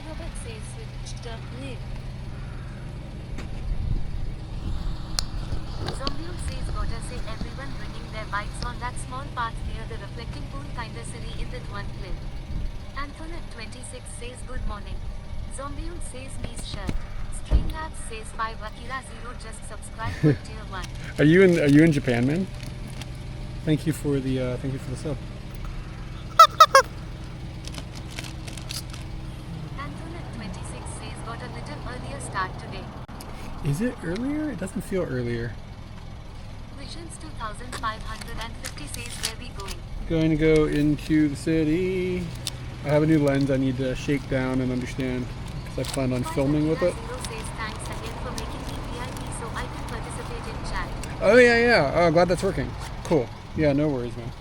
Alphabet says switch the lid. Zombie says gotta say everyone bringing their bikes on that small path near the reflecting pool kinda silly in that one clip. Antoinette 26 says good morning. Zombie says me's shirt. Streamlabs says 5 Akira 0 just subscribe for tier 1. Are you in Japan, man? Thank you for the sub. Antoinette 26 says got a little earlier start today. Is it earlier? It doesn't feel earlier. Visions 2550 says where we going? Going to go into the city. I have a new lens I need to shake down and understand because I plan on filming with it. Says thanks again for making me VIP so I can participate in chat. Oh yeah. Oh, glad that's working. Cool. Yeah, no worries, man.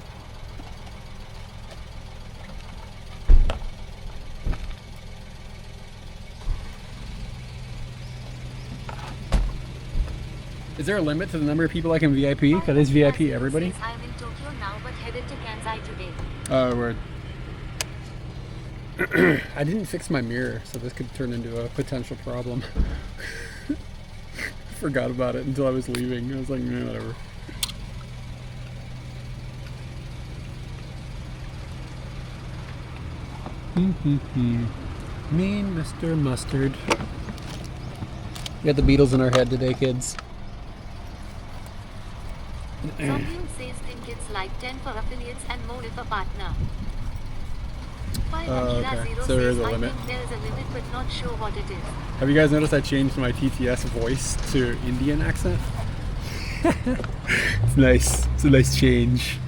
Is there a limit to the number of people I can VIP? That is VIP everybody? I'm in Tokyo now but headed to Kansai today. Oh, word. I didn't fix my mirror, so this could turn into a potential problem. Forgot about it until I was leaving. I was like, nah, whatever. Mean Mr. Mustard. We got the Beatles in our head today, kids. Zombie says think it's like 10 for affiliates and more if a partner. Okay. So there is a limit. I think there is a limit but not sure what it is. Have you guys noticed I changed my TTS voice to Indian accent? It's nice. It's a nice change.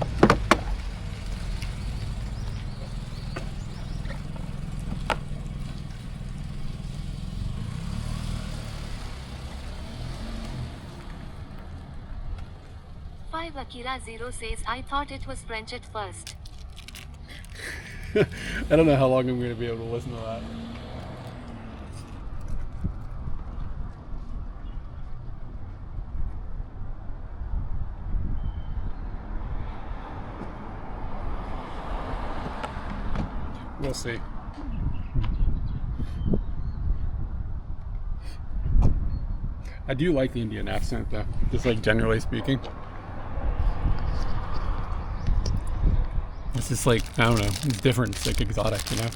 Akira 0 says I thought it was French at first. I don't know how long I'm going to be able to listen to that. We'll see. I do like the Indian accent though, just like generally speaking. It's just like, I don't know, it's different, it's like exotic, you know?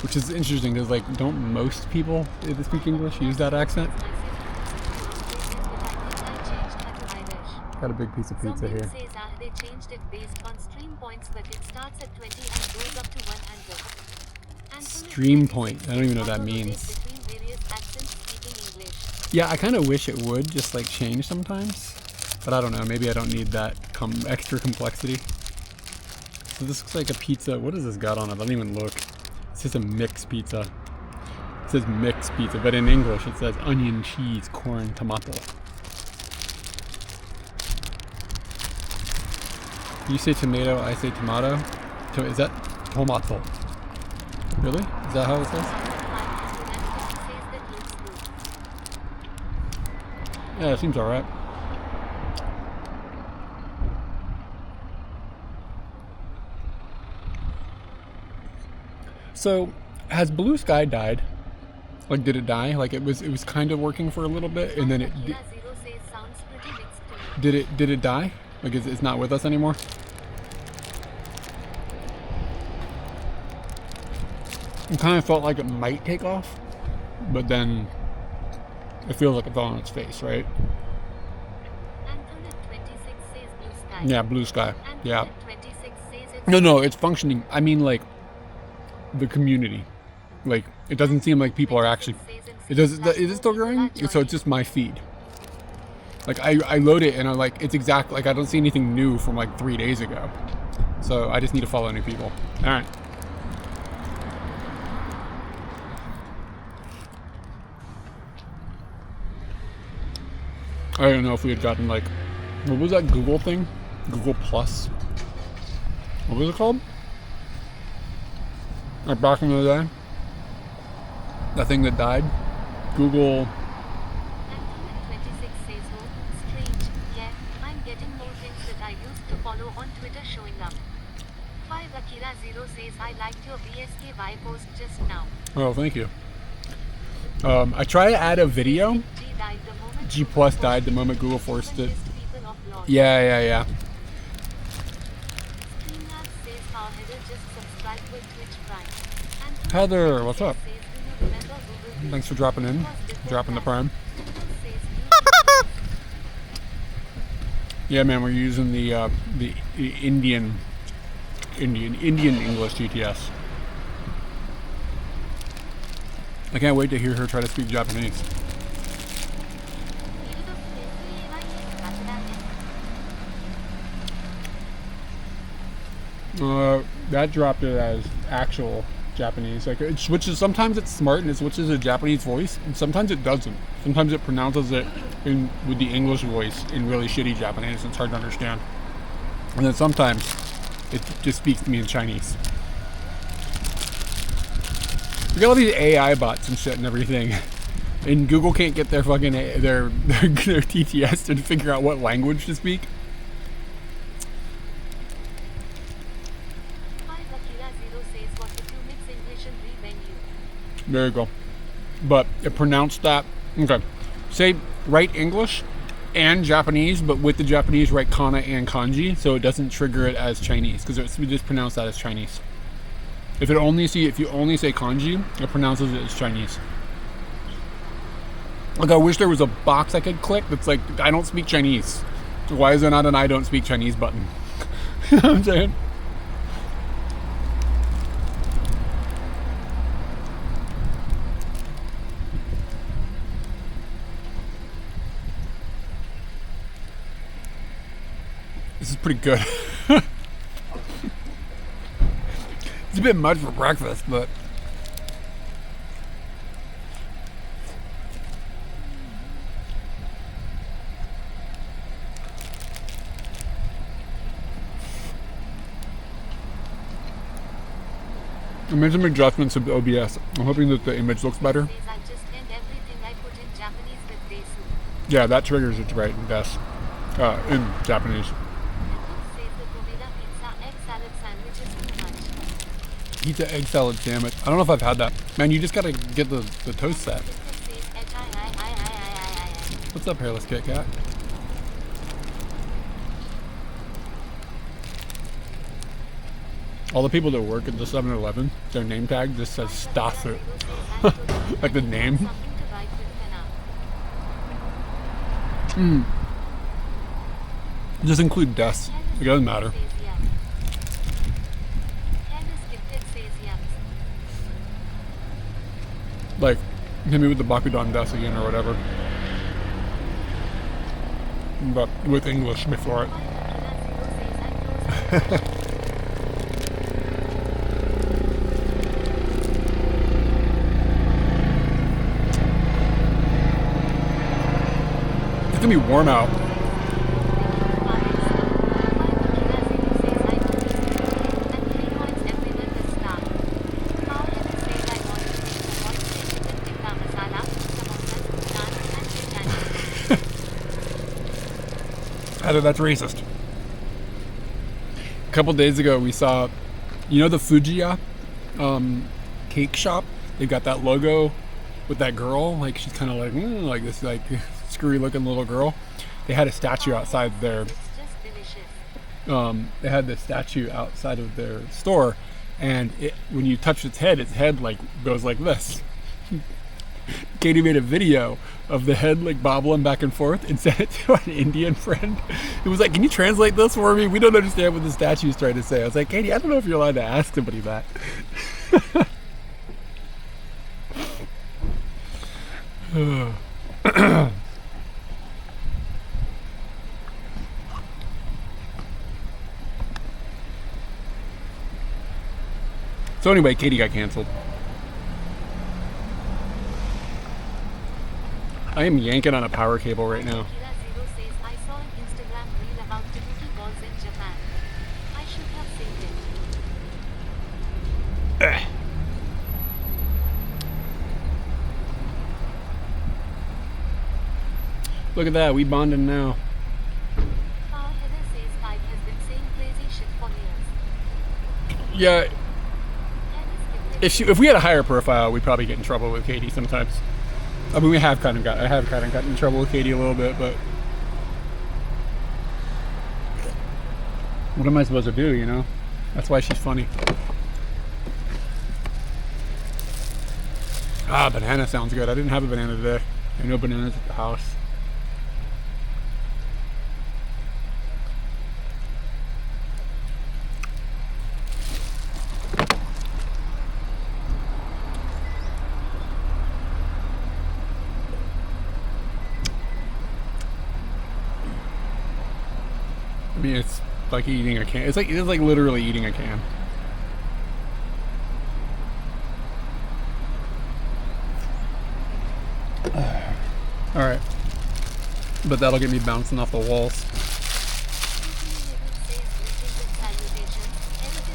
Which is interesting because like, don't most people that speak English use that accent? Got a big piece of pizza here. Says, they changed it based on stream points, but it starts at 20 and goes up to 100. Stream point, I don't even know what that means. Yeah, I kind of wish it would just like change sometimes, but I don't know, maybe I don't need that extra complexity. So this looks like a pizza. What does this got on it? I don't even look. It says a mixed pizza. It says mixed pizza, but in English it says onion, cheese, corn, tomato. You say tomato, I say tomato. Is that tomato? Really? Is that how it says? Yeah, it seems alright. So, has Blue Sky died? Like, did it die? Like, it was kind of working for a little bit, and then it did it die? Like, it's not with us anymore? It kind of felt like it might take off, but then it feels like it fell on its face, right? Yeah, Blue Sky. Yeah. No, it's functioning. I mean, like, the community. Like, it doesn't seem like people are actually... Is it still growing? So it's just my feed. Like, I load it and I'm like, it's exactly... Like, I don't see anything new from like 3 days ago. So I just need to follow new people. Alright. I don't know if we had gotten like... What was that Google thing? Google Plus? What was it called? Like back in the day? That thing that died? Google... Akira Zero says I liked your BSKY post just now. Oh, thank you. I try to add a video. G Plus died the moment Google forced it. Yeah. Heather, what's up? Thanks for dropping in. Dropping the prime. Yeah, man, we're using the Indian English GTS. I can't wait to hear her try to speak Japanese. That dropped it as actual Japanese. Like it switches. Sometimes it's smart and it switches a Japanese voice, and sometimes it doesn't. Sometimes it pronounces it with the English voice in really shitty Japanese. It's hard to understand. And then sometimes it just speaks to me in Chinese. We got all these AI bots and shit and everything, and Google can't get their fucking their TTS to figure out what language to speak. There you go. But it pronounced that. Okay. Say write English and Japanese, but with the Japanese write kana and kanji, so it doesn't trigger it as Chinese, because we just pronounce that as Chinese. If you only say kanji, it pronounces it as Chinese. Like I wish there was a box I could click that's like, I don't speak Chinese. So why is there not an I don't speak Chinese button? You know what I'm saying? This is pretty good. It's a bit much for breakfast, but I made some adjustments to OBS. I'm hoping that the image looks better. Yeah, that triggers it right in Des. In Japanese. Pizza egg salad sandwich. I don't know if I've had that. Man, you just gotta get the toast set. What's up, hairless Kit Kat? All the people that work at the 7-Eleven, their name tag just says Stasu. Like the name. Just include Des. It doesn't matter. Like, hit me with the Bakudan Des again or whatever. But with English before it. It's gonna be warm out. That's racist. A couple days ago, we saw, the Fujiya cake shop. They've got that logo with that girl. Like she's kind of like this screwy looking little girl. They had a statue outside their. They had this statue outside of their store, and when you touch its head like goes like this. Katie made a video of the head like bobbling back and forth and sent it to an Indian friend. It was like, can you translate this for me? We don't understand what the statue's trying to say. I was like, Katie, I don't know if you're allowed to ask somebody that. So anyway, Katie got canceled. I am yanking on a power cable right now. Look at that, we bonding now. Yeah, if we had a higher profile, we'd probably get in trouble with Katie sometimes. I mean, I have kind of gotten in trouble with Katie a little bit, but what am I supposed to do, you know? That's why she's funny. Ah, banana sounds good. I didn't have a banana today. I have no bananas at the house. I mean, it's like eating a can. It's like literally eating a can. All right, but that'll get me bouncing off the walls.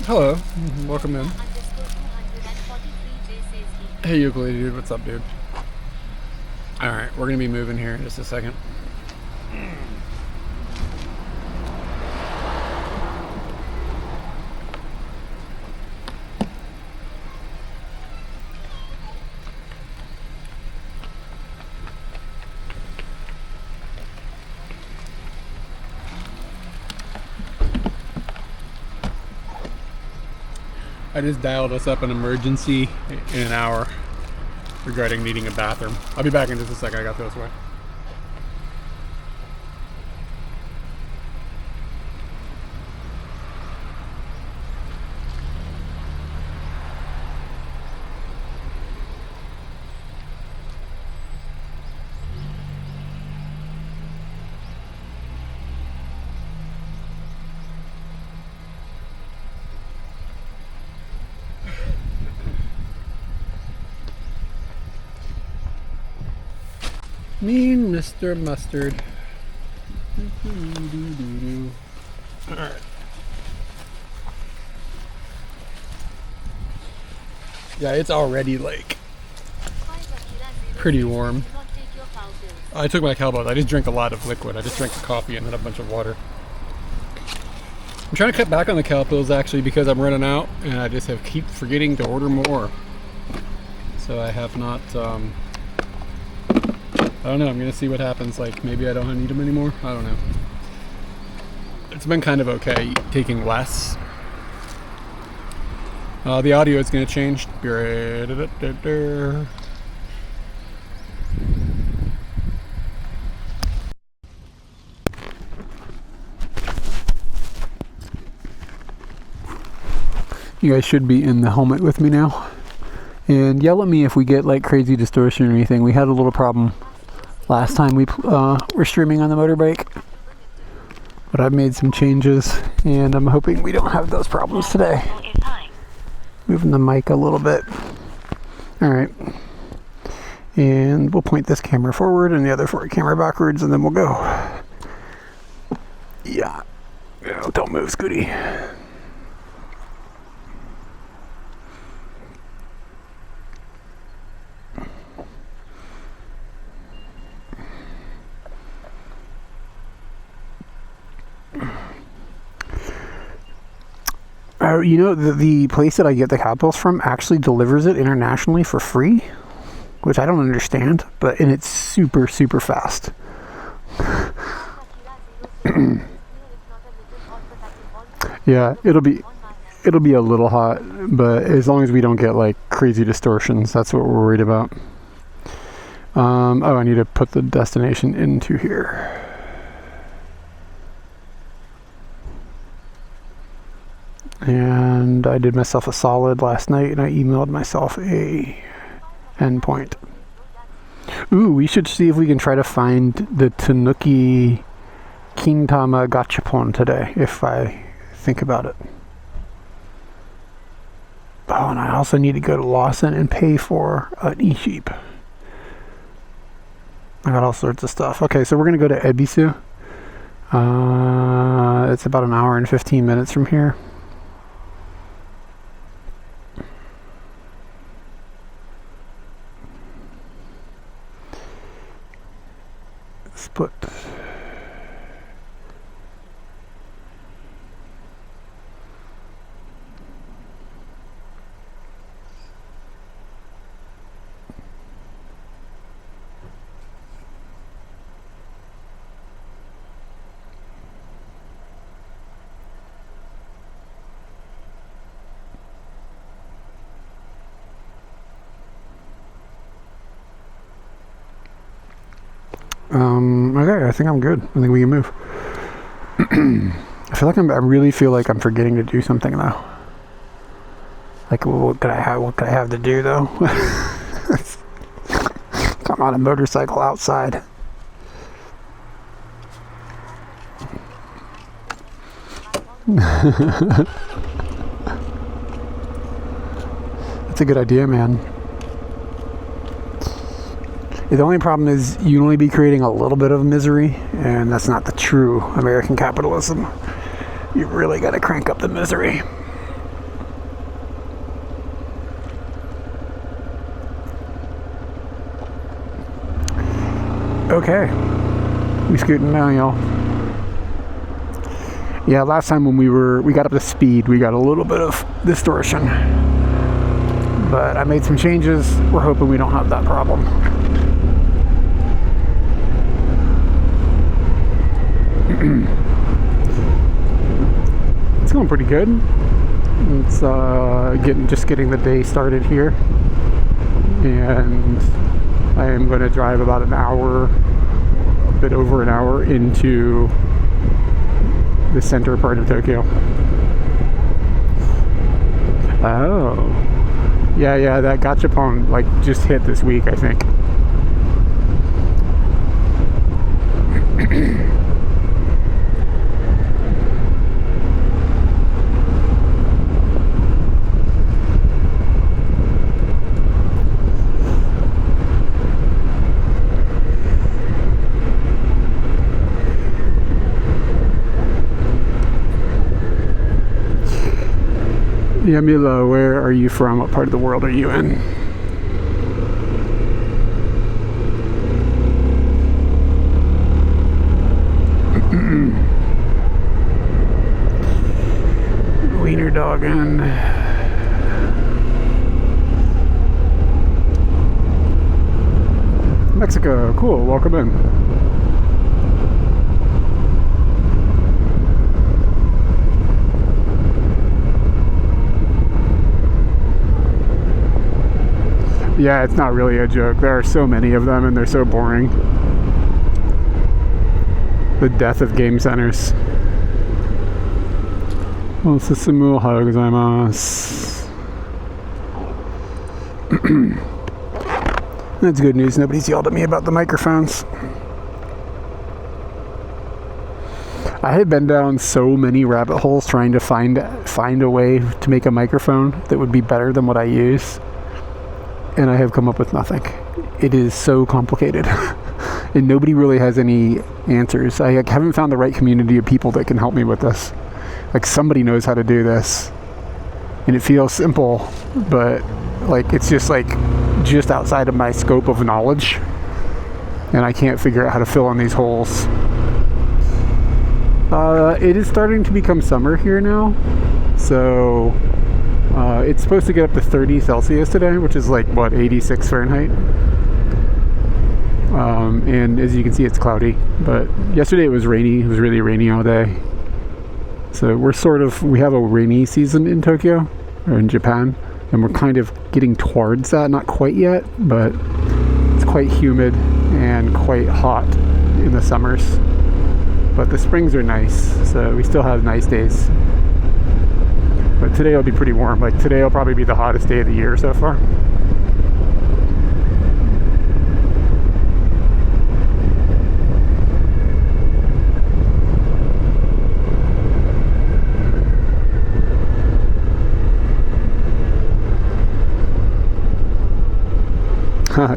Hello, welcome in. Hey Euclid, dude, what's up, dude? All right, we're gonna be moving here in just a second. I just dialed us up an emergency in an hour regarding needing a bathroom. I'll be back in just a second. I got this way. Mean Mr. Mustard. Alright. Yeah, it's already like pretty warm. I took my cowbells. I just drank a lot of liquid. I just drank the coffee and then a bunch of water. I'm trying to cut back on the cow pills actually because I'm running out and I just keep forgetting to order more. So I have not I don't know, I'm gonna see what happens. Like maybe I don't need them anymore. I don't know. It's been kind of okay taking less. The audio is gonna change. You guys should be in the helmet with me now. And yell at me if we get like crazy distortion or anything. We had a little problem last time we were streaming on the motorbike. But I've made some changes and I'm hoping we don't have those problems today. Moving the mic a little bit. Alright. And we'll point this camera forward and the other camera backwards and then we'll go. Yeah. Oh, don't move, Scooty. You know, the place that I get the cowbells from actually delivers it internationally for free, which I don't understand, and it's super, super fast. Yeah, it'll be a little hot, but as long as we don't get like crazy distortions, that's what we're worried about. Oh, I need to put the destination into here. And I did myself a solid last night and I emailed myself a endpoint. Ooh, we should see if we can try to find the Tanuki Kintama Gachapon today, if I think about it. Oh, and I also need to go to Lawson and pay for an e-sheep. I got all sorts of stuff. Okay, so we're going to go to Ebisu. It's about an hour and 15 minutes from here. Split. Okay, I think I'm good. I think we can move. I feel like I really feel like I'm forgetting to do something though. Like, what could I have to do though? I'm on a motorcycle outside. That's a good idea, man. The only problem is you'd only be creating a little bit of misery, and that's not the true American capitalism. You really got to crank up the misery. Okay, we scooting now, y'all. Yeah, last time when we got up to speed, we got a little bit of distortion, but I made some changes. We're hoping we don't have that problem. It's going pretty good. It's getting the day started here, and I am going to drive about an hour, a bit over an hour, into the center part of Tokyo. Oh, yeah, that gachapon like just hit this week, I think. Yamila, where are you from? What part of the world are you in? Wiener dogging. Mexico, cool, welcome in. Yeah, it's not really a joke. There are so many of them and they're so boring. The death of game centers. That's good news. Nobody's yelled at me about the microphones. I had been down so many rabbit holes trying to find a way to make a microphone that would be better than what I use. And I have come up with nothing. It is so complicated. And nobody really has any answers. I haven't found the right community of people that can help me with this. Like, somebody knows how to do this. And it feels simple, but like it's just outside of my scope of knowledge. And I can't figure out how to fill in these holes. It is starting to become summer here now. So it's supposed to get up to 30 Celsius today, which is like, 86 Fahrenheit. And as you can see, it's cloudy. But yesterday it was rainy. It was really rainy all day. So we have a rainy season in Tokyo, or in Japan. And we're kind of getting towards that. Not quite yet, but it's quite humid and quite hot in the summers. But the springs are nice, so we still have nice days. But today will be pretty warm. Like, today will probably be the hottest day of the year so far.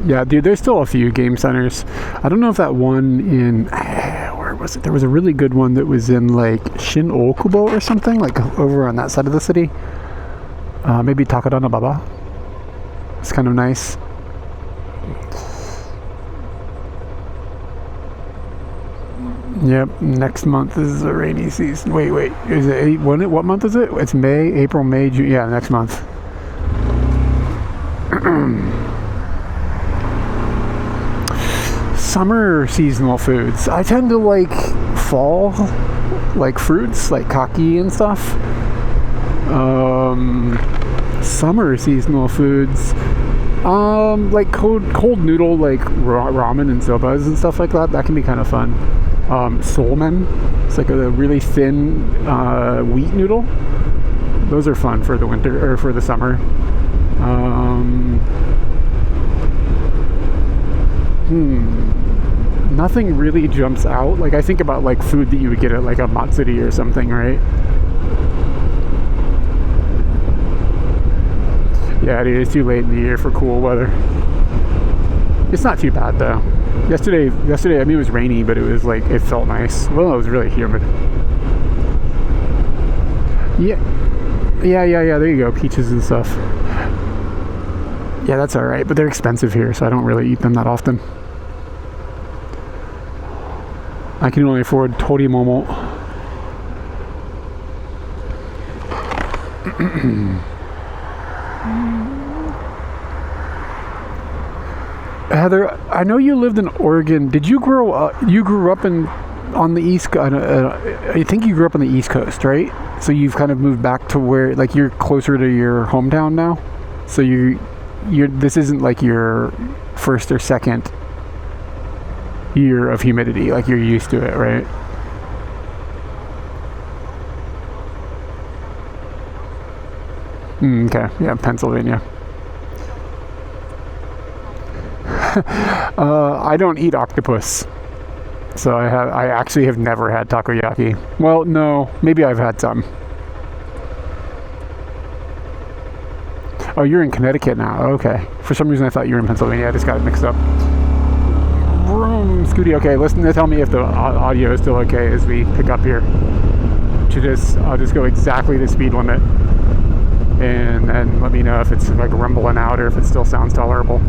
Yeah, dude, there's still a few game centers. I don't know if that one in... where was it? There was a really good one that was in, like, Shin-Okubo or something, like, over on that side of the city. Maybe Takadanababa. It's kind of nice. Yep, next month is the rainy season. Wait, is it what month is it? It's May, April, May, June. Yeah, next month. Summer seasonal foods. I tend to like fall, like fruits, like kaki and stuff. Summer seasonal foods. Like cold noodle, like ramen and sobas and stuff like that. That can be kind of fun. Solmen, it's like a really thin wheat noodle. Those are fun for the winter or for the summer. Nothing really jumps out. Like I think about like food that you would get at like a Matsuri or something, right? Yeah, dude, it's too late in the year for cool weather. It's not too bad though. Yesterday, I mean, it was rainy, but it was like, it felt nice. Well, it was really humid. Yeah, there you go, peaches and stuff. Yeah, that's all right, but they're expensive here, so I don't really eat them that often. I can only afford tori momo. Heather, I know you lived in Oregon. Did you grow up? You grew up on the East. I think you grew up on the East Coast, right? So you've kind of moved back to where, like, you're closer to your hometown now. So you're. This isn't like your first or second year of humidity. Like, you're used to it, right? Okay. Yeah, Pennsylvania. I don't eat octopus, so I actually have never had takoyaki. Well, no, maybe I've had some. Oh, you're in Connecticut now. Okay. For some reason, I thought you were in Pennsylvania. I just got it mixed up. Vroom, Scooty. Okay, listen to tell me if the audio is still okay as we pick up here. I'll just go exactly the speed limit, and let me know if it's like rumbling out or if it still sounds tolerable.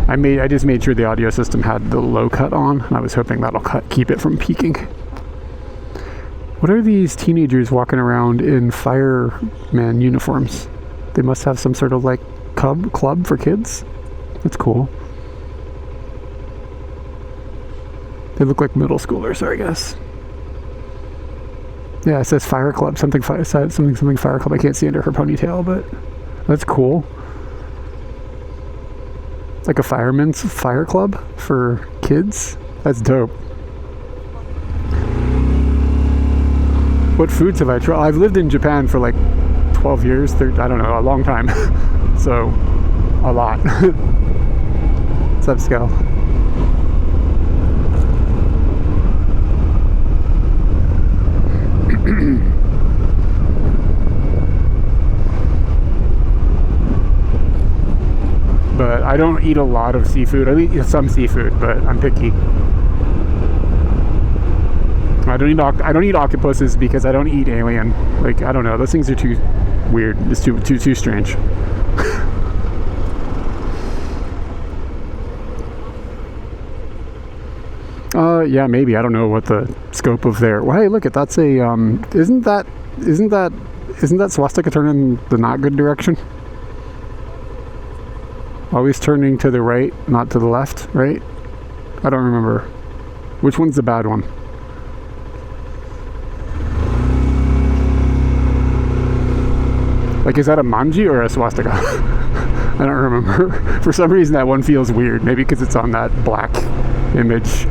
I just made sure the audio system had the low cut on, and I was hoping that'll keep it from peaking. What are these teenagers walking around in fireman uniforms? They must have some sort of like club for kids. That's cool. They look like middle schoolers, I guess. Yeah, it says fire club, something fire club. I can't see under her ponytail, but that's cool. Like a fireman's fire club for kids? That's dope. What foods have I tried? I've lived in Japan for like 12 years. I don't know, a long time. So, a lot. What's up, Scal? But I don't eat a lot of seafood. I eat some seafood, but I'm picky. I don't eat octopuses because I don't eat alien. Like, I don't know. Those things are too weird. It's too strange. Yeah, maybe. I don't know what the scope of their. Well, hey, look, that's a isn't that swastika turning the not good direction? Always turning to the right, not to the left, right? I don't remember. Which one's the bad one? Like, is that a manji or a swastika? I don't remember. For some reason, that one feels weird. Maybe because it's on that black image.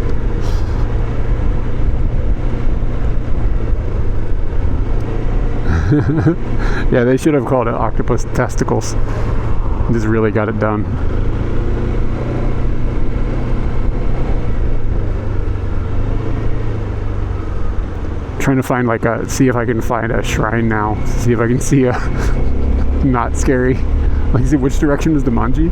Yeah, they should have called it octopus testicles. Just really got it done. Trying to find see if I can find a shrine now. See if I can see a not scary. Like, see which direction is the manji?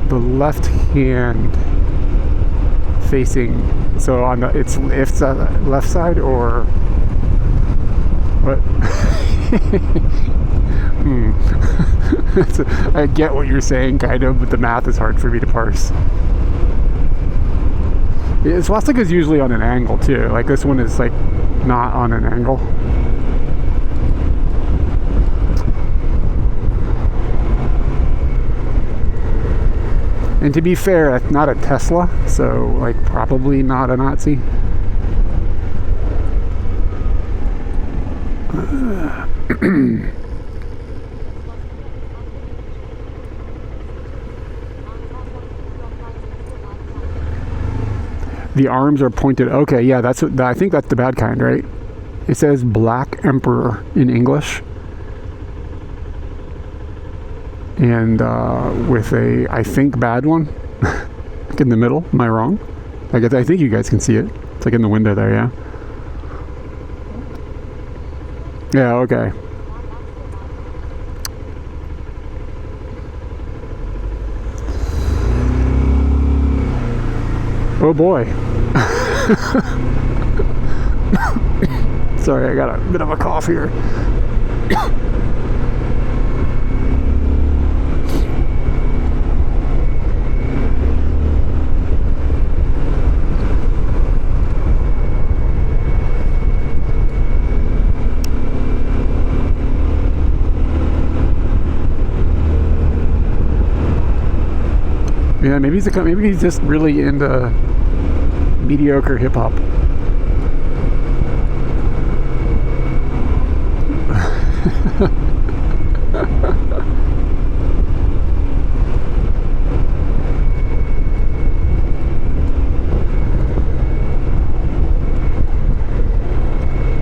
The left hand facing, so on the it's left side or what? I get what you're saying, kind of, but the math is hard for me to parse. Yeah, swastika is usually on an angle too. Like, this one is like not on an angle. And to be fair, that's not a Tesla, so like probably not a Nazi. The arms are pointed. Okay, yeah, that's what, I think that's the bad kind, right? It says Black Emperor in English. And with a, I think, bad one like in the middle. Am I wrong? Like, I think you guys can see it. It's like in the window there, yeah? Yeah, okay. Oh boy. Sorry, I got a bit of a cough here. Yeah, maybe he's just really into mediocre hip hop.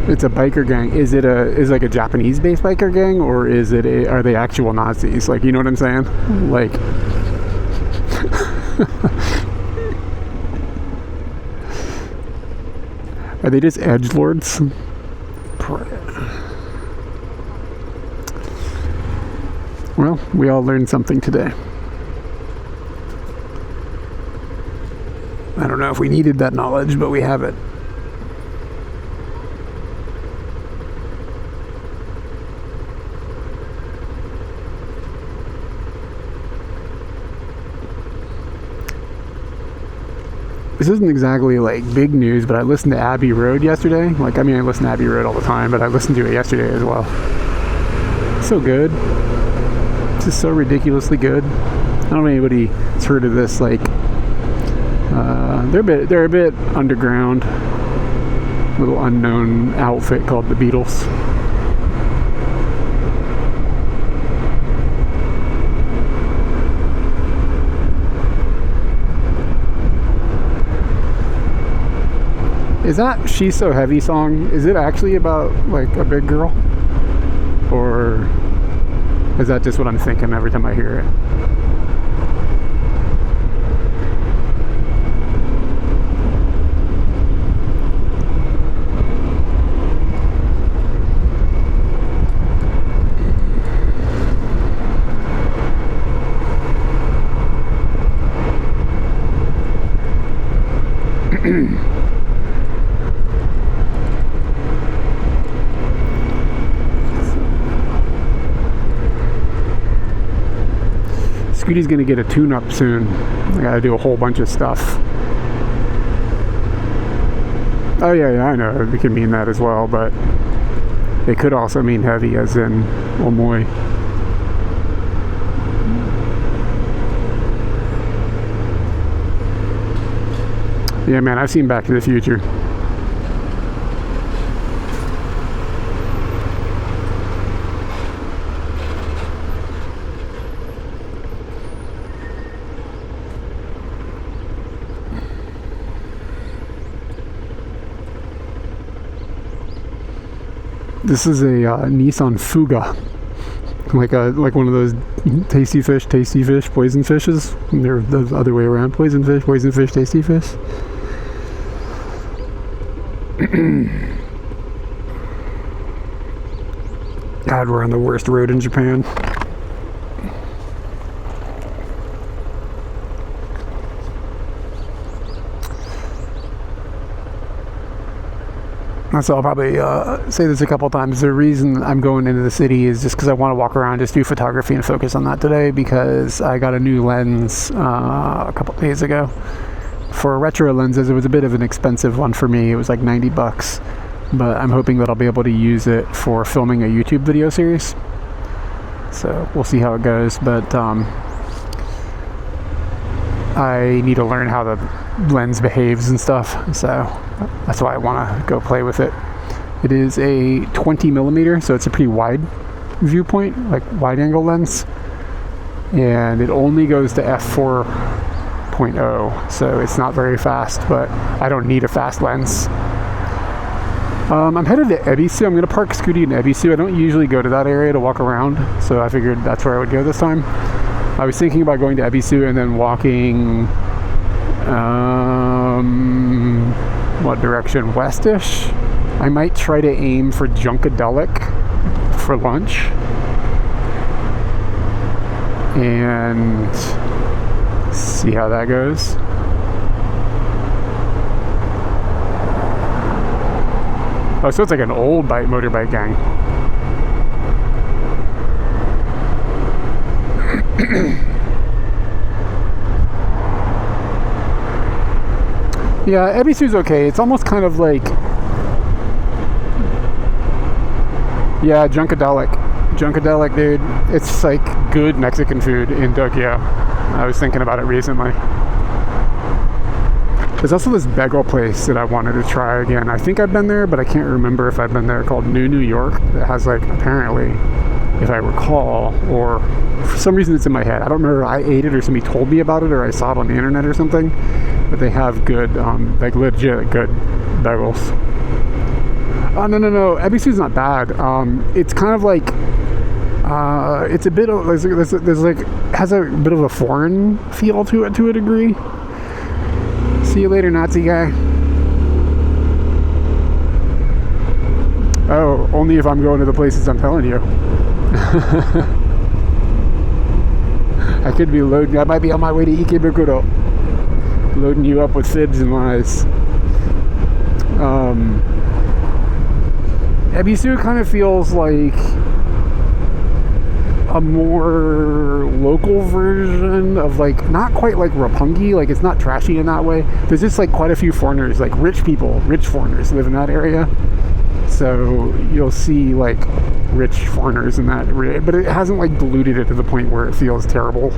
It's a biker gang. Is like a Japanese-based biker gang, or are they actual Nazis? Like, you know what I'm saying? Like. Are they just edgelords? Well, we all learned something today. I don't know if we needed that knowledge, but we have it. This isn't exactly like big news, but I listened to Abbey Road yesterday. Like, I mean, I listen to Abbey Road all the time, but I listened to it yesterday as well. So good. It's just so ridiculously good. I don't know if anybody has heard of this. Like, they're a bit underground, little unknown outfit called the Beatles. Is that She's So Heavy song, is it actually about like a big girl? Or is that just what I'm thinking every time I hear it? Scooty's gonna get a tune-up soon. I gotta do a whole bunch of stuff. Oh yeah, I know. It can mean that as well, but it could also mean heavy, as in Omoy. Yeah, man, I've seen Back to the Future. This is a Nissan Fuga, like one of those tasty fish, poison fishes. They're the other way around: poison fish, tasty fish. God, we're on the worst road in Japan. So I'll probably say this a couple times. The reason I'm going into the city is just because I want to walk around, just do photography and focus on that today, because I got a new lens a couple days ago. For retro lenses, it was a bit of an expensive one for me. It was like $90, but I'm hoping that I'll be able to use it for filming a YouTube video series. So we'll see how it goes, but I need to learn how the lens behaves and stuff, so that's why I want to go play with it. It is a 20 millimeter, so it's a pretty wide viewpoint, like wide angle lens, and it only goes to f4.0, so it's not very fast, but I don't need a fast lens. I'm headed to Ebisu. I'm going to park Scooty in Ebisu. I don't usually go to that area to walk around, so I figured that's where I would go this time. I was thinking about going to Ebisu and then walking, what direction? Westish? I might try to aim for Junkadelic for lunch. And see how that goes. Oh, so it's like an old motorbike gang. Yeah, Ebisu's okay. It's almost kind of like, yeah, Junkadelic, dude. It's like good Mexican food in Tokyo. I was thinking about it recently. There's also this bagel place that I wanted to try again. I think I've been there, but I can't remember if I've been there, called New York. It has, like, apparently, if I recall, or for some reason it's in my head. I don't remember if I ate it or somebody told me about it or I saw it on the internet or something. But they have good, like legit good bagels. Oh, no. Ebisu's not bad. It's kind of like, it's a bit of, there's like, has a bit of a foreign feel to it to a degree. See you later, Nazi guy. Oh, only if I'm going to the places I'm telling you. I could be loading, I might be on my way to Ikebukuro. Loading you up with fibs and lies. Ebisu kind of feels like a more local version of, like, not quite like Roppongi, like it's not trashy in that way. There's just like quite a few foreigners, like rich foreigners live in that area. So you'll see like rich foreigners in that area, but it hasn't like diluted it to the point where it feels terrible.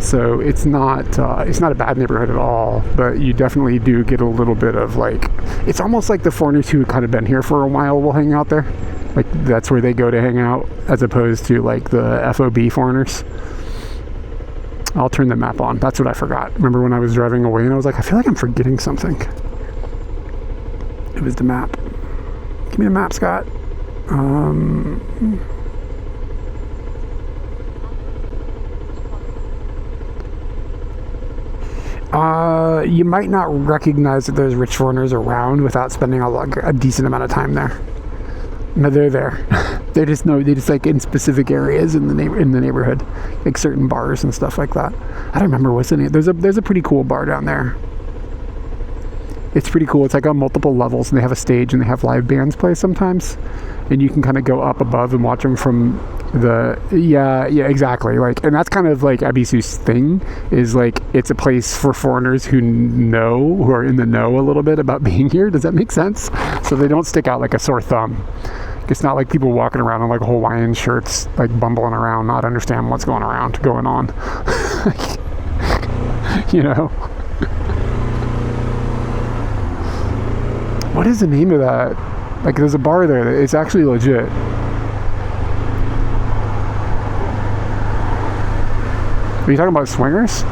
So it's not a bad neighborhood at all, but you definitely do get a little bit of like, it's almost like the foreigners who have kind of been here for a while will hang out there. Like that's where they go to hang out, as opposed to like the FOB foreigners. I'll turn the map on. That's what I forgot. Remember when I was driving away and I was like, I feel like I'm forgetting something. It was the map. Give me the map, Scott. You might not recognize that there's rich foreigners around without spending a decent amount of time there. No, they're there. They just like in specific areas in the neighborhood, like certain bars and stuff like that. I don't remember what's in it. There's a pretty cool bar down there. It's pretty cool. It's like on multiple levels, and they have a stage, and they have live bands play sometimes, and you can kind of go up above and watch them from the yeah exactly, like, and that's kind of like Ebisu's thing, is like it's a place for foreigners who are in the know a little bit about being here. Does that make sense? So they don't stick out like a sore thumb. It's not like people walking around in like Hawaiian shirts, like bumbling around, not understanding what's going on. You know. What is the name of that? Like, there's a bar there that it's actually legit. Are you talking about swingers?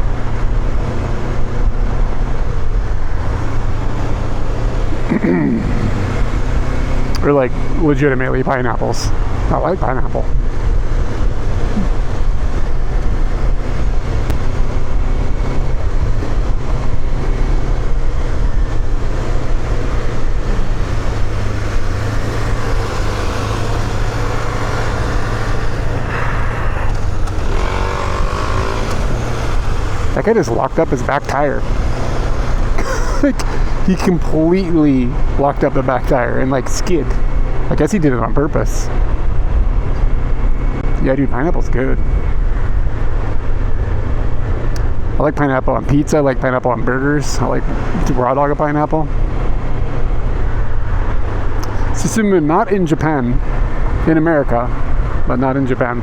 Or like legitimately pineapples? I like pineapple. That guy just locked up his back tire. Like, he completely locked up the back tire and like skid. I guess he did it on purpose. Yeah, dude, pineapple's good. I like pineapple on pizza. I like pineapple on burgers. I like raw dog of pineapple. Susumu, not in Japan. In America, but not in Japan.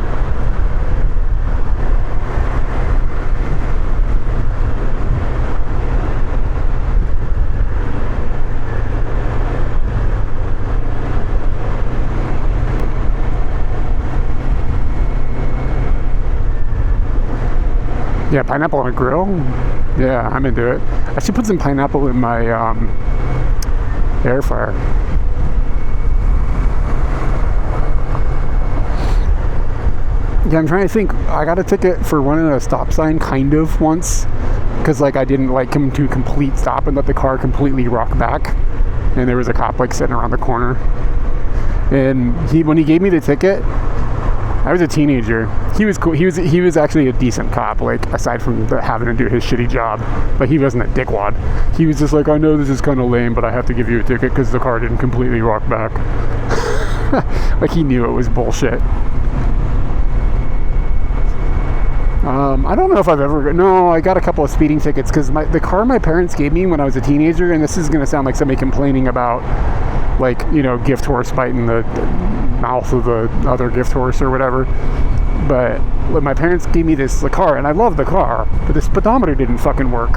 Yeah, pineapple on a grill. Yeah, I'm into it. I should put some pineapple in my air fryer. Yeah, I'm trying to think. I got a ticket for running a stop sign kind of once, because like I didn't like come to a complete stop and let the car completely rock back, and there was a cop like sitting around the corner, and when he gave me the ticket, I was a teenager. He was cool. He was actually a decent cop, like aside from having to do his shitty job. Like he wasn't a dickwad. He was just like, I know this is kind of lame, but I have to give you a ticket because the car didn't completely rock back. Like he knew it was bullshit. I don't know if I've ever... No, I got a couple of speeding tickets because the car my parents gave me when I was a teenager, and this is going to sound like somebody complaining about, like, you know, gift horse biting the mouth of the other gift horse or whatever. But when my parents gave me the car, and I love the car, but the speedometer didn't fucking work.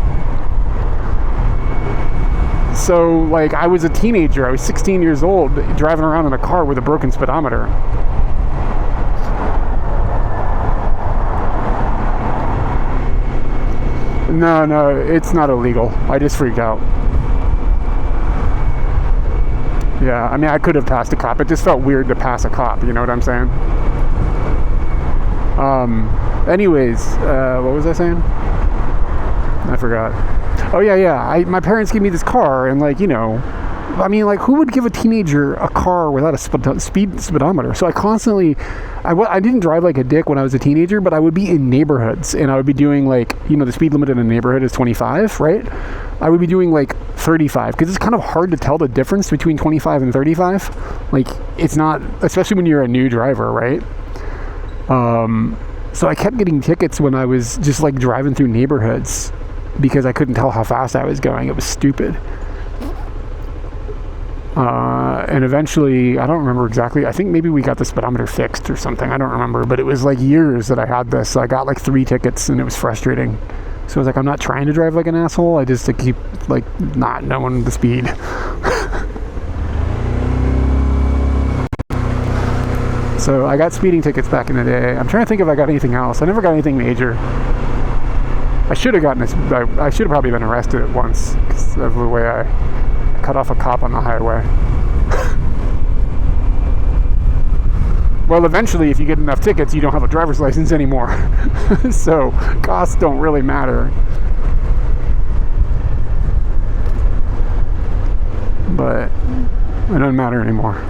So, like, I was a teenager. I was 16 years old driving around in a car with a broken speedometer. No, it's not illegal. I just freaked out. Yeah, I mean, I could have passed a cop. It just felt weird to pass a cop, you know what I'm saying? Anyways, what was I saying? I forgot. Oh, yeah. My parents gave me this car, and, like, you know, I mean, like, who would give a teenager a car without a speedometer? So I constantly... I didn't drive like a dick when I was a teenager, but I would be in neighborhoods, and I would be doing, like, you know, the speed limit in a neighborhood is 25, right? I would be doing, like, 35, because it's kind of hard to tell the difference between 25 and 35. Like, it's not, especially when you're a new driver, right? So I kept getting tickets when I was just, like, driving through neighborhoods, because I couldn't tell how fast I was going. It was stupid. And eventually, I don't remember exactly, I think maybe we got the speedometer fixed or something, I don't remember, but it was like years that I had this, so I got like 3 tickets, and it was frustrating. So I was like, I'm not trying to drive like an asshole, I just keep like not knowing the speed. So I got speeding tickets back in the day. I'm trying to think if I got anything else. I never got anything major. I should have gotten this, I should have probably been arrested once, because of the way I cut off a cop on the highway. Well, eventually, if you get enough tickets, you don't have a driver's license anymore. So, costs don't really matter. But it doesn't matter anymore.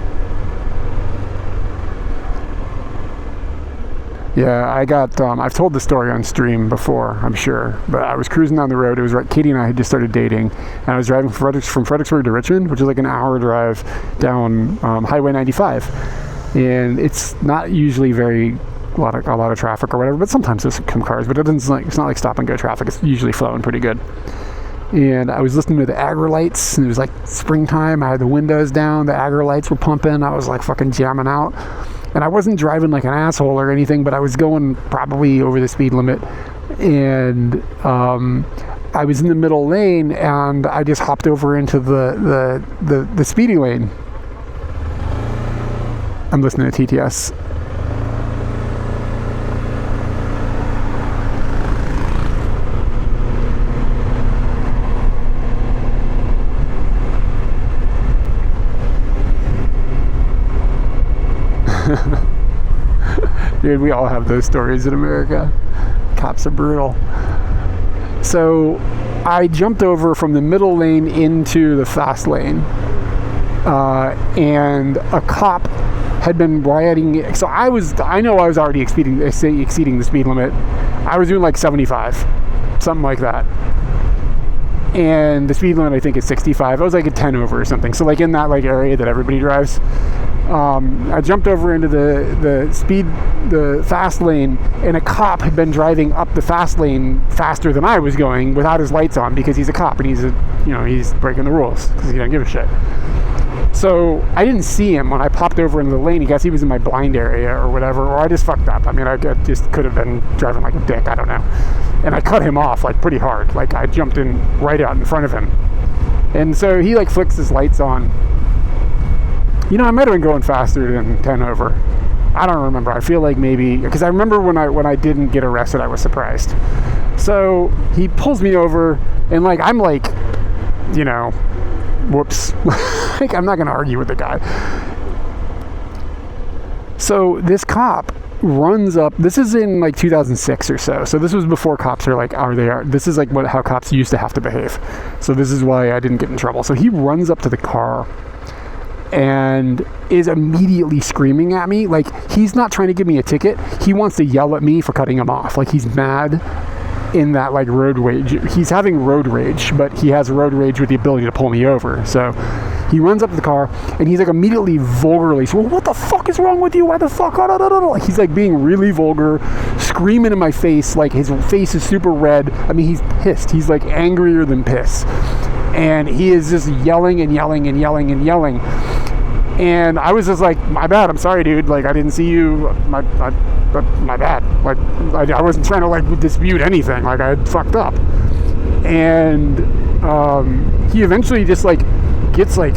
Yeah, I got, I've told the story on stream before, I'm sure, but I was cruising down the road. It was right, Katie and I had just started dating, and I was driving from Fredericksburg to Richmond, which is like an hour drive down Highway 95. And it's not usually a lot of traffic or whatever, but sometimes there's some cars, but it's not like stop and go traffic. It's usually flowing pretty good. And I was listening to the agri lights, and it was like springtime. I had the windows down, the agri lights were pumping. I was like fucking jamming out. And I wasn't driving like an asshole or anything, but I was going probably over the speed limit. And I was in the middle lane, and I just hopped over into the speeding lane. I'm listening to TTS. Dude, we all have those stories in America. Cops are brutal. So I jumped over from the middle lane into the fast lane, and a cop had been rioting. So I know I was already exceeding the speed limit. I was doing like 75, something like that. And the speed limit I think is 65. I was like a 10 over or something. So like in that like area that everybody drives. I jumped over into the fast lane, and a cop had been driving up the fast lane faster than I was going without his lights on, because he's a cop and he's breaking the rules because he doesn't give a shit. So I didn't see him when I popped over into the lane. I guess he was in my blind area or whatever, or I just fucked up. I mean, I just could have been driving like a dick. I don't know. And I cut him off like pretty hard. Like I jumped in right out in front of him. And so he like flicks his lights on. You know, I might have been going faster than 10 over. I don't remember. I feel like maybe, because I remember when I didn't get arrested, I was surprised. So he pulls me over, and like I'm like, you know, whoops. Like I'm not gonna argue with the guy. So this cop runs up. This is in like 2006 or so. So this was before cops are like, this is like how cops used to have to behave. So this is why I didn't get in trouble. So he runs up to the car and is immediately screaming at me. Like, he's not trying to give me a ticket. He wants to yell at me for cutting him off. Like, he's mad in that, like, road rage. He's having road rage, but he has road rage with the ability to pull me over. So he runs up to the car, and he's, like, immediately vulgarly, so, what the fuck is wrong with you? Why the fuck? Like, he's, like, being really vulgar, screaming in my face. Like, his face is super red. I mean, he's pissed. He's, like, angrier than piss. And he is just yelling and yelling and yelling and yelling. And I was just like, my bad, I'm sorry, dude. Like, I didn't see you. My bad. Like, I wasn't trying to, like, dispute anything. Like, I had fucked up. And he eventually just, like, gets, like,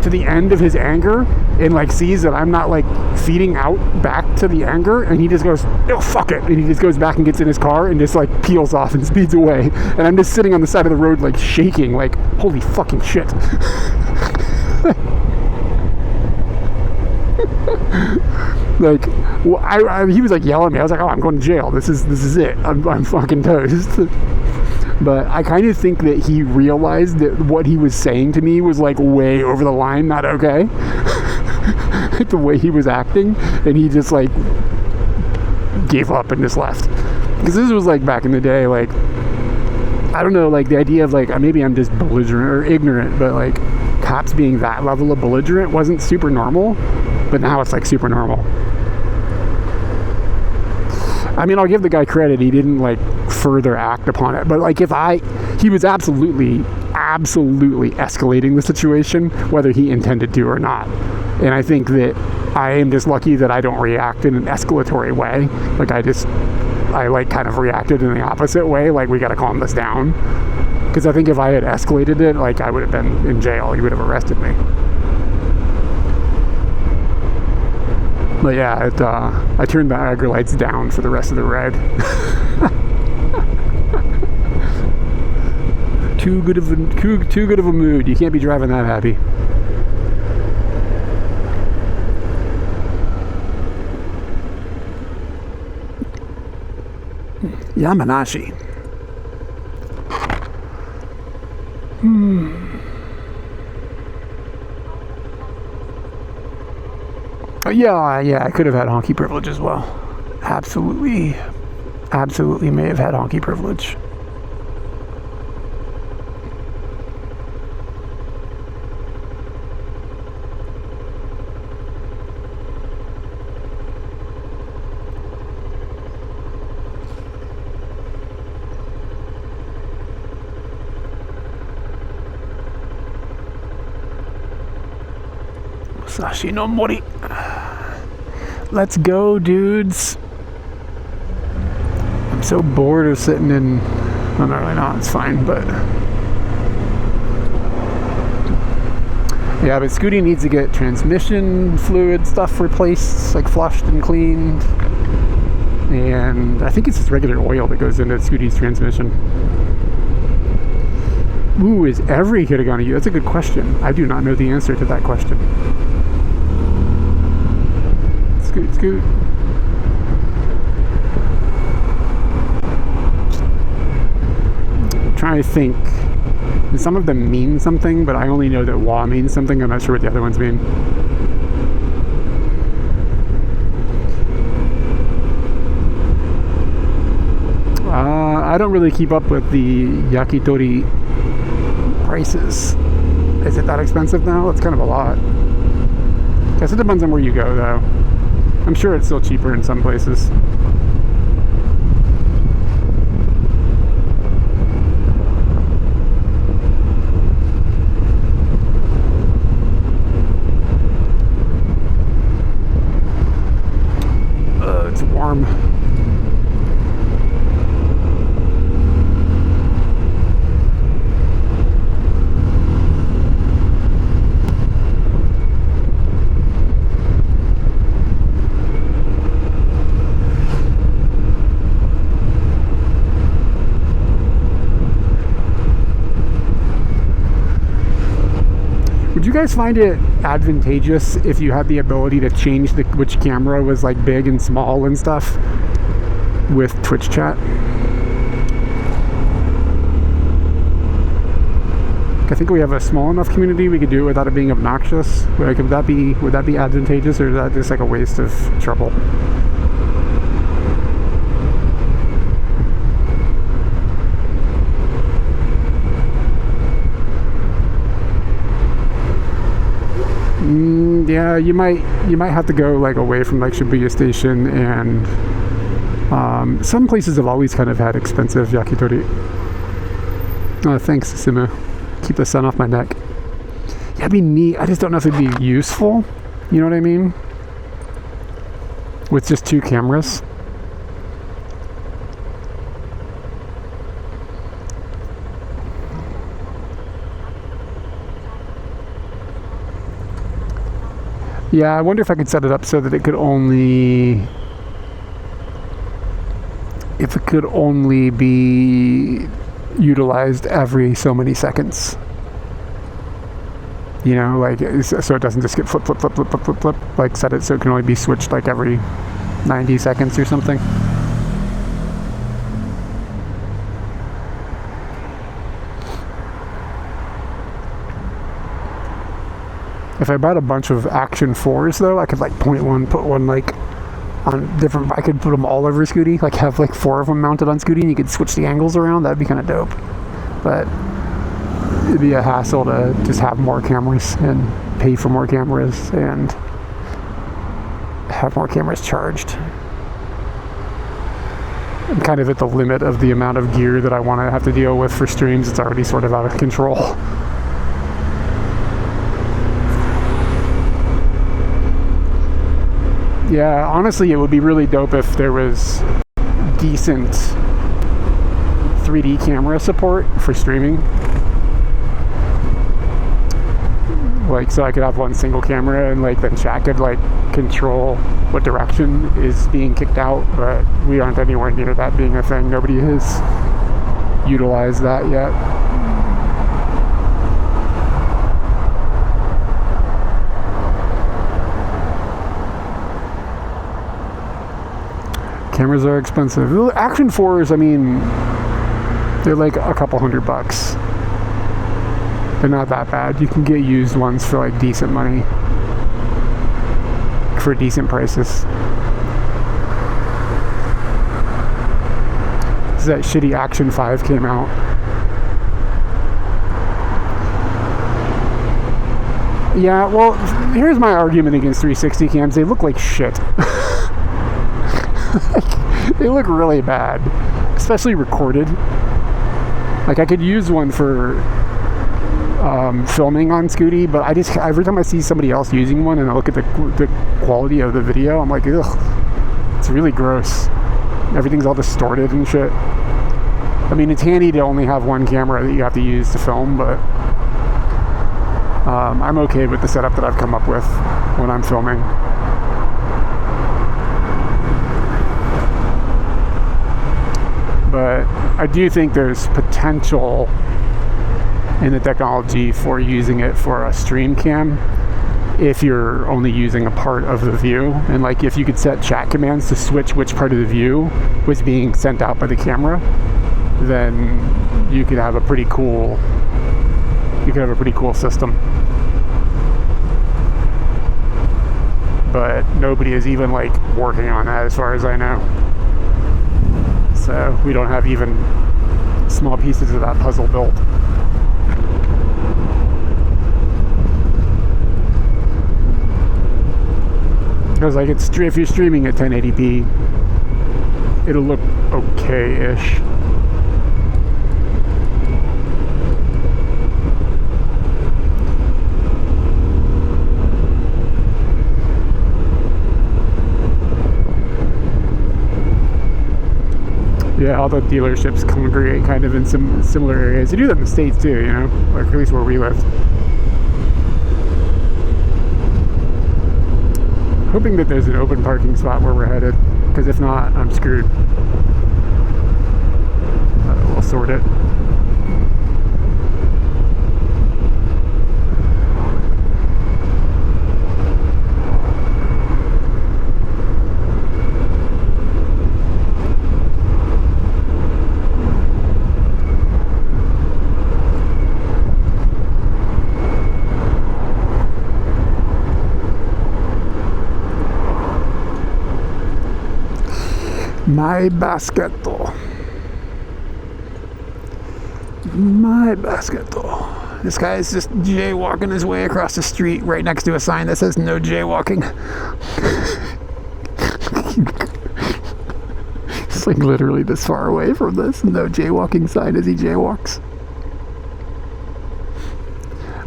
to the end of his anger and, like, sees that I'm not, like, feeding out back to the anger. And he just goes, oh, fuck it. And he just goes back and gets in his car and just, like, peels off and speeds away. And I'm just sitting on the side of the road, like, shaking, like, holy fucking shit. Like, well, he was like yelling at me. I was like, oh, I'm going to jail. This is it. I'm fucking toast. But I kind of think that he realized that what he was saying to me was like way over the line, not okay. Like the way he was acting, and he just like gave up and just left. Because this was like back in the day, like, I don't know, like the idea of like, maybe I'm just belligerent or ignorant, but like cops being that level of belligerent wasn't super normal. But now it's like super normal. I mean, I'll give the guy credit. He didn't like further act upon it. But like he was absolutely escalating the situation, whether he intended to or not. And I think that I am just lucky that I don't react in an escalatory way. Like I like kind of reacted in the opposite way. Like, we got to calm this down. Because I think if I had escalated it, like I would have been in jail. He would have arrested me. But yeah, I turned the Niagara lights down for the rest of the ride. Too good of a mood. You can't be driving that happy. Yamanashi. Yeah, I could have had honky privilege as well. Absolutely may have had honky privilege. Musashi no Mori. Let's go, dudes. I'm so bored of sitting in... Well, not really not. It's fine, but... Yeah, but Scooty needs to get transmission fluid stuff replaced, like flushed and cleaned. And I think it's just regular oil that goes into Scooty's transmission. Ooh, is every kid gonna use? That's a good question. I do not know the answer to that question. Scoot. I'm trying to think. Some of them mean something, but I only know that wa means something. I'm not sure what the other ones mean. I don't really keep up with the yakitori prices. Is it that expensive now? It's kind of a lot. Guess it depends on where you go, though. I'm sure it's still cheaper in some places. It's warm. guys find it advantageous if you had the ability to change which camera was like big and small and stuff with Twitch chat? I think we have a small enough community we could do it without it being obnoxious. Like, would that be advantageous, or is that just like a waste of trouble? Yeah, you might have to go like away from like Shibuya Station, and some places have always kind of had expensive yakitori. Oh, thanks, Simu. Keep the sun off my neck. Yeah, it'd be neat. I just don't know if it'd be useful. You know what I mean? With just 2 cameras. Yeah, I wonder if I could set it up so that it could only be utilized every so many seconds. You know, like, so it doesn't just get flip. Like, set it so it can only be switched like every 90 seconds or something. If I bought a bunch of Action 4s, though, I could like put one like on different. I could put them all over Scooty, like have like 4 of them mounted on Scooty, and you could switch the angles around. That'd be kind of dope. But it'd be a hassle to just have more cameras and pay for more cameras and have more cameras charged. I'm kind of at the limit of the amount of gear that I want to have to deal with for streams. It's already sort of out of control. Yeah, honestly, it would be really dope if there was decent 3D camera support for streaming. Like, so I could have one single camera and like then chat could like control what direction is being kicked out, but we aren't anywhere near that being a thing. Nobody has utilized that yet. Cameras are expensive. Action 4s, I mean, they're like a couple $100. They're not that bad. You can get used ones for like decent money, for decent prices. That shitty Action 5 came out. Yeah, well, here's my argument against 360 cams. They look like shit. They look really bad, especially recorded. Like, I could use one for filming on Scooty, but every time I see somebody else using one and I look at the quality of the video, I'm like, ugh, it's really gross. Everything's all distorted and shit. I mean, it's handy to only have one camera that you have to use to film, but I'm okay with the setup that I've come up with when I'm filming. But I do think there's potential in the technology for using it for a stream cam if you're only using a part of the view. And like, if you could set chat commands to switch which part of the view was being sent out by the camera, then you could have a pretty cool system. But nobody is even like working on that as far as I know. So we don't have even small pieces of that puzzle built. Because like, if you're streaming at 1080p, it'll look okay-ish. Yeah, all the dealerships congregate kind of in some similar areas. They do that in the States too, you know, like at least where we live. Hoping that there's an open parking spot where we're headed, because if not, I'm screwed. We'll sort it. My basketto. My basketto. This guy is just jaywalking his way across the street right next to a sign that says no jaywalking. It's like literally this far away from this no jaywalking sign as he jaywalks.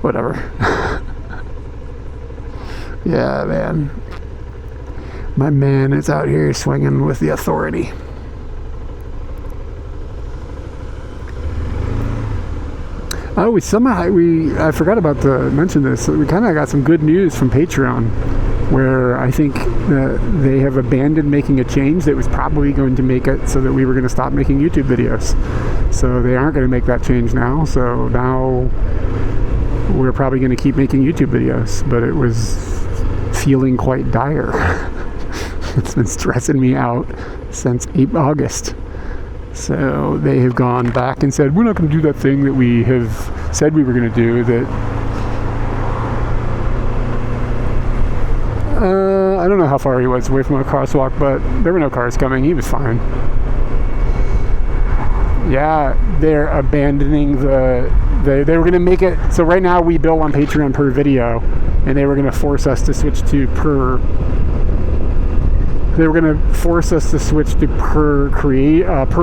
Whatever. Yeah, man. My man is out here swinging with the authority. Oh, I forgot about to mention this. We kind of got some good news from Patreon, where I think that they have abandoned making a change that was probably going to make it so that we were going to stop making YouTube videos. So they aren't going to make that change now. So now we're probably going to keep making YouTube videos. But it was feeling quite dire. It's been stressing me out since August. So they have gone back and said, we're not going to do that thing that we have said we were going to do. That I don't know how far he was away from a crosswalk, but there were no cars coming. He was fine. Yeah, they're abandoning they were going to make it. So right now we bill on Patreon per video, and they were going to force us to switch to per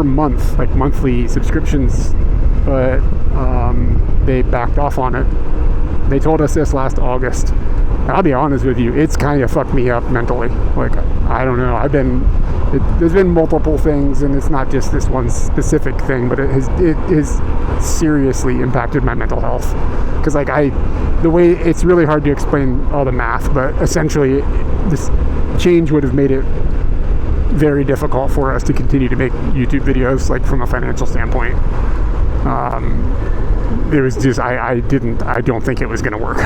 month, like monthly subscriptions, but they backed off on it. They told us this last August. I'll be honest with you, it's kind of fucked me up mentally. Like, I don't know, there's been multiple things, and it's not just this one specific thing, but it has seriously impacted my mental health. Because the way, it's really hard to explain all the math, but essentially this change would have made it very difficult for us to continue to make YouTube videos, like from a financial standpoint. It was just, I don't think it was going to work.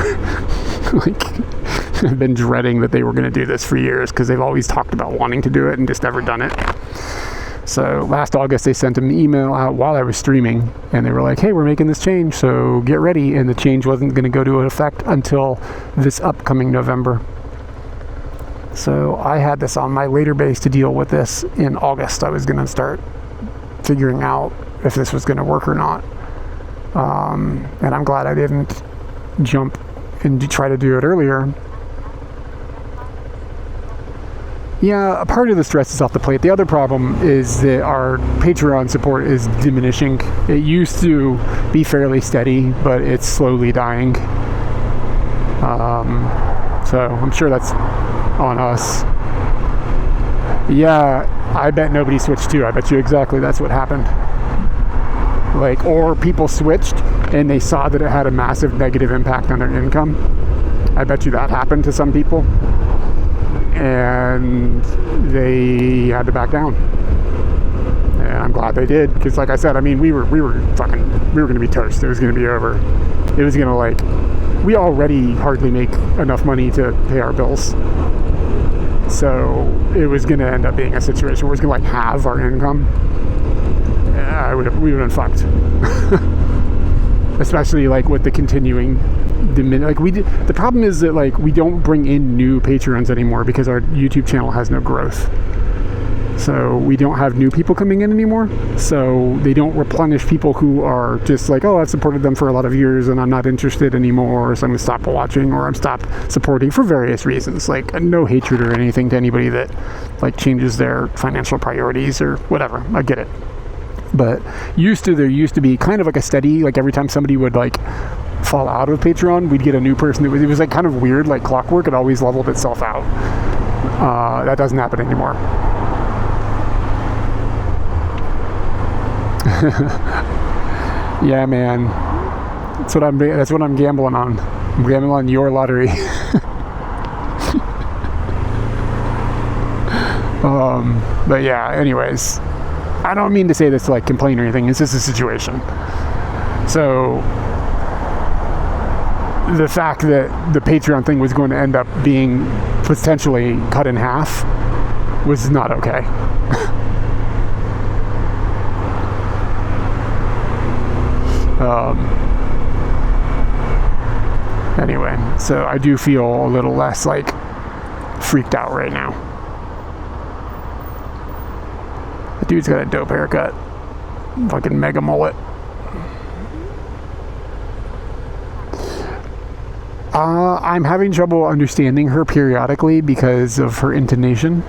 I've been dreading that they were going to do this for years, because they've always talked about wanting to do it and just never done it. So last August they sent an email out while I was streaming, and they were like, hey, we're making this change, so get ready. And the change wasn't going to go to effect until this upcoming November. So I had this on my later base to deal with this in August. I was going to start figuring out if this was going to work or not. And I'm glad I didn't jump and try to do it earlier. Yeah, a part of the stress is off the plate. The other problem is that our Patreon support is diminishing. It used to be fairly steady, but it's slowly dying. So I'm sure that's on us. Yeah, I bet nobody switched too. I bet you exactly that's what happened. Or people switched and they saw that it had a massive negative impact on their income. I bet you that happened to some people, and they had to back down. And I'm glad they did, because like I said, I mean, we were going to be toast. It was going to be over. It was going to, we already hardly make enough money to pay our bills. So it was going to end up being a situation where it was going to halve our income. We would have been fucked. Especially with the continuing the problem is that we don't bring in new patrons anymore, because our YouTube channel has no growth. So we don't have new people coming in anymore. So they don't replenish people who are just oh, I've supported them for a lot of years and I'm not interested anymore, so I'm going to stop watching, or I'm stop supporting for various reasons. No hatred or anything to anybody that changes their financial priorities or whatever. I get it. But there used to be kind of a steady, every time somebody would fall out of Patreon, we'd get a new person. It was kind of weird, clockwork. It always leveled itself out. That doesn't happen anymore. Yeah, man. That's what I'm gambling on. I'm gambling on your lottery. But yeah, anyways, I don't mean to say this to complain or anything. It's just a situation. So the fact that the Patreon thing was going to end up being potentially cut in half was not okay. Anyway, so I do feel a little less freaked out right now. Dude's got a dope haircut. Fucking mega mullet. I'm having trouble understanding her periodically because of her intonation.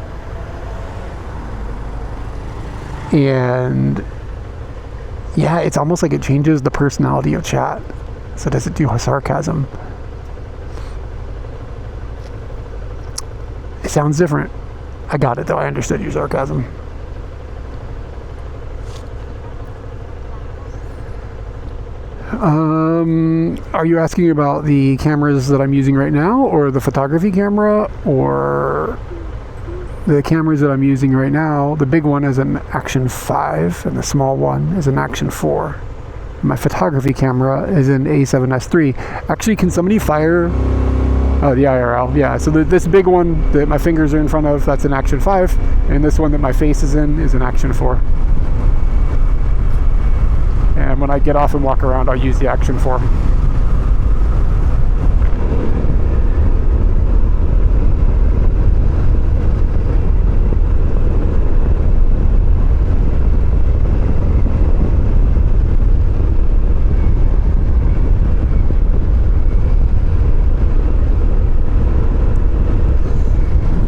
And yeah, it's almost like it changes the personality of chat. So does it do sarcasm? It sounds different. I got it though. I understood your sarcasm. Are you asking about the cameras that I'm using right now, or the photography camera, or the cameras that I'm using right now? The big one is an Action 5 and the small one is an Action 4. My photography camera is an A7S III. Actually, can somebody fire the IRL? Yeah, so this big one that my fingers are in front of, that's an Action 5, and this one that my face is in is an Action 4. And when I get off and walk around, I'll use the Action 4.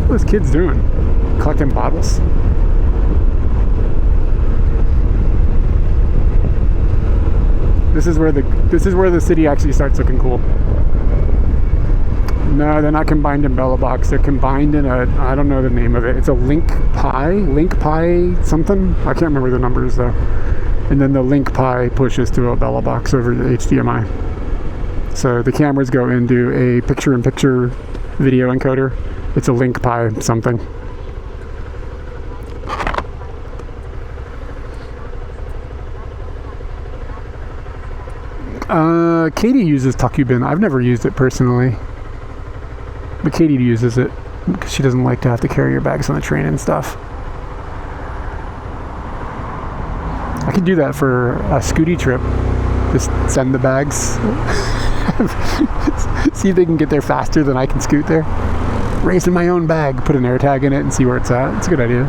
What are those kids doing? Collecting bottles? This is where the city actually starts looking cool. No, they're not combined in Bella Box. They're combined in I don't know the name of it. It's a Link Pi something. I can't remember the numbers though. And then the Link Pi pushes to a Bella Box over the HDMI. So the cameras go into a picture-in-picture video encoder. It's a Link Pi something. Katie uses Takubin. I've never used it personally, but Katie uses it because she doesn't like to have to carry her bags on the train and stuff. I could do that for a Scooty trip. Just send the bags. See if they can get there faster than I can scoot there. Race in my own bag, put an air tag in it and see where it's at. It's a good idea.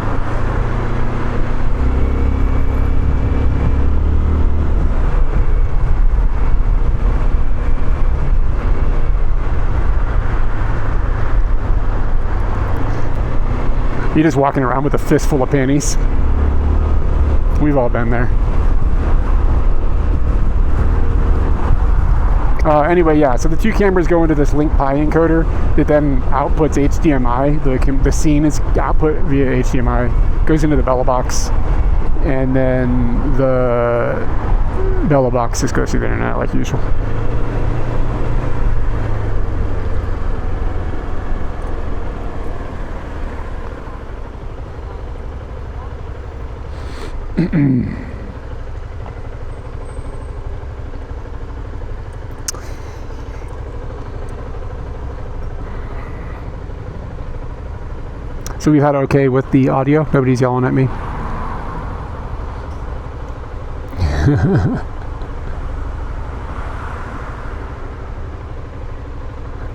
You're just walking around with a fistful of panties. We've all been there. Anyway, yeah, so the two cameras go into this Link Pi encoder that then outputs HDMI. The scene is output via HDMI, goes into the Bella Box, and then the Bella Box just goes through the internet like usual. So we've had okay with the audio. Nobody's yelling at me.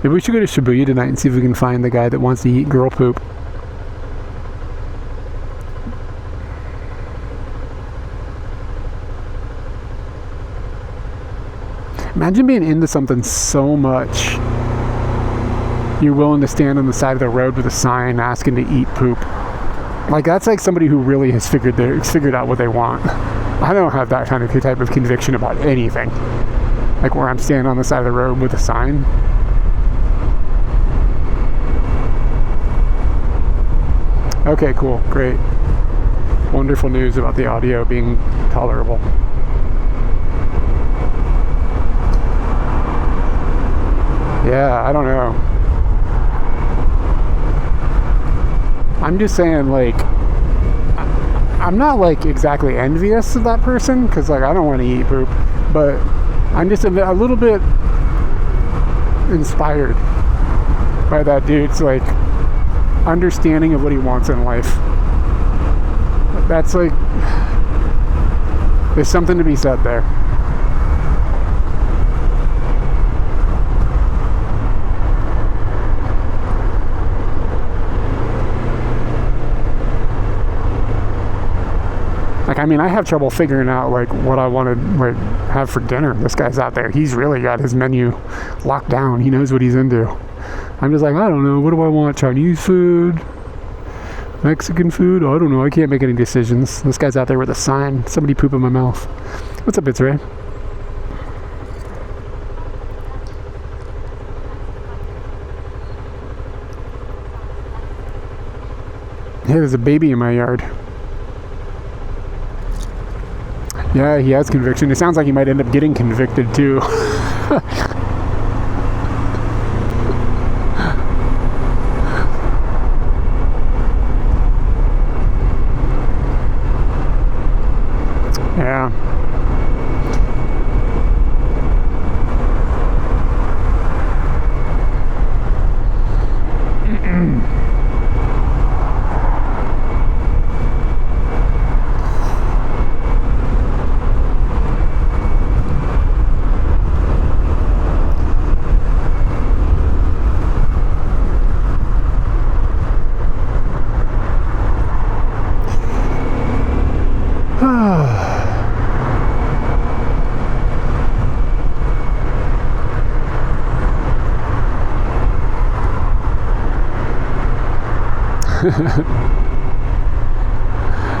Maybe we should go to Shibuya tonight and see if we can find the guy that wants to eat girl poop. Imagine being into something so much you're willing to stand on the side of the road with a sign asking to eat poop. Like, that's like somebody who really has figured out what they want. I don't have that kind of type of conviction about anything. Like where I'm standing on the side of the road with a sign. Okay, cool, great. Wonderful news about the audio being tolerable. Yeah, I don't know. I'm just saying, like, I'm not like exactly envious of that person because, like, I don't want to eat poop, but I'm just a little bit inspired by that dude's like understanding of what he wants in life. That's like, there's something to be said there. I mean, I have trouble figuring out like what I want to like have for dinner. This guy's out there. He's really got his menu locked down. He knows what he's into. I'm just like, I don't know. What do I want? Chinese food? Mexican food? Oh, I don't know. I can't make any decisions. This guy's out there with a sign. Somebody poop in my mouth. What's up, It's Ray? Hey, there's a baby in my yard. Yeah, he has conviction. It sounds like he might end up getting convicted too. Yeah.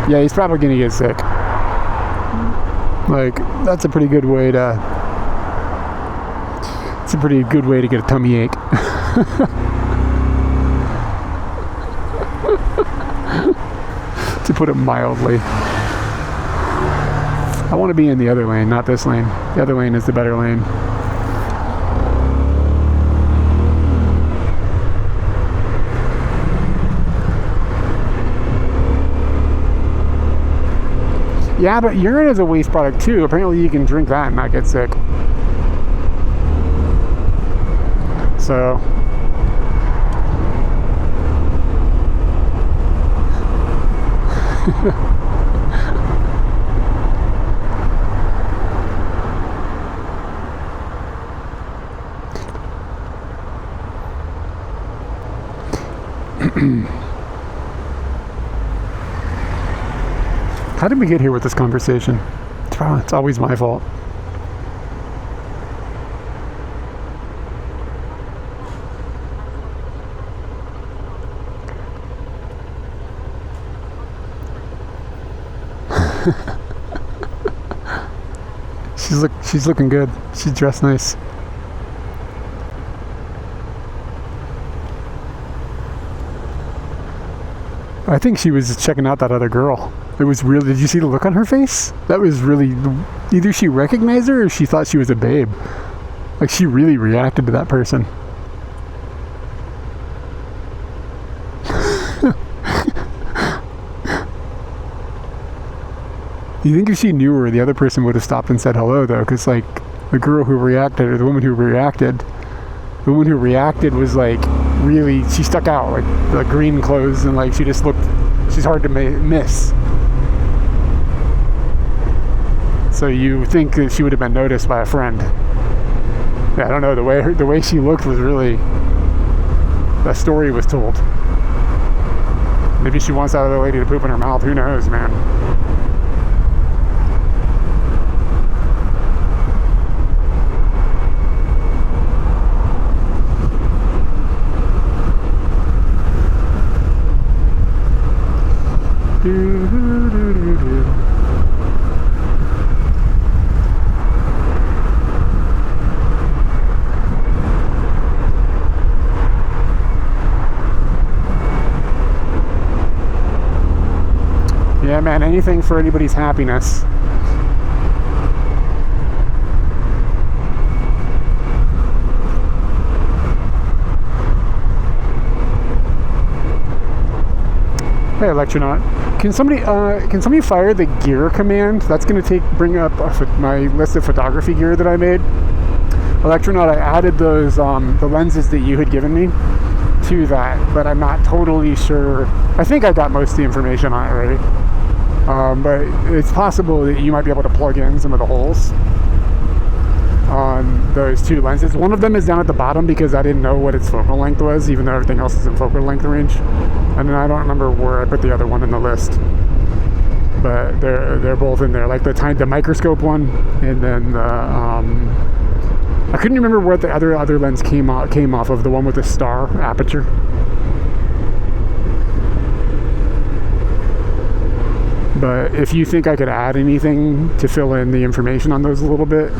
Yeah, he's probably gonna get sick. Like, that's a pretty good way to. It's a pretty good way to get a tummy ache. To put it mildly. I want to be in the other lane, not this lane. The other lane is the better lane. Yeah, but urine is a waste product too. Apparently you can drink that and not get sick. So... How did we get here with this conversation? It's always my fault. She's looking good. She's dressed nice. I think she was checking out that other girl. It was really, did you see the look on her face? That was really, either she recognized her or she thought she was a babe. Like, she really reacted to that person. You think if she knew her, the other person would have stopped and said hello, though, because, like, the girl who reacted, or the woman who reacted was, like, really, she stuck out, like, the green clothes, and, like, she just looked, she's hard to miss. So you think that she would have been noticed by a friend. Yeah, I don't know, the way she looked was really, the story was told. Maybe she wants that other lady to poop in her mouth, who knows, man. Yeah, man, anything for anybody's happiness. Hey, Electronaut. Can somebody fire the gear command? That's going to bring up my list of photography gear that I made. Electronaut, I added those the lenses that you had given me to that, but I'm not totally sure. I think I got most of the information on it already. But it's possible that you might be able to plug in some of the holes on those two lenses. One of them is down at the bottom because I didn't know what its focal length was, even though everything else is in focal length range. And then I don't remember where I put the other one in the list. but they're both in there. Like the microscope one, and then the I couldn't remember what the other lens came off of, the one with the star aperture. But if you think I could add anything to fill in the information on those a little bit,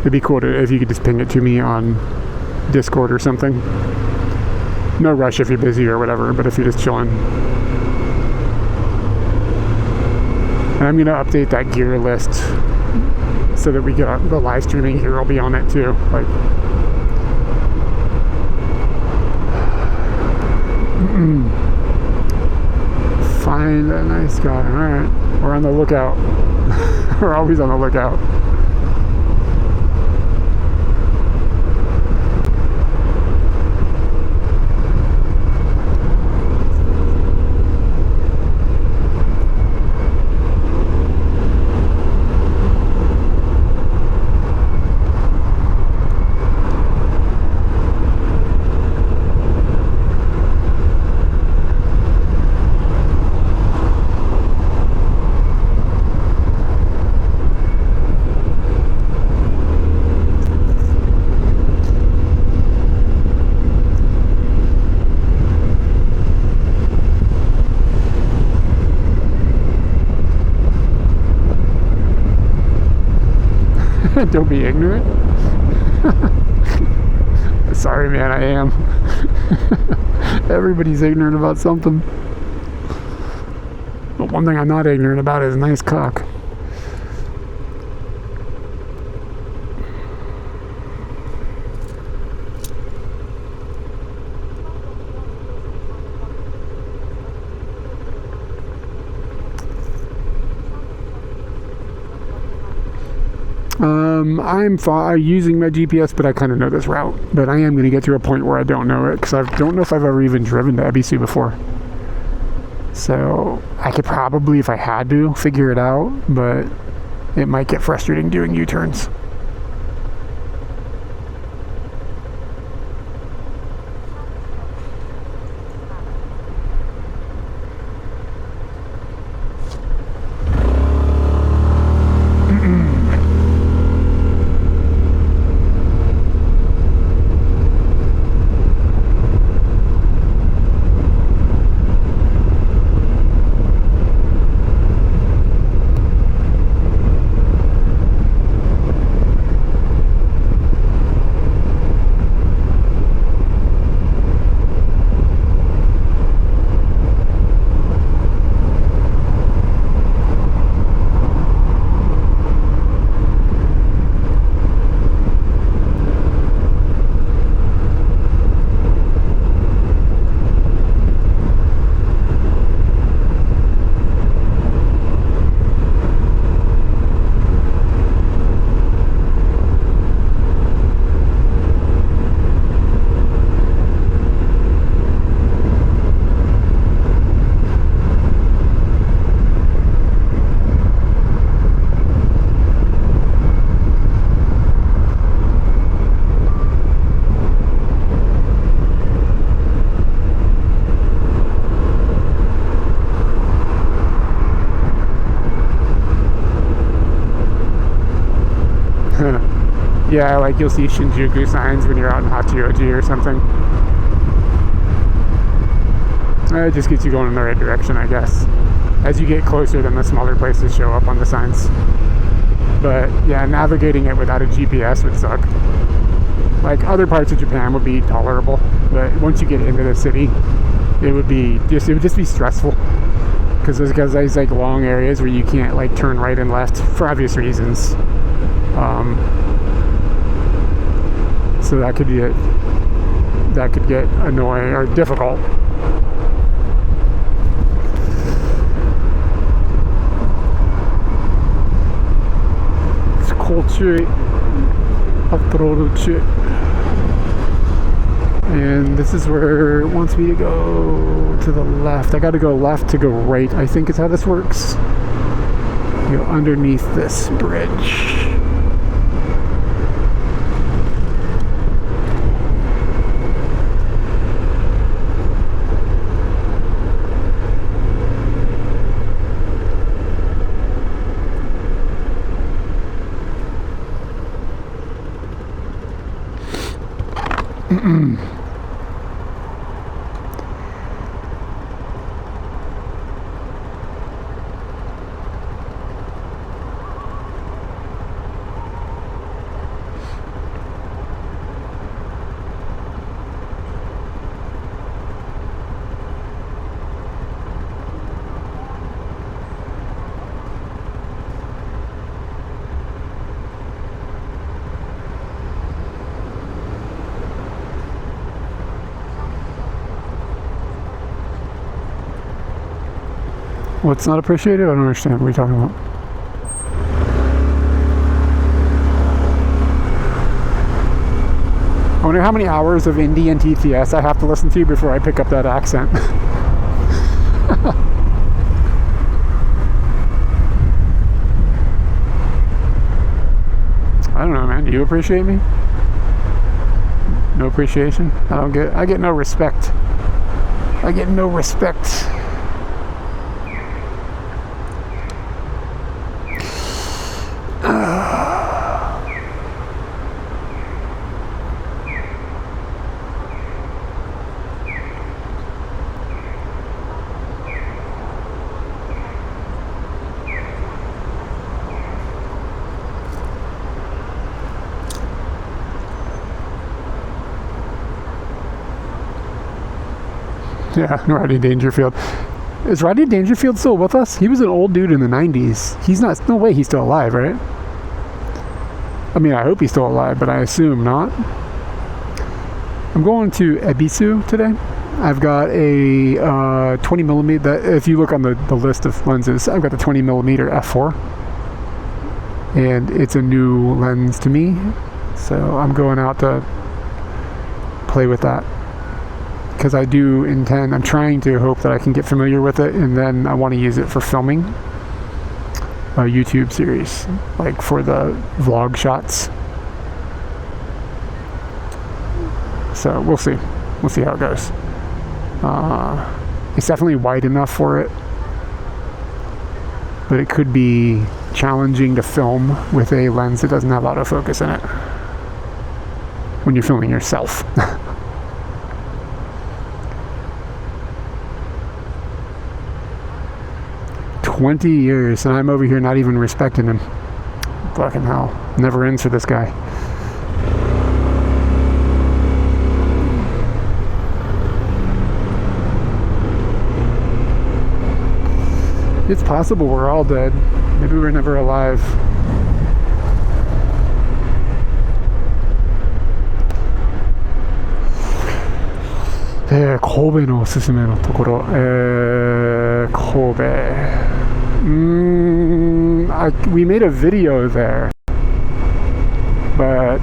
it'd be cool if you could just ping it to me on Discord or something. No rush if you're busy or whatever, but if you're just chilling. And I'm going to update that gear list so that we get the live streaming gear will be on it too. Like, find a nice guy. Alright, we're on the lookout. We're always on the lookout. Don't be ignorant. Sorry, man, I am. Everybody's ignorant about something. But one thing I'm not ignorant about is a nice cock. I'm using my GPS, but I kind of know this route. But I am going to get to a point where I don't know it, because I don't know if I've ever even driven to Ebisu before. So I could probably, if I had to, figure it out, but it might get frustrating doing U-turns. Yeah, like you'll see Shinjuku signs when you're out in Hachioji or something. It just gets you going in the right direction, I guess. As you get closer, then the smaller places show up on the signs. But yeah, navigating it without a GPS would suck. Like other parts of Japan would be tolerable, but once you get into the city, it would just be stressful. Because there's like long areas where you can't like turn right and left for obvious reasons. So that could get annoying or difficult. And this is where it wants me to go to the left. I gotta go left to go right, I think is how this works. Go underneath this bridge. What's not appreciated? I don't understand. What are you talking about? I wonder how many hours of Indie and TTS I have to listen to before I pick up that accent. I don't know, man. Do you appreciate me? No appreciation? I get no respect. I get no respect. Yeah, Rodney Dangerfield. Is Rodney Dangerfield still with us? He was an old dude in the 90s. He's not, no way he's still alive, right? I mean, I hope he's still alive, but I assume not. I'm going to Ebisu today. I've got a 20 millimeter, if you look on the list of lenses, I've got the 20 millimeter f4. And it's a new lens to me. So I'm going out to play with that. Because I do intend, I'm trying to hope that I can get familiar with it, and then I want to use it for filming a YouTube series, like for the vlog shots. So we'll see. We'll see how it goes. It's definitely wide enough for it, but it could be challenging to film with a lens that doesn't have autofocus in it when you're filming yourself. 20 years, and I'm over here not even respecting him. Fucking hell. Never ends for this guy. It's possible we're all dead. Maybe we're never alive. Kobe のおすすめのところ。Kobe. We made a video there, but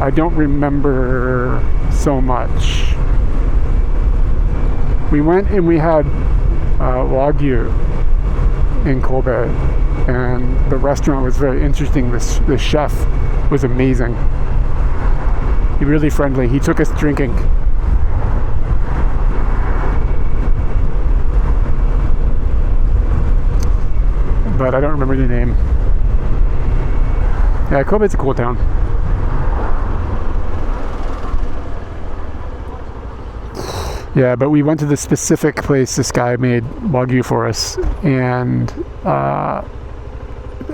I don't remember so much. We went and we had Wagyu in Kobe, and the restaurant was very interesting. The chef was amazing. He was really friendly. He took us drinking. But I don't remember the name. Yeah, Kobe's a cool town. Yeah, but we went to the specific place this guy made Wagyu for us, and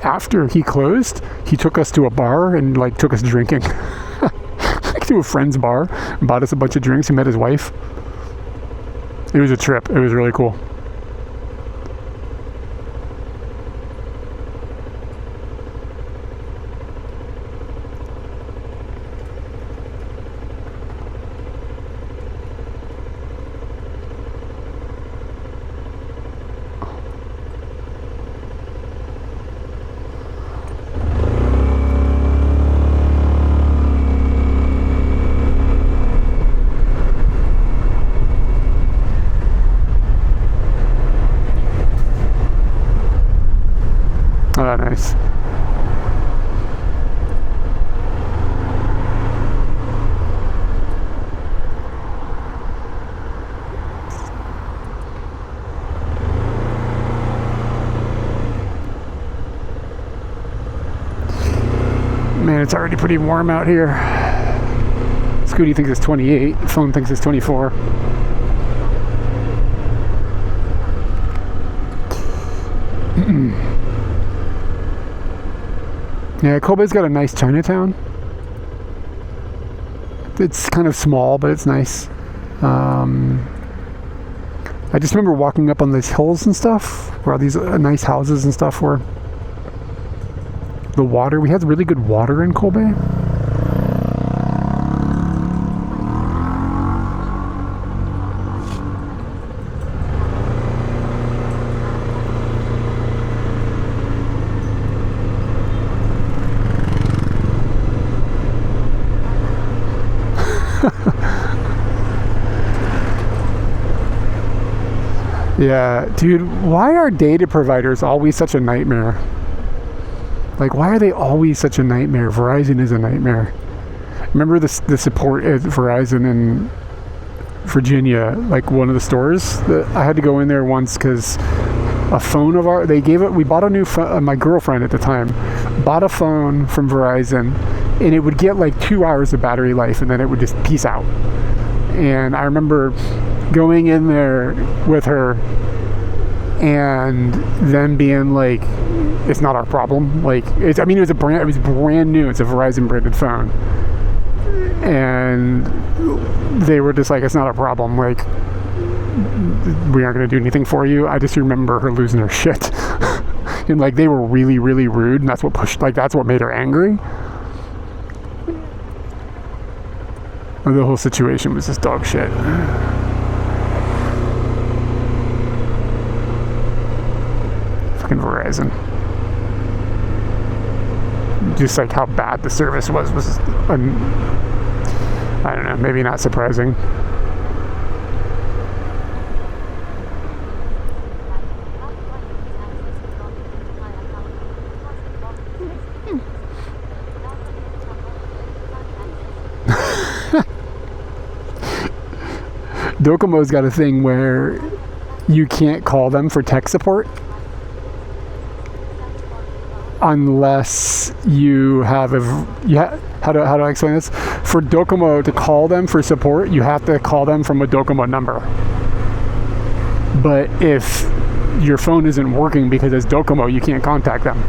after he closed, he took us to a bar and like took us drinking. Like to a friend's bar, and bought us a bunch of drinks. He met his wife. It was a trip. It was really cool. Oh, nice. Man, it's already pretty warm out here. Scooty thinks it's 28. Phone thinks it's 24. Yeah, Kobe's got a nice Chinatown. It's kind of small, but it's nice. I just remember walking up on these hills and stuff, where all these nice houses and stuff were. The water, we had really good water in Kobe. Yeah, dude, why are data providers always such a nightmare? Like, why are they always such a nightmare? Verizon is a nightmare. Remember the support at Verizon in Virginia, like one of the stores that I had to go in there once because a phone of ours, we bought a new phone, my girlfriend at the time bought a phone from Verizon, and it would get like 2 hours of battery life and then it would just peace out. And I remember going in there with her and them being like, it's not our problem. Like, it was brand new. It's a Verizon branded phone. And they were just like, it's not a problem. Like, we aren't going to do anything for you. I just remember her losing her shit. And like, they were really, really rude. And that's what made her angry. The whole situation was just dog shit. Fucking Verizon. Just like how bad the service was I don't know, maybe not surprising. Docomo's got a thing where you can't call them for tech support unless you have how do I explain this? For Docomo to call them for support, you have to call them from a Docomo number. But if your phone isn't working because it's Docomo, you can't contact them.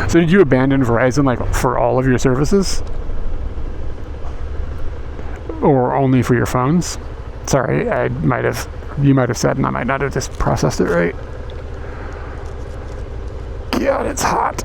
So did you abandon Verizon like for all of your services? Or only for your phones? Sorry, you might have said and I might not have just processed it right. God, it's hot.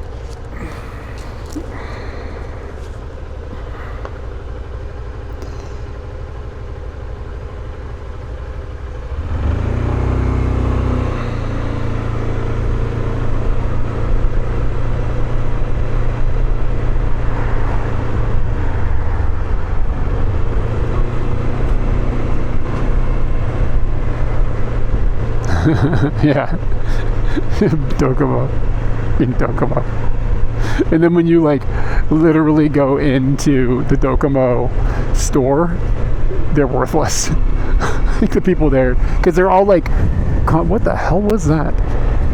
Yeah. Docomo. In Docomo. And then when you like literally go into the Docomo store, they're worthless. Like the people there, because they're all like, what the hell was that?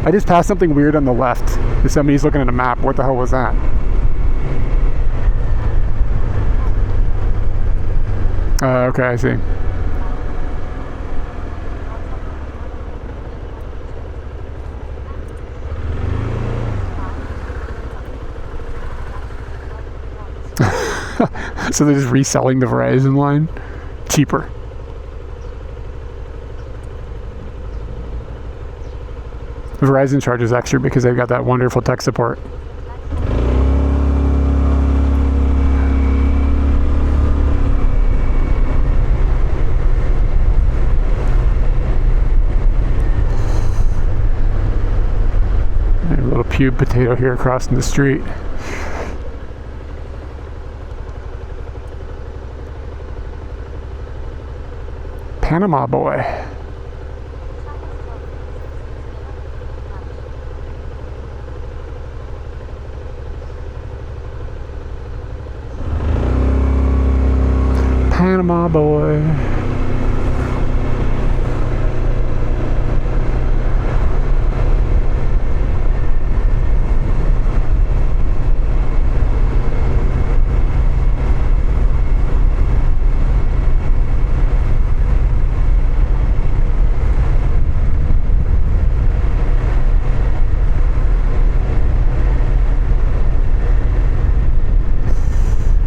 I just passed something weird on the left. Somebody's looking at a map. What the hell was that? Okay, I see. So they're just reselling the Verizon line cheaper. Verizon charges extra because they've got that wonderful tech support. A little pube potato here crossing the street. Panama boy. Panama boy.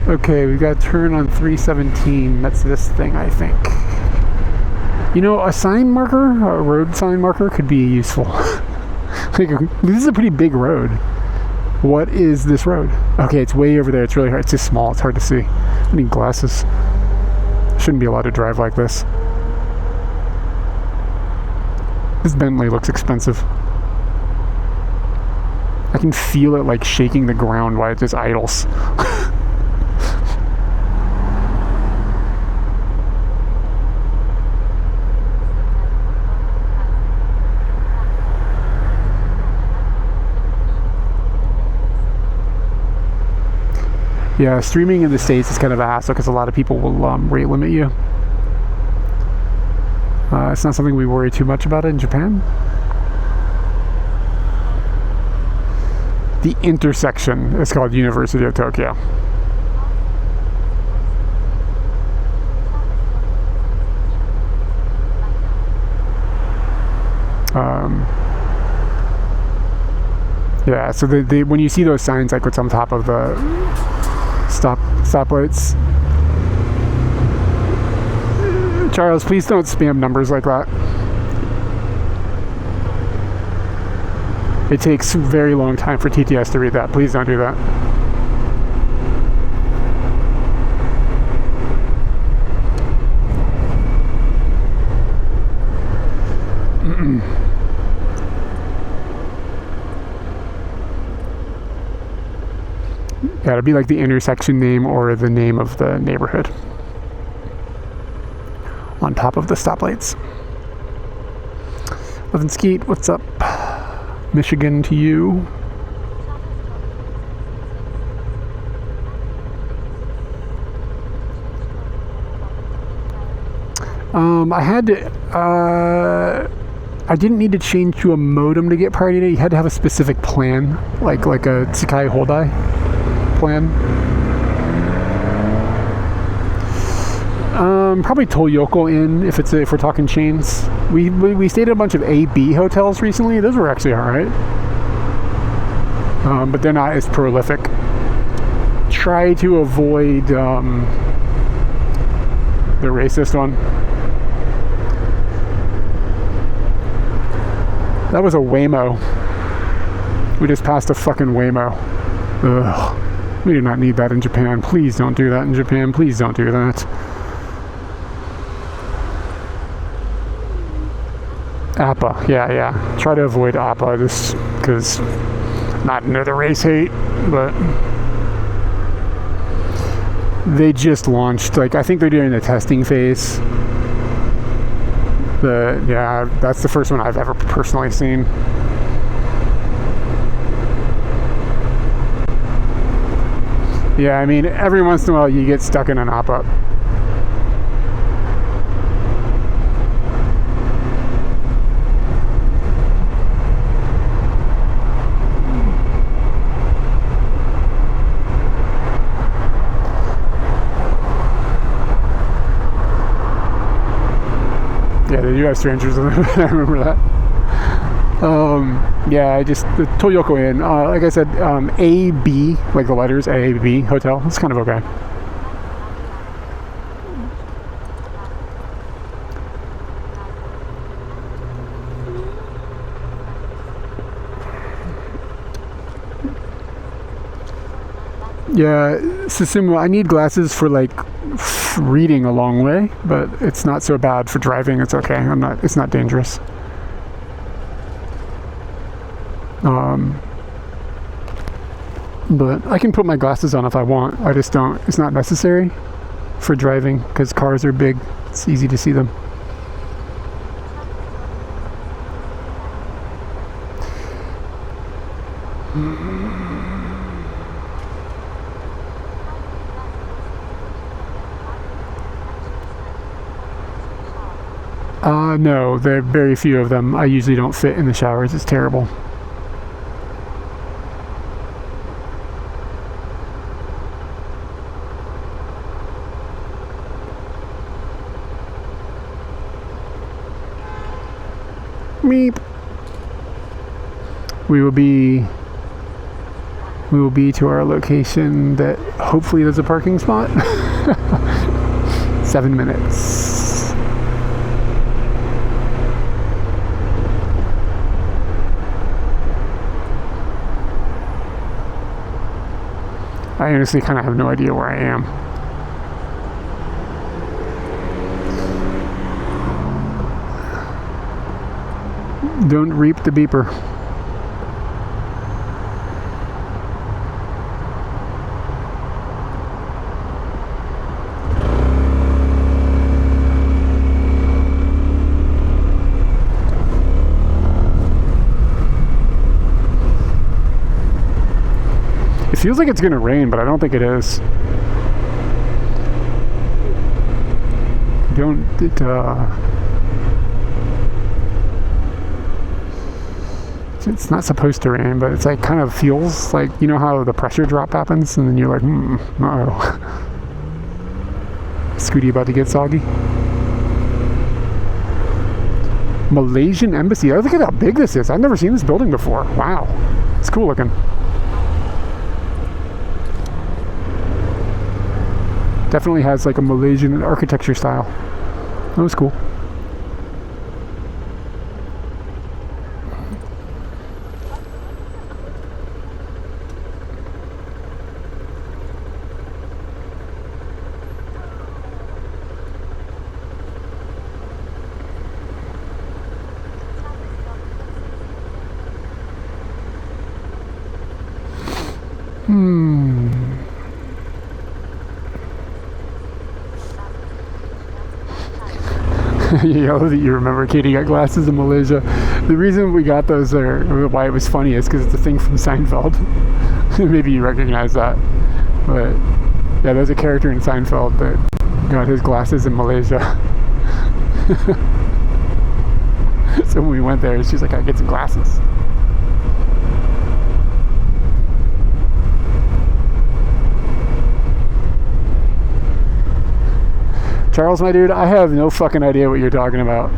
Okay, we've got to turn on 317. That's this thing, I think. You know, a sign marker, a road sign marker, could be useful. Like, this is a pretty big road. What is this road? Okay, it's way over there. It's really hard. It's just small. It's hard to see. I need glasses. Shouldn't be allowed to drive like this. This Bentley looks expensive. I can feel it like shaking the ground while it just idles. Yeah, streaming in the States is kind of a hassle because a lot of people will rate limit you. It's not something we worry too much about in Japan. The intersection is called University of Tokyo. Yeah, so they when you see those signs like what's on top of the stoplights, Charles, please don't spam numbers like that. It takes a very long time for TTS to read that. Please don't do that. Yeah, it'd be like the intersection name or the name of the neighborhood on top of the stoplights. Levin Skeet, what's up? Michigan to you. I had to, I didn't need to change to a modem to get Priority Data. You had to have a specific plan, like a Tsukai Holdai plan. Probably Toyoko Inn if we're talking chains. We stayed at a bunch of A-B hotels recently. Those were actually all right, but they're not as prolific. Try to avoid the racist one. That was a Waymo. We just passed a fucking Waymo. Ugh. We do not need that in Japan. Please don't do that in Japan. Please don't do that. Appa, yeah. Try to avoid Appa just because, not into the race hate, but they just launched. Like, I think they're doing the testing phase. That's the first one I've ever personally seen. Yeah, I mean, every once in a while you get stuck in an Appa. Yeah, they do have strangers in them. I remember that. The Toyoko Inn. Like I said, A-B, like the letters, A-B hotel. It's kind of okay. Yeah, Susumu, I need glasses for like reading a long way, but it's not so bad for driving. It's okay. It's not dangerous. But I can put my glasses on if I want. I just don't. It's not necessary for driving because cars are big. It's easy to see them. No, there are very few of them. I usually don't fit in the showers. It's terrible. Meep. We will be to our location that hopefully there's a parking spot. 7 minutes. I honestly kind of have no idea where I am. Don't reap the beeper. It feels like it's gonna rain, but I don't think it is. It's not supposed to rain, but it's like kind of feels like, you know how the pressure drop happens and then you're like, uh-oh. Scooty about to get soggy. Malaysian Embassy. Oh, look at how big this is. I've never seen this building before. Wow. It's cool looking. Definitely has like a Malaysian architecture style. That was cool. You know that you remember Katie got glasses in Malaysia. The reason we got those there, why it was funny, is because it's a thing from Seinfeld. Maybe you recognize that. But yeah, there's a character in Seinfeld that got his glasses in Malaysia. So when we went there, she's like, I get some glasses. Charles, my dude, I have no fucking idea what you're talking about.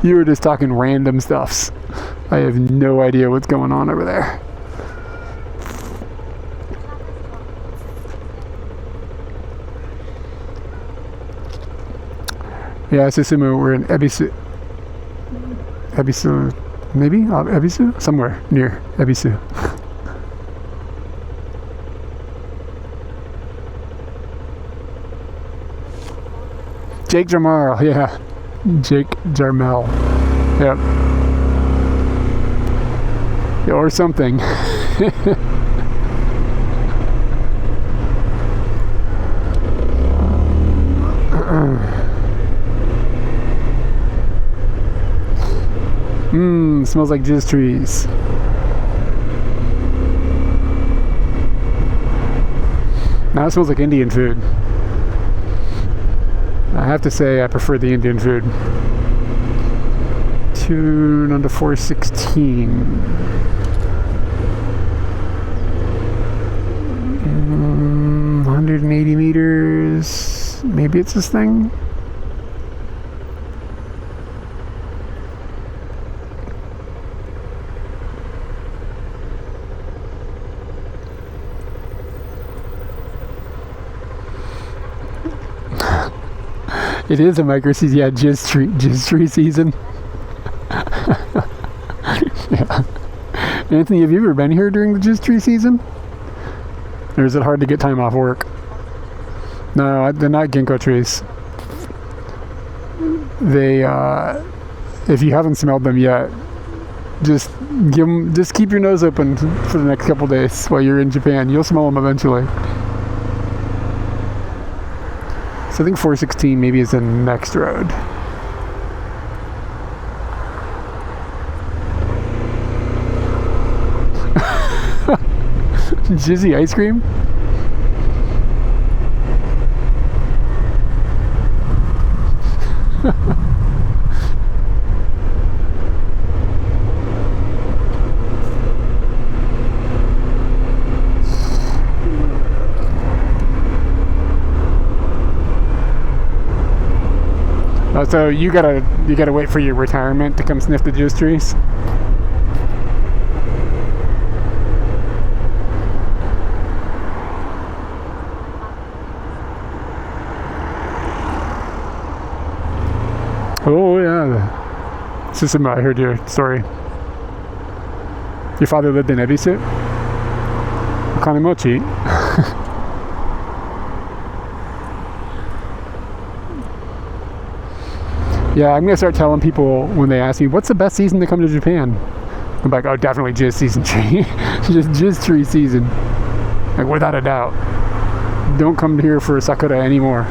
You were just talking random stuffs. I have no idea what's going on over there. Yeah, Susumu, we're in Ebisu. Ebisu, maybe? Ebisu? Somewhere near Ebisu. Jake Jarmel, yeah. Jake Jarmel. Yep. Yeah, or something. Smells like jizz trees. Now it smells like Indian food. I have to say I prefer the Indian food. Tune on to 416. 180 meters. Maybe it's this thing. It is a micro season, yeah, jizz tree season. Yeah. Anthony, have you ever been here during the jizz tree season? Or is it hard to get time off work? No, they're not ginkgo trees. They, if you haven't smelled them yet, just keep your nose open for the next couple days while you're in Japan. You'll smell them eventually. So I think 416 maybe is the next road. Jizzy ice cream? So you gotta wait for your retirement to come sniff the jizz trees? Oh yeah. Susumu, I heard your story. Your father lived in Ebisu? Kanimochi? Yeah, I'm gonna start telling people when they ask me, what's the best season to come to Japan? I'm like, oh, definitely jizz season tree. Just jizz tree season. Like, without a doubt. Don't come here for sakura anymore.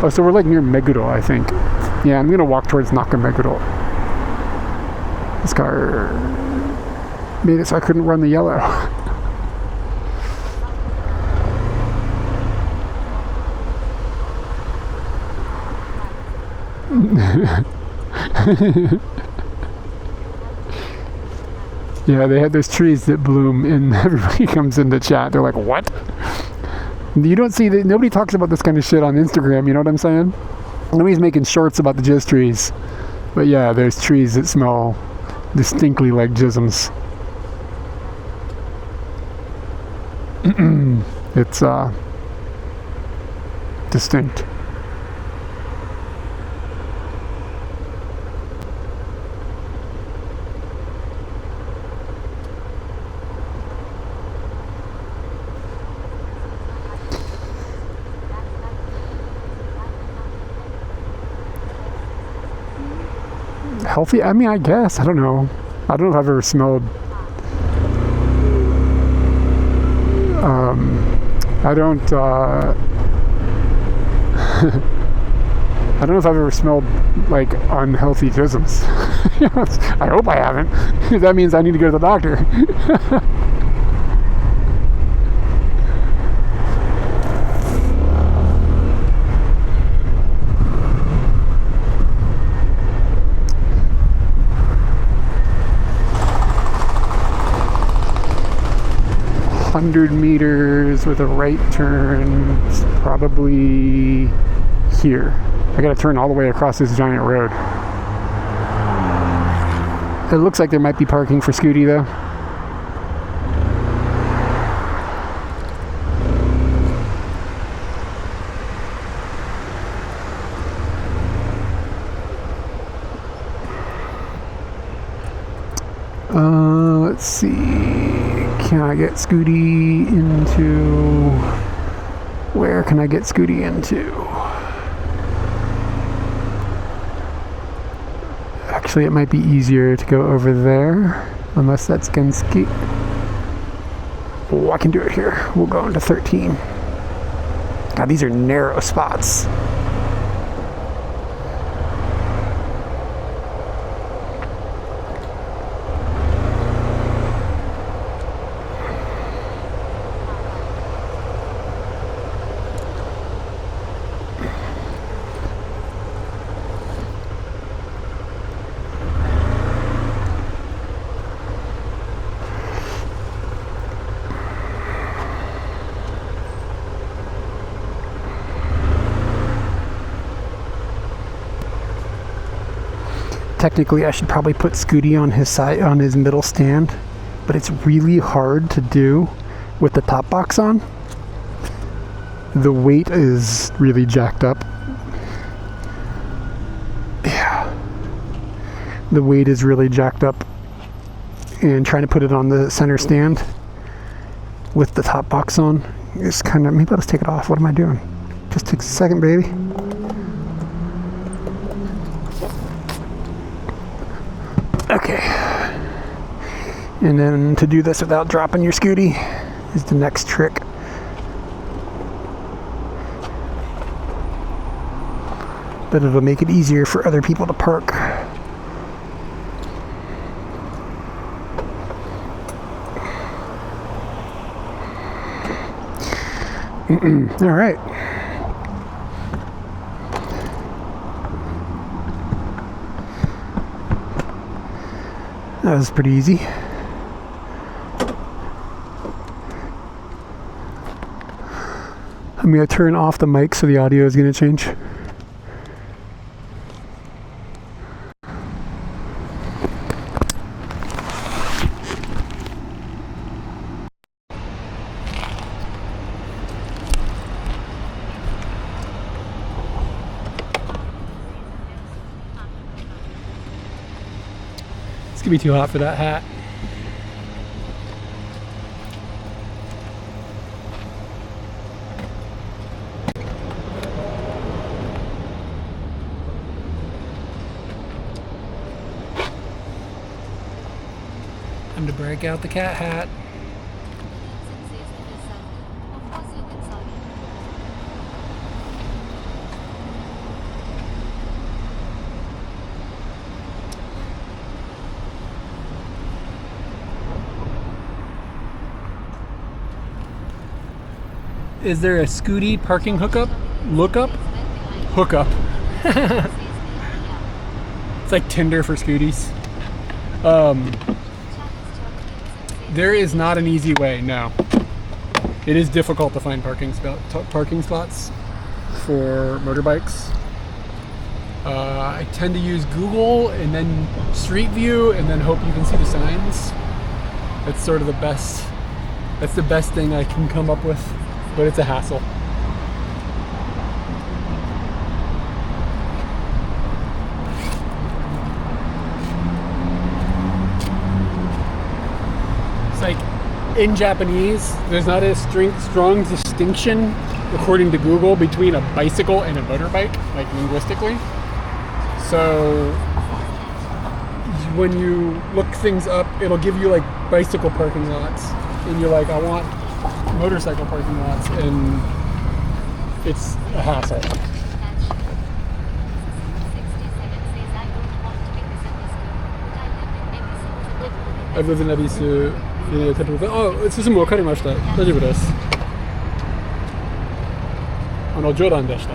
Oh, so we're like near Meguro, I think. Yeah, I'm gonna walk towards Nakameguro. This car made it so I couldn't run the yellow. Yeah, they had those trees that bloom, and everybody comes into chat. They're like, "What?" You don't see that. Nobody talks about this kind of shit on Instagram. You know what I'm saying? Nobody's making shorts about the jizz trees. But yeah, there's trees that smell distinctly like jisms. It's distinct. Healthy? I mean, I guess. I don't know. I don't know if I've ever smelled. I don't. I don't know if I've ever smelled like unhealthy jisms. I hope I haven't, because that means I need to go to the doctor. 100 meters with a right turn, it's probably here. I gotta turn all the way across this giant road. It looks like there might be parking for Scooty though. Let's see. Can I get Scooty into... Where can I get Scooty into? Actually, it might be easier to go over there, unless that's Genski. Oh, I can do it here. We'll go into 13. God, these are narrow spots. Technically, I should probably put Scooty on his side, on his middle stand, but it's really hard to do with the top box on. The weight is really jacked up. Yeah. The weight is really jacked up, and trying to put it on the center stand with the top box on is kind of, maybe I'll just take it off. What am I doing? Just takes a second, baby. Okay, and then to do this without dropping your Scooty is the next trick. But it'll make it easier for other people to park. All right. That was pretty easy. I'm going to turn off the mic so the audio is going to change. It's gonna be too hot for that hat. Time to break out the cat hat. Is there a Scooty parking hookup? Lookup? Hookup. It's like Tinder for scooties. There is not an easy way, no. It is difficult to find parking spots for motorbikes. I tend to use Google and then Street View and then hope you can see the signs. That's sort of the best. That's the best thing I can come up with, but it's a hassle. It's like in Japanese, there's not a strong distinction, according to Google, between a bicycle and a motorbike, like linguistically. So when you look things up, it'll give you like bicycle parking lots, and you're like, I want motorcycle parking lots, and it's a hassle. I've lived in Ebisu. 進む分かりました。大丈夫です。冗談でした。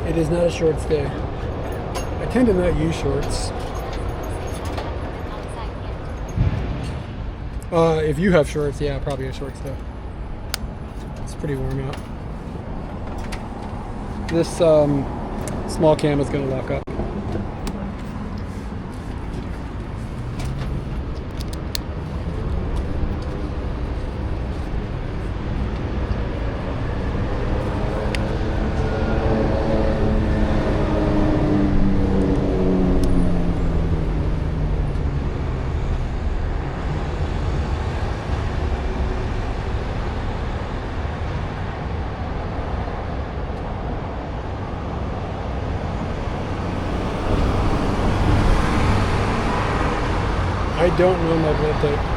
It is not a short stay. I tend to not use shorts. If you have shorts, yeah, probably a short stay. It's pretty warm out. This small cam is going to lock up. I don't know my blood type.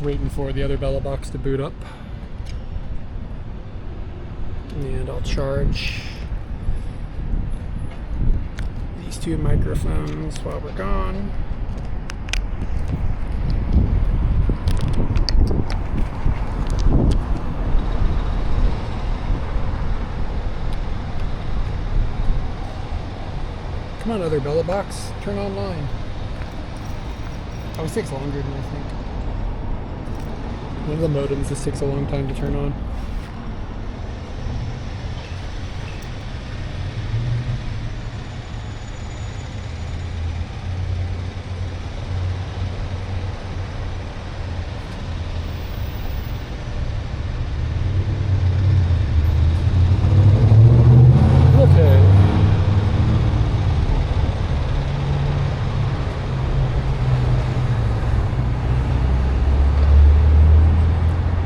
Waiting for the other Bella box to boot up, and I'll charge these two microphones while we're gone. Come on, other Bella box, turn online. Oh, it takes longer than I think. One of the modems, this takes a long time to turn on.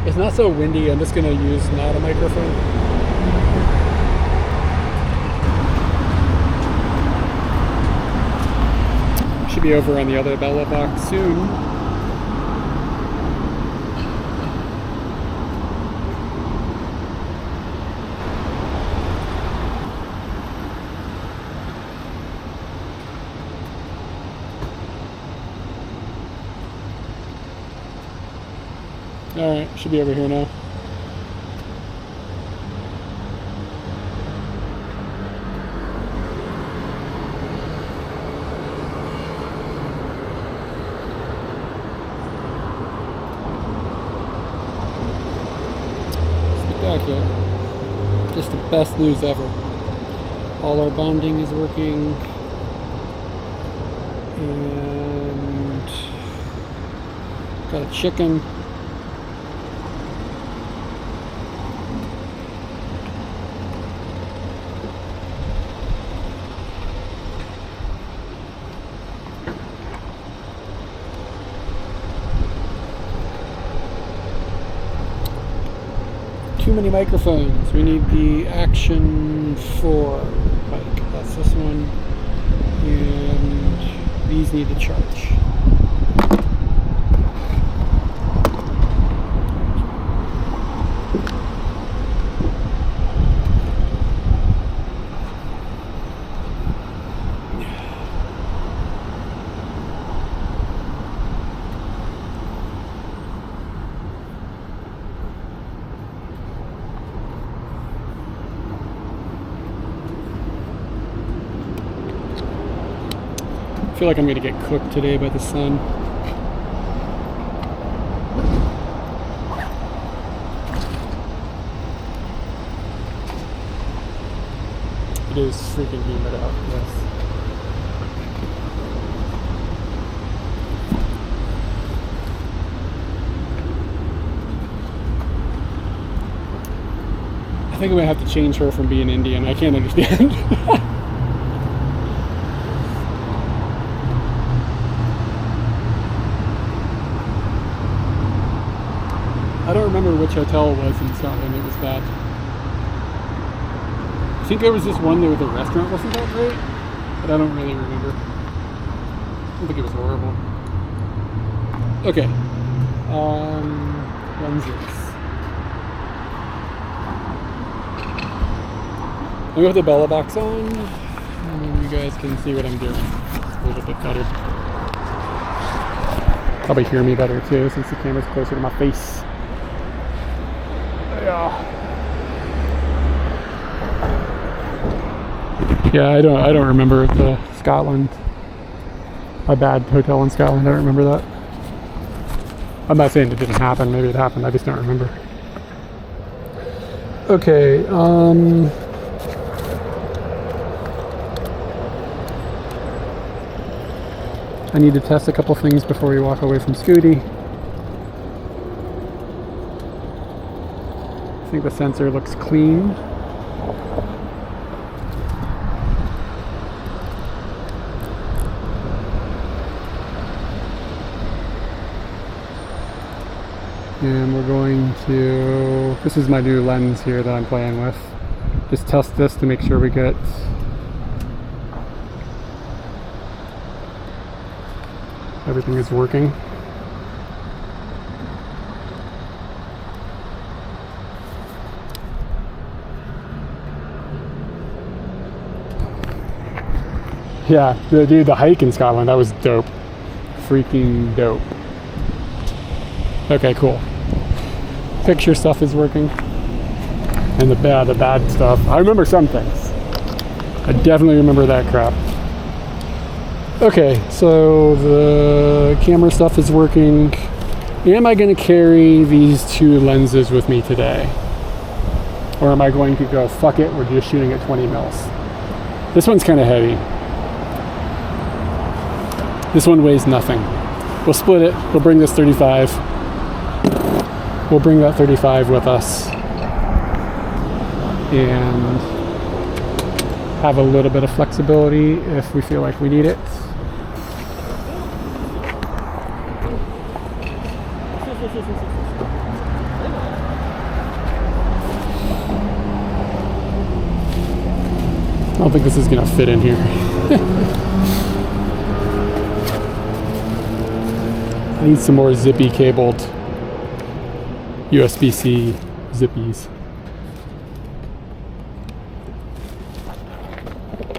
It's not so windy, I'm just going to use not a microphone. Should be over on the other Bella box soon. Alright, should be over here now. Spectacular. Just the best news ever. All our bonding is working. And got a chicken. Too many microphones. We need the Action 4 mic. That's this one. And these need to charge. I feel like I'm going to get cooked today by the sun. It is freaking humid out, yes. I think I'm going to have to change her from being Indian. I can't understand. I don't remember which hotel it was in Scotland. It was bad. I think there was this one where the restaurant wasn't that great, but I don't really remember. I don't think it was horrible. Okay. Lenses. Let me put the Bella box on, and then you guys can see what I'm doing. It's a little bit better. Probably hear me better too, since the camera's closer to my face. Yeah, I don't remember the Scotland. My bad hotel in Scotland. I don't remember that. I'm not saying it didn't happen. Maybe it happened. I just don't remember. Okay. I need to test a couple things before we walk away from Scooty. I think the sensor looks clean. And we're going to, this is my new lens here that I'm playing with. Just test this to make sure we get everything is working. Yeah, dude, the hike in Scotland, that was dope. Freaking dope. Okay, cool. Picture stuff is working. And the bad stuff. I remember some things. I definitely remember that crap. Okay, so the camera stuff is working. Am I going to carry these two lenses with me today? Or am I going to go, fuck it, we're just shooting at 20 mils? This one's kind of heavy. This one weighs nothing. We'll split it. We'll bring this 35. We'll bring that 35 with us. And have a little bit of flexibility if we feel like we need it. I don't think this is gonna fit in here. I need some more zippy cabled USB-C zippies.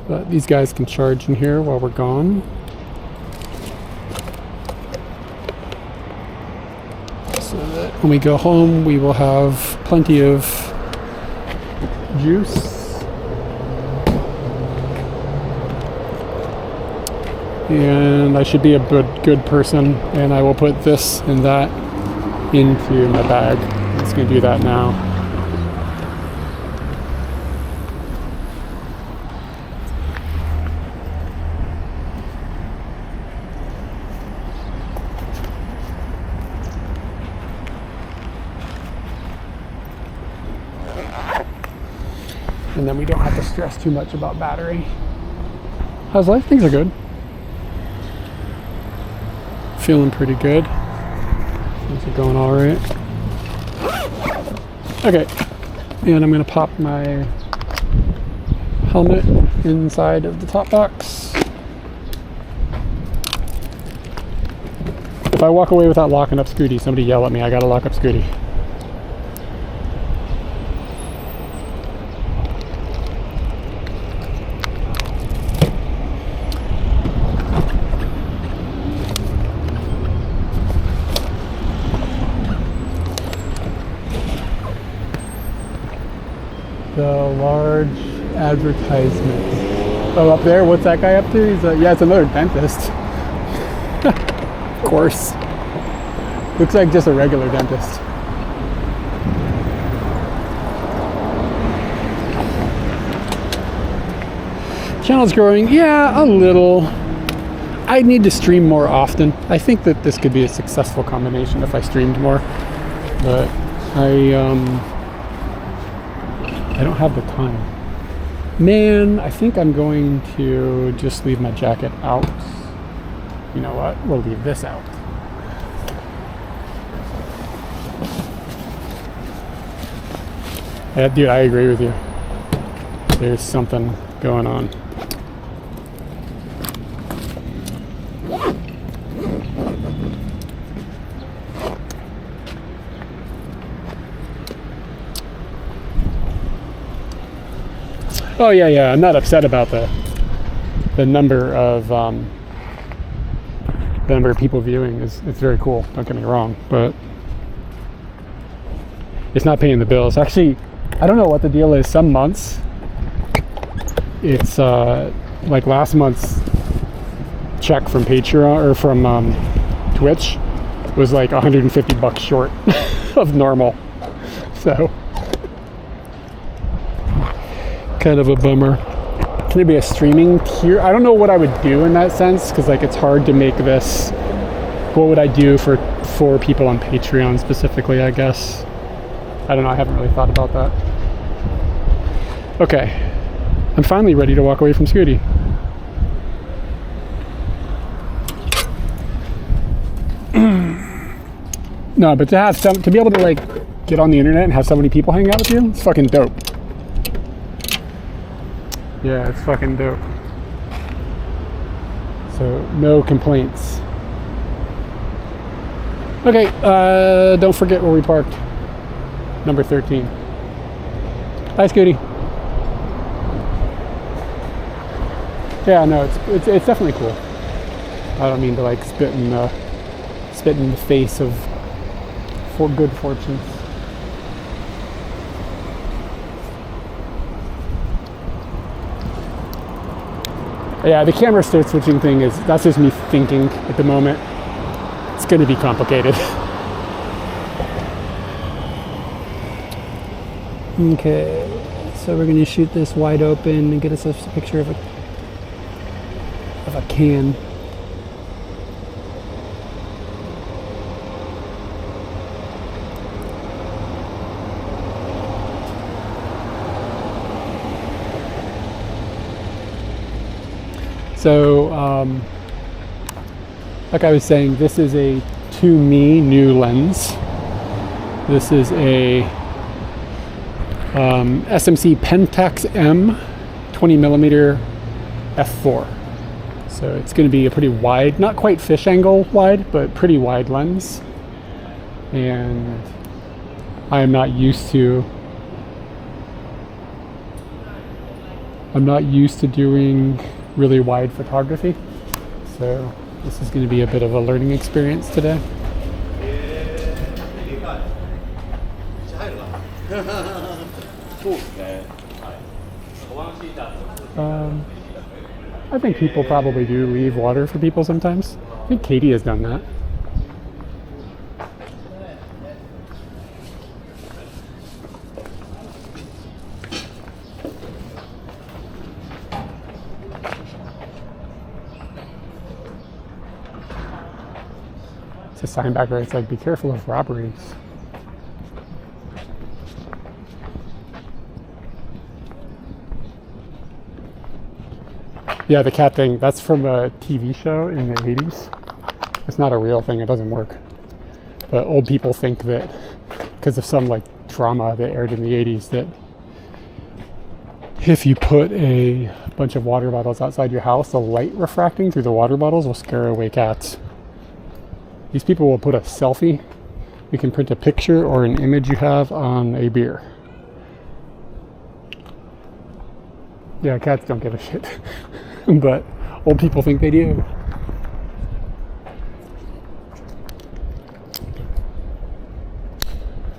But these guys can charge in here while we're gone. So so that when we go home we will have plenty of juice. And I should be a good person, and I will put this and that into my bag. I'm just going to do that now. And then we don't have to stress too much about battery. How's life? Things are good. Feeling pretty good. Things are going all right. Okay, and I'm gonna pop my helmet inside of the top box. If I walk away without locking up Scooty, somebody yell at me. I gotta lock up Scooty. The large advertisement. Oh, up there? What's that guy up to? He's yeah, it's another dentist. Of course. Looks like just a regular dentist. Channel's growing. Yeah, a little. I need to stream more often. I think that this could be a successful combination if I streamed more. But I don't have the time. Man, I think I'm going to just leave my jacket out. You know what? We'll leave this out. Yeah, dude, I agree with you. There's something going on. Oh yeah. I'm not upset about the number of people viewing. It's very cool. Don't get me wrong, but it's not paying the bills. Actually, I don't know what the deal is. Some months, it's like last month's check from Patreon or from Twitch was like $150 short of normal. So. Kind of a bummer. Can there be a streaming tier? I don't know what I would do in that sense, because like it's hard to make this. What would I do for people on Patreon specifically, I guess? I don't know, I haven't really thought about that. Okay, I'm finally ready to walk away from Scooty. No, but to be able to like get on the internet and have so many people hang out with you, it's fucking dope. Yeah, it's fucking dope. So, no complaints. Okay, don't forget where we parked. Number 13. Hi, Scooty. Yeah, no, it's definitely cool. I don't mean to like spit in the face of good fortune. Yeah, the camera start switching thing that's just me thinking at the moment. It's going to be complicated. Okay, so we're going to shoot this wide open and get us a picture of a can. So, like I was saying, this is a, to me, new lens. This is a SMC Pentax M 20mm f4. So it's going to be a pretty wide, not quite fish angle wide, but pretty wide lens. And I am not used to doing really wide photography, so this is going to be a bit of a learning experience today. I think people probably do leave water for people sometimes. I think Katie has done that. It's a sign back there. It's like, be careful of robberies. Yeah, the cat thing, that's from a TV show in the 80s. It's not a real thing, it doesn't work. But old people think that because of some like drama that aired in the 80s, that if you put a bunch of water bottles outside your house, the light refracting through the water bottles will scare away cats. These people will put a selfie. You can print a picture or an image you have on a beer. Yeah, cats don't give a shit. But old people think they do.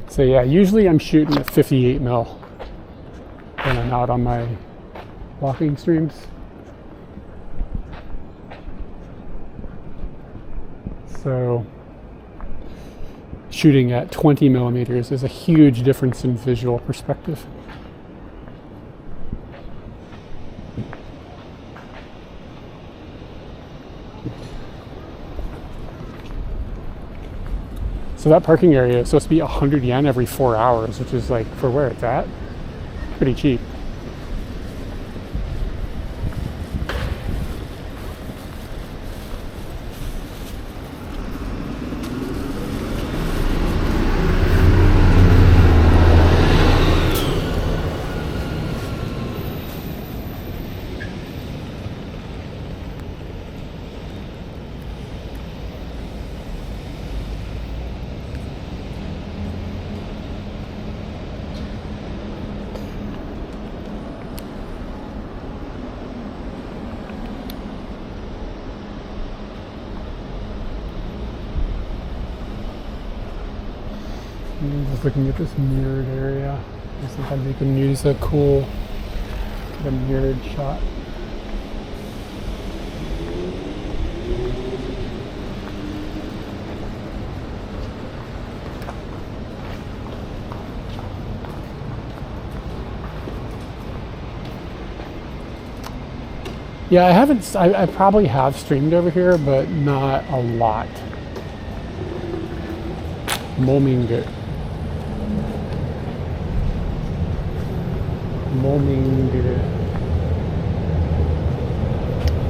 So yeah, usually I'm shooting at 58 mil when I'm out on my walking streams. So shooting at 20 millimeters is a huge difference in visual perspective. So that parking area is supposed to be 100 yen every 4 hours, which is like, for where it's at, pretty cheap. Just looking at this mirrored area. Sometimes you can use a cool mirrored shot. Yeah, I probably have streamed over here, but not a lot. Moming.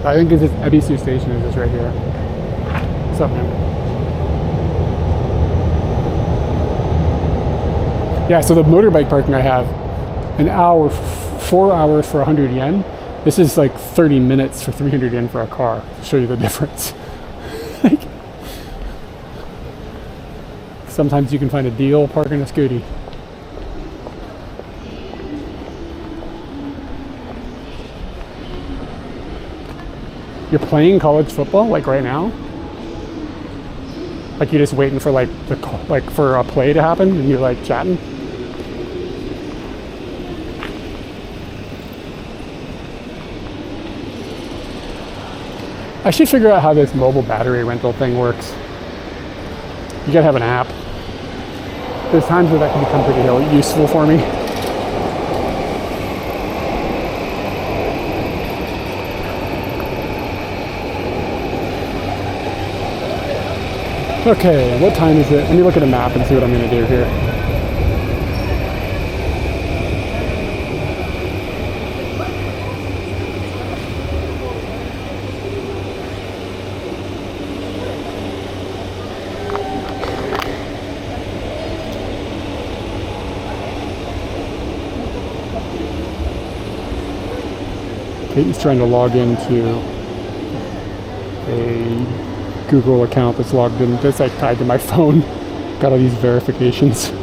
I think this is Ebisu Station is just right here. What's up, man? Yeah, so the motorbike parking I have, an hour, 4 hours for 100 yen. This is like 30 minutes for 300 yen for a car. To show you the difference. Like, sometimes you can find a deal parking a scooty. You're playing college football like right now? Like you're just waiting for for a play to happen and you're like chatting? I should figure out how this mobile battery rental thing works. You gotta have an app. There's times where that can become pretty useful for me. Okay, what time is it? Let me look at a map and see what I'm going to do here. Kate's trying to log into a Google account that's logged in, that's like tied to my phone. Got all these verifications.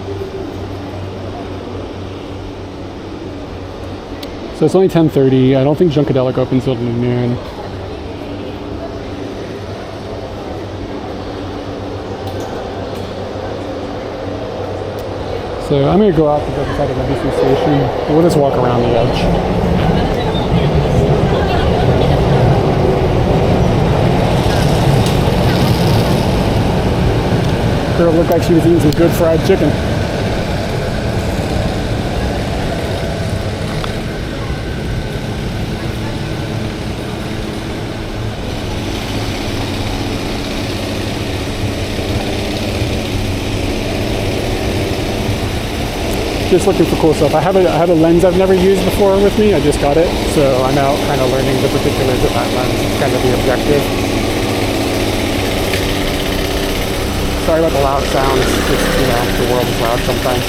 So it's only 10:30. I don't think Junkadelic opens till noon. So I'm going to go out to the other side of the BC station. We'll just walk around the edge. Girl looked like she was eating some good fried chicken. Just looking for cool stuff. I have a lens I've never used before with me. I just got it, so I'm out kind of learning the particulars of that lens. It's kind of the objective. Sorry about the loud sounds. It's just, you know, the world is loud sometimes.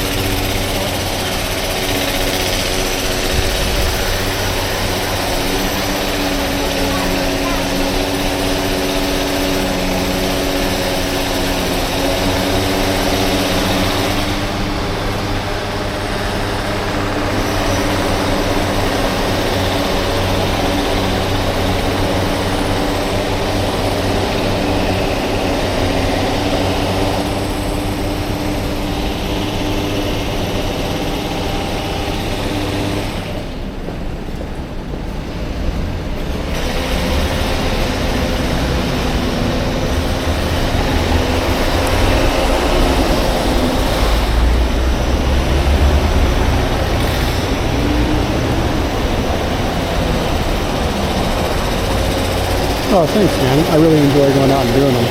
Oh, thanks, man. I really enjoy going out and doing them.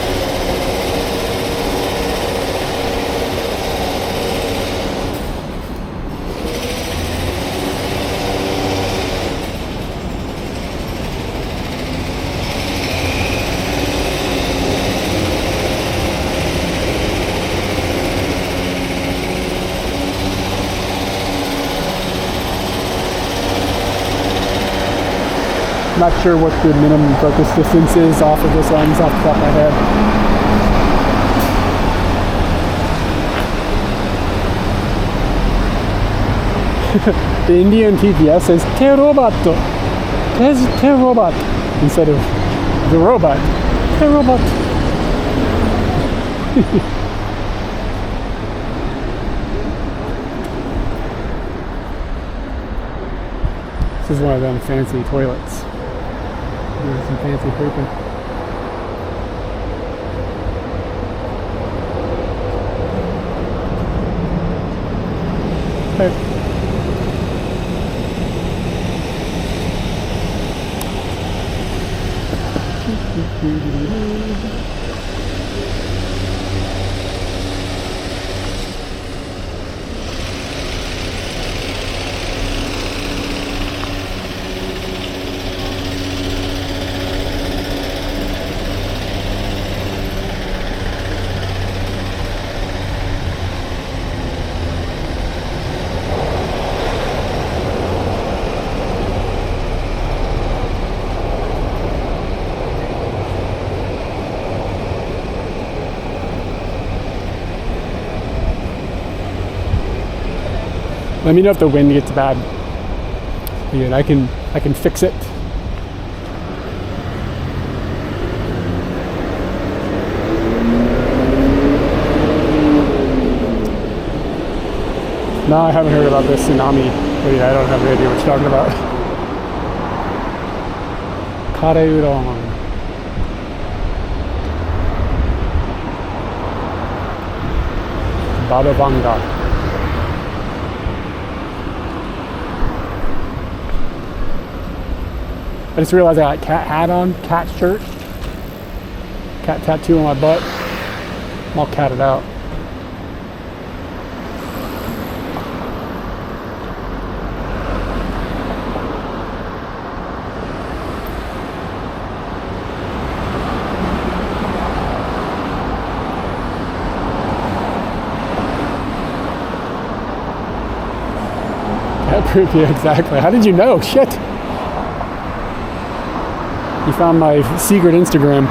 Not sure what the minimum focus distance is off of this lens off the top of my head. The Indian TPS says "Te robot," "Te robot" instead of the robot. Te robot. This is one of them fancy toilets. Doing some fancy pooping. Hey. Let me know if the wind gets bad. Again, I can fix it. No, I haven't heard about this tsunami. But yeah, I don't have any idea what you're talking about. Kare udon. Badabanga. I just realized I got a cat hat on, cat shirt, cat tattoo on my butt. I'm all catted out. Cat poop, yeah, exactly. How did you know? Shit. You found my secret Instagram.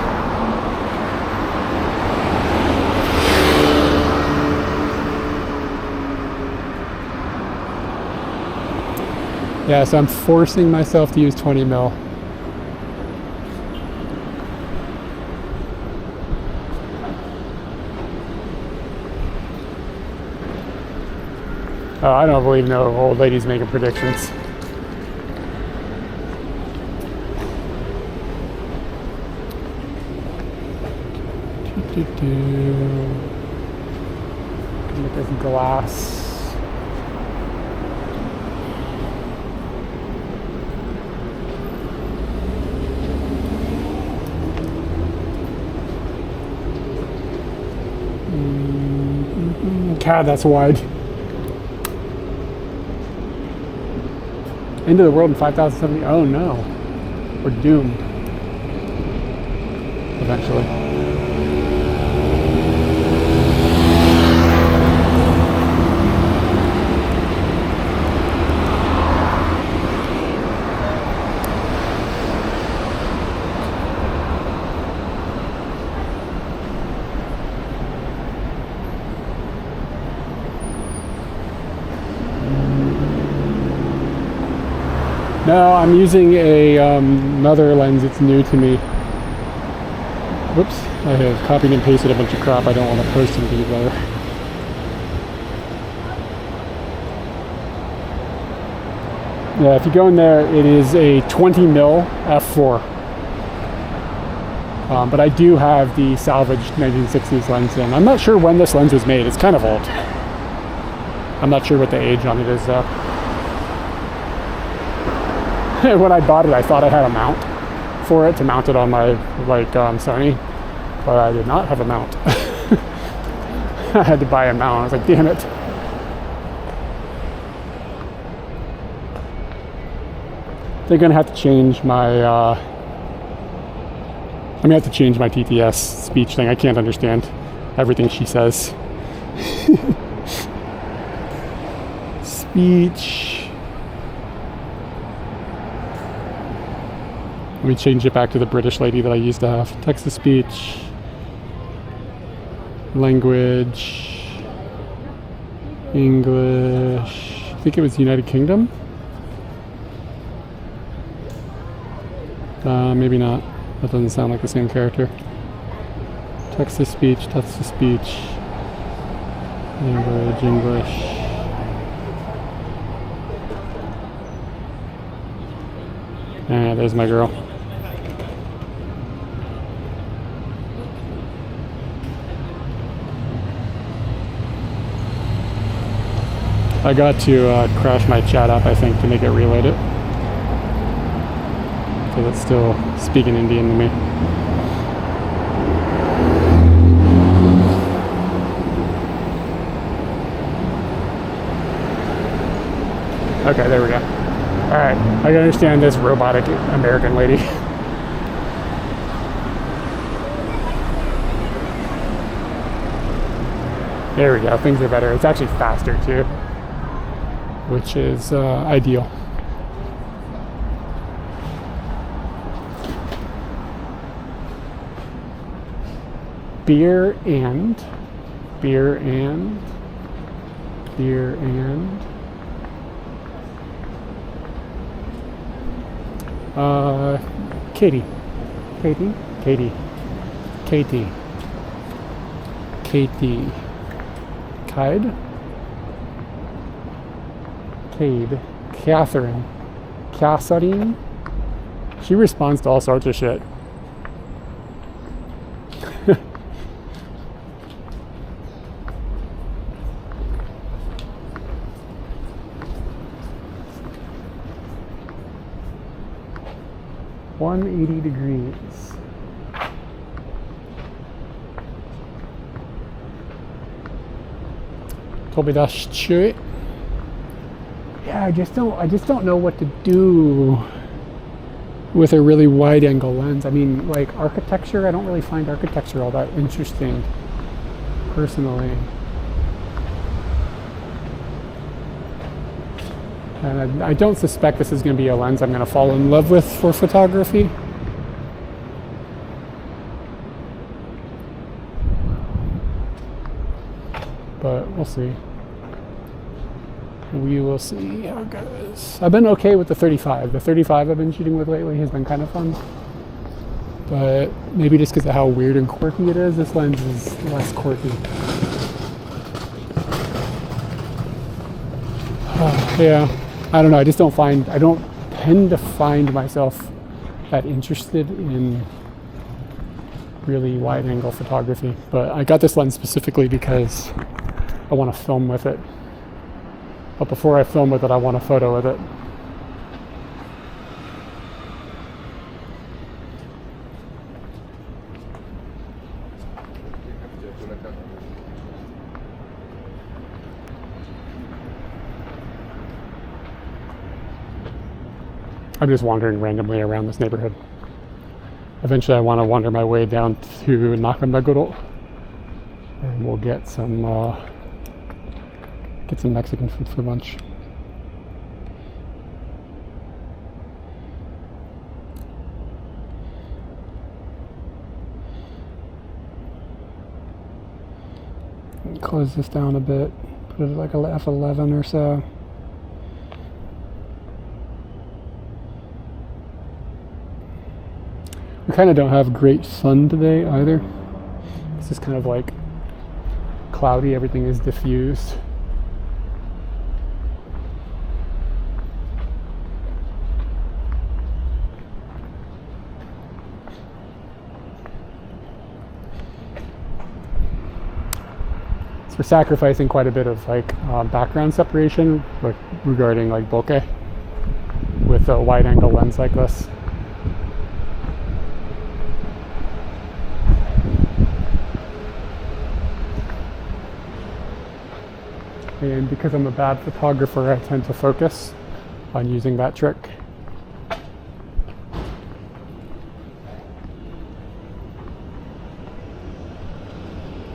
Yeah, so I'm forcing myself to use 20 mil. I don't believe no old ladies making predictions. Look at this glass. God, that's wide. End of the world in 5070. Oh no. We're doomed. Eventually. No, I'm using a another lens. It's new to me. Whoops, I have copied and pasted a bunch of crap I don't want to post into there. Yeah, if you go in there, it is a 20 mil f4. But I do have the salvaged 1960s lens in. I'm not sure when this lens was made. It's kind of old. I'm not sure what the age on it is though. When I bought it, I thought I had a mount for it to mount it on my Sony, but I did not have a mount. I had to buy a mount. I was like, damn it. They're gonna have to change my. I'm gonna have to change my TTS speech thing. I can't understand everything she says. Speech. Let me change it back to the British lady that I used to have. Text to speech. Language. English. I think it was United Kingdom. Maybe not. That doesn't sound like the same character. Text to speech, text to speech. Language, English. Ah, there's my girl. I got to crash my chat app, I think, to make it reload it. Because it's still speaking Indian to me. Okay, there we go. Alright, I can understand this robotic American lady. There we go, things are better. It's actually faster too, which is ideal. Beer and Katie. Cade, Catherine. She responds to all sorts of shit. $180 degrees. Told me that's shit. Yeah, I just don't know what to do with a really wide angle lens. I mean, like architecture, I don't really find architecture all that interesting personally. And I don't suspect this is going to be a lens I'm going to fall in love with for photography. But we'll see. We will see how it goes. I've been okay with the 35. The 35 I've been shooting with lately has been kind of fun. But maybe just because of how weird and quirky it is, this lens is less quirky. Yeah, I don't know. I don't tend to find myself that interested in really wide angle photography, but I got this lens specifically because I want to film with it. But before I film with it, I want a photo with it. I'm just wandering randomly around this neighborhood. Eventually I want to wander my way down to Nakameguro, and we'll get some Mexican food for lunch. Close this down a bit, put it like a F11 or so. We kind of don't have great sun today either. It's just kind of like cloudy, everything is diffused. So we're sacrificing quite a bit of like background separation regarding like bokeh with a wide angle lens like this. And because I'm a bad photographer, I tend to focus on using that trick.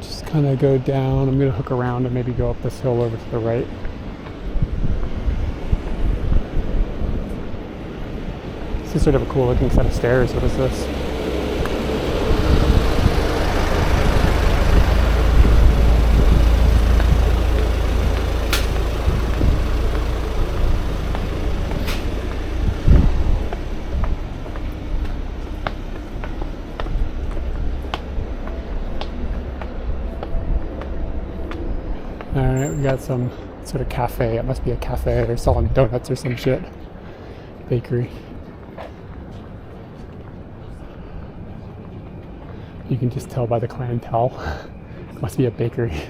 Just kind of go down. I'm going to hook around and maybe go up this hill over to the right. This is sort of a cool looking set of stairs. What is this? Alright, we got some sort of cafe. It must be a cafe or selling donuts or some shit. Bakery. You can just tell by the clientele. It must be a bakery.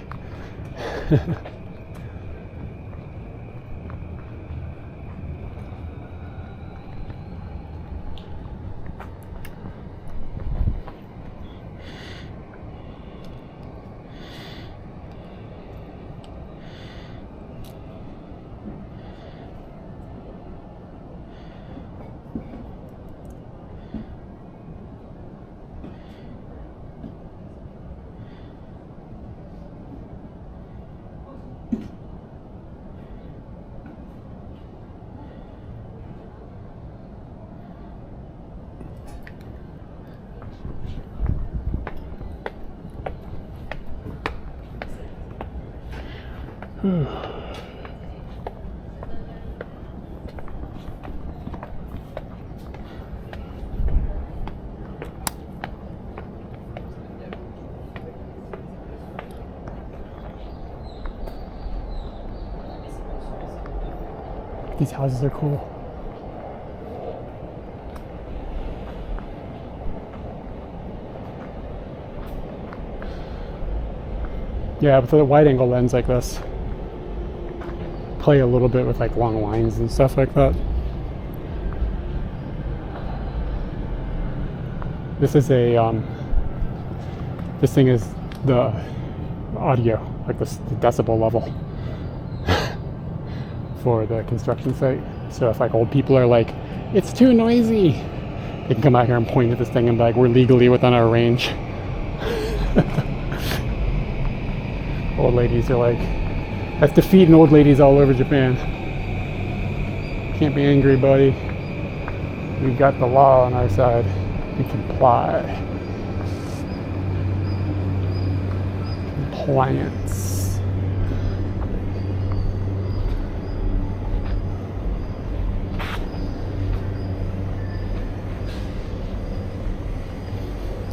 These houses are cool. Yeah, with a wide angle lens like this, play a little bit with like long lines and stuff like that. This is a this thing is the audio, like the decibel level for the construction site. So if like old people are like, it's too noisy, they can come out here and point at this thing and be like, we're legally within our range. Old ladies are like, that's defeating old ladies all over Japan. Can't be angry, buddy. We've got the law on our side. We comply. Compliance.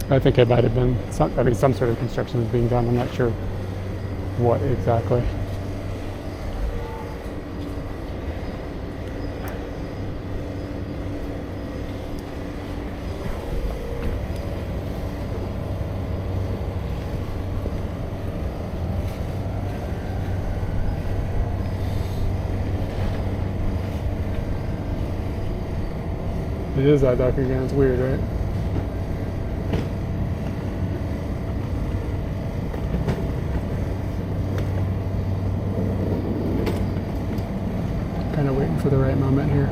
I think it might have been some sort of construction is being done. I'm not sure what exactly. It is that duck again. It's weird, right? Kind of waiting for the right moment here.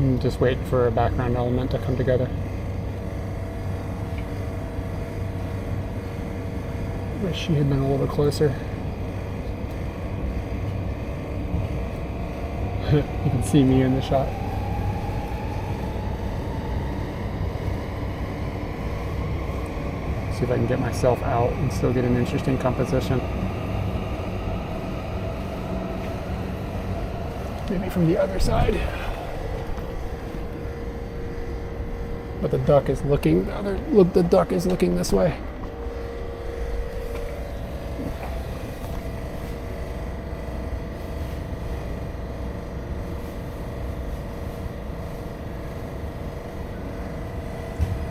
I'm just waiting for a background element to come together. Wish she had been a little bit closer. You can see me in the shot. See if I can get myself out and still get an interesting composition. Maybe from the other side. But the duck is looking the duck is looking this way.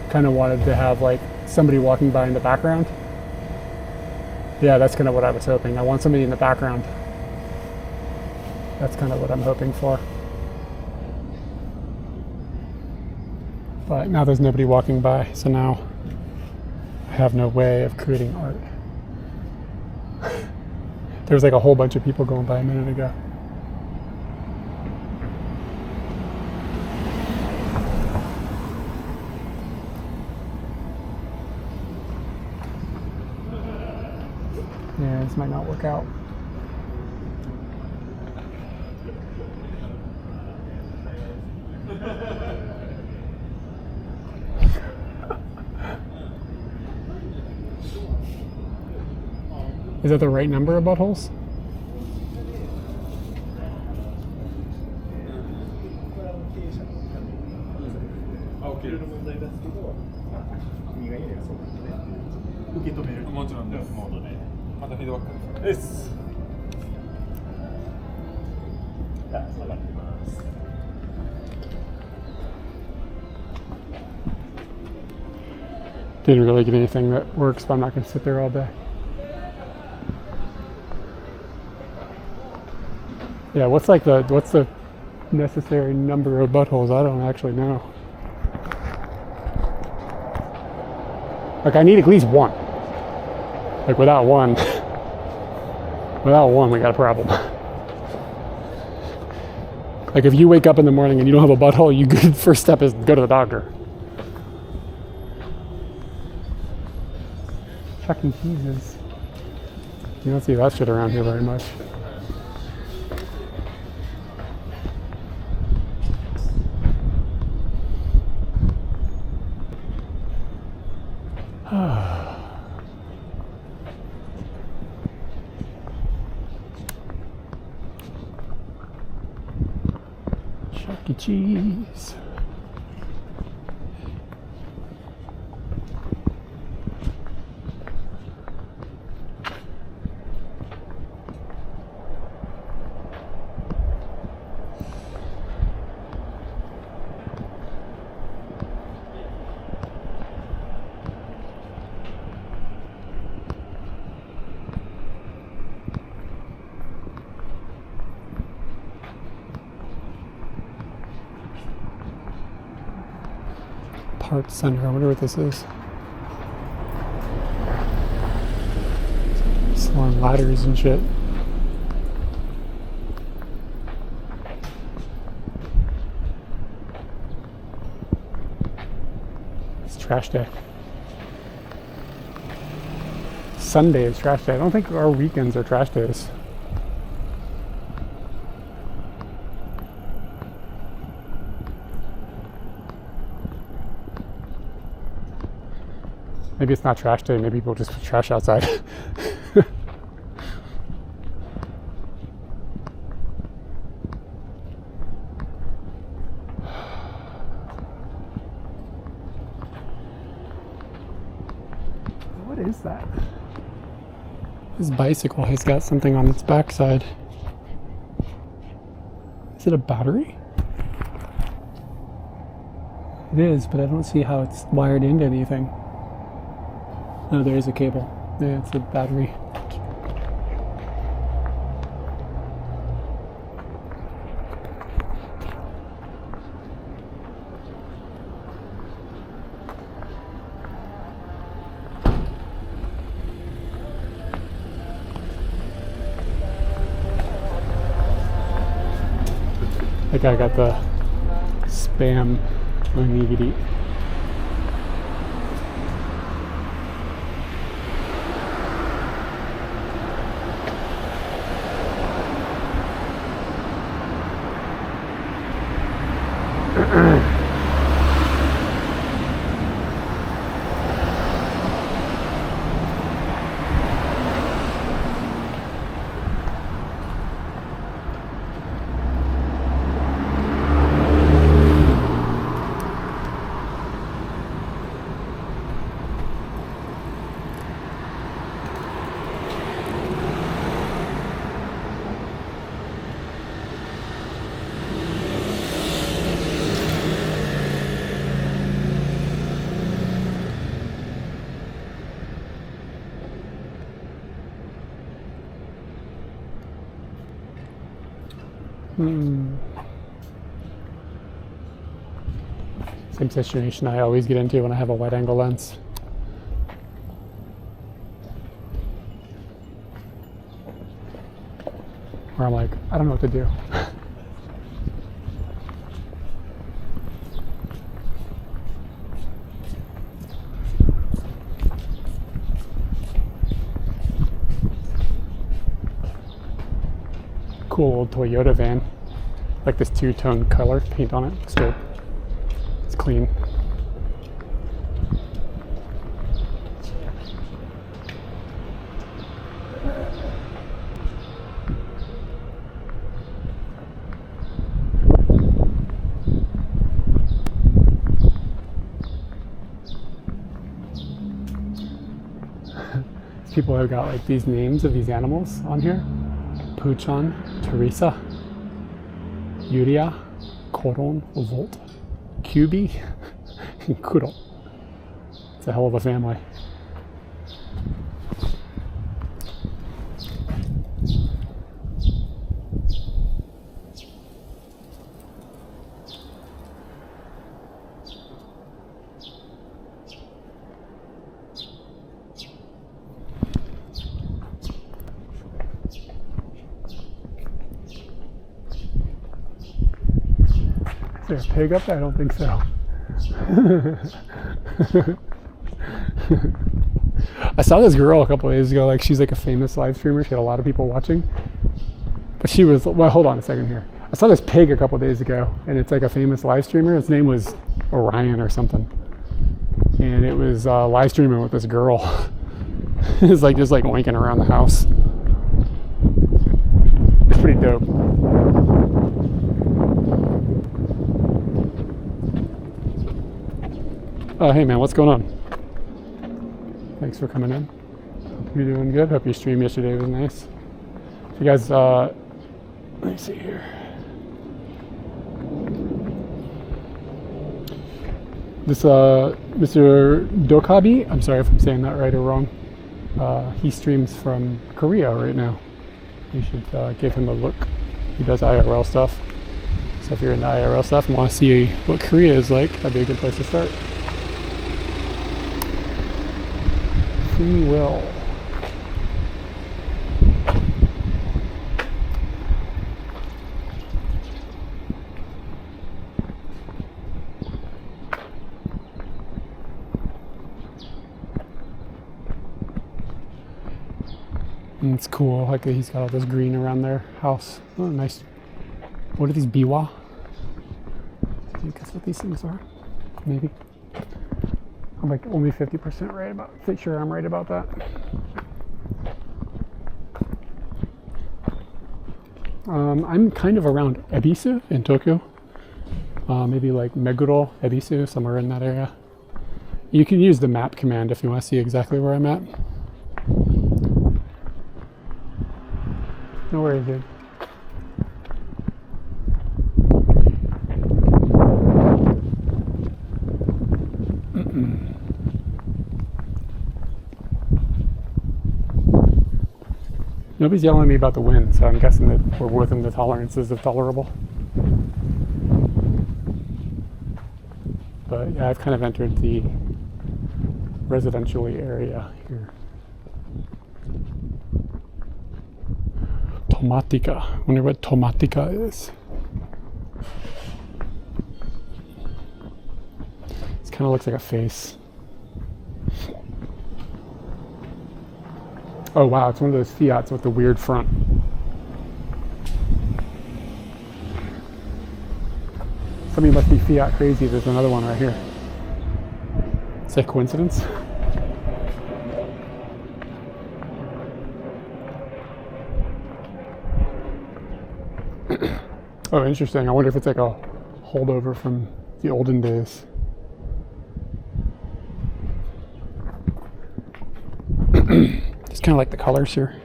Kind of wanted to have like somebody walking by in the background. Yeah, that's kind of what I was hoping. I want somebody in the background. That's kind of what I'm hoping for. But now there's nobody walking by, so now I have no way of creating art. There was like a whole bunch of people going by a minute ago. Yeah, this might not work out. Is that the right number of buttholes? Didn't really get anything that works, but I'm not going to sit there all day. Yeah, what's the necessary number of buttholes? I don't actually know. Like I need at least one. Like without one, we got a problem. Like if you wake up in the morning and you don't have a butthole, your first step is go to the doctor. Chuck E. Cheese's. You don't see that shit around here very much. Chuck E. Cheese. Parts Center. I wonder what this is. Selling ladders and shit. It's trash day. Sunday is trash day. I don't think our weekends are trash days. Maybe it's not trash day, maybe people just put trash outside. What is that? This bicycle has got something on its backside. Is it a battery? It is, but I don't see how it's wired into anything. Oh, there is a cable. Yeah, it's a battery. That guy got the spam onigiri. Same situation I always get into when I have a wide angle lens. Where I'm like, I don't know what to do. Cool old Toyota van. Like this two-tone color paint on it. It's good. It's clean. People have got like these names of these animals on here. Puchan, Teresa, Yuria, Koron, Volt, Kyubi, and Kuro. It's a hell of a family. Is there a pig up there? I don't think so. I saw this girl a couple of days ago, like she's like a famous live streamer. She had a lot of people watching. But she was, well, hold on a second here. I saw this pig a couple of days ago, and it's like a famous live streamer. His name was Orion or something. And it was live streaming with this girl. It's like just like oinking around the house. It's pretty dope. Oh, hey man, what's going on? Thanks for coming in. Hope you're doing good. Hope your stream yesterday was nice. If you guys, let me see here. This, Mr. Dokabi, I'm sorry if I'm saying that right or wrong. He streams from Korea right now. You should give him a look. He does IRL stuff. So if you're into IRL stuff and want to see what Korea is like, that'd be a good place to start. Free will. And it's cool, like he's got all this green around their house. Oh, nice. What are these biwa? Can you guess what these things are? Maybe. I'm like only 50% right about, sure I'm right about that. I'm kind of around Ebisu in Tokyo. Maybe like Meguro, Ebisu, somewhere in that area. You can use the map command if you want to see exactly where I'm at. No worries, dude. Nobody's yelling at me about the wind, so I'm guessing that we're within the tolerances of tolerable. But yeah, I've kind of entered the residential area here. Tomatica. I wonder what Tomatica is. It kind of looks like a face. Oh wow, it's one of those Fiats with the weird front. Somebody must be Fiat crazy. There's another one right here. Is that coincidence? Oh, interesting. I wonder if it's like a holdover from the olden days. Just kind of like the colors here.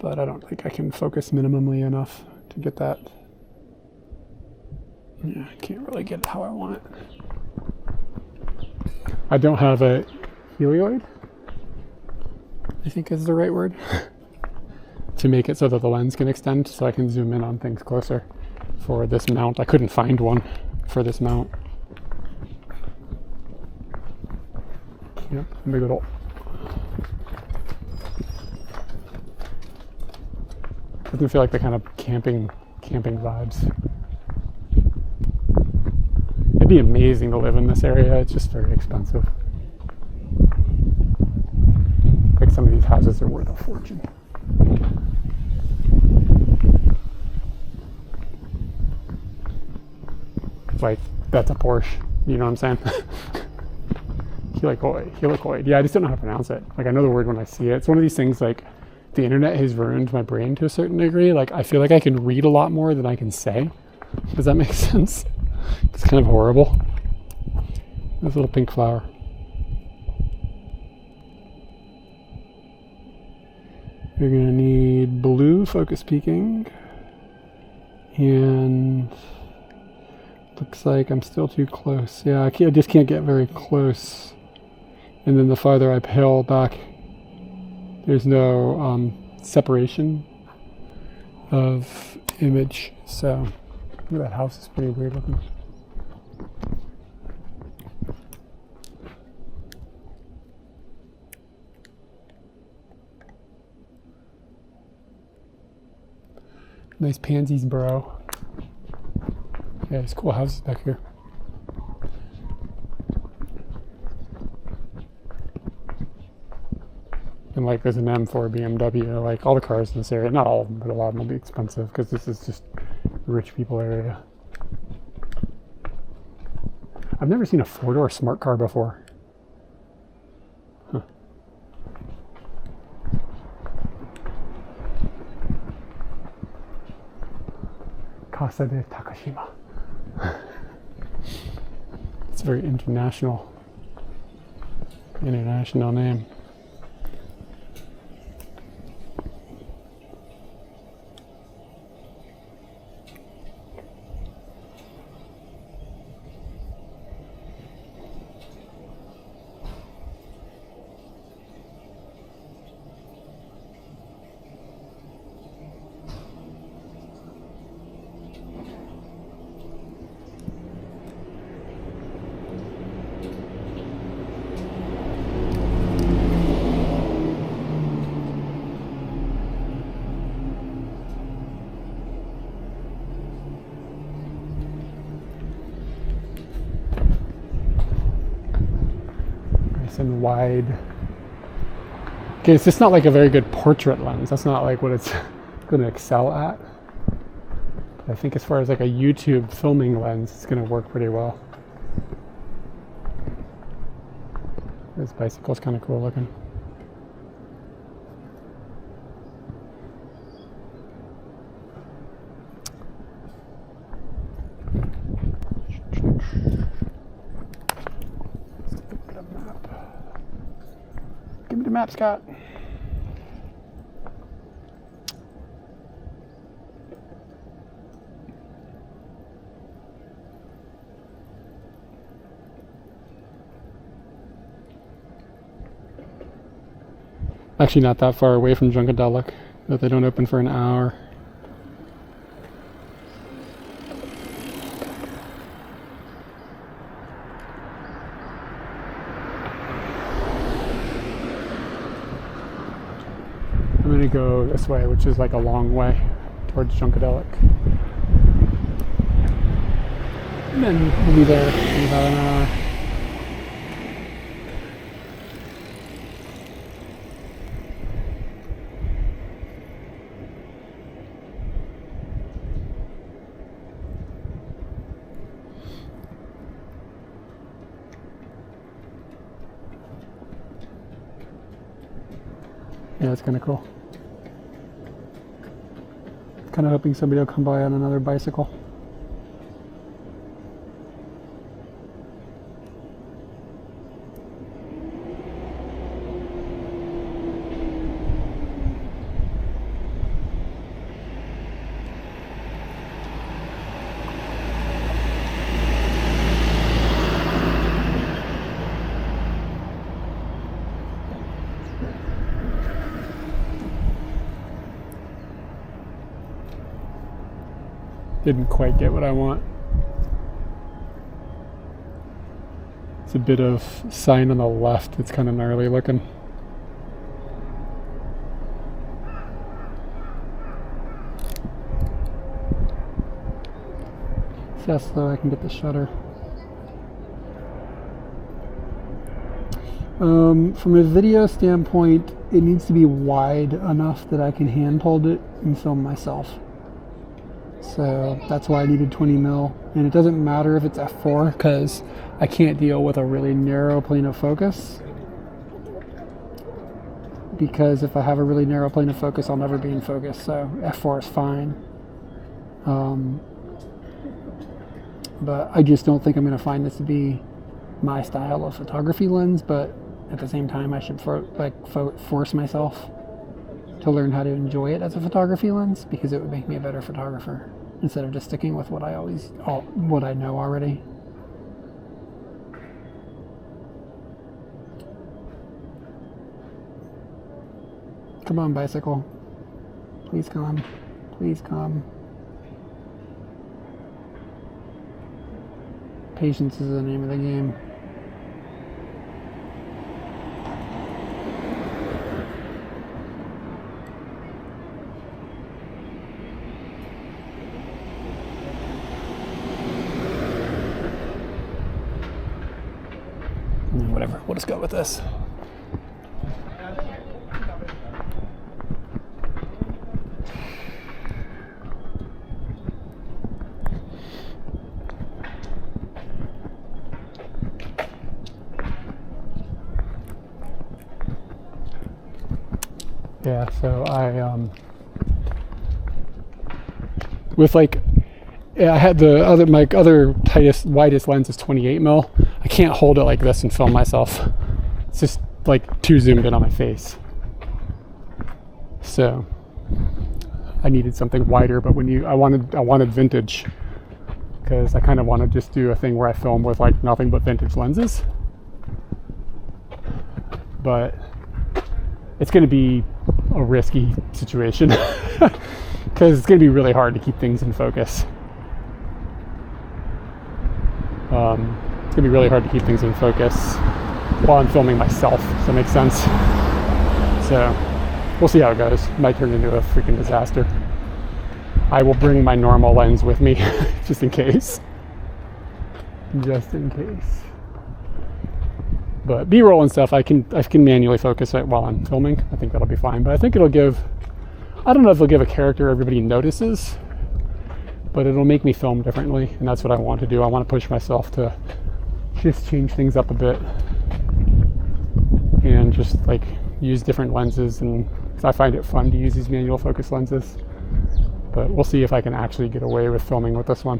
But I don't think I can focus minimally enough to get that. Yeah, I can't really get it how I want it. I don't have a helioid, I think is the right word, to make it so that the lens can extend so I can zoom in on things closer for this mount. I couldn't find one for this mount. Yep, big little. Doesn't feel like the kind of camping vibes. It'd be amazing to live in this area. It's just very expensive. Like some of these houses are worth a fortune. Like that's a Porsche. You know what I'm saying? Helicoid. Yeah, I just don't know how to pronounce it. Like I know the word when I see it. It's one of these things like the internet has ruined my brain to a certain degree. Like I feel like I can read a lot more than I can say. Does that make sense? It's kind of horrible. This little pink flower. You're gonna need blue focus peaking. And looks like I'm still too close. Yeah, I just can't get very close. And then the farther I pale back, there's no separation of image. So, look at that house, it's pretty weird looking. Nice pansies, bro. Yeah, there's cool houses back here. And like there's an M4 BMW, like all the cars in this area, not all of them, but a lot of them will be expensive because this is just a rich people area. I've never seen a four-door smart car before. Huh. Casa de Takashima. It's a very international name. And wide. Okay, it's just not like a very good portrait lens. That's not like what it's going to excel at. But I think as far as like a YouTube filming lens, it's going to work pretty well. This bicycle's kind of cool looking. map, Scott. Actually not that far away from Junkadelic, but they don't open for an hour. I'm gonna go this way, which is like a long way towards Junkadelic. And then we'll be there in about an hour. Yeah, it's kind of cool. Kind of hoping somebody will come by on another bicycle. Didn't quite get what I want. It's a bit of sign on the left. It's kind of gnarly looking. See how slow I can get the shutter. From a video standpoint, it needs to be wide enough that I can hand hold it and film myself. So that's why I needed 20 mil. And it doesn't matter if it's f4 because I can't deal with a really narrow plane of focus. Because if I have a really narrow plane of focus, I'll never be in focus. So f4 is fine. But I just don't think I'm going to find this to be my style of photography lens. But at the same time, I should force myself to learn how to enjoy it as a photography lens, because it would make me a better photographer instead of just sticking with what I know already. Come on, bicycle. Please come. Please come. Patience is the name of the game. Whatever, we'll just go with this. Yeah, so I had my other widest lens is 28 mil. I can't hold it like this and film myself. It's just like too zoomed in on my face. So I needed something wider, but I wanted vintage, because I kind of want to just do a thing where I film with like nothing but vintage lenses. But it's going to be a risky situation because it's going to be really hard to keep things in focus. It's going to be really hard to keep things in focus while I'm filming myself. Does that make sense? So we'll see how it goes. It might turn into a freaking disaster. I will bring my normal lens with me just in case. Just in case. But B-roll and stuff, I can manually focus it while I'm filming. I think that'll be fine. But I think it'll give, I don't know if it'll give a character everybody notices, but it'll make me film differently. And that's what I want to do. I want to push myself to just change things up a bit and just like use different lenses. And 'cause I find it fun to use these manual focus lenses. But we'll see if I can actually get away with filming with this one.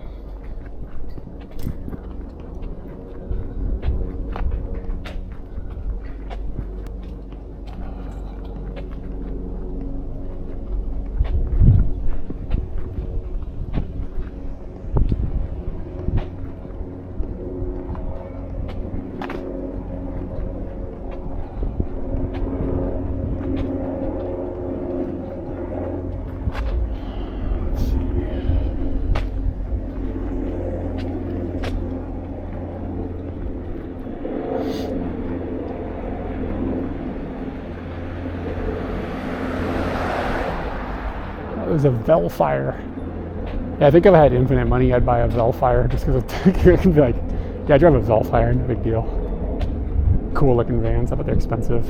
was a Velfire. Yeah, I think if I had infinite money, I'd buy a Velfire just because I can be like, yeah, I drive a Velfire, no big deal. Cool looking vans, but they're expensive.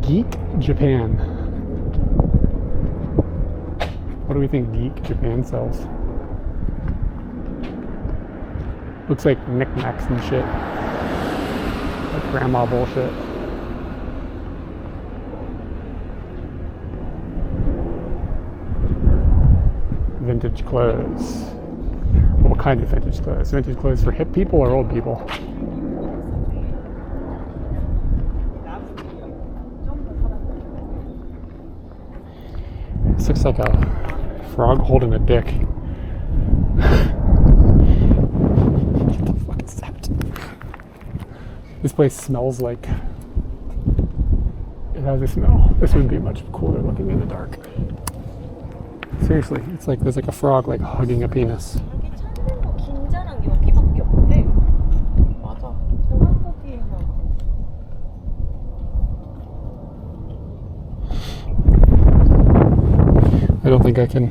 Geek Japan. What do we think Geek Japan sells? Looks like knickknacks and shit. Like grandma bullshit. Vintage clothes. What kind of vintage clothes? Vintage clothes for hip people or old people? This looks like a frog holding a dick. What the fuck is that? This place smells like... It has a smell. This would be much cooler looking in the dark. Seriously, it's like there's like a frog like hugging a penis. 긴자랑 여기밖에 없대. 맞아. 동안고기만. I don't think I can.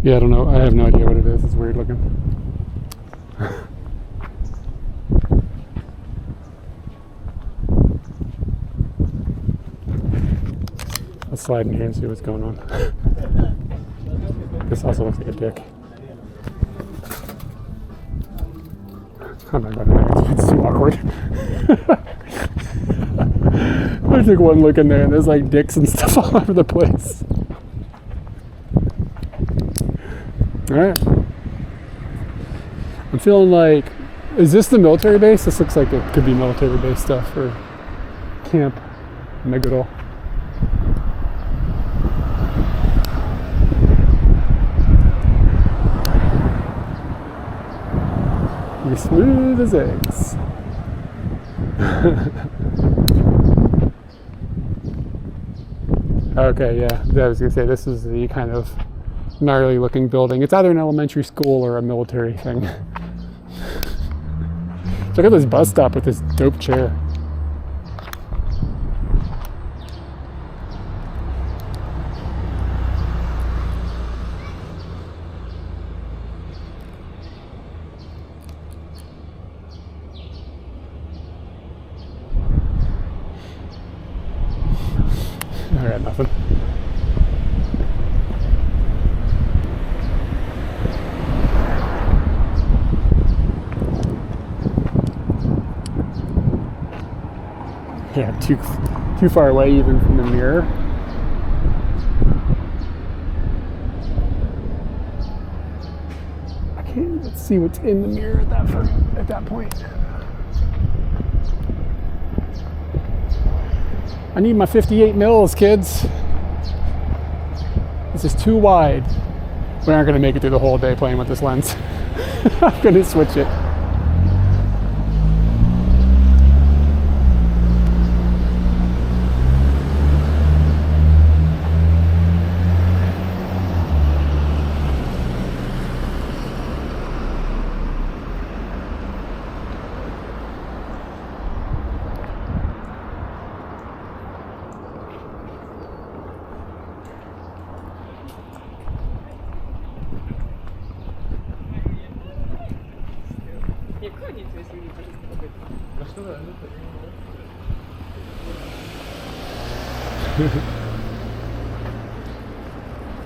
Yeah, I don't know. I have no idea what it is. It's weird looking. Let's slide in here and see what's going on. This also looks like a dick. I'm not going in there. It's too awkward. I took one look in there and there's like dicks and stuff all over the place. Alright. I'm feeling like, is this the military base? This looks like it could be military base stuff or Camp Megiddo. You're smooth as eggs. Okay, yeah. I was gonna say this is the kind of gnarly looking building. It's either an elementary school or a military thing. Look at this bus stop with this dope chair. I got nothing. Yeah, too far away even from the mirror. I can't even see what's in the mirror at that point. I need my 58 mils, kids. This is too wide. We aren't gonna make it through the whole day playing with this lens. I'm gonna switch it.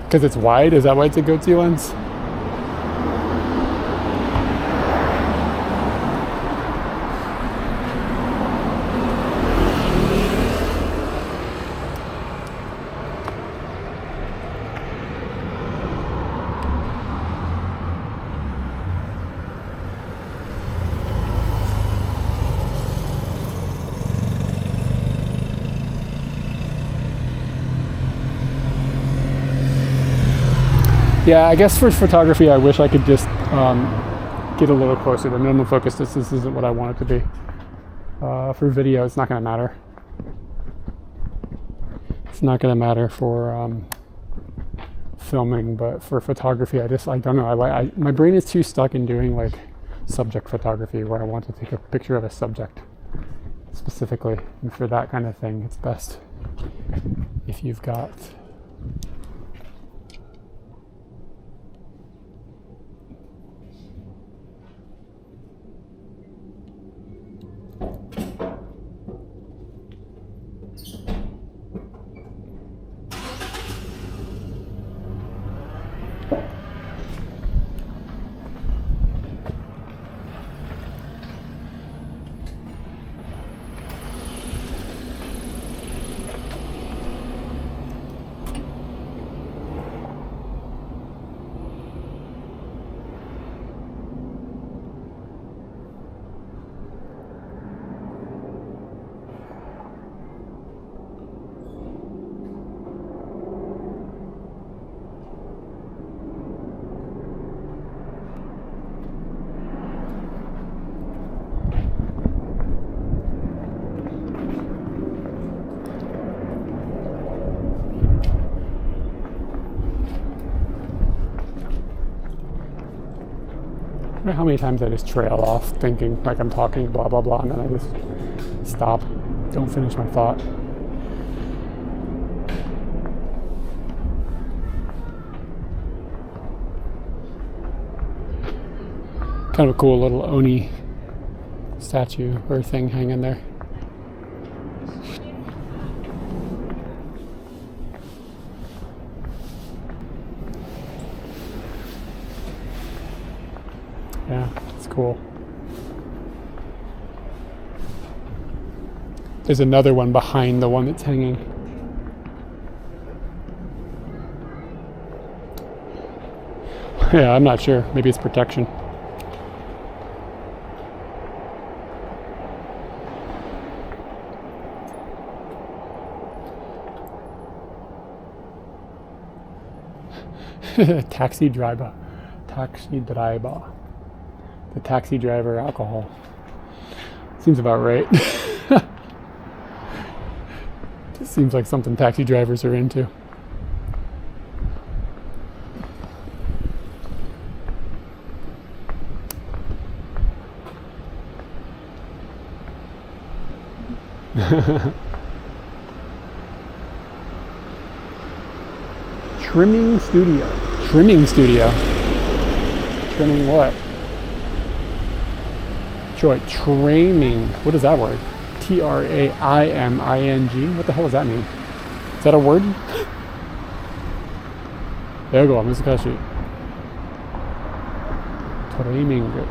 Because it's wide? Is that why it's a goatee lens? Yeah, I guess for photography, I wish I could just get a little closer. The minimum focus distance isn't what I want it to be. For video, it's not going to matter. It's not going to matter for filming, but for photography, I don't know. My brain is too stuck in doing like subject photography where I want to take a picture of a subject specifically. And for that kind of thing, it's best if you've got how many times I just trail off thinking like I'm talking blah blah blah, and then I just stop, don't finish my thought. Kind of a cool little Oni statue or thing hanging there. Yeah, it's cool. There's another one behind the one that's hanging. Yeah, I'm not sure. Maybe it's protection. Taxi driver. The taxi driver alcohol. Seems about right. Just seems like something taxi drivers are into. Trimming studio. Trimming what? Joy, training. What is that word? Traiming. What the hell does that mean? Is that a word? 英語は難しい。トレーニング。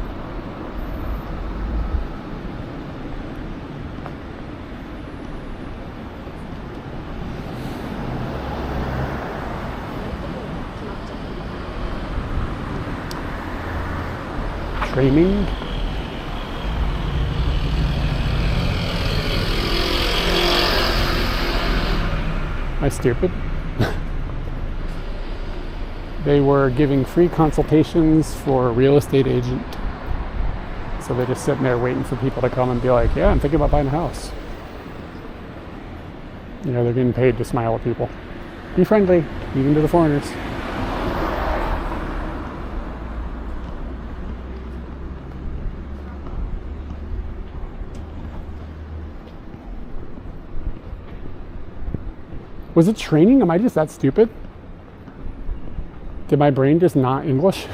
Training. Am I stupid? They were giving free consultations for a real estate agent. So they're just sitting there waiting for people to come and be like, yeah, I'm thinking about buying a house. You know, they're getting paid to smile at people. Be friendly, even to the foreigners. Was it training? Am I just that stupid? Did my brain just not English?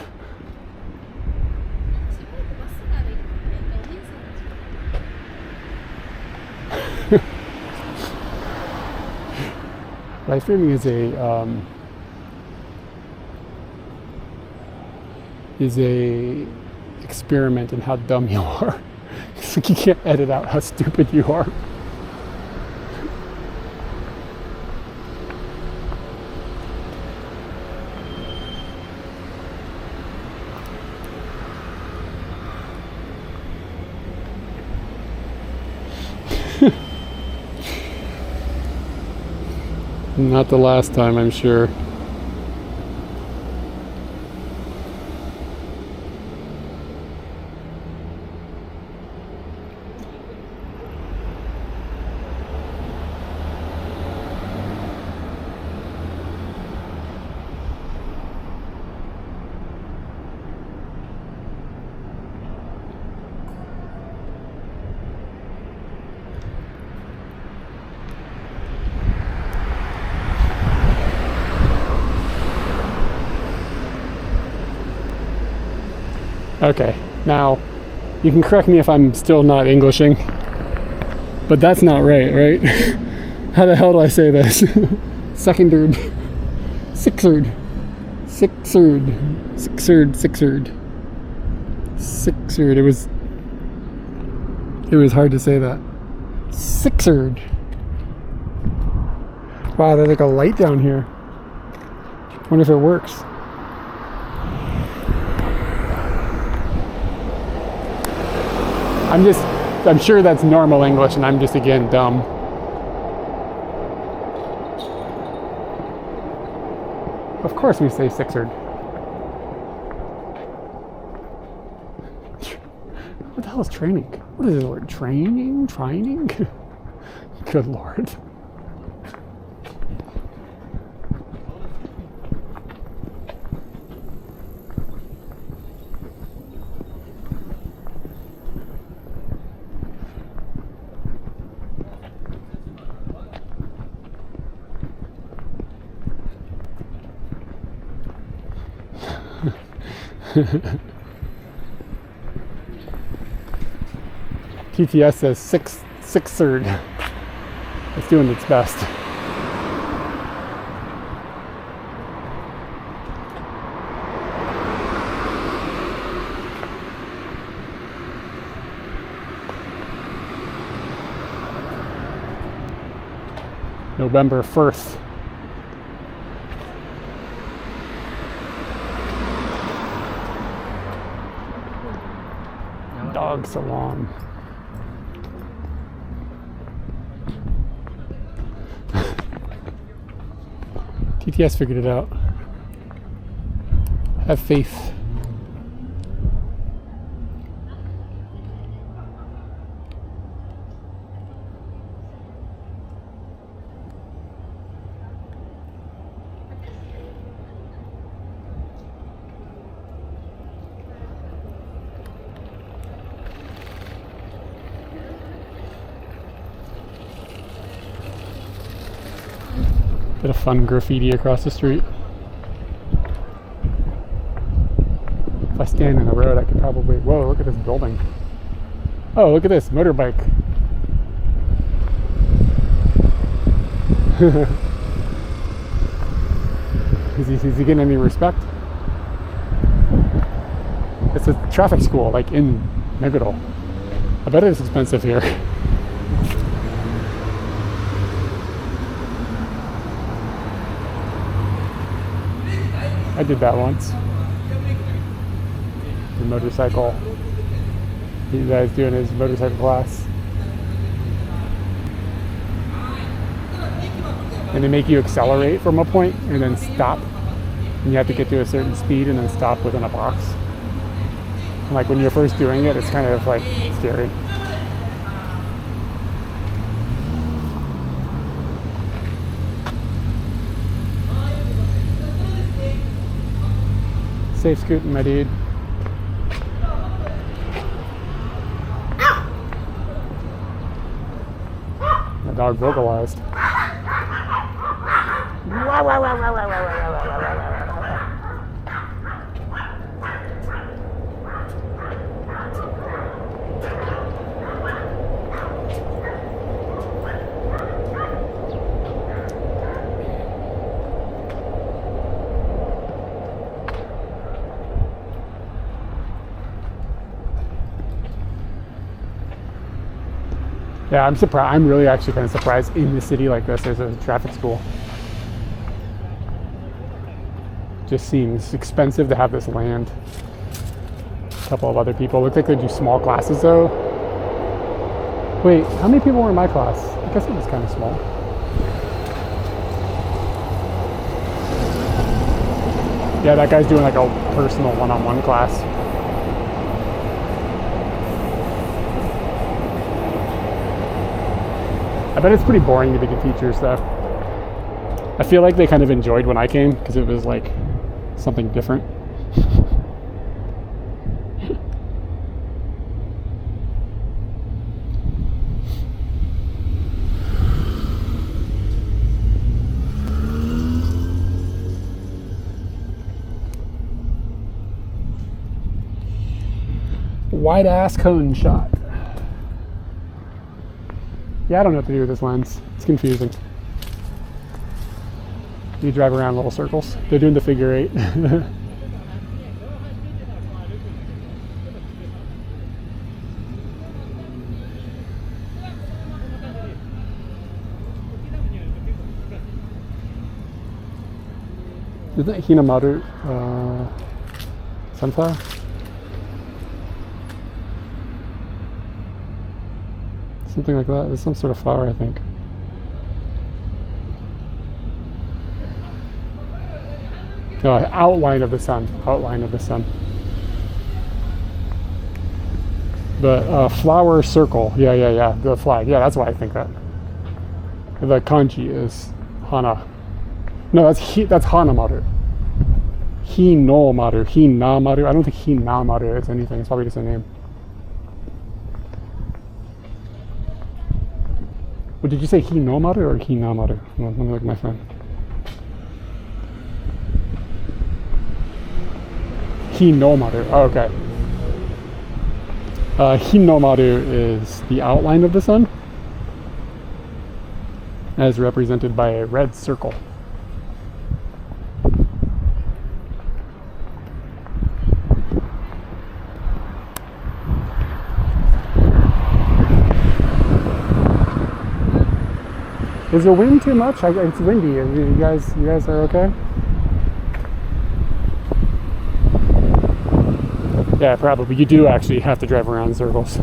Live streaming is a experiment in how dumb you are. It's like you can't edit out how stupid you are. Not the last time, I'm sure. Okay, now you can correct me if I'm still not Englishing, but that's not right, right? How the hell do I say this? Seconderd, sixerd, sixerd, sixerd, sixerd, sixerd. It was hard to say that. Sixerd. Wow, there's like a light down here. Wonder if it works. I'm sure that's normal English and I'm just again dumb. Of course we say sixerd. What the hell is training? What is the word? Training? Trining? Good Lord. TTS says sixerd. It's doing its best. November 1st. Dog salon. TTS figured it out. Have faith. Bit of fun graffiti across the street. If I stand in the road, I could probably... Whoa, look at this building. Oh, look at this motorbike. Is he getting any respect? It's a traffic school, like in Megiddo. I bet it's expensive here. I did that once. The motorcycle. You guys doing his motorcycle class. And they make you accelerate from a point and then stop. And you have to get to a certain speed and then stop within a box. And like when you're first doing it, it's kind of like scary. Safe scooting, my dude. The dog vocalized. Yeah, I'm surprised. I'm really actually kind of surprised in the city like this there's a traffic school. Just seems expensive to have this land. A couple of other people. Looks like they do small classes though. Wait, how many people were in my class? I guess it was kind of small. Yeah, that guy's doing like a personal one-on-one class. I bet it's pretty boring to be a teacher stuff. I feel like they kind of enjoyed when I came because it was like something different. wide ass cone shot. Yeah, I don't know what to do with this lens. It's confusing. You drive around little circles. They're doing the figure 8. Is that Hinamaru sunflower? Something like that. It's some sort of flower, I think. No, outline of the sun. Outline of the sun. The flower circle. Yeah. The flag. Yeah, that's why I think that. The kanji is hana. No, that's Hanamaru. Hinomaru. Hinamaru. I don't think Hinamaru is anything. It's probably just a name. What did you say, Hinomaru or Hinamaru? Let me look at my phone. Hinomaru. Oh, okay. Hinomaru is the outline of the sun, as represented by a red circle. Is the wind too much? It's windy. You guys are okay? Yeah, probably. You do actually have to drive around in circles.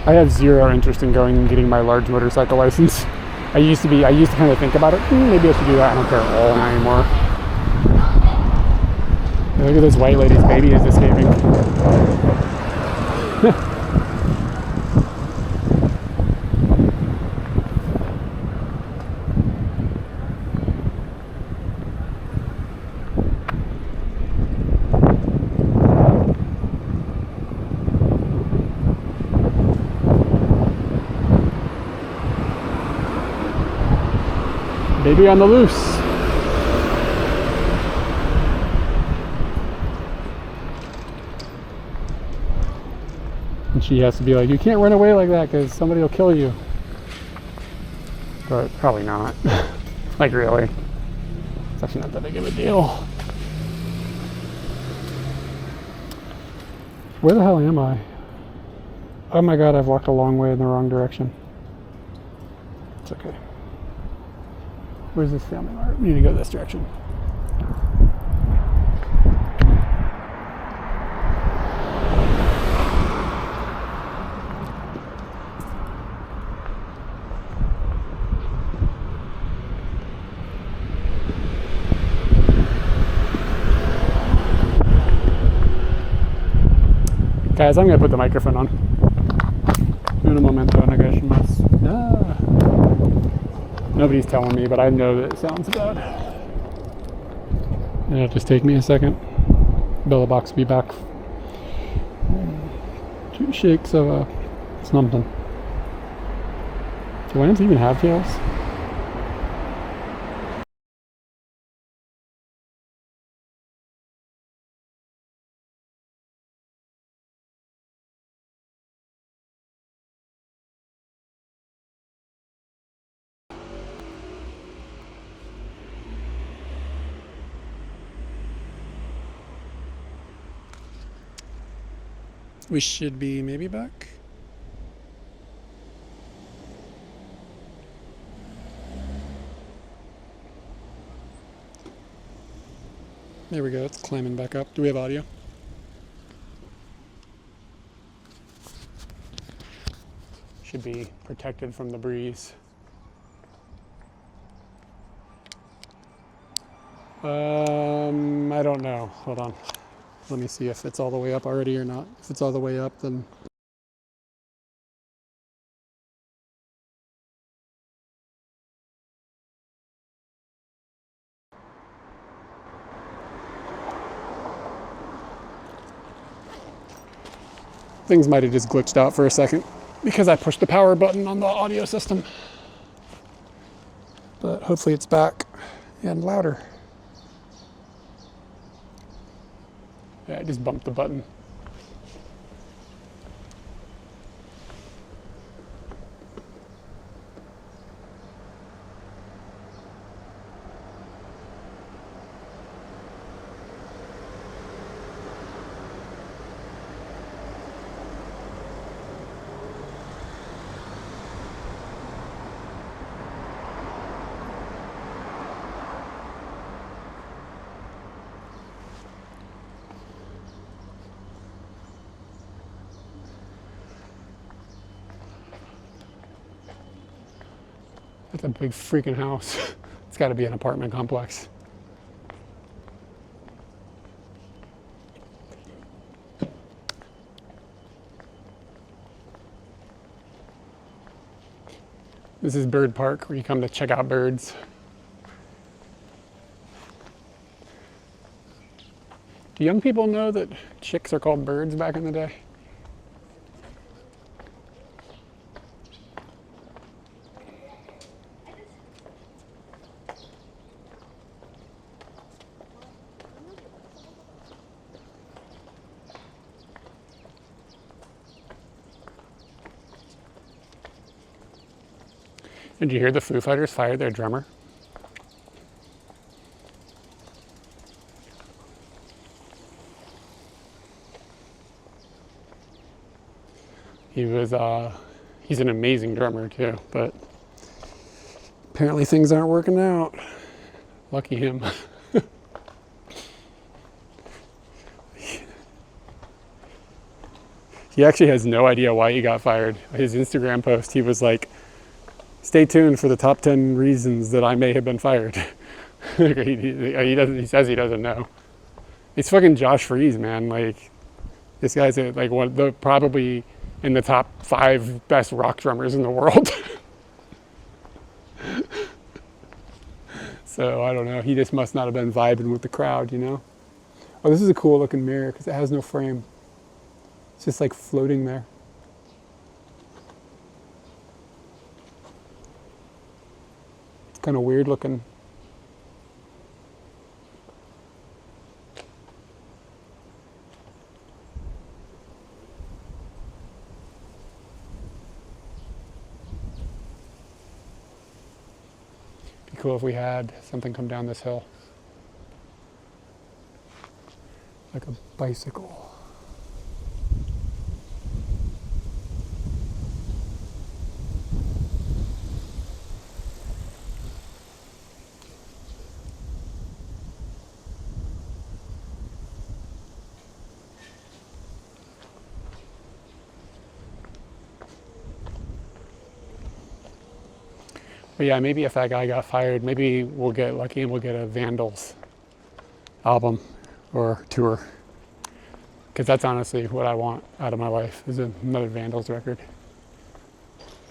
I have zero interest in going and getting my large motorcycle license. I used to kind of think about it. Maybe I should do that. I don't care all anymore. Look at this white lady's baby is escaping. Baby on the loose. And she has to be like, you can't run away like that because somebody will kill you. But probably not. Like, really. It's actually not that big of a deal. Where the hell am I? Oh my god, I've walked a long way in the wrong direction. It's okay. Where's this family mart? We need to go this direction. Guys, I'm gonna put the microphone on. Un momento, negashimasu. Nobody's telling me, but I know that it sounds bad. It'll just take me a second. Bella box will be back. 2 shakes of something. Do lambs even have tails? We should be maybe back. There we go, it's climbing back up. Do we have audio? Should be protected from the breeze. I don't know. Hold on. Let me see if it's all the way up already or not. If it's all the way up, then... Things might have just glitched out for a second because I pushed the power button on the audio system. But hopefully it's back and louder. Yeah, I just bumped the button. That's a big freaking house. It's got to be an apartment complex. This is Bird Park, where you come to check out birds. Do young people know that chicks are called birds back in the day? Did you hear the Foo Fighters fired their drummer? He's an amazing drummer too, but apparently things aren't working out. Lucky him. He actually has no idea why he got fired. His Instagram post, he was like, "Stay tuned for the top 10 reasons that I may have been fired." He says he doesn't know. It's fucking Josh Freese, man. Like, this guy's like one of the probably in the top 5 best rock drummers in the world. So I don't know. He just must not have been vibing with the crowd, you know? Oh, this is a cool looking mirror because it has no frame. It's just like floating there. It's kind of weird looking. Be cool if we had something come down this hill. Like a bicycle. But yeah, maybe if that guy got fired, maybe we'll get lucky and we'll get a Vandals album or tour. Because that's honestly what I want out of my life, is another Vandals record.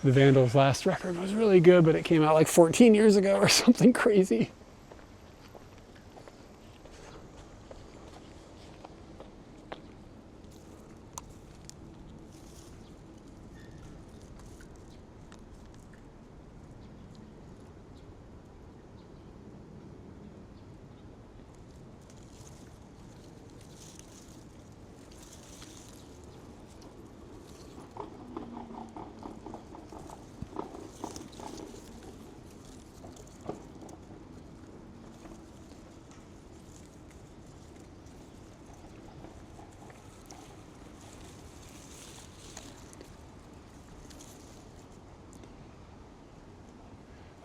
The Vandals' last record was really good, but it came out like 14 years ago or something crazy.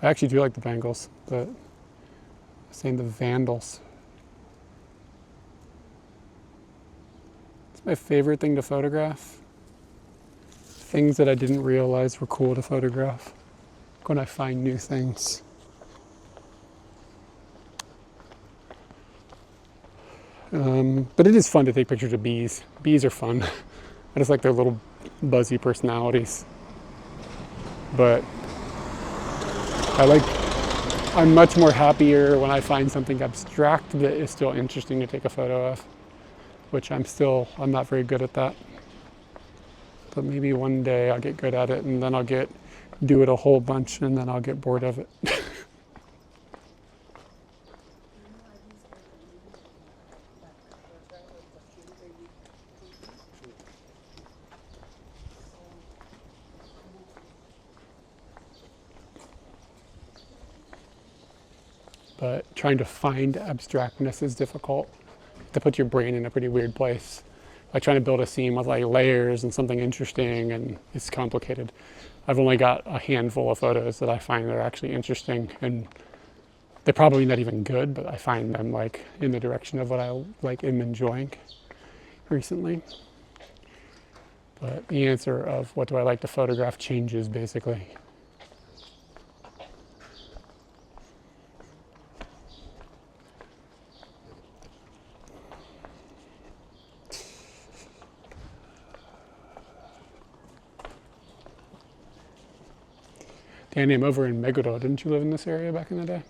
I actually do like the Bengals, but I'm saying the Vandals. It's my favorite thing to photograph. Things that I didn't realize were cool to photograph. When I find new things. But it is fun to take pictures of bees. Bees are fun. I just like their little buzzy personalities. But I'm much more happier when I find something abstract that is still interesting to take a photo of, which I'm not very good at that. But maybe one day I'll get good at it, and then I'll do it a whole bunch, and then I'll get bored of it. but trying to find abstractness is difficult. To put your brain in a pretty weird place. Like trying to build a scene with like layers and something interesting, and it's complicated. I've only got a handful of photos that I find are actually interesting, and they're probably not even good, but I find them like in the direction of what I like am enjoying recently. But the answer of what do I like to photograph changes basically. Danny, I'm over in Meguro. Didn't you live in this area back in the day?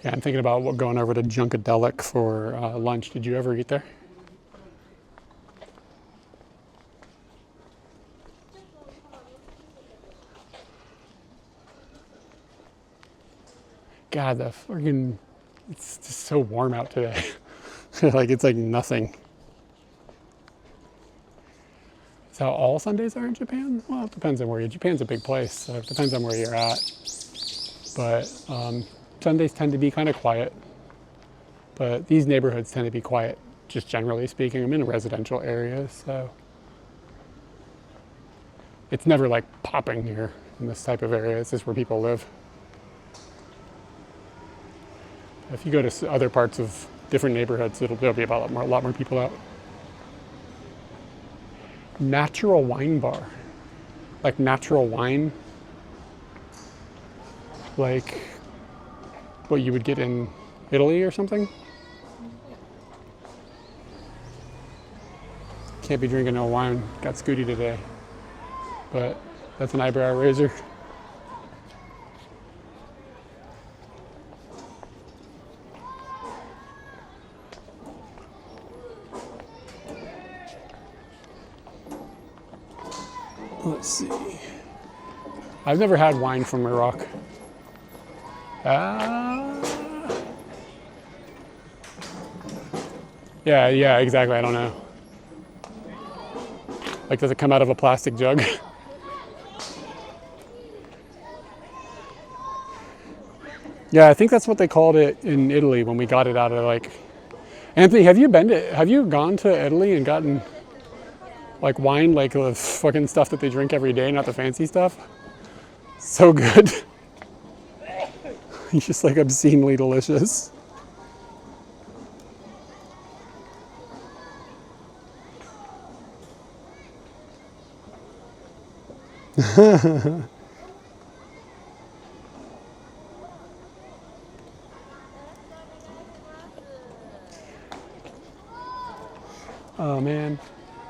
Yeah, I'm thinking about going over to Junkadelic for lunch. Did you ever eat there? God, the friggin', it's just so warm out today. Like, it's like nothing. Is that how all Sundays are in Japan? Well, it depends on where Japan's a big place, so it depends on where you're at. But Sundays tend to be kind of quiet. But these neighborhoods tend to be quiet, just generally speaking. I'm in a residential area, so it's never like popping here in this type of area. It's just where people live. If you go to other parts of different neighborhoods, there'll be about a lot more people out. Natural wine bar, like natural wine, like what you would get in Italy or something. Can't be drinking no wine. Got Scooty today, but that's an eyebrow raiser. Let's see. I've never had wine from Iraq. Yeah, exactly. I don't know. Like, does it come out of a plastic jug? Yeah, I think that's what they called it in Italy when we got it out of like. Anthony, have you gone to Italy and gotten like wine, like the fucking stuff that they drink every day, not the fancy stuff? So good. It's just like obscenely delicious. Oh man,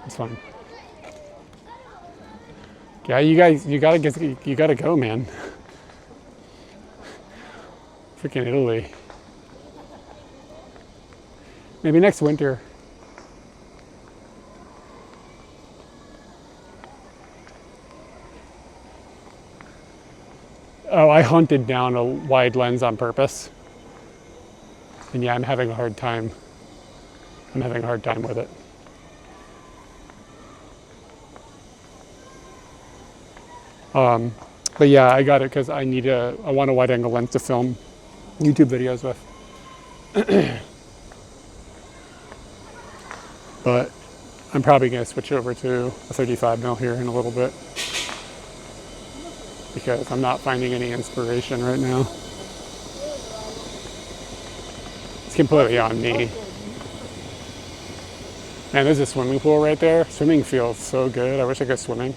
it's fine. Yeah, you gotta go, man. Freaking Italy. Maybe next winter. Oh, I hunted down a wide lens on purpose. And yeah, I'm having a hard time. I'm having a hard time with it. But yeah, I got it because I want a wide angle lens to film YouTube videos with. But I'm probably going to switch over to a 35mm here in a little bit because I'm not finding any inspiration right now. It's completely on me. Man, there's a swimming pool right there. Swimming feels so good. I wish I could swimming.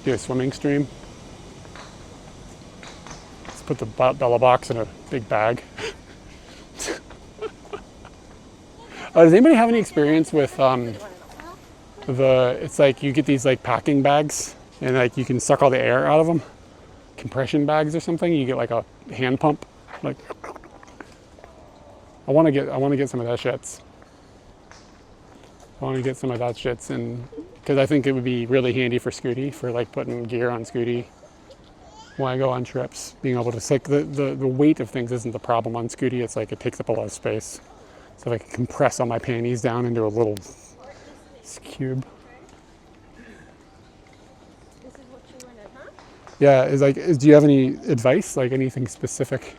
Do a swimming stream. Let's put the Bella box in a big bag. Does anybody have any experience with it's like you get these like packing bags and like you can suck all the air out of them? Compression bags or something. You get like a hand pump. Like I want to get some of that shits. And because I think it would be really handy for Scooty, for like putting gear on Scooty when I go on trips. Being able to, like, the weight of things isn't the problem on Scooty. It's like it takes up a lot of space. So if I can compress all my panties down into a little cube. This is what you wanted, huh? Yeah, do you have any advice, like anything specific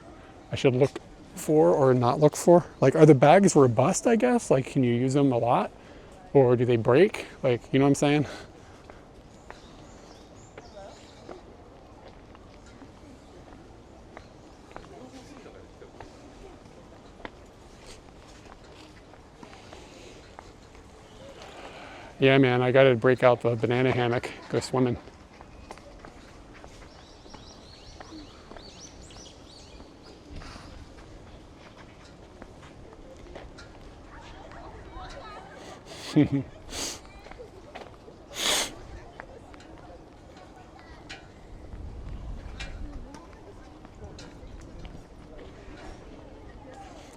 I should look for or not look for? Like, are the bags robust, I guess? Like, can you use them a lot? Or do they break? Like, you know what I'm saying? Yeah, man, I gotta break out the banana hammock, go swimming.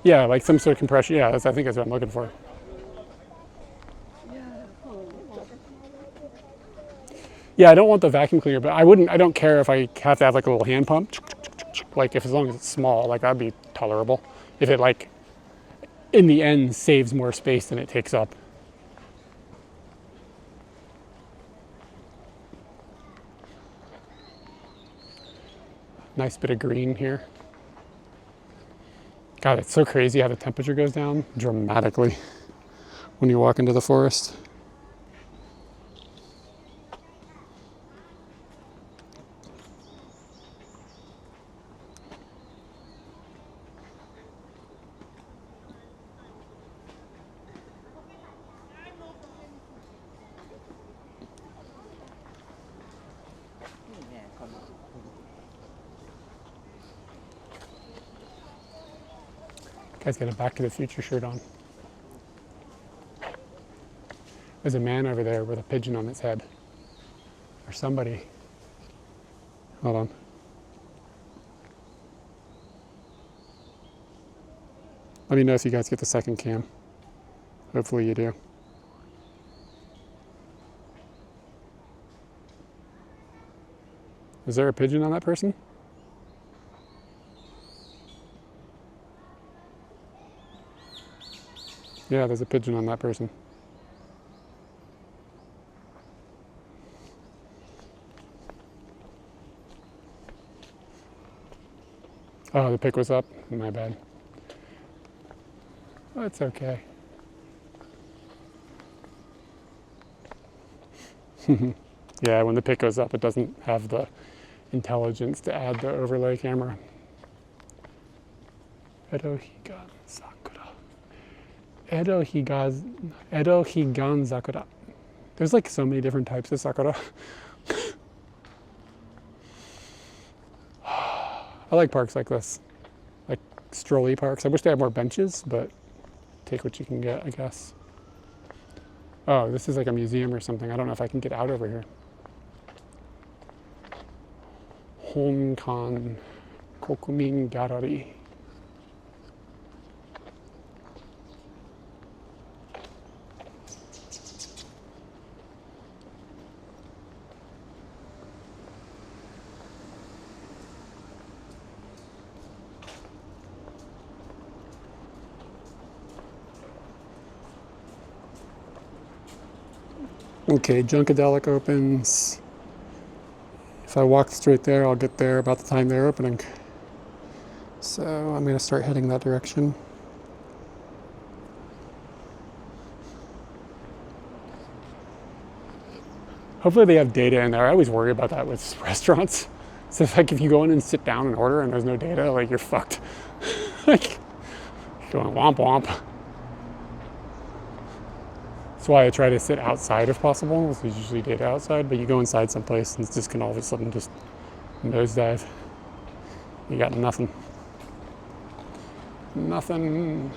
Yeah, like some sort of compression. Yeah, I think that's what I'm looking for. Yeah, I don't want the vacuum cleaner, but I don't care if I have to have like a little hand pump. Like, as long as it's small, like, that'd be tolerable. If it, like, in the end saves more space than it takes up. Nice bit of green here. God, it's so crazy how the temperature goes down dramatically when you walk into the forest. Guy's got a Back to the Future shirt on. There's a man over there with a pigeon on his head. Or somebody. Hold on. Let me know if you guys get the second cam. Hopefully you do. Is there a pigeon on that person? Yeah, there's a pigeon on that person. Oh, the pic was up? My bad. Oh, it's okay. Yeah, when the pic goes up, it doesn't have the intelligence to add the overlay camera. Edo Higan Sakura. Edo Higan Sakura. There's like so many different types of sakura. I like parks like this, like strolley parks. I wish they had more benches, but take what you can get, I guess. Oh, this is like a museum or something. I don't know if I can get out over here. Honkan Kokumin Gallery. Okay, Junkadelic opens. If I walk straight there, I'll get there about the time they're opening. So I'm going to start heading that direction. Hopefully they have data in there. I always worry about that with restaurants. So it's like if you go in and sit down and order and there's no data, like you're fucked. Like going womp womp. That's why I try to sit outside if possible. It's usually data outside, but you go inside someplace and it's just can all of a sudden just nosedive. You got nothing. Nothing.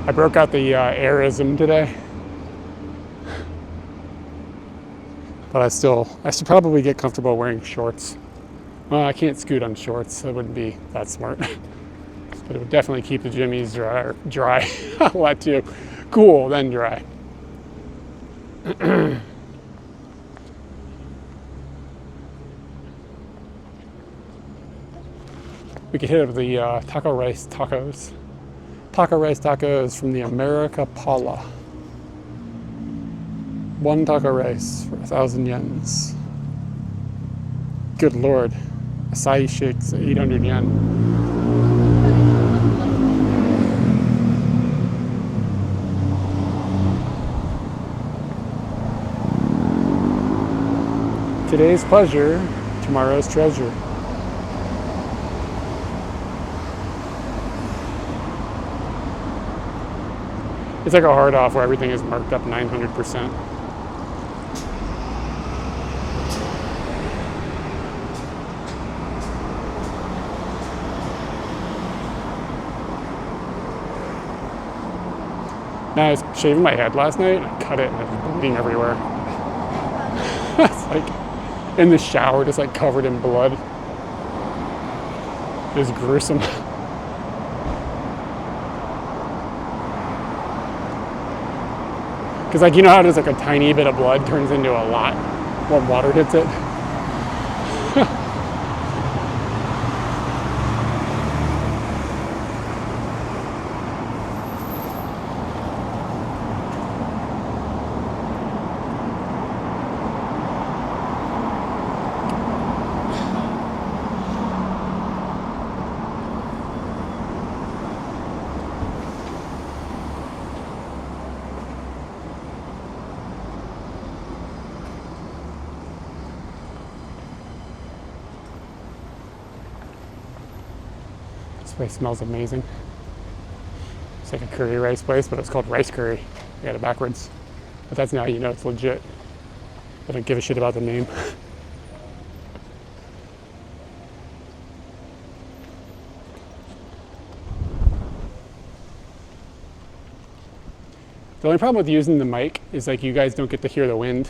I broke out the airism today, but I should probably get comfortable wearing shorts. Well, I can't scoot on shorts. That wouldn't be that smart, but it would definitely keep the jimmies dry. A lot too cool, then dry. We could hit up the taco rice tacos. Taco rice tacos from the America Paula. 1 taco rice for 1,000 yens. Good Lord. Acai shakes 800 yen. Today's pleasure, tomorrow's treasure. It's like a hard off where everything is marked up 900%. Now I was shaving my head last night and I cut it and it was bleeding everywhere. It's like in the shower, just like covered in blood. It was gruesome. Because like, you know how just like a tiny bit of blood turns into a lot when water hits it? This place smells amazing. It's like a curry rice place, but it's called rice curry. I got it backwards. But that's now you know it's legit. I don't give a shit about the name. The only problem with using the mic is like you guys don't get to hear the wind.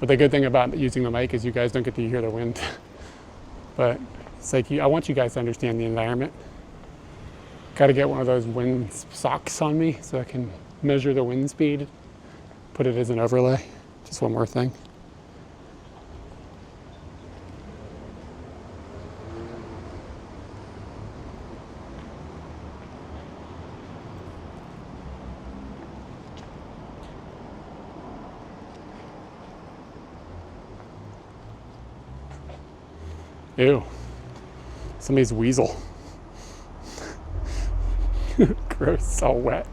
But the good thing about using the mic is you guys don't get to hear the wind. But it's like, I want you guys to understand the environment. Got to get one of those wind socks on me so I can measure the wind speed. Put it as an overlay. Just one more thing. Ew. Somebody's weasel. Gross, it's all wet.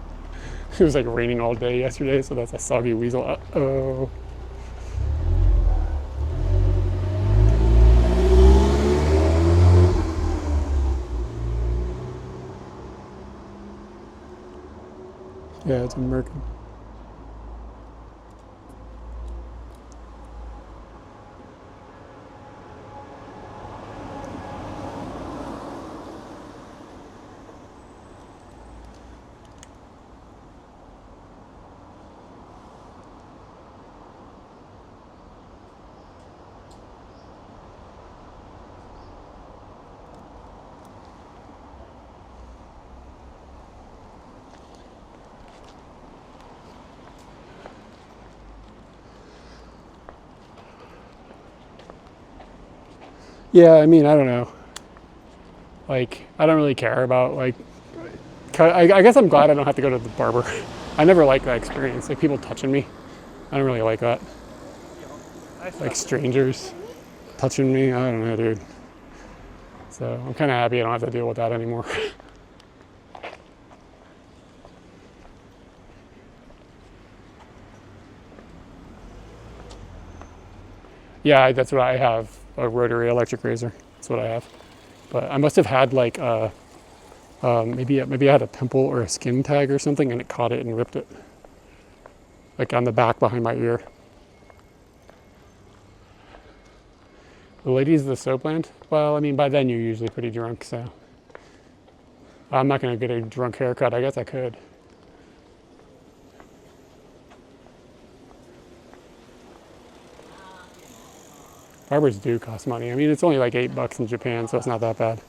It was like raining all day yesterday, so that's a soggy weasel. Uh-oh. Yeah, it's a merkin. Yeah, I mean, I don't know. Like, I don't really care about, like, I guess I'm glad I don't have to go to the barber. I never like that experience, like people touching me. I don't really like that. like strangers touching me. I don't know, dude. So I'm kind of happy I don't have to deal with that anymore. Yeah, that's what I have, a rotary electric razor. That's what I have. But I must have had like maybe I had a pimple or a skin tag or something and it caught it and ripped it. Like on the back behind my ear. The ladies of the soapland? Well, I mean, by then you're usually pretty drunk, so. I'm not going to get a drunk haircut. I guess I could. Barbers do cost money. I mean, it's only like $8 in Japan, so it's not that bad.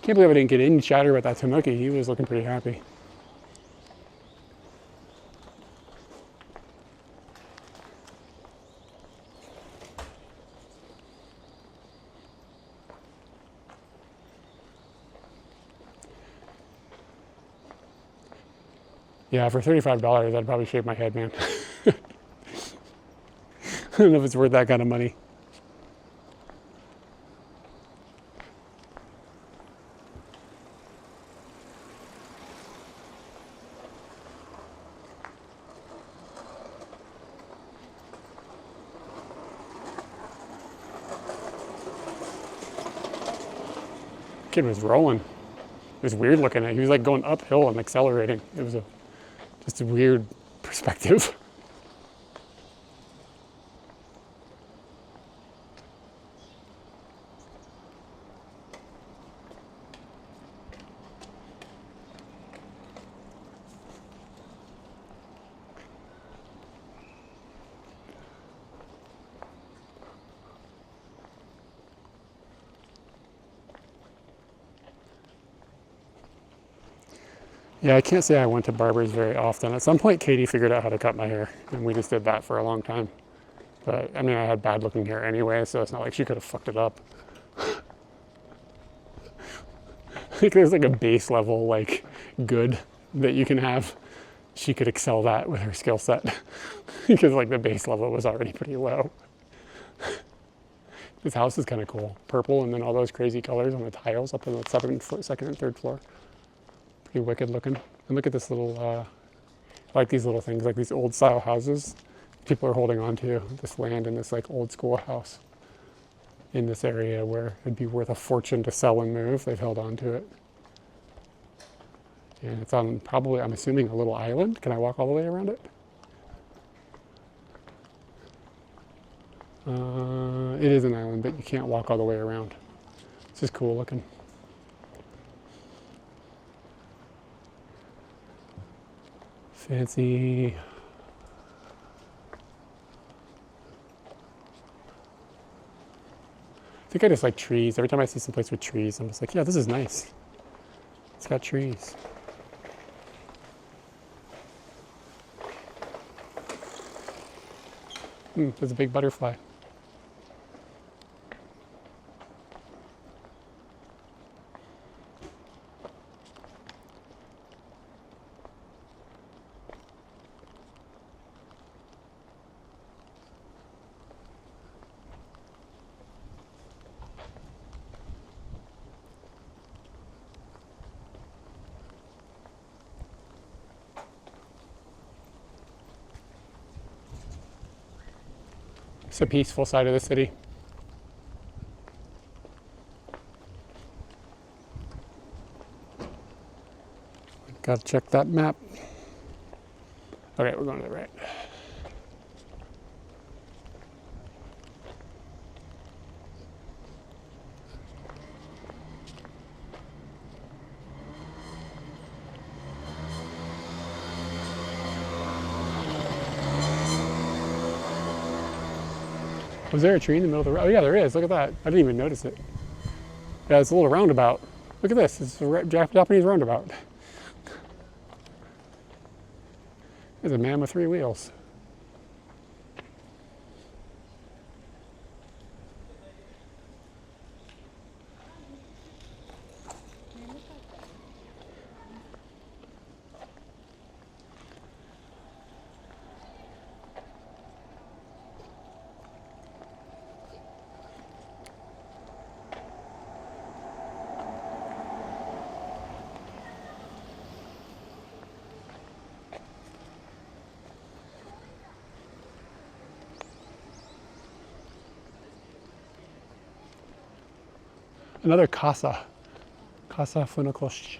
Can't believe I didn't get any chatter with that Tanuki. He was looking pretty happy. Yeah, for $35, I'd probably shave my head, man. I don't know if it's worth that kind of money. Kid was rolling. It was weird looking at. He was like going uphill and accelerating. It was just a weird perspective. Yeah, I can't say I went to barbers very often. At some point, Katie figured out how to cut my hair, and we just did that for a long time. But, I mean, I had bad looking hair anyway, so it's not like she could have fucked it up. I think there's like a base level, like, good that you can have. She could excel that with her skill set. Because, like, the base level was already pretty low. This house is kind of cool. Purple, and then all those crazy colors on the tiles up on the second and third floor. Pretty wicked looking. And look at this little, I like these little things, like these old style houses. People are holding on to this land in this like old school house in this area where it'd be worth a fortune to sell and move. They've held on to it. And it's on probably, I'm assuming, a little island. Can I walk all the way around it? It is an island, but you can't walk all the way around. This is cool looking. Fancy. I think I just like trees. Every time I see some place with trees, I'm just like, yeah, this is nice. It's got trees. There's a big butterfly. It's a peaceful side of the city. Gotta check that map. Okay, we're going to the right. Was there a tree in the middle of the road? Oh yeah, there is. Look at that. I didn't even notice it. Yeah, it's a little roundabout. Look at this. It's a Japanese roundabout. There's a man with 3 wheels. Another casa. Casa Funakoshi.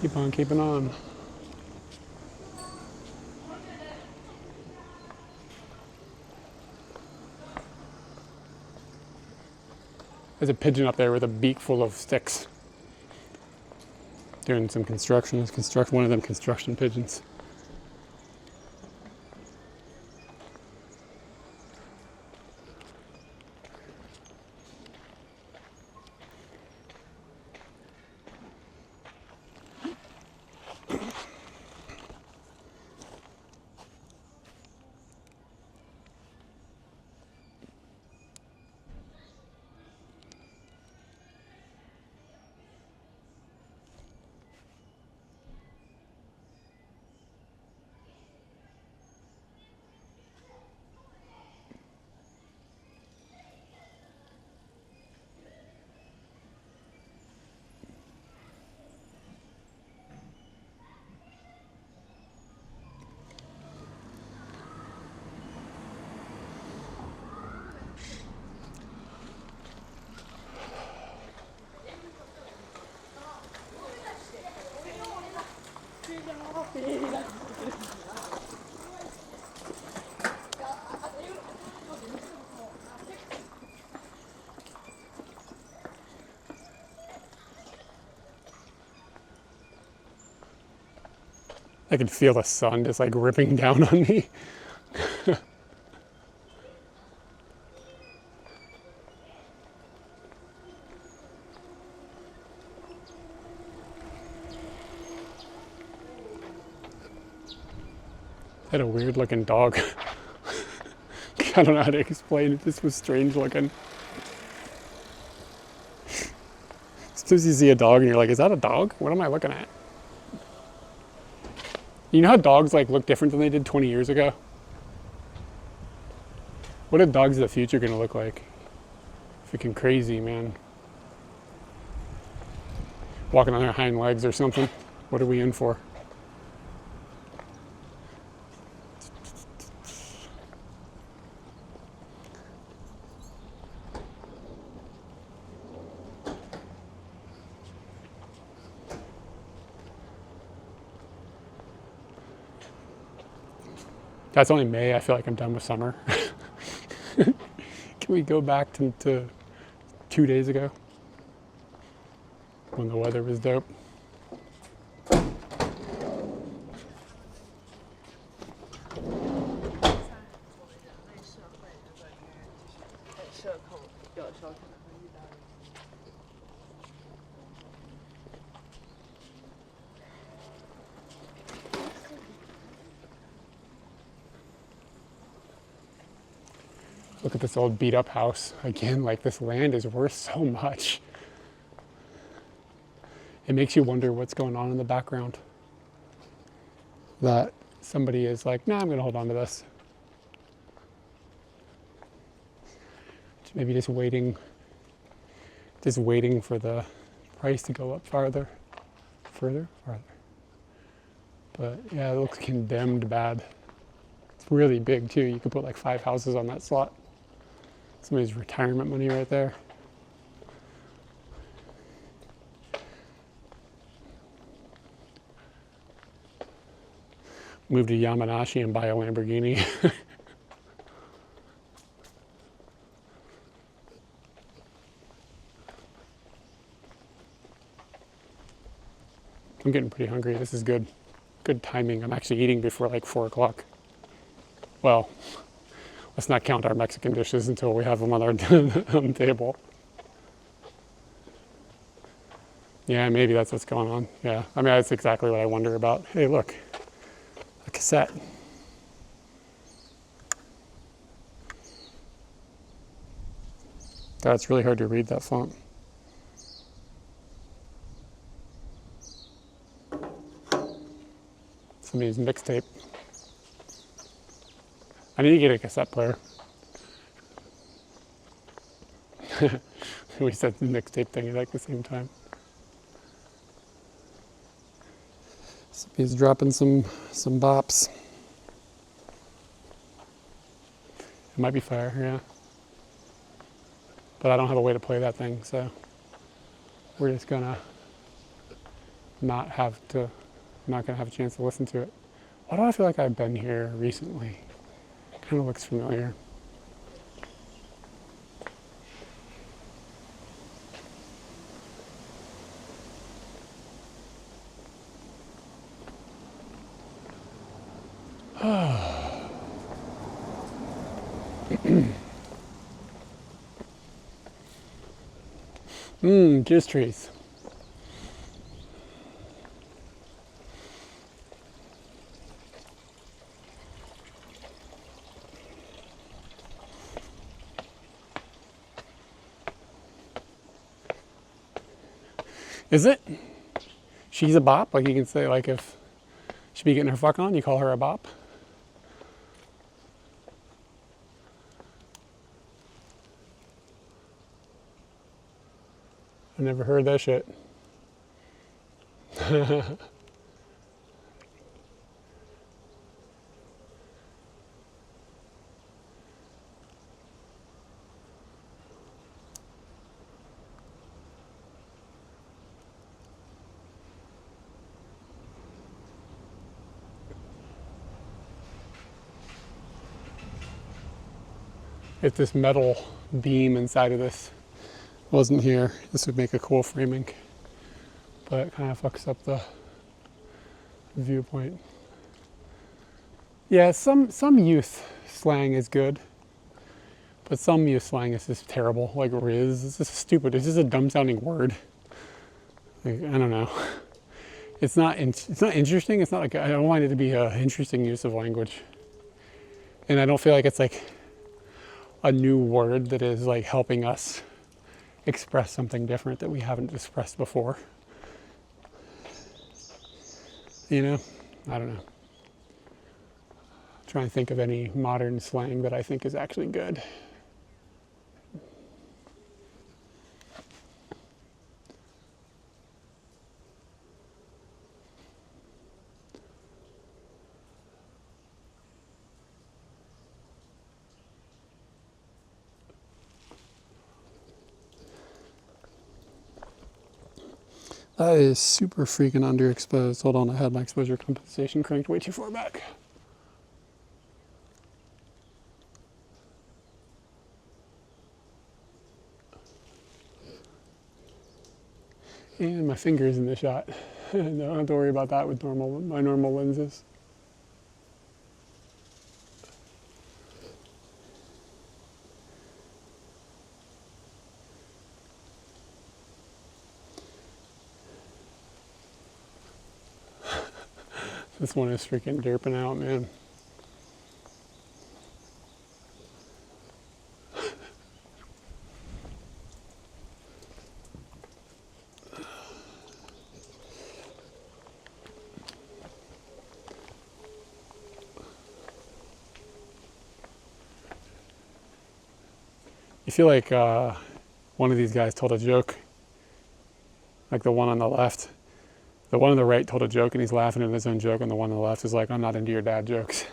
Keep on keeping on. There's a pigeon up there with a beak full of sticks. Doing some construction. One of them construction pigeons. I can feel the sun just like ripping down on me. Had a weird looking dog. I don't know how to explain it. This was strange looking. Sometimes you see a dog and you're like, is that a dog? What am I looking at? You know how dogs like look different than they did 20 years ago? What are dogs of the future gonna look like? Freaking crazy, man. Walking on their hind legs or something. What are we in for? That's only May. I feel like I'm done with summer. Can we go back to 2 days ago when the weather was dope? Look at this old beat up house. Again, like this land is worth so much. It makes you wonder what's going on in the background. That somebody is like, nah, I'm gonna hold on to this. Maybe just waiting for the price to go up further. But yeah, it looks condemned bad. It's really big too. You could put like 5 houses on that slot. Somebody's retirement money right there. Move to Yamanashi and buy a Lamborghini. I'm getting pretty hungry. This is good. Good timing. I'm actually eating before like 4 o'clock. Well, let's not count our Mexican dishes until we have them on our on the table. Yeah, maybe that's what's going on. Yeah, I mean, that's exactly what I wonder about. Hey, look, a cassette. That's really hard to read, that font. somebody's mixtape. I need to get a cassette player. We said the mixtape thing at the same time. Somebody's dropping some bops. It might be fire, yeah. But I don't have a way to play that thing, so we're just gonna not gonna have a chance to listen to it. Why do I feel like I've been here recently? Kind of looks familiar. Juice trees. Is it? She's a bop? Like you can say, like if she be getting her fuck on, you call her a bop? I never heard that shit. If this metal beam inside of this wasn't here, this would make a cool framing. But it kind of fucks up the viewpoint. Yeah, some youth slang is good, but some youth slang is just terrible. Like Riz, it's just stupid. It's just a dumb sounding word. Like, I don't know. It's not interesting. It's not like, I don't want it to be an interesting use of language. And I don't feel like it's like a new word that is like helping us express something different that we haven't expressed before. You know? I don't know. Trying to think of any modern slang that I think is actually good. That is super freaking underexposed. Hold on, I had my exposure compensation cranked way too far back. And my finger's in the shot. No, I don't have to worry about that with my normal lenses. This one is freaking derping out, man. You feel like one of these guys told a joke, like the one on the left. The one on the right told a joke and he's laughing at his own joke, and the one on the left is like, I'm not into your dad jokes.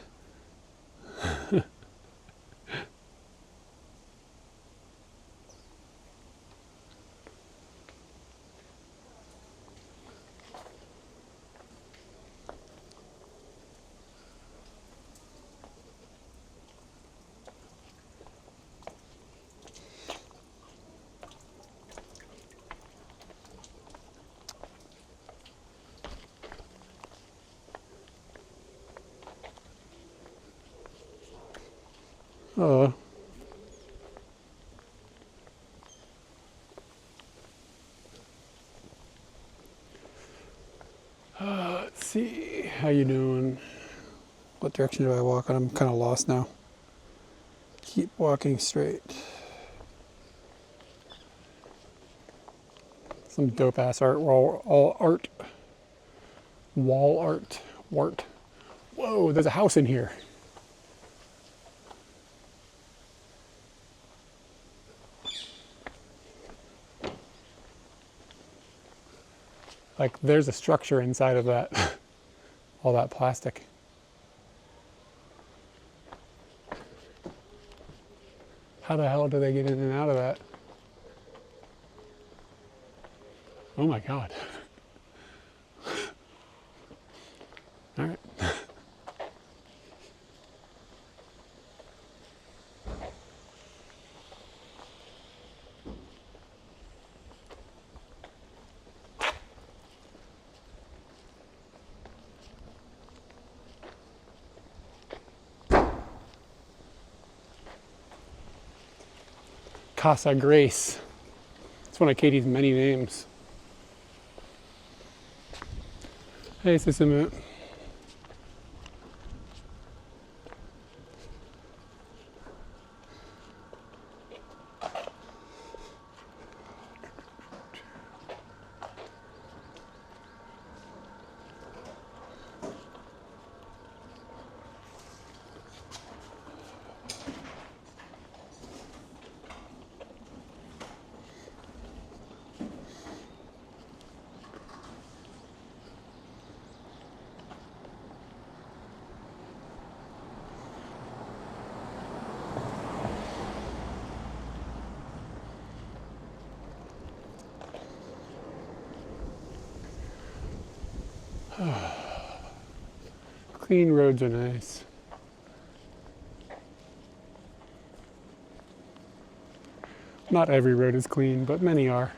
Let's see, how you doing? What direction do I walk? I'm kind of lost now. Keep walking straight. Some dope ass art, wall art. Whoa, there's a house in here. Like, there's a structure inside of that, all that plastic. How the hell do they get in and out of that? Oh my God. All right. Casa Grace. It's one of Katie's many names. Hey, Sissimut. Clean roads are nice. Not every road is clean, but many are.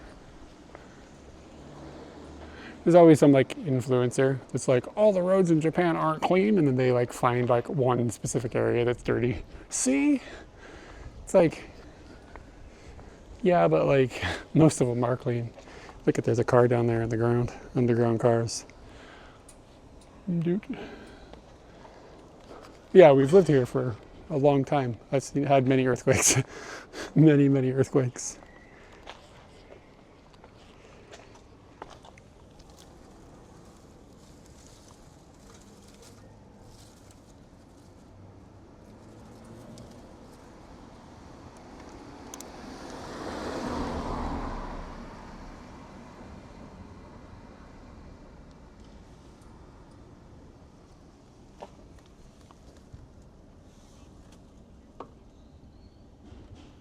There's always some like influencer that's like, all the roads in Japan aren't clean, and then they like find like one specific area that's dirty. See? It's like, yeah, but like most of them are clean. Look at, there's a car down there in the ground, underground cars. Dude. Yeah, we've lived here for a long time. Had many earthquakes. many earthquakes.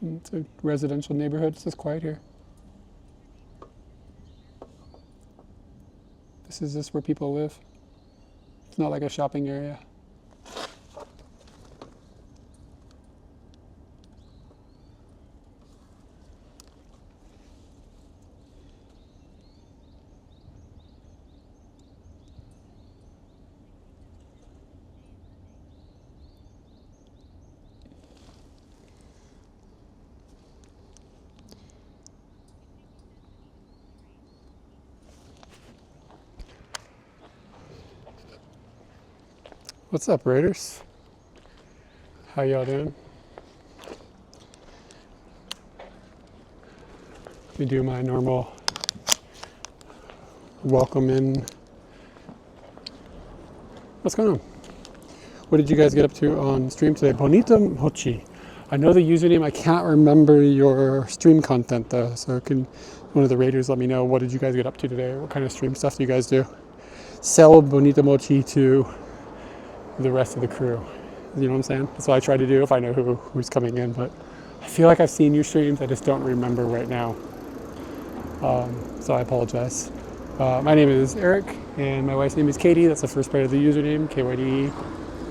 It's a residential neighborhood. It's just quiet here. This is where people live. It's not like a shopping area. What's up, Raiders? How y'all doing? Let me do my normal welcome in. What's going on? What did you guys get up to on stream today? Bonita Mochi. I know the username. I can't remember your stream content though. So can one of the Raiders let me know, what did you guys get up to today? What kind of stream stuff do you guys do? Sell Bonita Mochi to the rest of the crew. You know what I'm saying? That's what I try to do if I know who's coming in, but I feel like I've seen your streams, I just don't remember right now. So I apologize. My name is Eric, and my wife's name is Katie. That's the first part of the username, KYDE.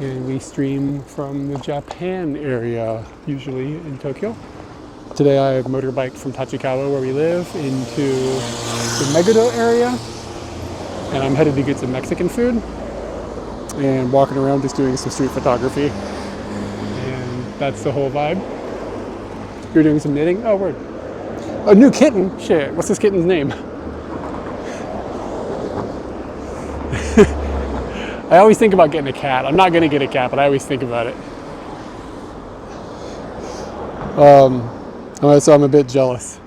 And we stream from the Japan area, usually in Tokyo. Today I motorbiked from Tachikawa, where we live, into the Meguro area. And I'm headed to get some Mexican food. And walking around just doing some street photography. And that's the whole vibe. You're doing some knitting? Oh, word. A new kitten? Shit, what's this kitten's name? I always think about getting a cat. I'm not gonna get a cat, but I always think about it. So I'm a bit jealous.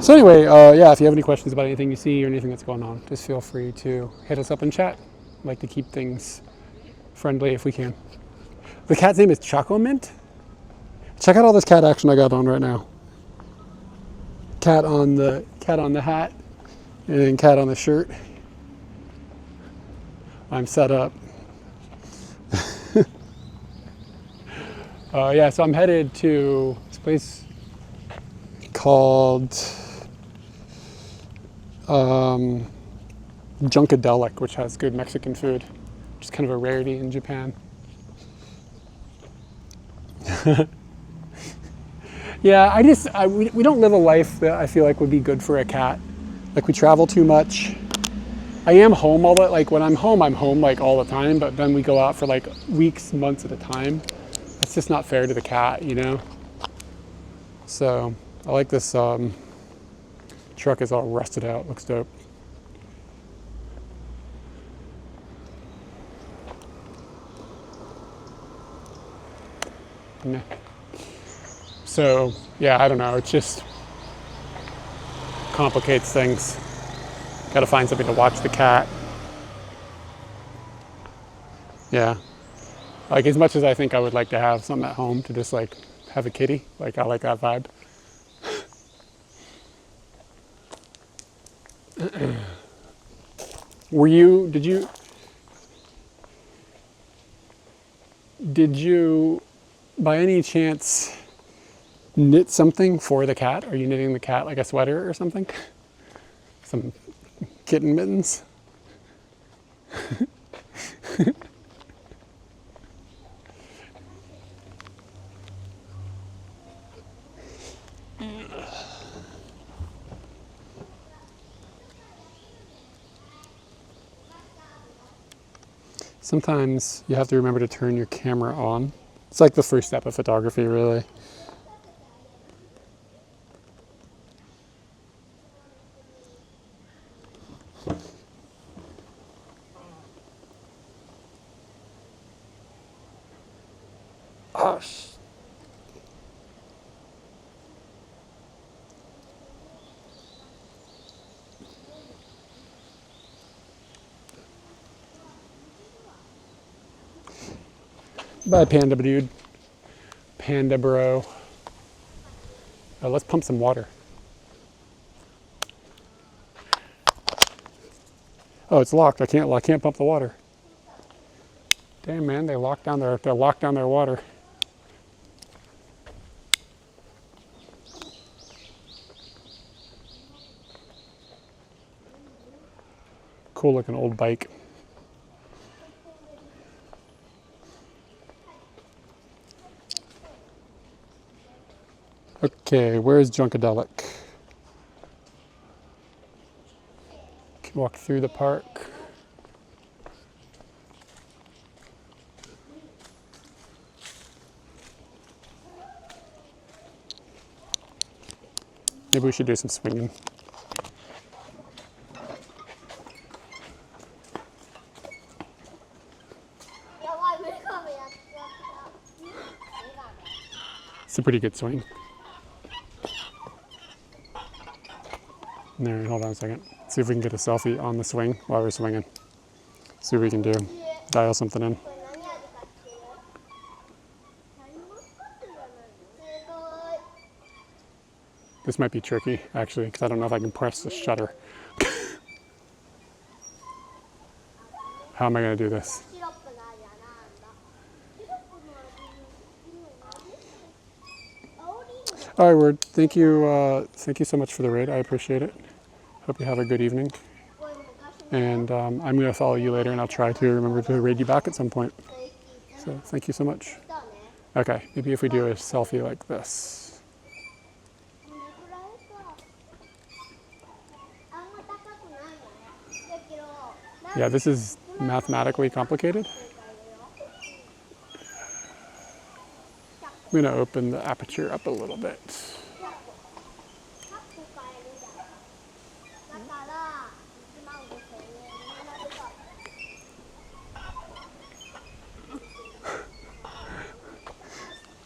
So anyway, yeah, if you have any questions about anything you see or anything that's going on, just feel free to hit us up in chat. I like to keep things friendly if we can. The cat's name is Choco Mint. Check out all this cat action I got on right now. Cat on the hat, and then cat on the shirt. I'm set up. Yeah, so I'm headed to this place called Junkadelic, which has good Mexican food, which is kind of a rarity in Japan. Yeah, we don't live a life that I feel like would be good for a cat. Like, we travel too much. I am home like when I'm home like all the time, but then we go out for like weeks, months at a time. It's just not fair to the cat, you know? So I like this truck is all rusted out, looks dope. Yeah. So yeah, I don't know, it just complicates things. Gotta find something to watch the cat. Yeah. Like, as much as I think I would like to have something at home to just like have a kitty, like I like that vibe. Did you by any chance knit something for the cat? Are you knitting the cat like a sweater or something? Some kitten mittens? Sometimes you have to remember to turn your camera on. It's like the first step of photography, really. Oh, bye, Panda dude. Panda bro. Let's pump some water. Oh, it's locked. I can't pump the water. Damn, man, they locked down their water. Cool looking old bike. Okay, where's Junkadelic? Walk through the park. Maybe we should do some swinging. It's a pretty good swing. There, hold on a second. See if we can get a selfie on the swing while we're swinging. See what we can do. Dial something in. This might be tricky, actually, because I don't know if I can press the shutter. How am I going to do this? All right, Word. Thank you so much for the raid. I appreciate it. Hope you have a good evening. And I'm going to follow you later, and I'll try to remember to raid you back at some point. So thank you so much. Okay, maybe if we do a selfie like this. Yeah, this is mathematically complicated. I'm going to open the aperture up a little bit.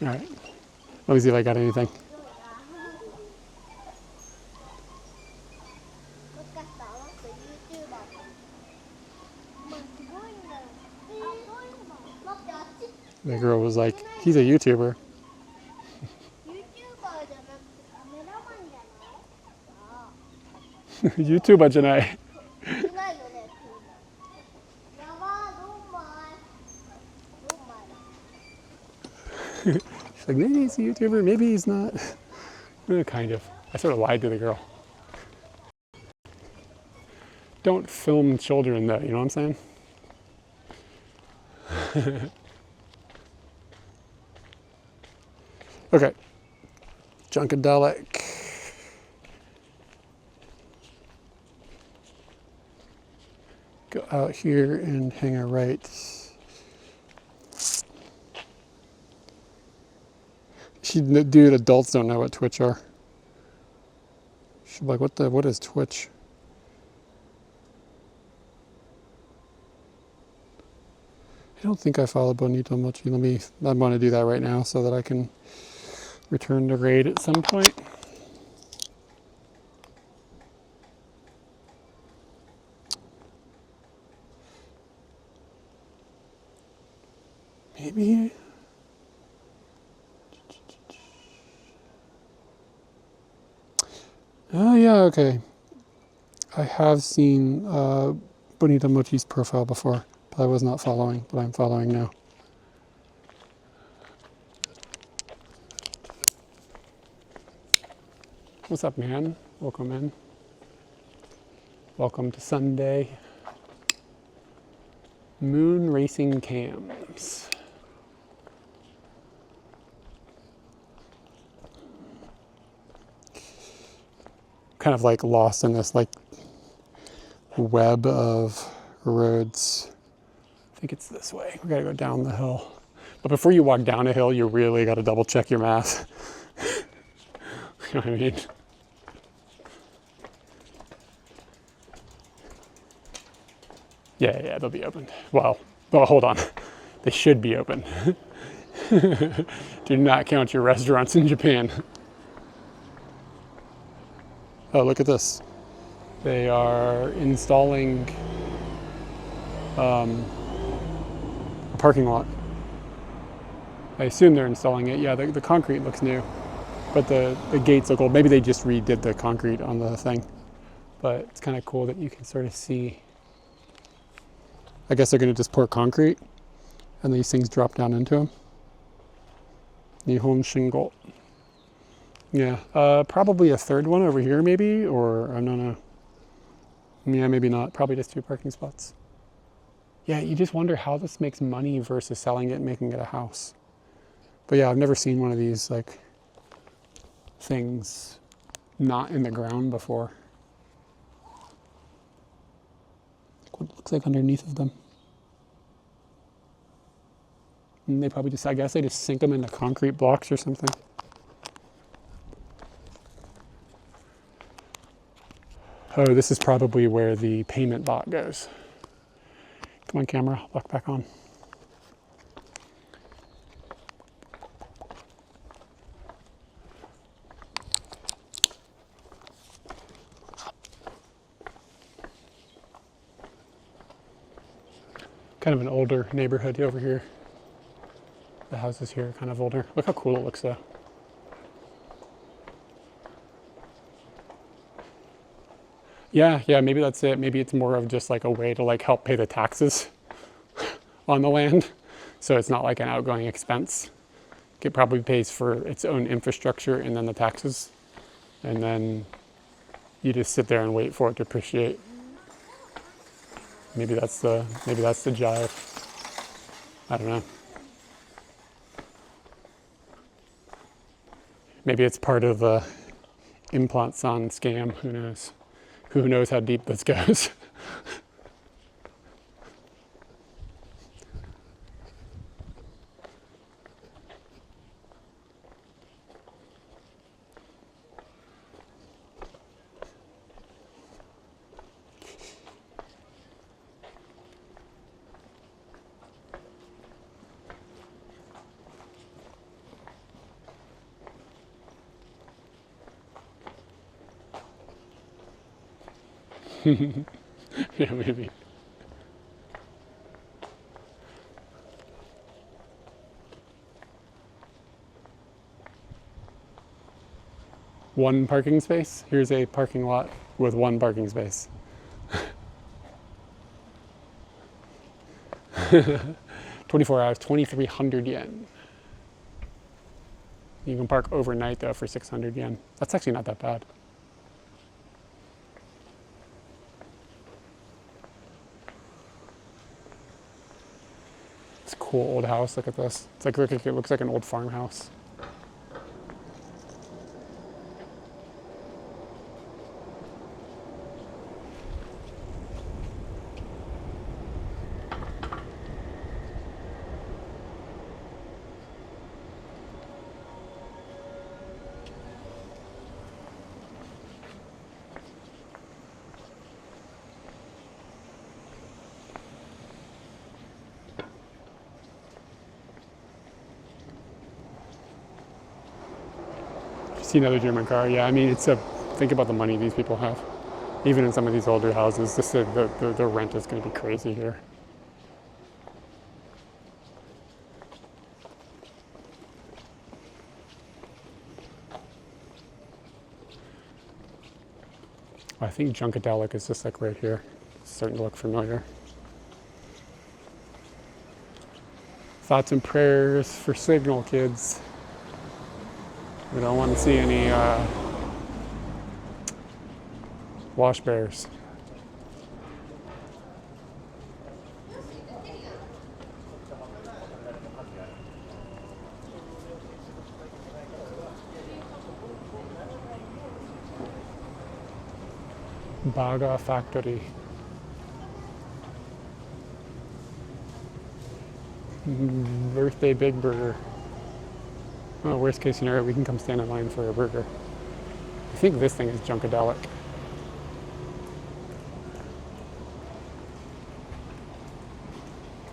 All right, let me see if I got anything. The girl was like, he's a YouTuber. YouTuberじゃない。She's like, maybe he's a YouTuber, maybe he's not. Kind of. I sort of lied to the girl. Don't film children though, you know what I'm saying? Okay. Junkadelic. Go out here and hang a right. Dude, adults don't know what Twitch are. She's like, what is Twitch? I don't think I follow Bonito Mochi. I'm going to do that right now so that I can return to raid at some point. Maybe. Oh yeah, okay. I have seen Bonito Mochi's profile before, but I was not following, but I'm following now. What's up, man? Welcome in. Welcome to Sunday. Moon racing cams. Kind of like lost in this like web of roads. I think it's this way. We gotta go down the hill. But before you walk down a hill, you really gotta double check your math. You know what I mean? Yeah, they'll be open. Well, hold on. They should be open. Do not count your restaurants in Japan. Oh, look at this. They are installing a parking lot. I assume they're installing it. Yeah, the concrete looks new, but the gates look old. Maybe they just redid the concrete on the thing, but it's kind of cool that you can sort of see. I guess they're going to just pour concrete and these things drop down into them. Nihon Shingo. Yeah, probably a third one over here maybe, or I don't know. Yeah, maybe not. Probably just 2 parking spots. Yeah, you just wonder how this makes money versus selling it and making it a house. But yeah, I've never seen one of these like things not in the ground before. What it looks like underneath of them. And they probably just, I guess they just sink them into concrete blocks or something. Oh, this is probably where the payment bot goes. Come on, camera, lock back on. Kind of an older neighborhood over here. The houses here are kind of older. Look how cool it looks though. Yeah, maybe that's it. Maybe it's more of just like a way to like help pay the taxes on the land. So it's not like an outgoing expense. It probably pays for its own infrastructure and then the taxes. And then you just sit there and wait for it to appreciate. Maybe that's the jive. I don't know. Maybe it's part of the implant-san scam, who knows? Who knows how deep this goes? Yeah, maybe. 1 parking space. Here's a parking lot with 1 parking space. 24 hours, 2,300 yen. You can park overnight though for 600 yen. That's actually not that bad. It's a cool old house. Look at this. It's like, it looks like an old farmhouse. See another German car. Yeah, I mean, think about the money these people have. Even in some of these older houses, the rent is going to be crazy here. I think Junkadelic is just like right here. It's starting to look familiar. Thoughts and prayers for Signal, kids. We don't want to see any wash bears. Baga Factory. Birthday Big Burger. Oh, worst case scenario, we can come stand in line for a burger. I think this thing is Junkadelic.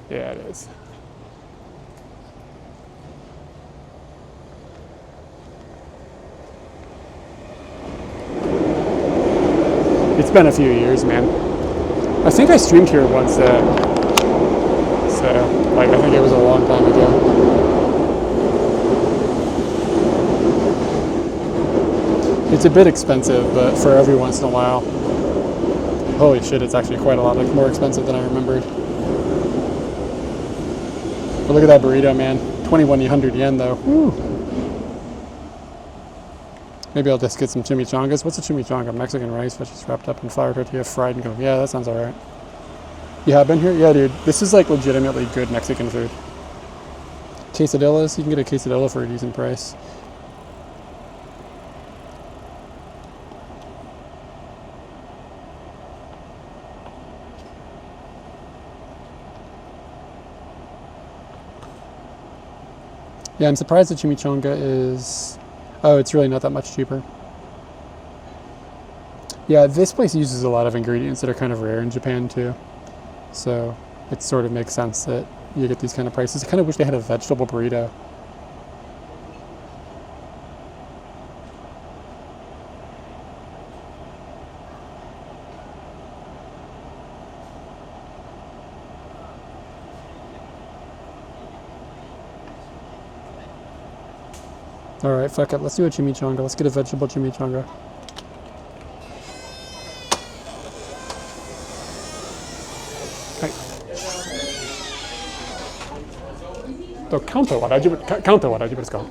Yeah, it is. It's been a few years, man. I think I streamed here once, so like I think it was a long time ago. It's a bit expensive, but for every once in a while. Holy shit, it's actually quite a lot more expensive than I remembered. But look at that burrito, man. 2,100 yen though. Woo. Maybe I'll just get some chimichangas. What's a chimichanga? Mexican rice, which is wrapped up in flour tortilla, fried and go. Yeah, that sounds alright. You have been here? Yeah, dude. This is like legitimately good Mexican food. Quesadillas. You can get a quesadilla for a decent price. Yeah, I'm surprised the chimichanga is... Oh, it's really not that much cheaper. Yeah, this place uses a lot of ingredients that are kind of rare in Japan too. So it sort of makes sense that you get these kind of prices. I kind of wish they had a vegetable burrito. Alright, fuck it. Let's do a chimichanga. Let's get a vegetable chimichanga. Counter は大丈夫ですか?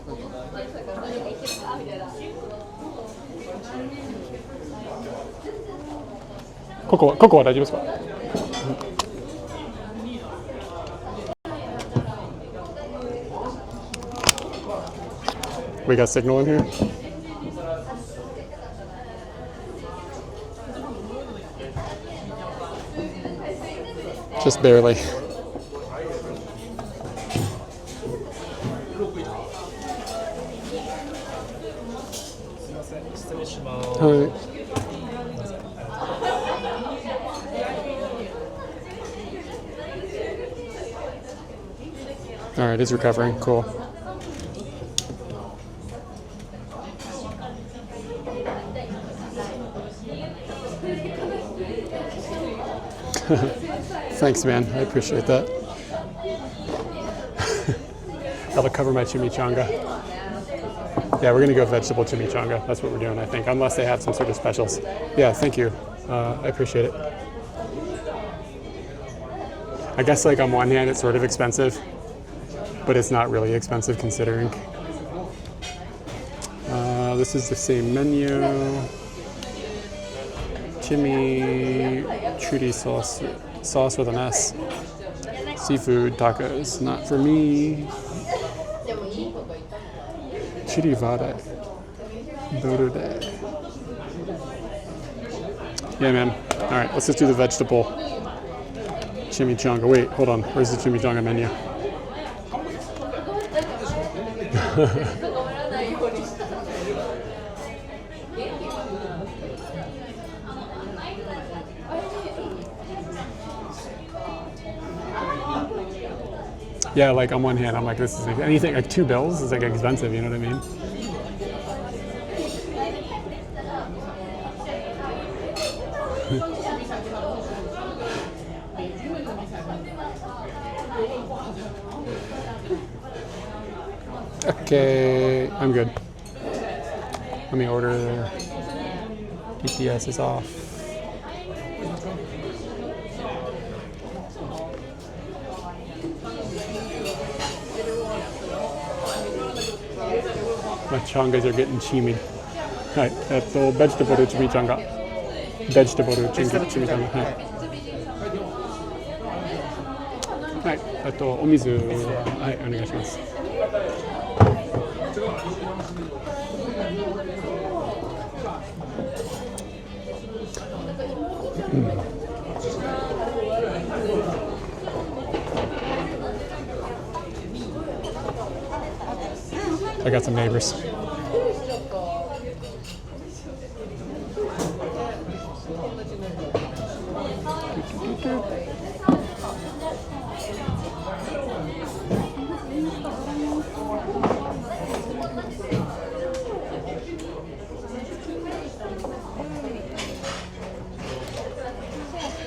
Coco は大丈夫ですか? We got signal in here. Just barely. All right, it's recovering. Cool. Thanks, man. I appreciate that. That'll cover my chimichanga. Yeah, we're gonna go vegetable chimichanga. That's what we're doing, I think, unless they have some sort of specials. Yeah, thank you. I appreciate it. I guess like on one hand, it's sort of expensive, but it's not really expensive considering. This is the same menu. Chimichurri sauce with an S. Seafood tacos, not for me. Chiri vada. Verde. Yeah, man. All right, let's just do the vegetable chimichanga. Wait, hold on. Where's the chimichanga menu? Yeah, like on one hand, I'm like, this is anything like $2 is like expensive. You know what I mean? Okay, I'm good. Let me order. DPS is off. My changas are getting chimied. Hi, vegetable chimichanga. Vegetable chimichanga. Hi, お水、はい、お願いします。I got some neighbors.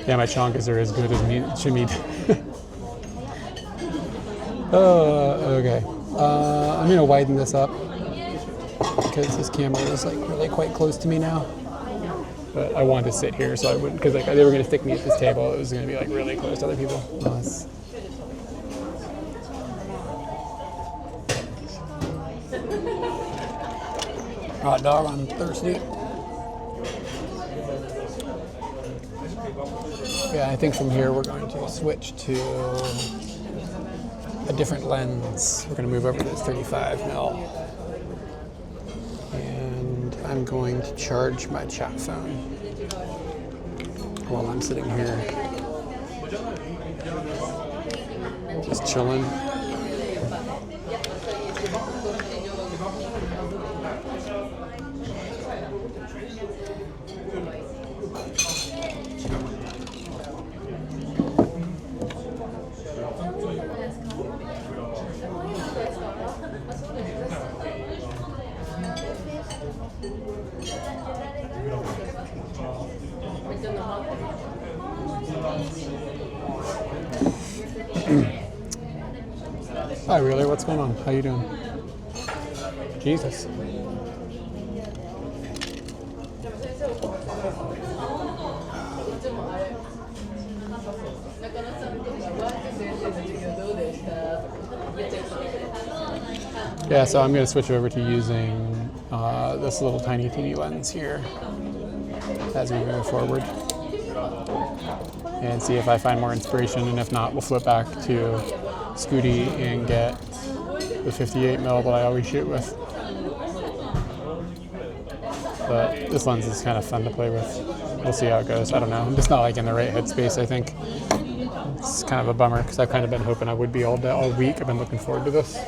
Yeah, my changas are as good as chimied. Okay. I'm gonna widen this up because this camera is like really quite close to me now. But I wanted to sit here so I wouldn't, because like they were gonna stick me at this table. It was gonna be like really close to other people. Nice. Hot dog, I'm thirsty. Yeah, I think from here we're going to switch to a different lens. We're going to move over to this 35mm. And I'm going to charge my chat phone while I'm sitting here. Just chilling. Hi, really? What's going on? How you doing? Jesus. Yeah, so I'm going to switch over to using this little tiny teeny lens here as we move forward and see if I find more inspiration, and if not, we'll flip back to Scooty and get the 58mm that I always shoot with. But this lens is kind of fun to play with. We'll see how it goes. I don't know. I'm just not like in the right headspace, I think. It's kind of a bummer because I've kind of been hoping I would be all week. I've been looking forward to this.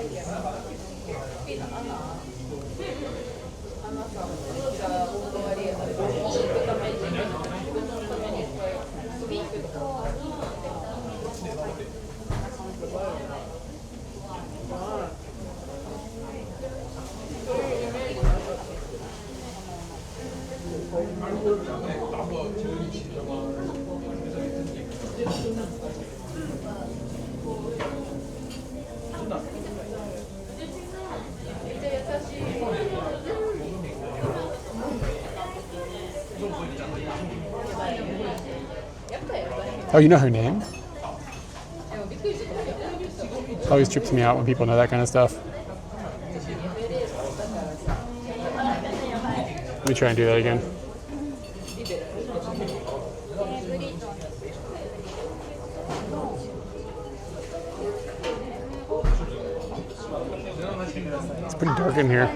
Oh, you know her name? Always trips me out when people know that kind of stuff. Let me try and do that again. It's pretty dark in here.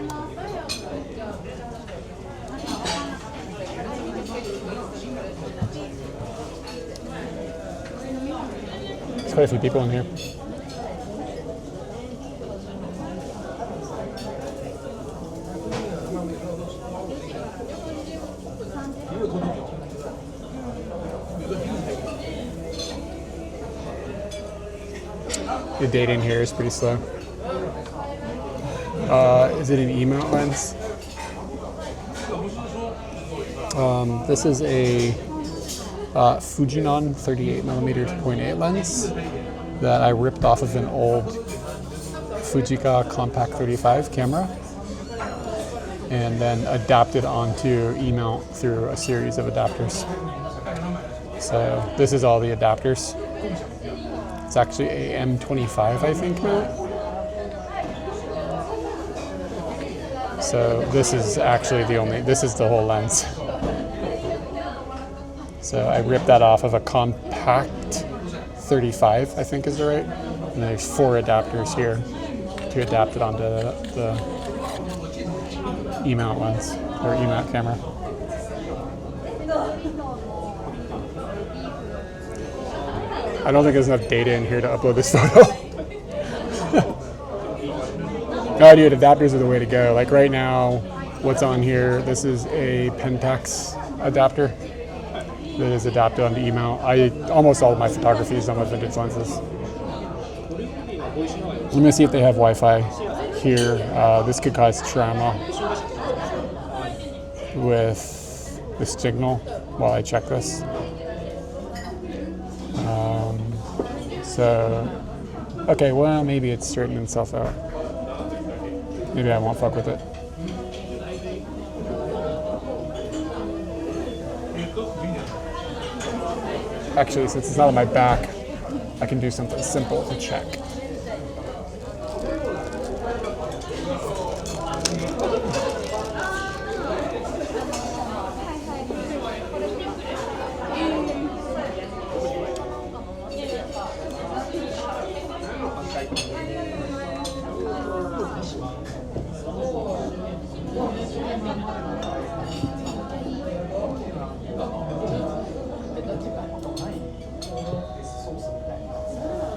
There's quite a few people in here. The data in here is pretty slow. Is it an email lens? This is a Fujinon 38mm 2.8 lens that I ripped off of an old Fujica Compact 35 camera and then adapted onto E-mount through a series of adapters. So this is all the adapters. It's actually a M25, I think, mount. So this is actually this is the whole lens. So I ripped that off of a Compact 35, I think is the right. And there's 4 adapters here to adapt it onto the E-mount lens, or E-mount camera. I don't think there's enough data in here to upload this photo. No, dude, adapters are the way to go. Like right now, what's on here, this is a Pentax adapter that is adapted onto E-mount. Almost all of my photography is done with vintage lenses. Let me see if they have Wi-Fi here. This could cause trauma with the signal while I check this. Okay, well, maybe it's straightening itself out. Maybe I won't fuck with it. Actually, since it's not on my back, I can do something simple to check.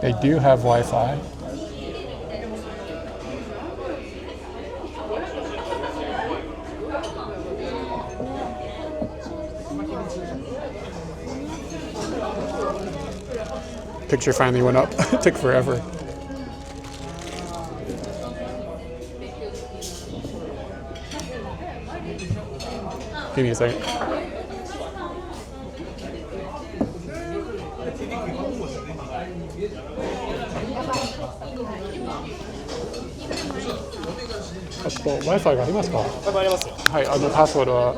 They do have Wi-Fi. Picture finally went up. It took forever. Give me a second. Wi-Fi がありますか？ありますよ。はい、パスワードは。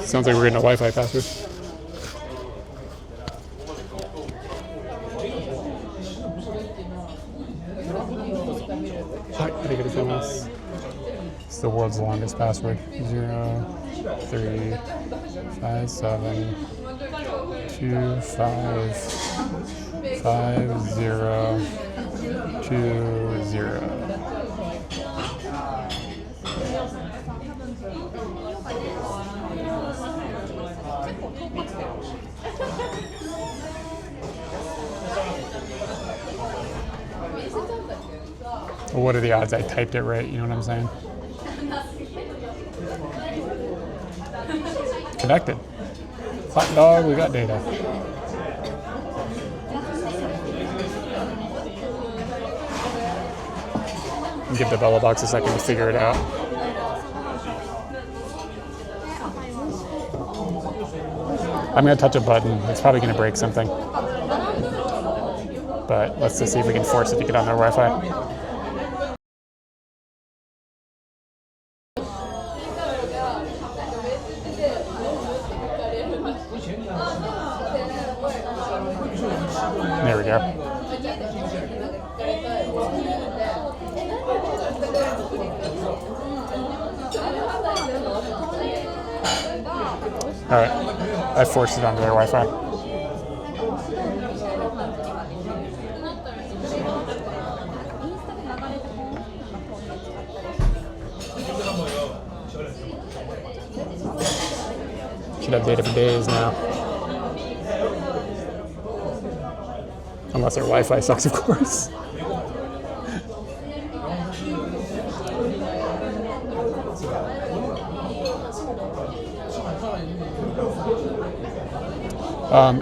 Sounds like we're getting a Wi-Fi password. Hi, ありがとうございます。It's the world's longest password. 037255020. What are the odds I typed it right? You know what I'm saying? Connected. Hot dog, we got data. Give the Bella box a second to figure it out. I'm gonna touch a button. It's probably gonna break something. but let's just see if we can force it to get on their Wi-Fi. There we go. All right, I forced it onto their Wi-Fi. Should have data for days now. Unless our Wi-Fi sucks, of course.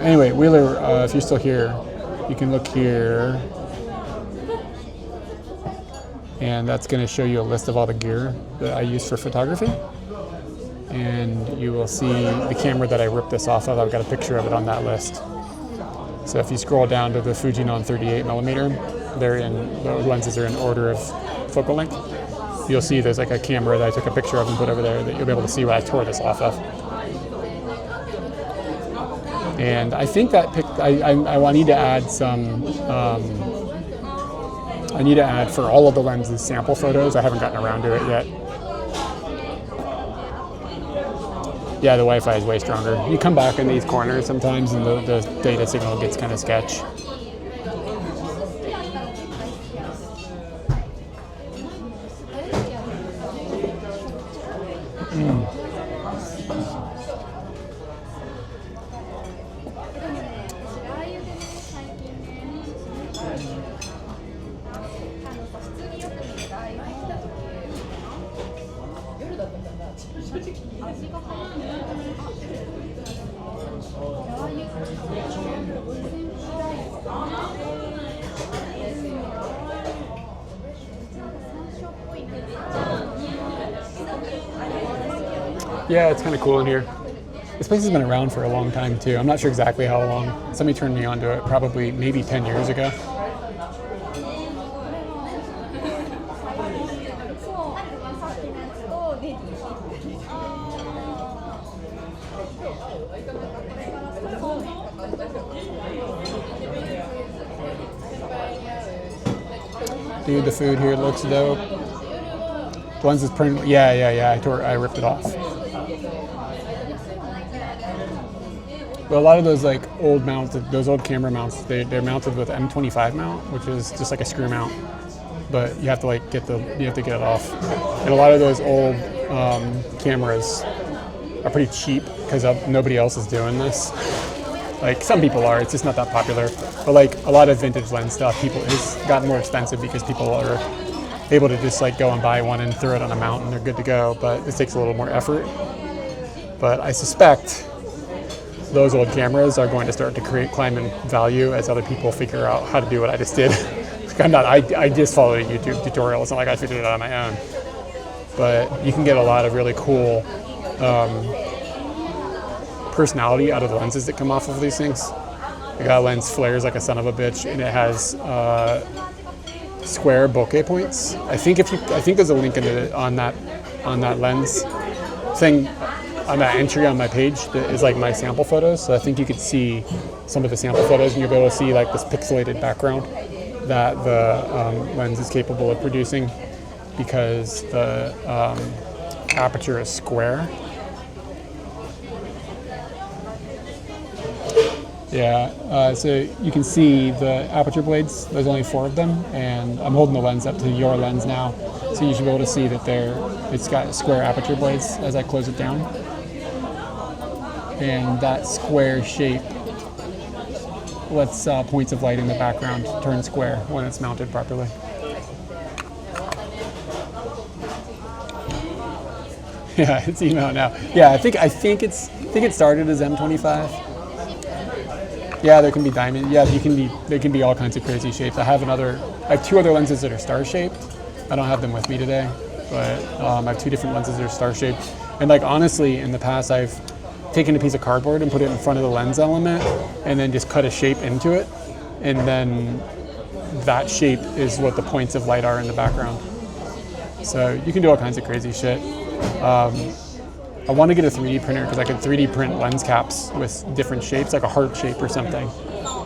Anyway, Wheeler, if you're still here, you can look here. And that's going to show you a list of all the gear that I use for photography. And you will see the camera that I ripped this off of. I've got a picture of it on that list. So if you scroll down to the Fujinon 38mm, the lenses are in order of focal length. You'll see there's like a camera that I took a picture of and put over there that you'll be able to see what I tore this off of. And I think that I need to add some. I need to add for all of the lenses sample photos. I haven't gotten around to it yet. Yeah, the Wi-Fi is way stronger. You come back in these corners sometimes, and the data signal gets kind of sketch. Yeah, it's kind of cool in here. This place has been around for a long time too. I'm not sure exactly how long. Somebody turned me onto it probably maybe 10 years ago. Dude, the food here looks dope. The lens is pretty. Yeah. I ripped it off. But a lot of those like old mounts, those old camera mounts, they're mounted with M25 mount, which is just like a screw mount. But you have to like get it off. And a lot of those old cameras are pretty cheap because nobody else is doing this. Like some people are, it's just not that popular. But like a lot of vintage lens stuff, it's gotten more expensive because people are able to just like go and buy one and throw it on a mount and they're good to go. But it takes a little more effort. But I suspect those old cameras are going to start to climb in value as other people figure out how to do what I just did. I just followed a YouTube tutorial. It's not like I figured it out on my own. But you can get a lot of really cool personality out of the lenses that come off of these things. I got a lens flares like a son of a bitch, and it has square bokeh points. I think there's a link on that lens thing on that entry on my page that is like my sample photos. So I think you could see some of the sample photos, and you'll be able to see like this pixelated background that the lens is capable of producing because the aperture is square. Yeah, so you can see the aperture blades. There's only 4 of them, and I'm holding the lens up to your lens now, so you should be able to see that it's got square aperture blades as I close it down. And that square shape lets points of light in the background turn square when it's mounted properly. Yeah, it's email now. Yeah, I think it started as M25. Yeah, there can be diamond. Yeah, they can be all kinds of crazy shapes. I have 2 other lenses that are star shaped. I don't have them with me today, but I have 2 different lenses that are star shaped. And like honestly, in the past, I've taken a piece of cardboard and put it in front of the lens element, and then just cut a shape into it, and then that shape is what the points of light are in the background. So you can do all kinds of crazy shit. I want to get a 3D printer because I could 3D print lens caps with different shapes, like a heart shape or something.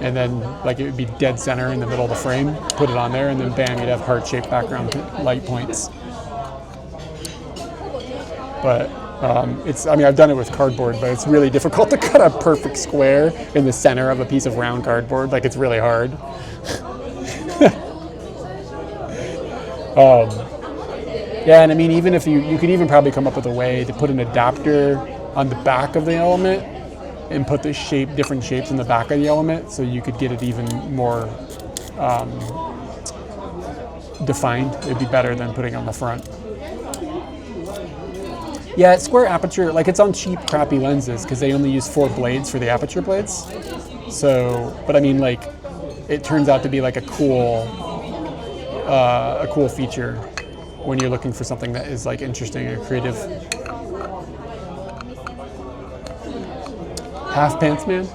And then like it would be dead center in the middle of the frame, put it on there, and then bam, you'd have heart-shaped background light points. But I've done it with cardboard, but it's really difficult to cut a perfect square in the center of a piece of round cardboard. Like, it's really hard. Yeah, and I mean, even if you could even probably come up with a way to put an adapter on the back of the element and put the different shapes in the back of the element, so you could get it even more defined. It'd be better than putting it on the front. Yeah, square aperture, like, it's on cheap, crappy lenses because they only use 4 blades for the aperture blades. So, but I mean, like, it turns out to be like a cool feature when you're looking for something that is like interesting or creative. Half pants man.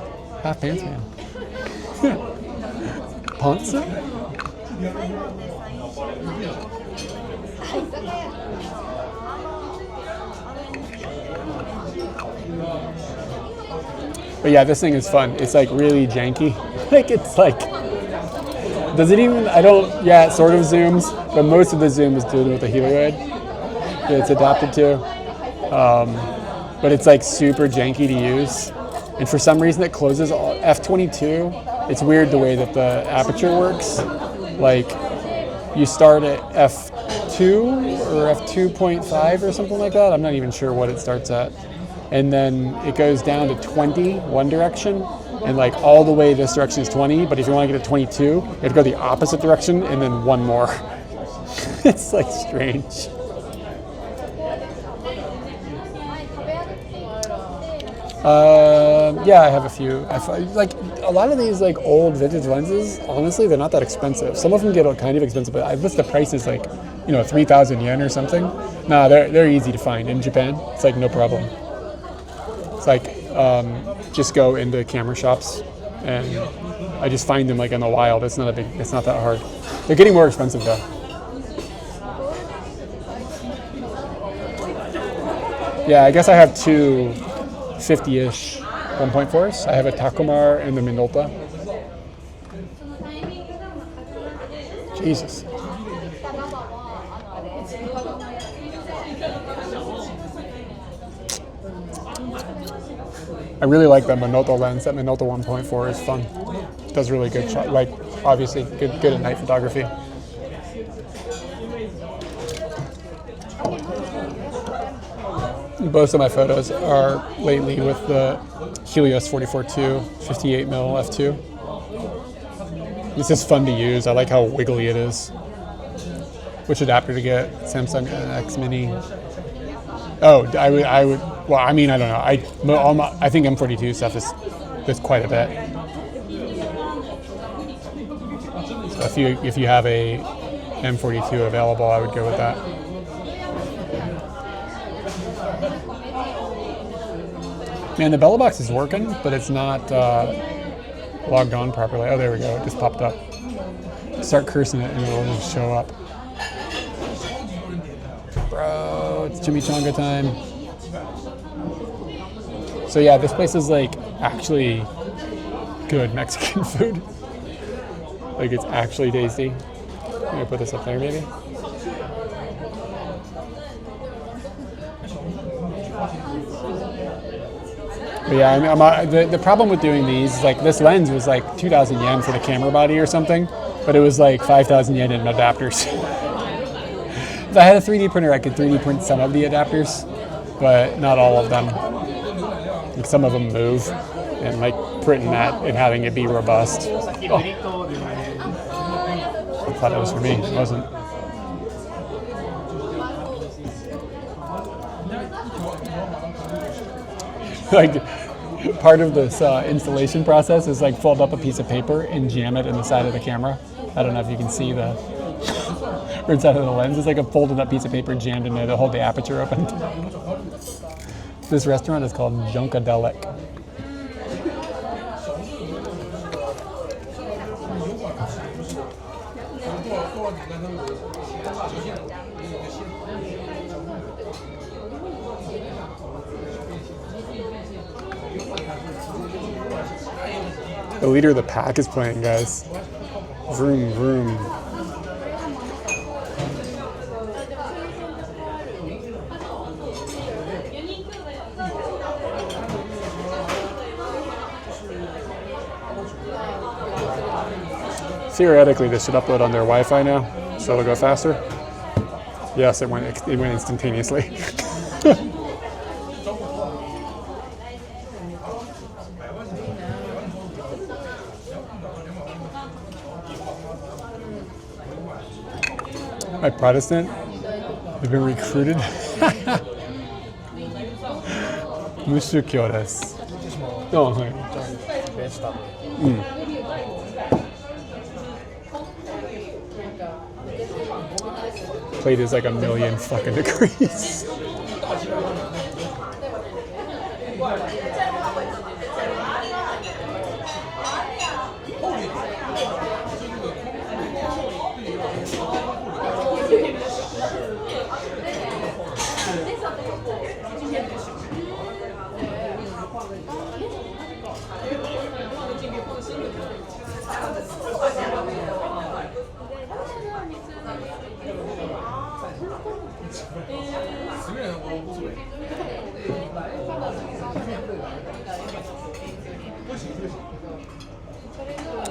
Pants? But yeah, this thing is fun. It's like really janky. Like, it's like, does it even, it sort of zooms, but most of the zoom is doing with the helioid that it's adapted to. But it's like super janky to use. And for some reason it closes f/22. It's weird the way that the aperture works. Like, you start at f2 or f2.5 or something like that. I'm not even sure what it starts at. And then it goes down to 20 one direction, and like all the way this direction is 20, but if you want to get to 22, you have to go the opposite direction and then one more. It's like strange. Yeah, I have a few. Like, a lot of these like old vintage lenses, honestly, they're not that expensive. Some of them get kind of expensive, but I've listed the prices like, 3,000 yen or something. Nah, they're easy to find in Japan. It's like no problem. It's like, just go into camera shops and I just find them like in the wild. It's not that hard. They're getting more expensive though. Yeah, I guess I have two 50-ish 1.4s. I have a Takumar and the Minolta. Jesus. I really like that Minolta lens. That Minolta 1.4 is fun. It does really good shot. Like, obviously, good at night photography. Most of my photos are lately with the Helios 44-2 58mm f2. This is fun to use. I like how wiggly it is. Which adapter to get? Samsung NX Mini. Oh, I would. Well, I mean, I don't know. I think M42 stuff is quite a bit. So if you have a M42 available, I would go with that. Man, the Bella box is working, but it's not logged on properly. Oh, there we go. It just popped up. Start cursing it and it'll just show up. Bro, it's chimichanga time. So yeah, this place is like actually good Mexican food. Like, it's actually tasty. I'm gonna put this up there maybe. But yeah, the problem with doing these is like this lens was like 2,000 yen for the camera body or something, but it was like 5,000 yen in adapters. If I had a 3D printer, I could 3D print some of the adapters, but not all of them. Like, some of them move, and like printing that and having it be robust. Oh. I thought it was for me. It wasn't. Like, part of this installation process is like fold up a piece of paper and jam it in the side of the camera. I don't know if you can see the inside of the lens. It's like a folded up piece of paper jammed in there to hold the aperture open. This restaurant is called Junkadelic. The leader of the pack is playing, guys. Vroom, vroom. Theoretically, this should upload on their Wi-Fi now, so it'll go faster. Yes, it went instantaneously. My Protestant, they've been recruited. Mushukyo desu. Oh, hi. Plate is like 1,000,000 fucking degrees.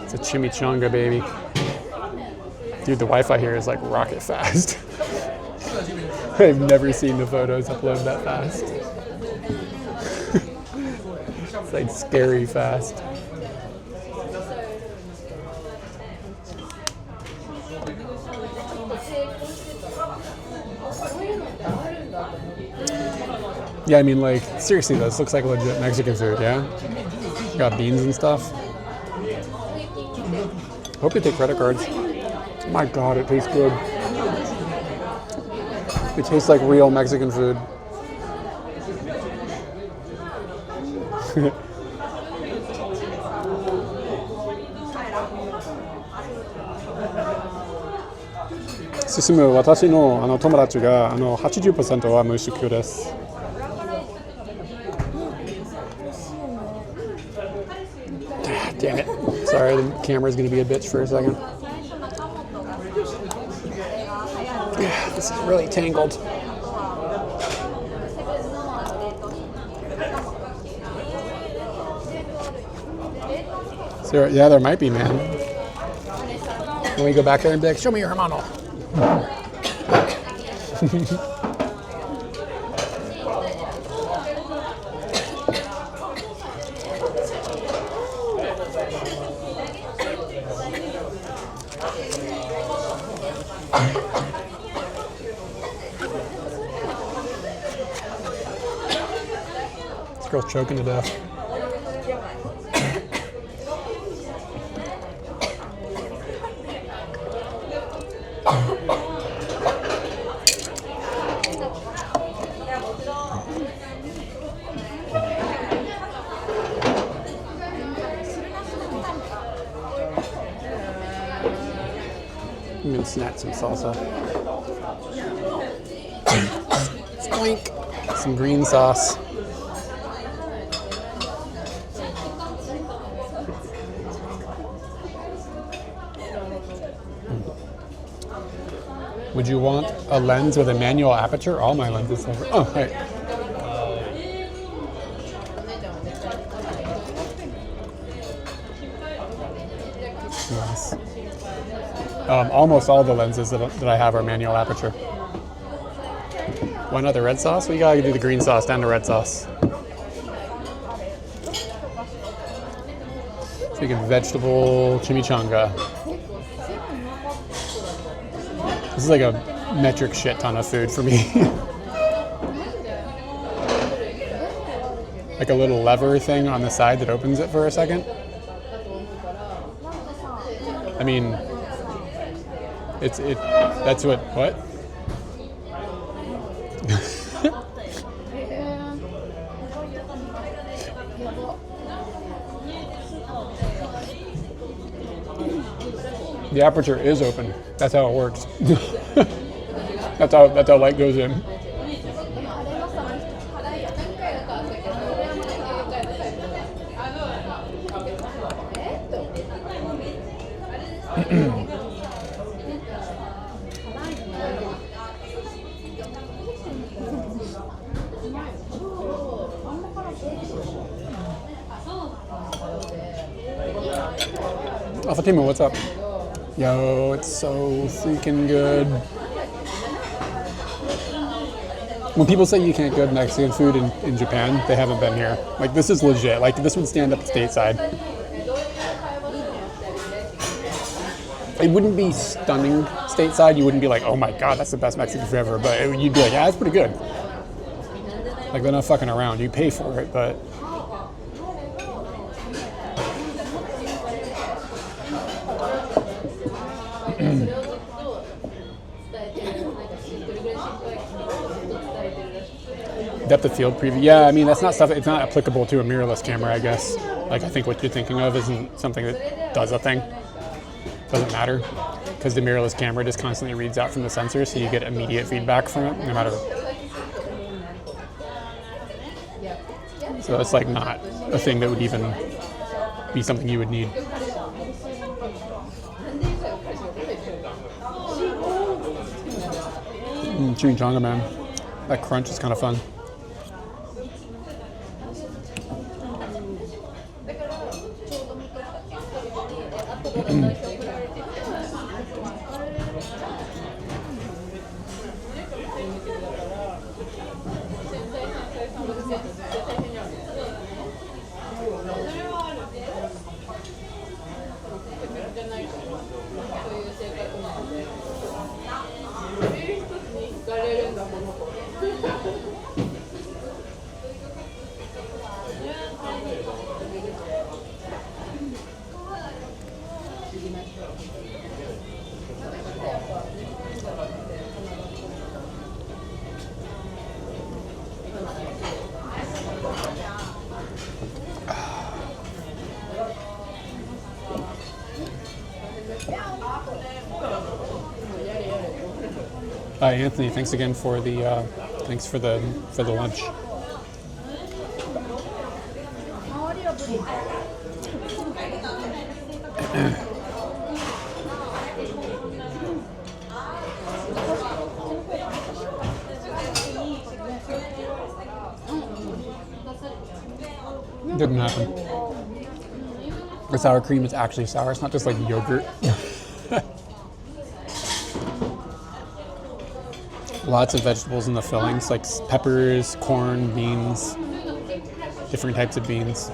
It's a chimichanga, baby. Dude, the Wi-Fi here is like rocket fast. I've never seen the photos upload that fast. It's like scary fast. Yeah, I mean, like, seriously, this looks like legit Mexican food, yeah? Got beans and stuff. Hope they take credit cards. Oh my god, it tastes good. It tastes like real Mexican food. Susumu, 私の友達が80% は無酒です。Damn it. Sorry, the camera's going to be a bitch for a second. This is really tangled. So, yeah, there might be, man. When we go back there and be like, show me your hermano. This girl's choking to death. I'm gonna snap some salsa. Squink. Some green sauce. Would you want a lens with a manual aperture? All my lenses have. Oh, right. Nice. Almost all the lenses that I have are manual aperture. Why not the red sauce? We gotta do the green sauce down to red sauce. Speaking vegetable chimichanga. This is like a metric shit ton of food for me. Like a little lever thing on the side that opens it for a second. I mean, that's what? The aperture is open. That's how it works. That's how light goes in. Oh, Fatima, what's up? Yo, it's so freaking good. When people say you can't get Mexican food in Japan, they haven't been here. Like, this is legit. Like, this would stand up stateside. It wouldn't be stunning stateside. You wouldn't be like, oh my god, that's the best Mexican food ever. But you'd be like, yeah, that's pretty good. Like, they're not fucking around. You pay for it, but... Depth of field preview. Yeah, I mean, that's not stuff, it's not applicable to a mirrorless camera, I guess. Like, I think what you're thinking of isn't something that does a thing. Doesn't matter. Because the mirrorless camera just constantly reads out from the sensor, so you get immediate feedback from it, no matter. So it's like not a thing that would even be something you would need. Chimichanga, man. That crunch is kind of fun. Anthony, thanks again for the thanks for the lunch. Didn't happen. The sour cream is actually sour. It's not just like yogurt. Lots of vegetables in the fillings, like peppers, corn, beans, different types of beans.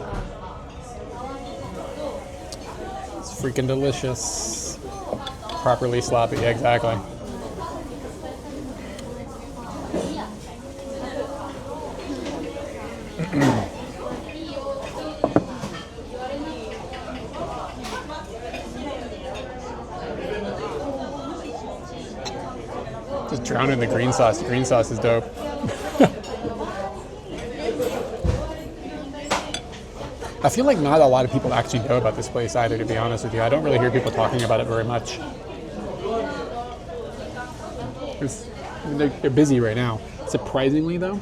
It's freaking delicious. Properly sloppy, exactly. Just drown in the green sauce. The green sauce is dope. I feel like not a lot of people actually know about this place either, to be honest with you. I don't really hear people talking about it very much. They're busy right now. Surprisingly, though,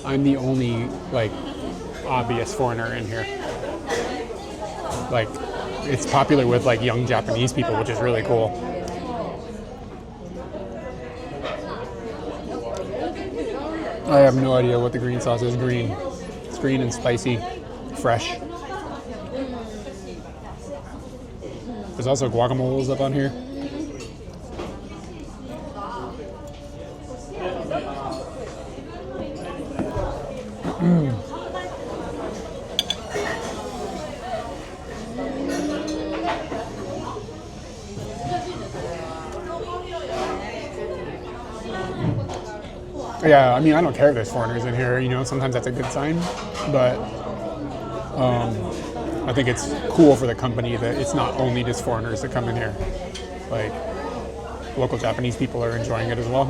I'm the only, like, obvious foreigner in here. Like, it's popular with, like, young Japanese people, which is really cool. I have no idea what the green sauce is. Green. It's green and spicy, fresh. There's also guacamoles up on here. Yeah, I mean, I don't care if there's foreigners in here, you know, sometimes that's a good sign, but I think it's cool for the company that it's not only just foreigners that come in here. Like, local Japanese people are enjoying it as well.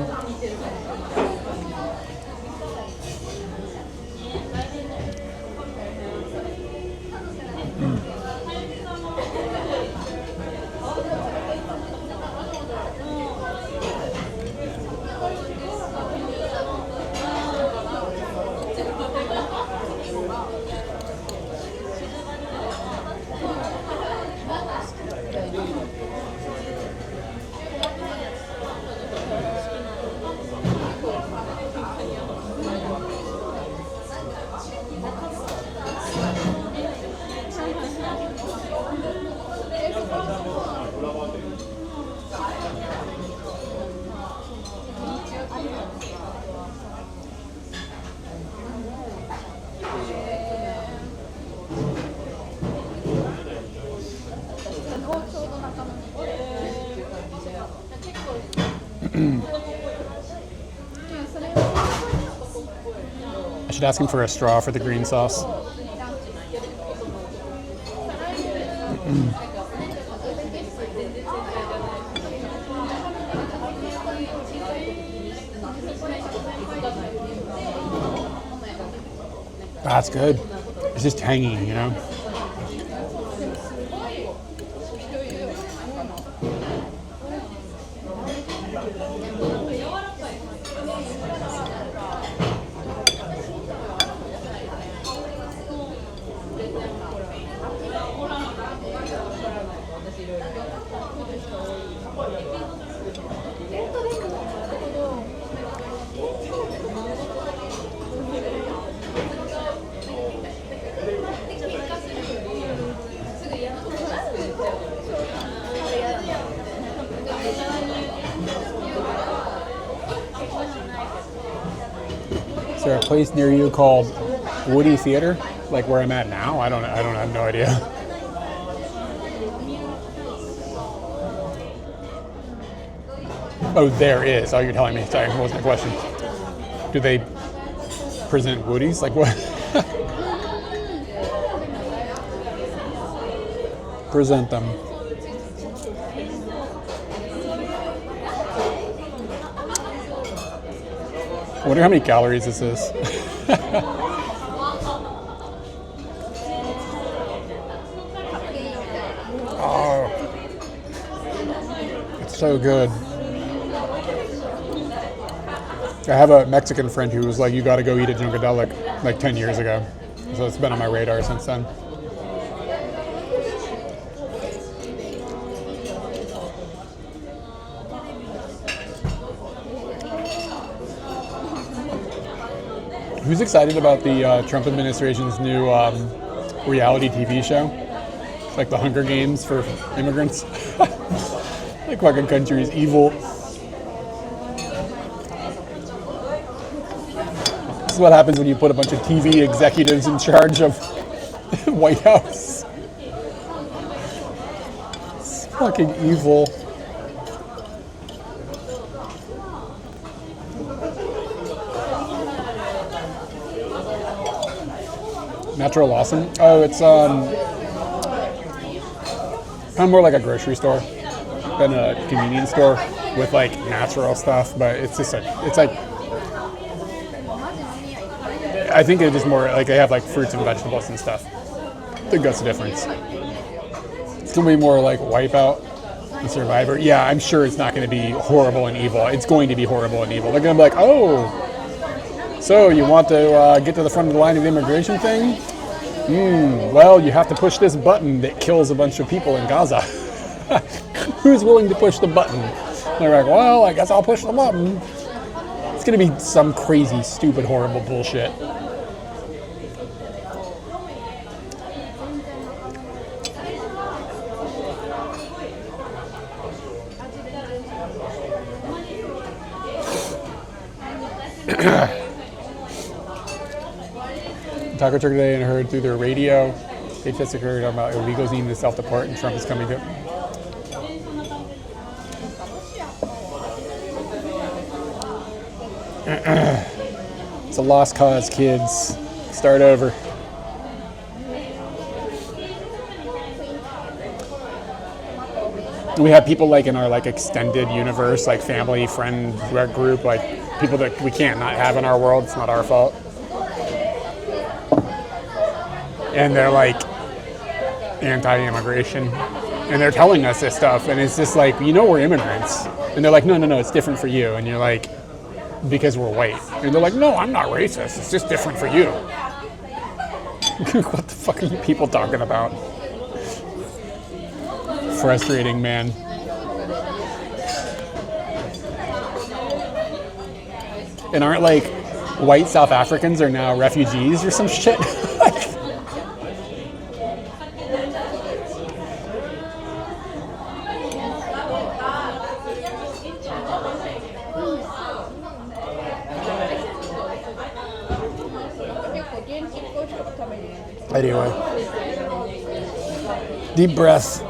should ask him for a straw for the green sauce. That's good. It's just tangy, you know? Is there a place near you called Woody Theater? Like where I'm at now? I don't have no idea. Oh, there is. Oh, you're telling me. Sorry, what was my question? Do they present Woodies? Like what? Present them. I wonder how many calories this is. Oh, it's so good. I have a Mexican friend who was like, you gotta go eat at Junkadelic like 10 years ago. So it's been on my radar since then. Who's excited about the Trump administration's new reality TV show? Like the Hunger Games for immigrants? Like fucking country is evil. This is what happens when you put a bunch of TV executives in charge of White House. It's fucking evil. Natural Lawson? Oh, it's kind of more like a grocery store than a convenience store with like natural stuff, but it's just it's like, I think it's just more like they have like fruits and vegetables and stuff. I think that's the difference. It's gonna be more like Wipeout and Survivor. Yeah, I'm sure it's not gonna be horrible and evil. It's going to be horrible and evil. They're gonna be like, oh, so you want to get to the front of the line of the immigration thing? Well, you have to push this button that kills a bunch of people in Gaza. Who's willing to push the button? They're like, well, I guess I'll push the button. It's going to be some crazy, stupid, horrible bullshit. Taco Truck today and heard through their radio. They just heard about illegals needing to self-deport and Trump is coming to. It's a lost cause, kids. Start over. We have people like in our like extended universe, like family, friend group, like people that we can't not have in our world. It's not our fault. And they're like anti-immigration, and they're telling us this stuff, and it's just like, you know, we're immigrants, and they're like, no, it's different for you, and you're like, because we're white, and they're like, no, I'm not racist, it's just different for you. What the fuck are you people talking about? Frustrating, man. And aren't like white South Africans are now refugees or some shit? Anyway, deep breath.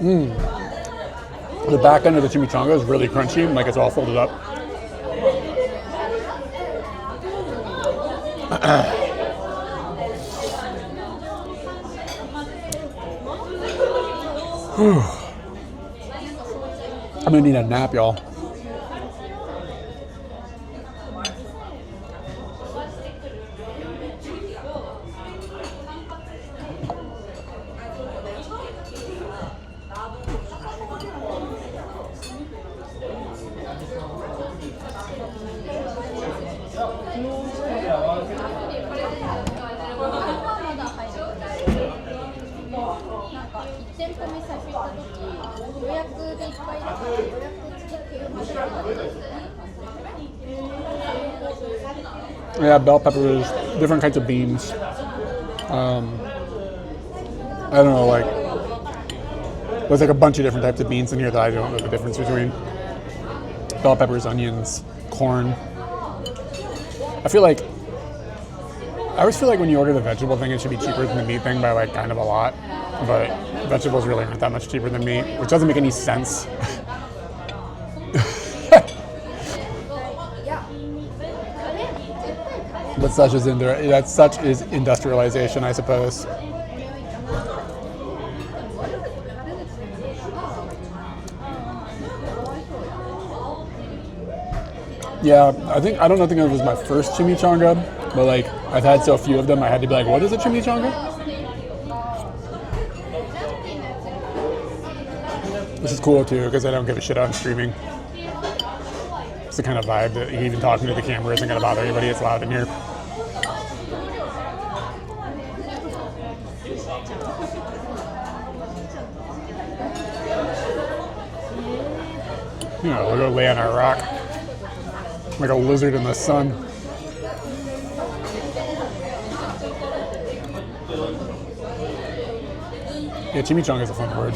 The back end of the chimichanga is really crunchy, like it's all folded up. I'm gonna need a nap, y'all. Yeah, bell peppers, different kinds of beans. I don't know, like, there's like a bunch of different types of beans in here that I don't know the difference between. Bell peppers, onions, corn. I always feel like when you order the vegetable thing, it should be cheaper than the meat thing by like kind of a lot. But vegetables really aren't that much cheaper than meat, which doesn't make any sense. But such is industrialization, I suppose. Yeah, I don't think it was my first chimichanga, but like I've had so few of them, I had to be like, what is a chimichanga? This is cool too, because I don't give a shit on streaming. It's the kind of vibe that even talking to the camera isn't going to bother anybody. It's loud in here. You know, we'll go lay on our rock like a lizard in the sun. Yeah, chimichanga is a fun word.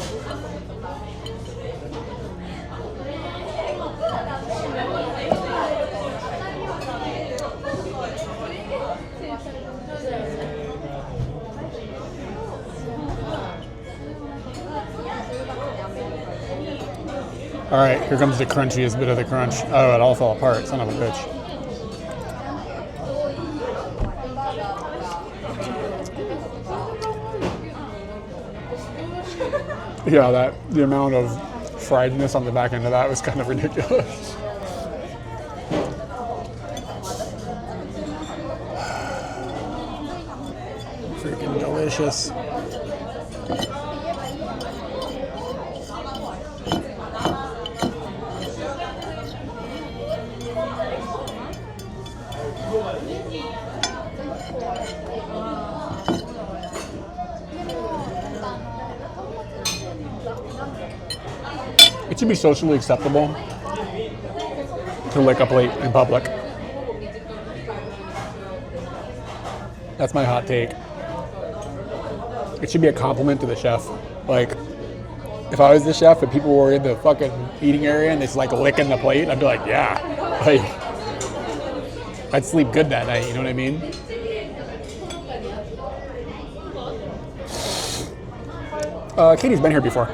All right, here comes the crunchiest bit of the crunch. Oh, it all fell apart, son of a bitch. Yeah, the amount of friedness on the back end of that was kind of ridiculous. Freaking delicious. It should be socially acceptable to lick a plate in public. That's my hot take. It should be a compliment to the chef. Like, if I was the chef and people were in the fucking eating area and it's like licking the plate, I'd be like, yeah. Like, I'd sleep good that night, you know what I mean? Katie's been here before.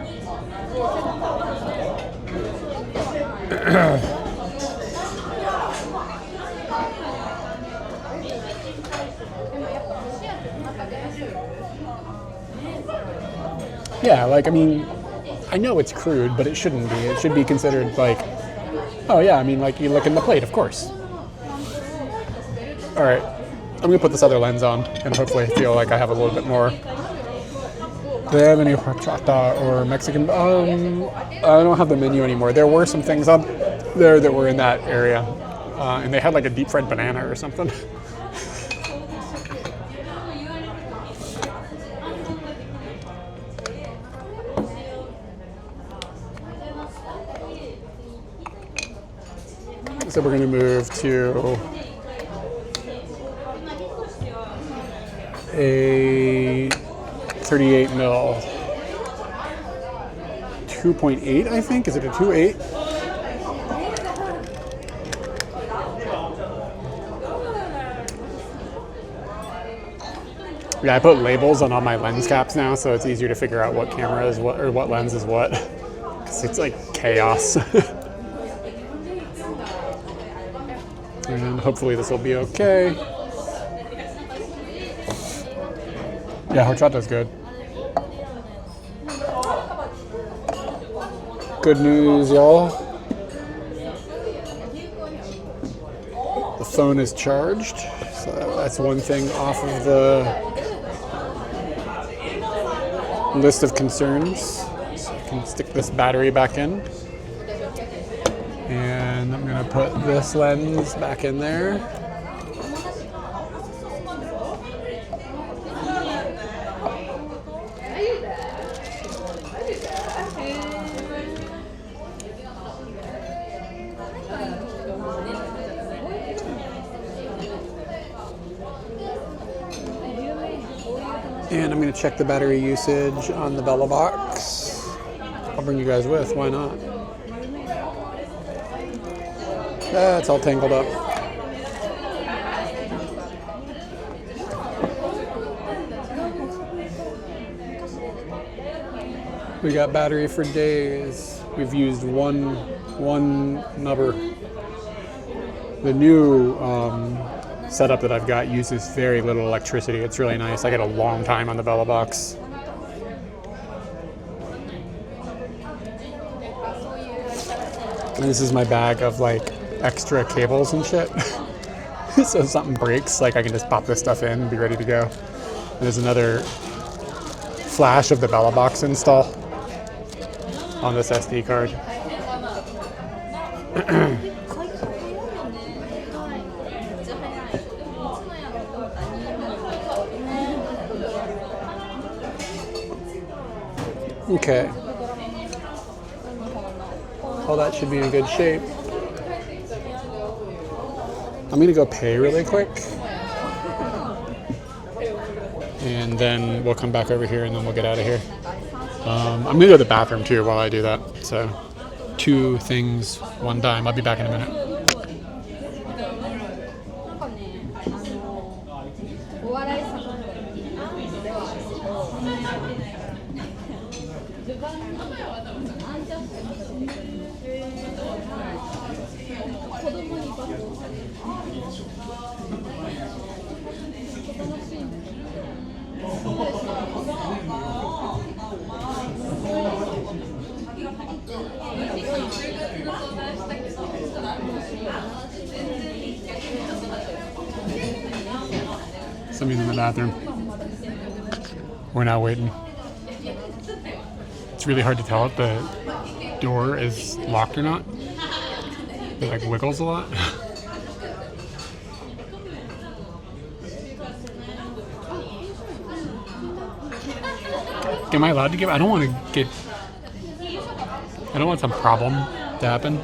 Yeah, like, I mean, I know it's crude, but it shouldn't be. It should be considered like, oh yeah, I mean, like you look in the plate, of course. All right, I'm gonna put this other lens on and hopefully feel like I have a little bit more. Do they have any horchata or Mexican? I don't have the menu anymore. There were some things up there that were in that area, and they had like a deep fried banana or something. So we're going to move to a 38 mil 2.8, I think. Is it a 2.8? Yeah, I put labels on all my lens caps now, so it's easier to figure out what camera is what or what lens is what. Because it's like chaos. And hopefully this will be okay. Yeah, horchata's good. Good news, y'all. The phone is charged, so that's one thing off of the list of concerns. So I can stick this battery back in. And I'm gonna put this lens back in there. And I'm going to check the battery usage on the Bella box. I'll bring you guys with, why not? It's all tangled up. We got battery for days. We've used one nubber. The new setup that I've got uses very little electricity. It's really nice. I get a long time on the Bella box. And this is my bag of like extra cables and shit. So if something breaks, like I can just pop this stuff in and be ready to go. There's another flash of the Bella box install on this SD card. Okay. All that should be in good shape. I'm gonna go pay really quick. And then we'll come back over here and then we'll get out of here. I'm gonna go to the bathroom too while I do that. So 2 things one time. I'll be back in a minute. Somebody's in the bathroom. We're now waiting. It's really hard to tell if the door is locked or not. It like wiggles a lot. Am I allowed to give? I don't want some problem to happen.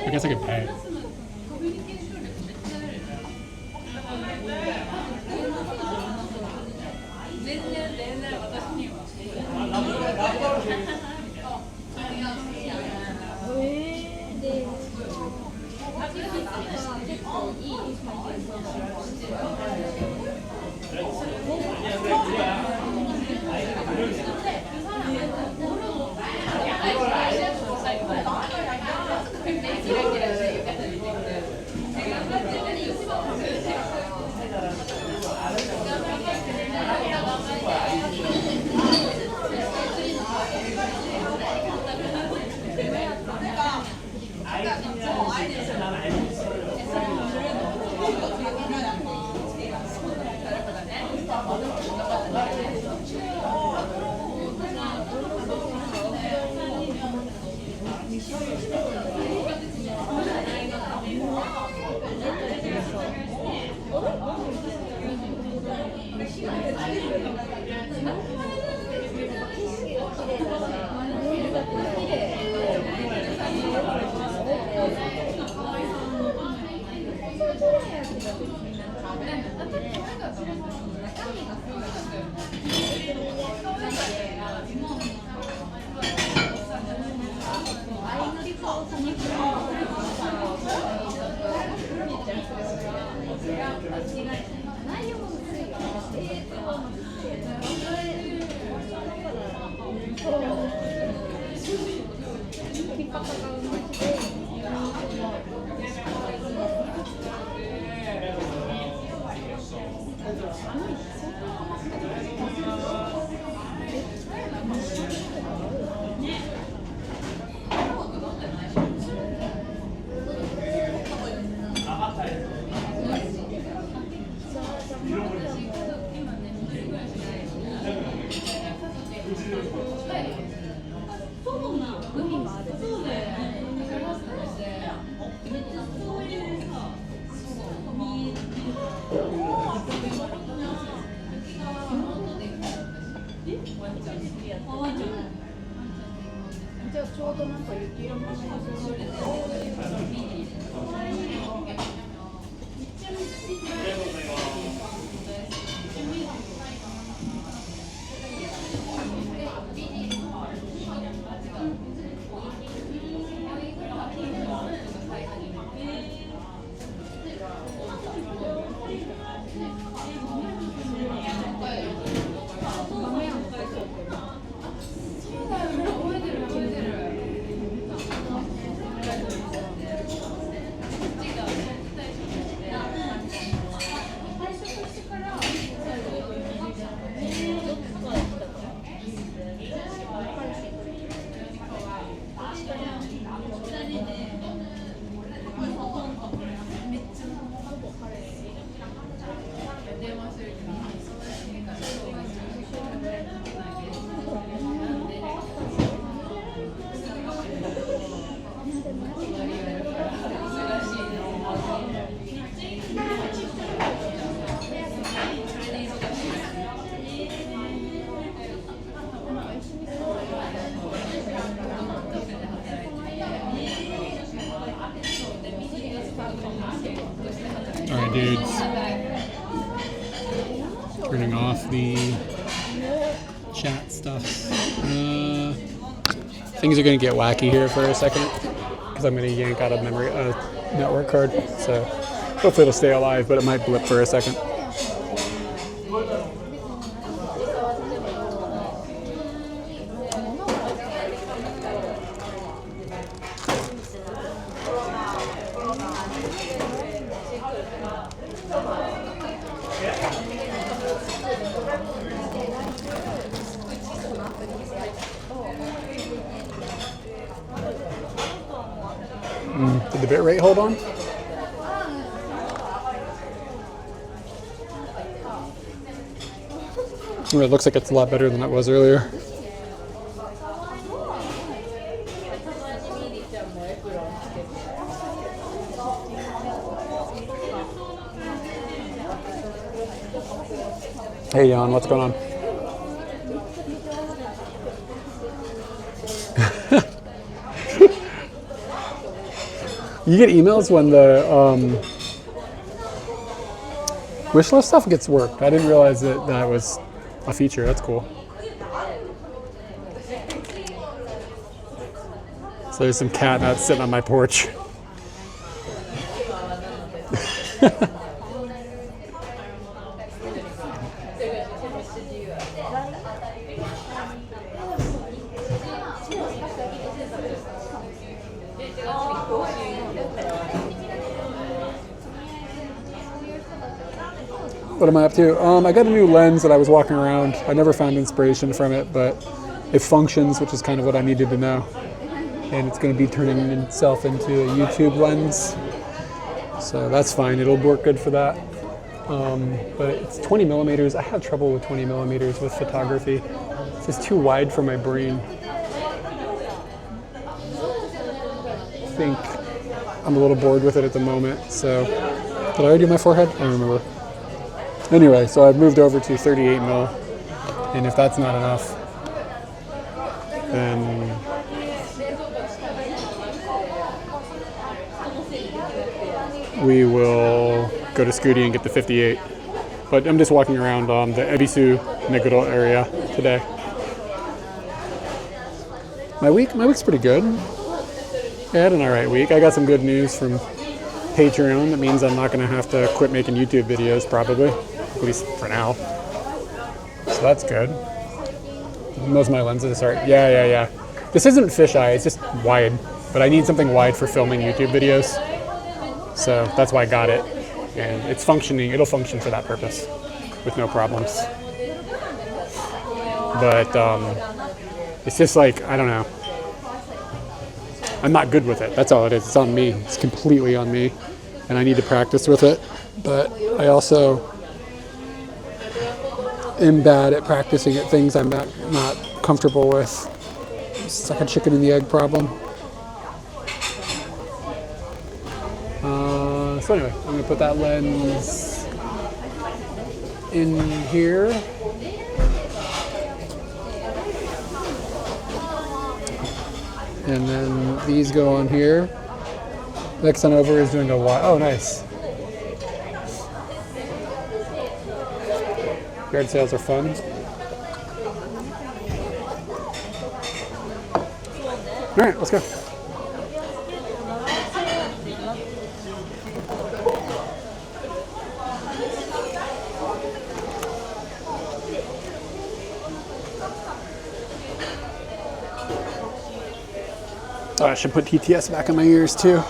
I guess I could pay. じゃあちょうどなんか雪色もAlright, dudes. Turning off the chat stuff. Things are going to get wacky here for a second because I'm going to yank out a network card. So hopefully it'll stay alive, but it might blip for a second. Did the bit rate hold on? Ooh, it looks like it's a lot better than it was earlier. Hey, Jan, what's going on? You get emails when the wish list stuff gets worked. I didn't realize that that was a feature. That's cool. So there's some cat nuts sitting on my porch. What am I up to? I got a new lens that I was walking around. I never found inspiration from it, but it functions, which is kind of what I needed to know. And it's going to be turning itself into a YouTube lens. So that's fine. It'll work good for that. But it's 20 millimeters. I have trouble with 20 millimeters with photography. It's just too wide for my brain. I think I'm a little bored with it at the moment. So did I already do my forehead? I don't remember. Anyway, so I've moved over to 38 mil, and if that's not enough, then we will go to Scooty and get the 58. But I'm just walking around the Ebisu Negoro area today. My week's pretty good. I had an alright week. I got some good news from Patreon. That means I'm not going to have to quit making YouTube videos, probably. At least for now. So that's good. Most of my lenses are... Yeah. This isn't fisheye, it's just wide. But I need something wide for filming YouTube videos. So that's why I got it. And it's functioning. It'll function for that purpose with no problems. But it's just like, I don't know. I'm not good with it. That's all it is. It's on me. It's completely on me. And I need to practice with it. But I also am bad at practicing at things I'm not comfortable with. It's like a chicken and the egg problem. So anyway, I'm going to put that lens in here. And then these go on here. Next one over is doing a wide. Oh, nice. Yard sales are fun. All right, let's go. Oh, I should put TTS back in my ears too.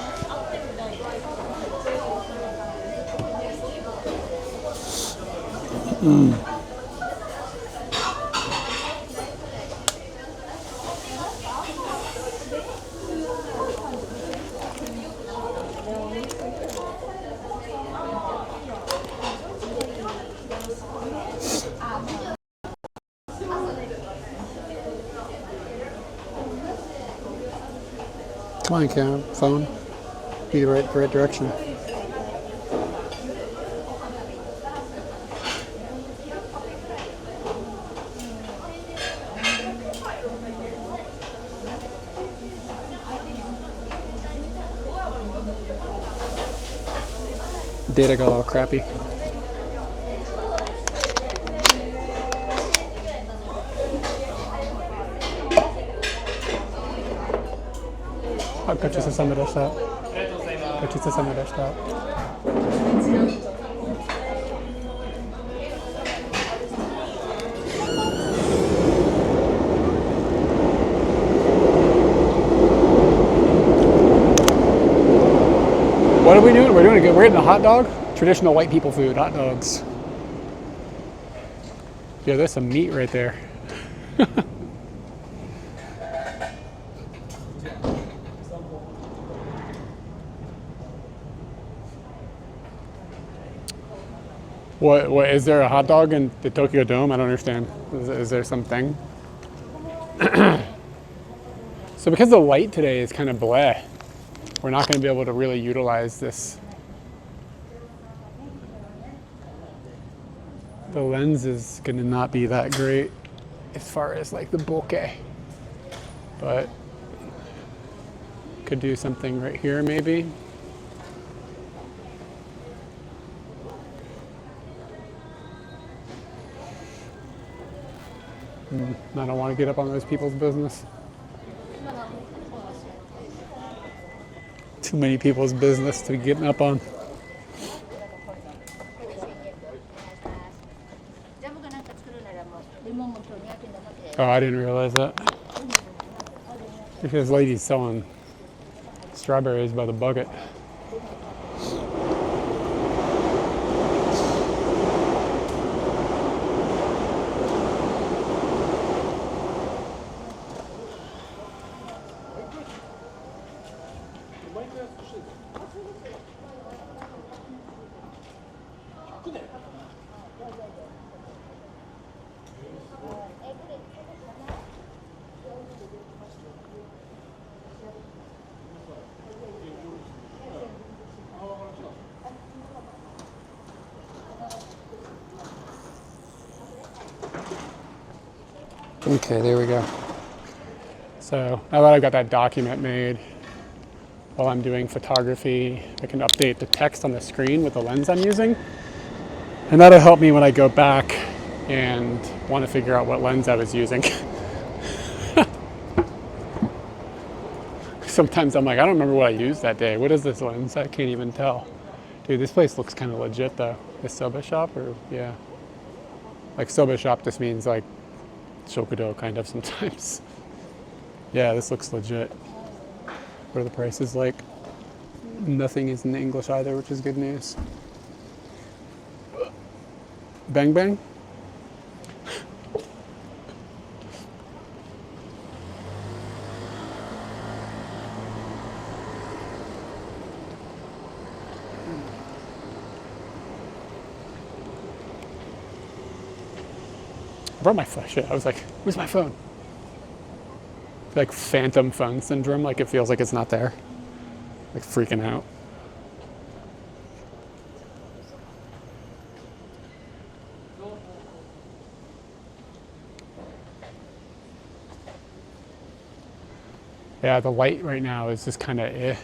Come on, phone. Be the right direction. Data got all crappy. What are we doing? We're doing good. We're eating a hot dog. Traditional white people food, hot dogs. Yeah, there's some meat right there. What is there a hot dog in the Tokyo Dome? I don't understand. Is there something? So because the light today is kind of bleh, we're not going to be able to really utilize this. The lens is going to not be that great as far as like the bokeh, but could do something right here maybe. I don't want to get up on those people's business. Too many people's business to be getting up on. Oh, I didn't realize that. Because lady's selling strawberries by the bucket. Okay, there we go. So now that I've got that document made, while I'm doing photography. I can update the text on the screen with the lens I'm using. And that'll help me when I go back and want to figure out what lens I was using. Sometimes I'm like, I don't remember what I used that day. What is this lens? I can't even tell. Dude, this place looks kind of legit though. This soba shop, or yeah. Like soba shop just means like shokudo kind of sometimes. Yeah, this looks legit. What are the prices like? Nothing is in English either, which is good news. Bang bang? I brought my shit. I was like, where's my phone? Like phantom phone syndrome, like it feels like it's not there. Like freaking out. Yeah, the light right now is just kind of eh.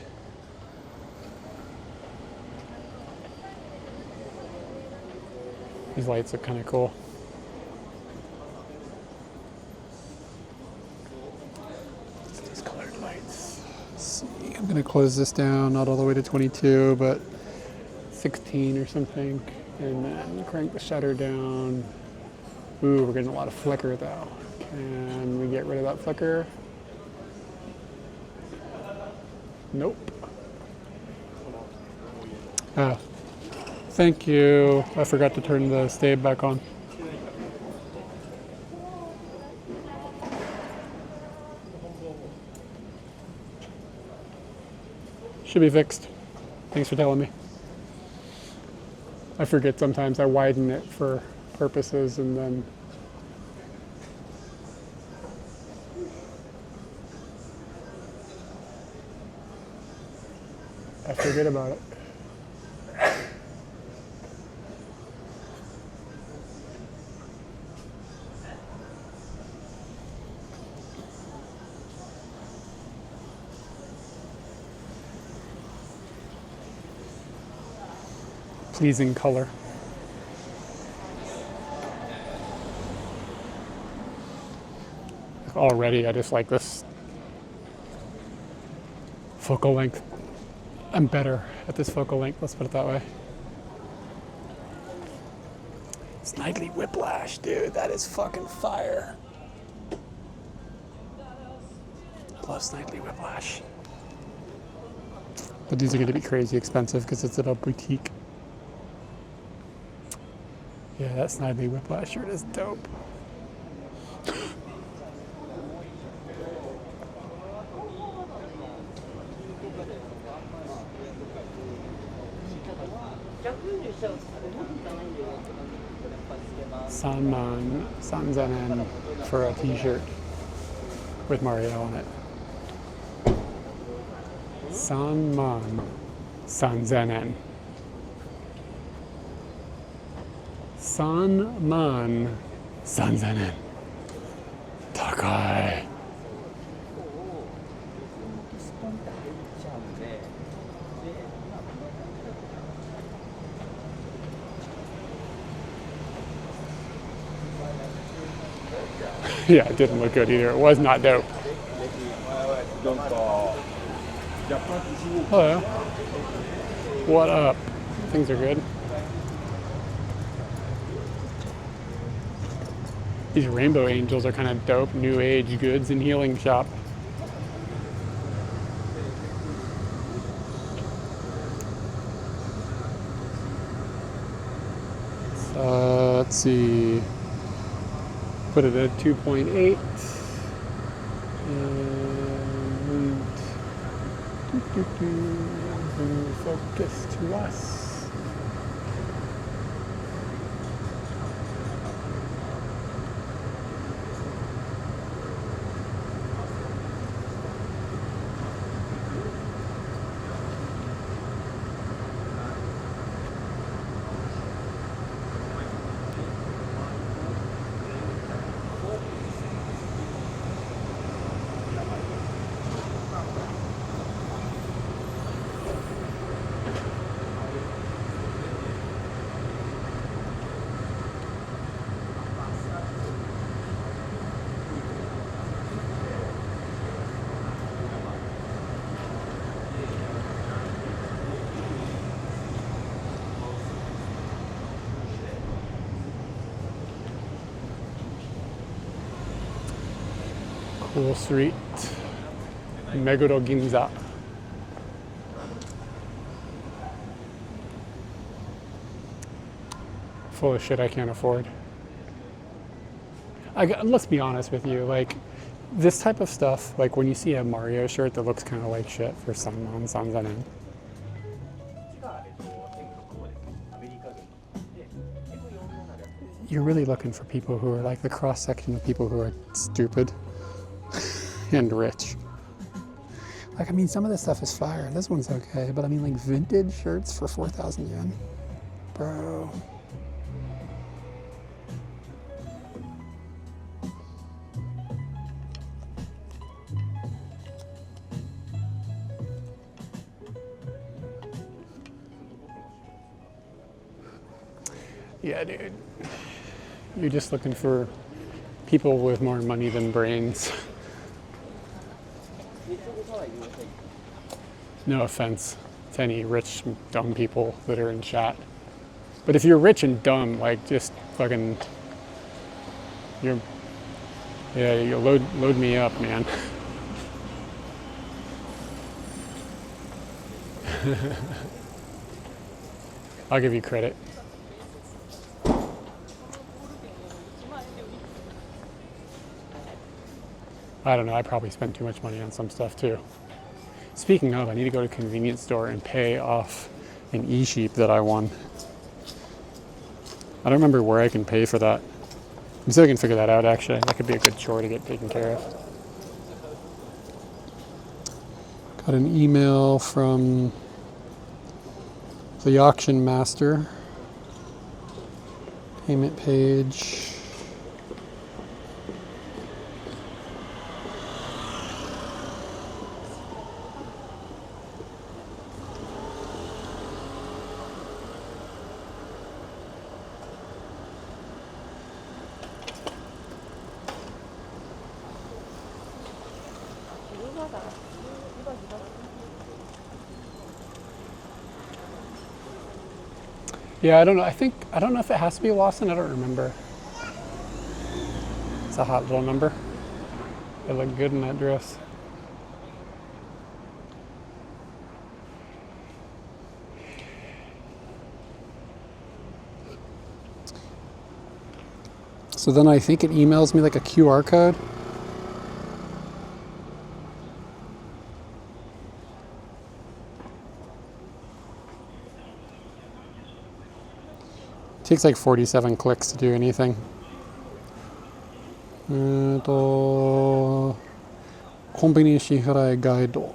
These lights are kind of cool. These colored lights. Let's see, I'm gonna close this down, not all the way to 22, but 16 or something, and then crank the shutter down. Ooh, we're getting a lot of flicker though. Can we get rid of that flicker? Nope. Ah, thank you. I forgot to turn the stave back on. Should be fixed. Thanks for telling me. I forget sometimes. I widen it for purposes and then I forget about it. Pleasing color. Already, I just like this focal length. I'm better at this focal length, let's put it that way. Snidely Whiplash, dude, that is fucking fire. I love Snidely Whiplash. But these are gonna be crazy expensive because it's at a boutique. Yeah, that Snidely Whiplash shirt is dope. Sanzanen for a t-shirt with Mario on it. Sanzanen. Sanzanen. Takai. Yeah, it didn't look good either. It was not dope. Hello. What up? Things are good. These rainbow angels are kind of dope. New age goods and healing shop. Let's see. Put it at 2.8. And focus to us. Wall Street, Meguro Ginza. Full of shit I can't afford. Let's be honest with you, like, this type of stuff, like when you see a Mario shirt that looks kind of like shit for some Sanzanen, you're really looking for people who are like the cross section of people who are stupid and rich. Like, I mean, some of this stuff is fire. This one's okay, but I mean, like, vintage shirts for 4,000 yen? Bro. Yeah, dude. You're just looking for people with more money than brains. No offense to any rich, dumb people that are in chat. But if you're rich and dumb, like, just fucking, you load me up, man. I'll give you credit. I don't know, I probably spent too much money on some stuff too. Speaking of, I need to go to a convenience store and pay off an e-sheep that I won. I don't remember where I can pay for that. I'm still gonna figure that out, actually. That could be a good chore to get taken care of. Got an email from the auction master. Payment page. Yeah, I don't know. I don't know if it has to be Lawson. I don't remember. It's a hot little number. It looked good in that dress. So then I think it emails me like a QR code. It takes like 47 clicks to do anything. コンビニ支払いガイド。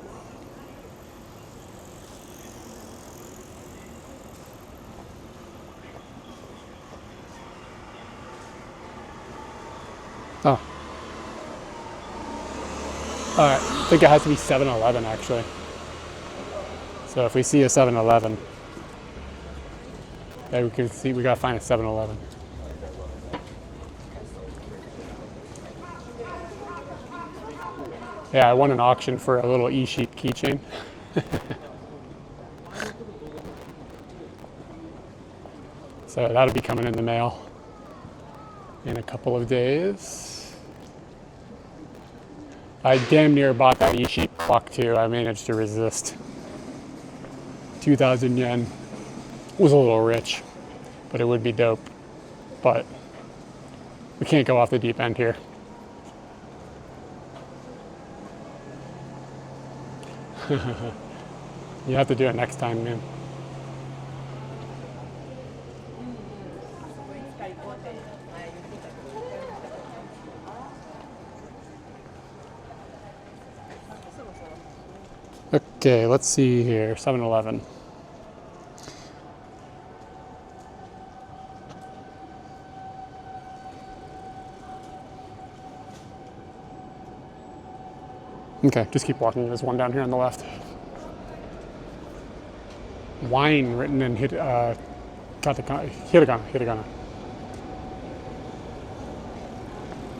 Oh. Alright, I think it has to be 7-Eleven actually. So if we see a 7-Eleven, yeah, we can see we gotta find a 7-Eleven. Yeah, I won an auction for a little e-sheep keychain. So that'll be coming in the mail in a couple of days. I damn near bought that e-sheep clock too. I managed to resist. 2,000 yen. Was a little rich, but it would be dope. But we can't go off the deep end here. You have to do it next time, man. Okay, let's see here. 7-Eleven. Okay, just keep walking. There's one down here on the left. Wine written in hiragana.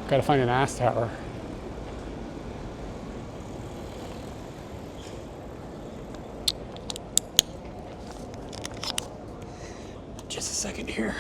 Gotta find an ass tower. Just a second here.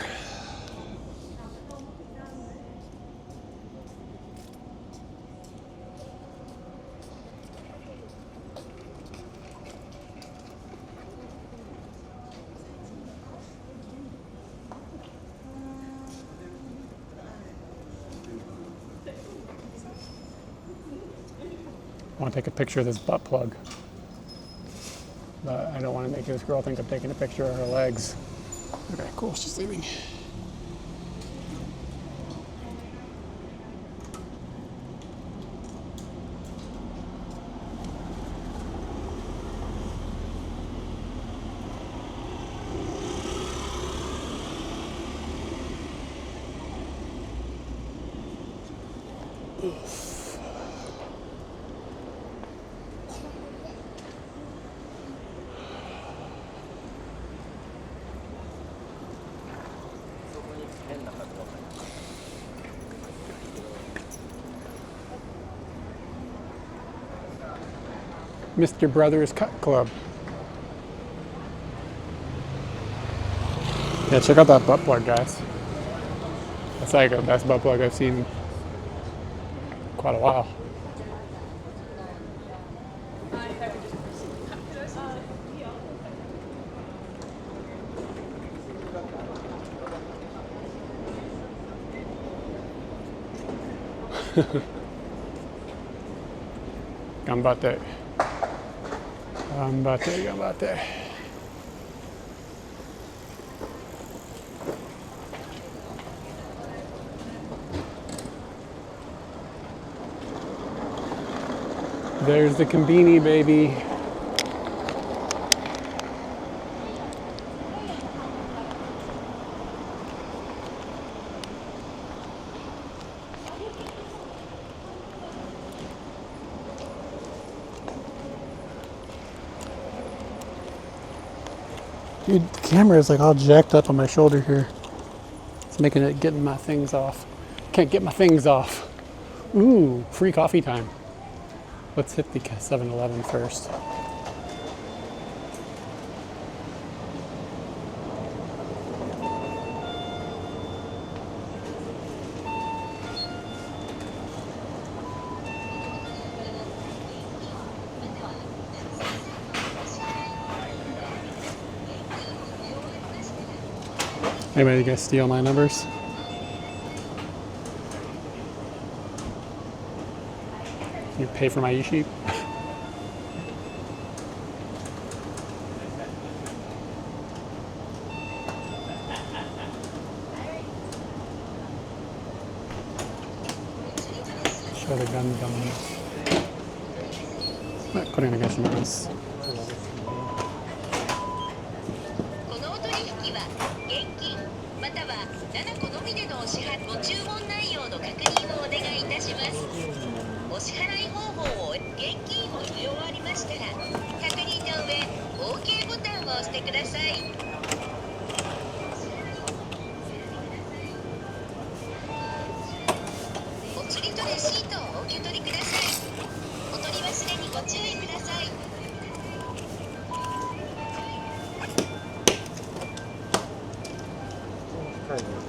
I want to take a picture of this butt plug. But I don't want to make this girl think I'm taking a picture of her legs. Okay, cool. She's leaving. Mr. Brothers Cut Club. Yeah, check out that butt plug, guys. That's like the best butt plug I've seen in quite a while. Gambate. Gambate, gambate. There's the Combini, baby. Dude, the camera is like all jacked up on my shoulder here. It's making it getting my things off. Can't get my things off. Ooh, free coffee time. Let's hit the 7-Eleven first. Anybody gonna steal my numbers? You pay for my e-sheep? Show the gun dummies. はい、これお願いします。このお取引は現金または7個のみでのお支払いご注文内容の確認をお願いいたします。お支払い方法を現金を入れ終わりましたら確認の上 OK ボタンを押してください。お釣りとレシートをお受け取りください。お取り忘れにご注意ください。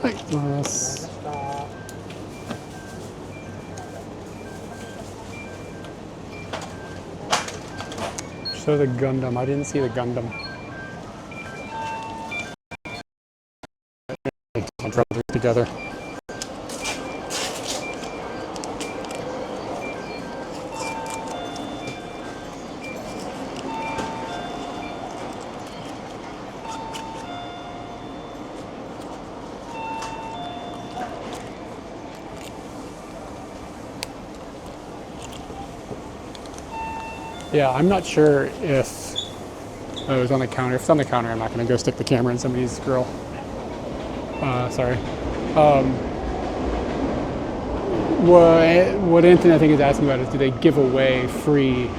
はい、行きます。Show the Gundam. I didn't see the Gundam. I'll drop it together. Yeah, I'm not sure if it was on the counter. If it's on the counter, I'm not going to go stick the camera in somebody's grill. Sorry. What Anthony I think is asking about is do they give away free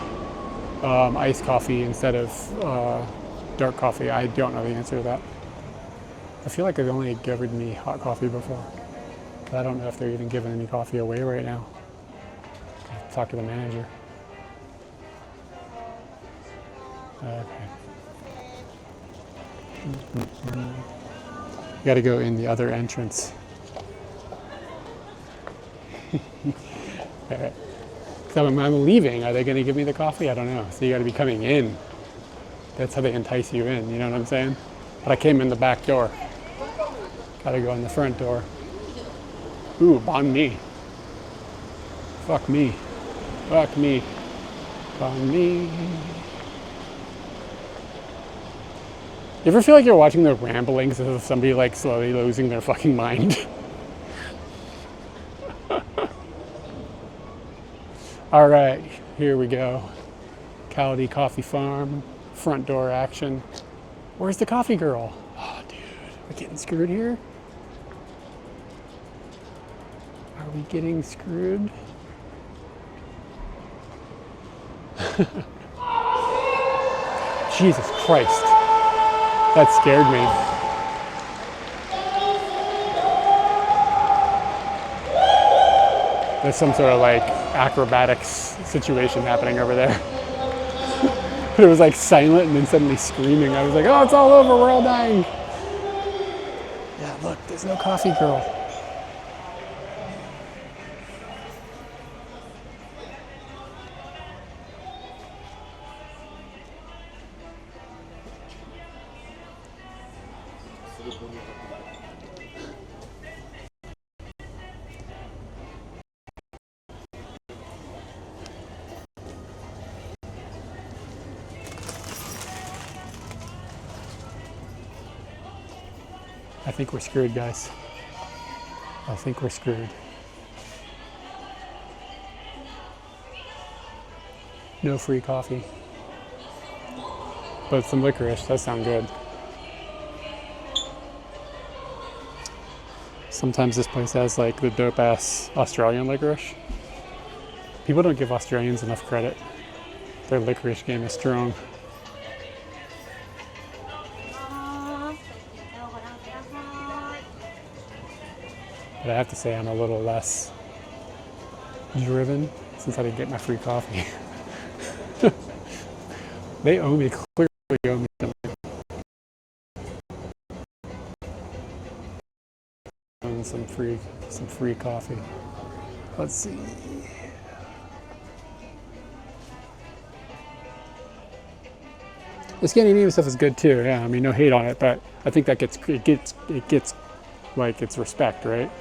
iced coffee instead of dark coffee? I don't know the answer to that. I feel like they've only given me hot coffee before. But I don't know if they're even giving any coffee away right now. I'll talk to the manager. Okay. You gotta go in the other entrance. Alright. So when I'm leaving, are they gonna give me the coffee? I don't know. So you gotta be coming in. That's how they entice you in, you know what I'm saying? But I came in the back door. Gotta go in the front door. Ooh, banh mi. Fuck me. Fuck me. on me. You ever feel like you're watching the ramblings of somebody like slowly losing their fucking mind? All right, here we go. Cowdy Coffee Farm, front door action. Where's the coffee girl? Oh, dude, we're getting screwed here. Are we getting screwed? Jesus Christ. That scared me. There's some sort of like acrobatics situation happening over there. But it was like silent and then suddenly screaming. I was like, oh, it's all over, we're all dying. Yeah, look, there's no coffee girl. I think we're screwed, guys. I think we're screwed. No free coffee. But some licorice, that sounds good. Sometimes this place has like the dope ass Australian licorice. People don't give Australians enough credit. Their licorice game is strong. But I have to say I'm a little less driven since I didn't get my free coffee. They owe me, clearly owe me something. And some free coffee. Let's see. The Scandinavian stuff is good too. Yeah, I mean, no hate on it, but I think that gets like its respect, right?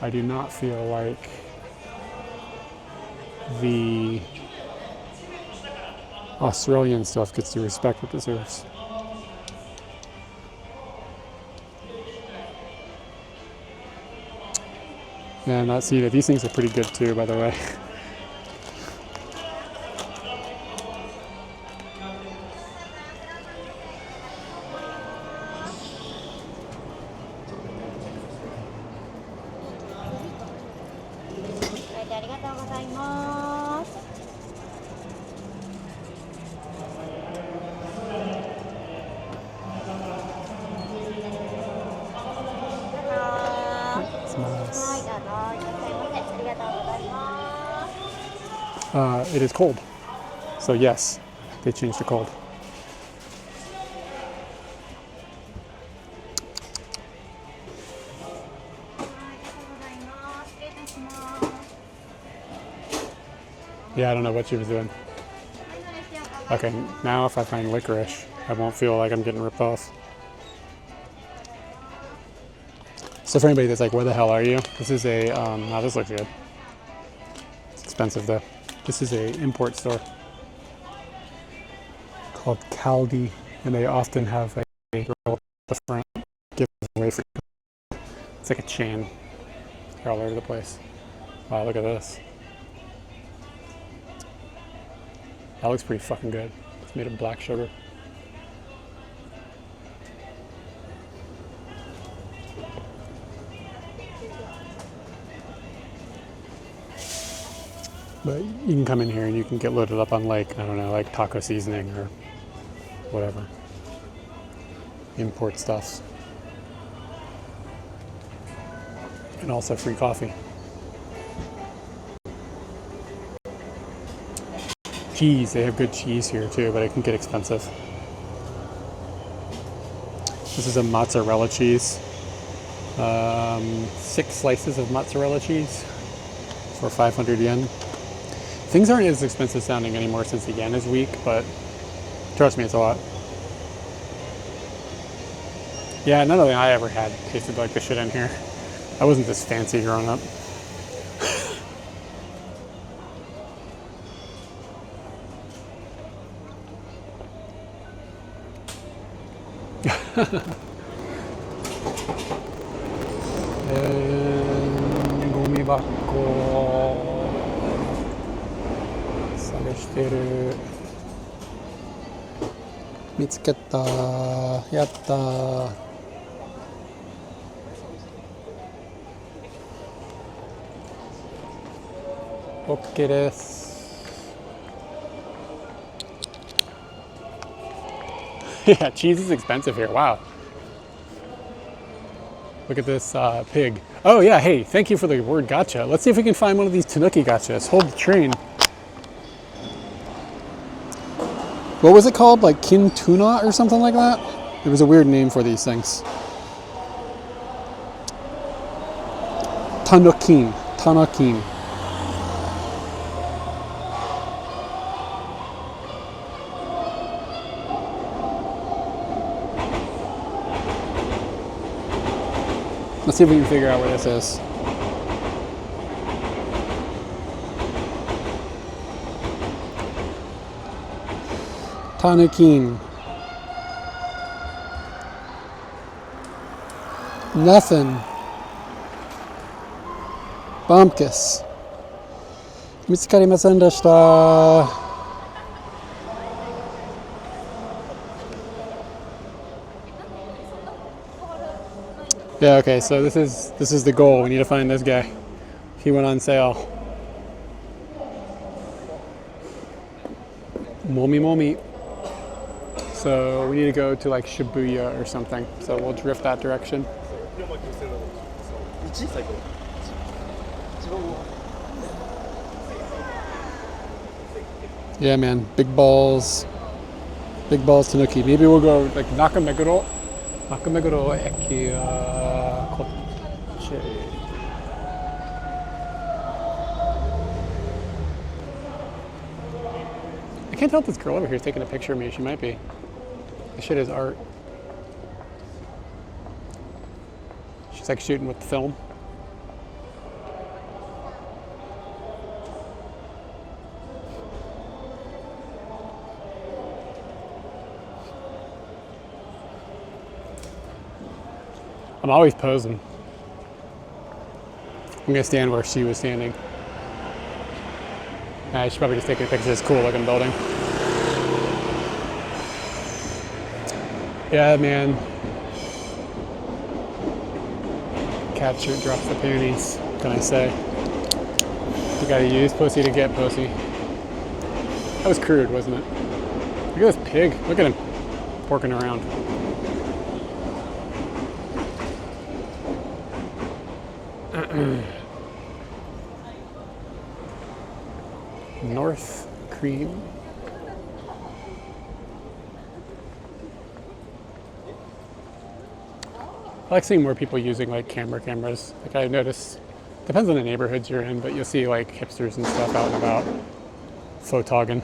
I do not feel like the Australian stuff gets the respect it deserves. Yeah, not see that these things are pretty good too, by the way. It is cold. So yes, they changed the cold. Yeah, I don't know what she was doing. Okay, now if I find licorice, I won't feel like I'm getting ripped off. So for anybody that's like, where the hell are you? This is a, oh, this looks good. It's expensive though. This is a import store called Caldi, and they often have a girl at the front give away free. It's like a chain. They're all over the place. Wow, look at this. That looks pretty fucking good. It's made of black sugar. But you can come in here and you can get loaded up on like, I don't know, like taco seasoning or whatever. Import stuff. And also free coffee. Cheese, they have good cheese here too, but it can get expensive. This is a mozzarella cheese. 6 slices of mozzarella cheese for 500 yen. Things aren't as expensive sounding anymore since the yen is weak, but trust me, it's a lot. Yeah, none of the I ever had tasted like the shit in here. I wasn't this fancy growing up. ゴミ箱探してる。見つけた。やった。OK です。Yeah, cheese is expensive here. Wow. Look at this pig. Oh yeah, hey, thank you for the word gotcha. Let's see if we can find one of these tanuki gotchas. Hold the train. What was it called? Like kintuna or something like that? There was a weird name for these things. Tanukin. Tanakin. Let's see if we can figure out where this is. Tanakin. Nothing. Bumpkus. Mitsukarimasen deshita. Yeah, okay, so this is the goal. We need to find this guy. He went on sale. Momi. So we need to go to like Shibuya or something. So we'll drift that direction. Yeah, man, big balls Tanuki. Maybe we'll go like Nakameguro Eki Kochi. I can't tell if this girl over here is taking a picture of me. She might be. This shit is art. She's like shooting with the film. I'm always posing. I'm gonna stand where she was standing. I should probably just take a picture of this cool looking building. Yeah, man. Cat shirt drops the panties. What can I say? You gotta use pussy to get pussy. That was crude, wasn't it? Look at this pig. Look at him porking around. North Cream. I like seeing more people using like cameras. Like I noticed, depends on the neighborhoods you're in, but you'll see like hipsters and stuff out and about photogging.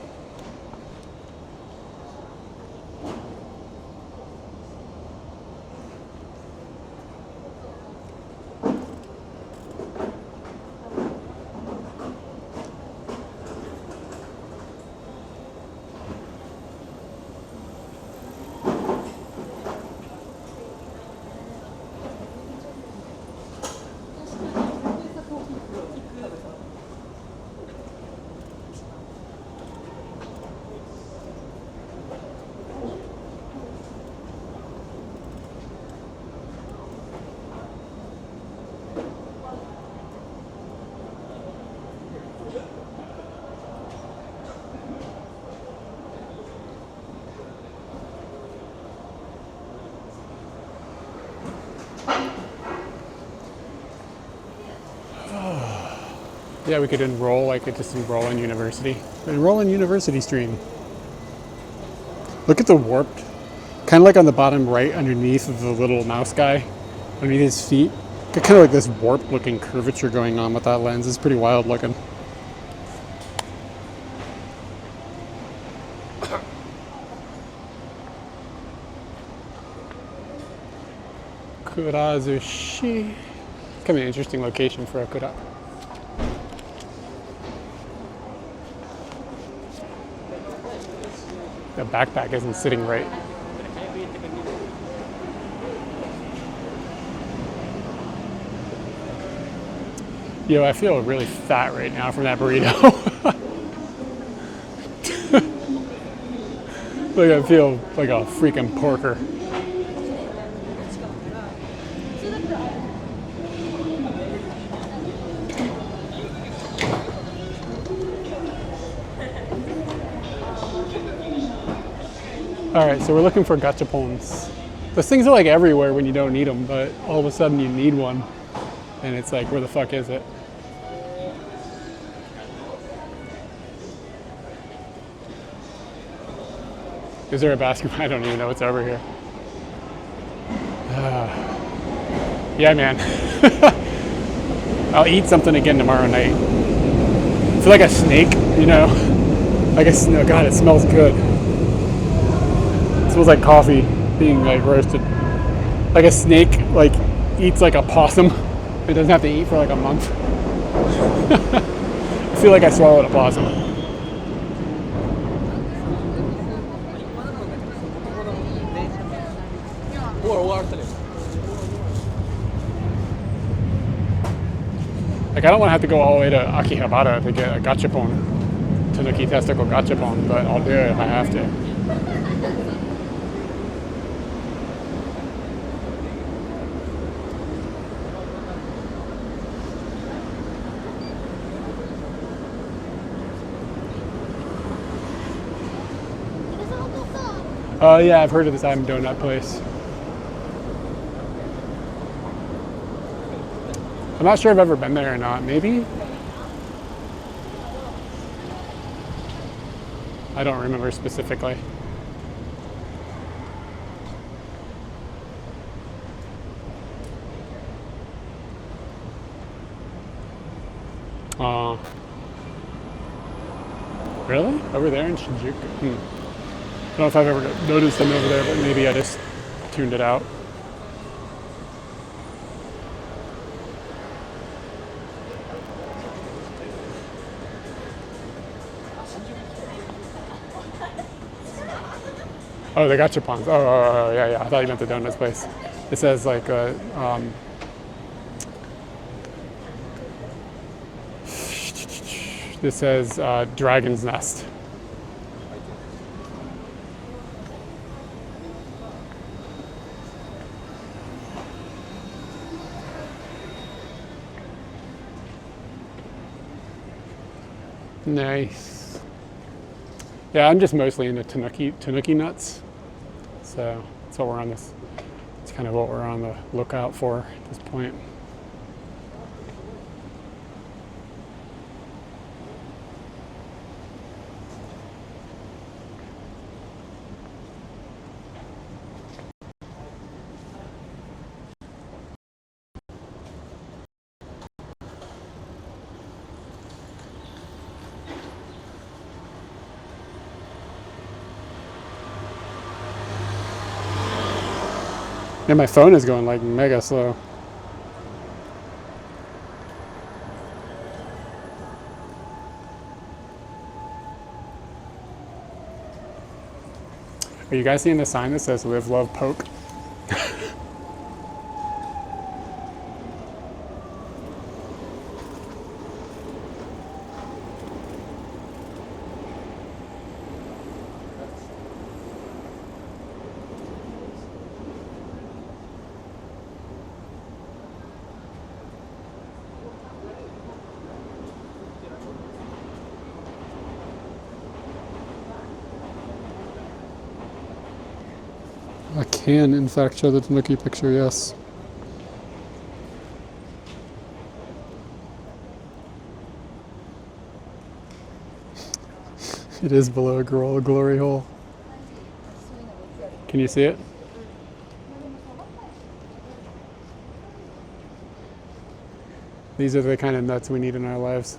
Yeah, we could enroll, I could just enroll in university. Enroll in university stream. Look at the warped, kind of like on the bottom right underneath of the little mouse guy, underneath his feet. Got kind of like this warped looking curvature going on with that lens. It's pretty wild looking. Kurazushi. Kind of an interesting location for a kura. The backpack isn't sitting right. Yo, I feel really fat right now from that burrito. Like I feel like a freaking porker. All right, so we're looking for gachapons. Those things are like everywhere when you don't need them, but all of a sudden you need one, and it's like, where the fuck is it? Is there a basketball? I don't even know what's over here. Yeah, man. I'll eat something again tomorrow night. I feel like a snake, you know? Like oh God, it smells good. It smells like coffee being like roasted. Like a snake like eats like a possum. It doesn't have to eat for like a month. I feel like I swallowed a possum. Like I don't want to have to go all the way to Akihabara to get a gachapon. Tanuki testicle gachapon, but I'll do it if I have to. Oh yeah, I've heard of this I'm Donut place. I'm not sure if I've ever been there or not. Maybe? I don't remember specifically. Really? Over there in Shinjuku? I don't know if I've ever noticed them over there, but maybe I just tuned it out. Oh, the gachapons. Oh, yeah. I thought you meant the donuts place. It says like this says Dragon's Nest. Nice. Yeah, I'm just mostly into tanuki nuts. So that's what we're on this. It's kind of what we're on the lookout for at this point. Yeah, my phone is going like mega slow. Are you guys seeing the sign that says "Live, Love, Poke"? I can, in fact, show the tanuki picture, yes. It is below a glory hole. Can you see it? These are the kind of nuts we need in our lives.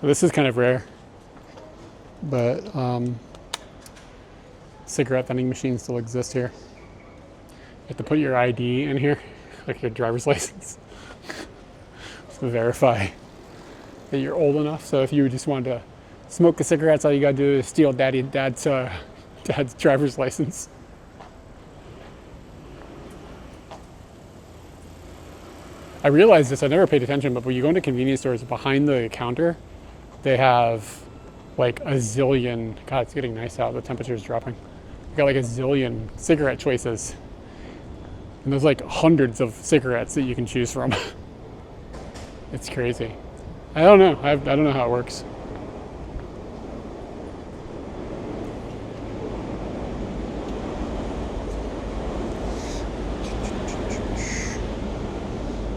This is kind of rare, but cigarette vending machines still exist here. You have to put your ID in here, like your driver's license, to verify that you're old enough. So if you just wanted to smoke the cigarettes, all you gotta do is steal dad's driver's license. I realized this, I never paid attention, but when you go into convenience stores, behind the counter, they have like a zillion, God, it's getting nice out, the temperature's dropping. They got like a zillion cigarette choices. And there's like hundreds of cigarettes that you can choose from. It's crazy. I don't know, I don't know how it works.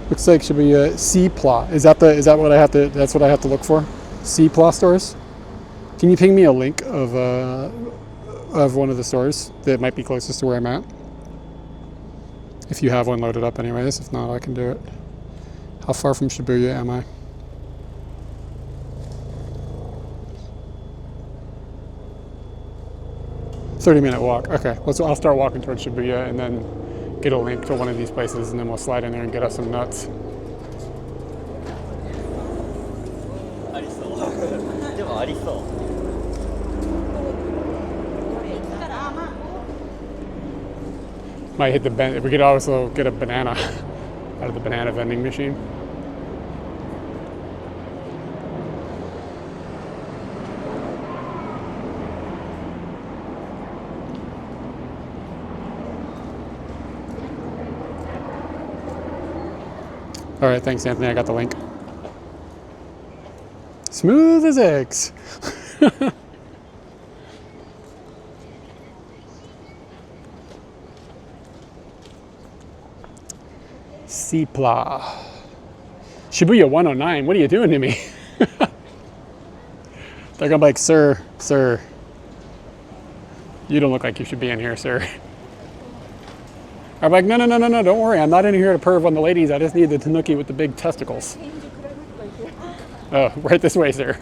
Looks like should be a C-Pla. Is that what I have to? That's what I have to look for. C-Pla stores. Can you ping me a link of one of the stores that might be closest to where I'm at? If you have one loaded up, anyways. If not, I can do it. How far from Shibuya am I? "30-minute walk." Okay, I'll start walking towards Shibuya and then get a link to one of these places, and then we'll slide in there and get us some nuts. Might hit the we could also get a banana out of the banana vending machine. All right, thanks, Anthony. I got the link. Smooth as eggs. C-Pla. Shibuya 109. What are you doing to me? They're gonna be like, sir, you don't look like you should be in here, sir. I'm like, no, don't worry. I'm not in here to perv on the ladies. I just need the tanuki with the big testicles. Oh, right this way, sir.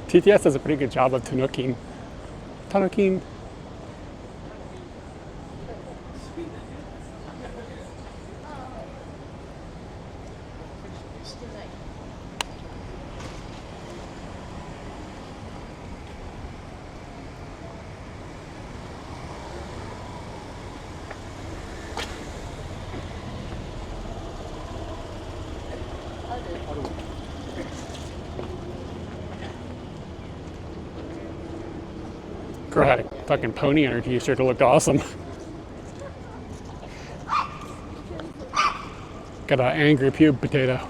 TTS does a pretty good job of tanuking. Girl had a fucking pony on her t-shirt. It looked awesome. Got an angry pube potato.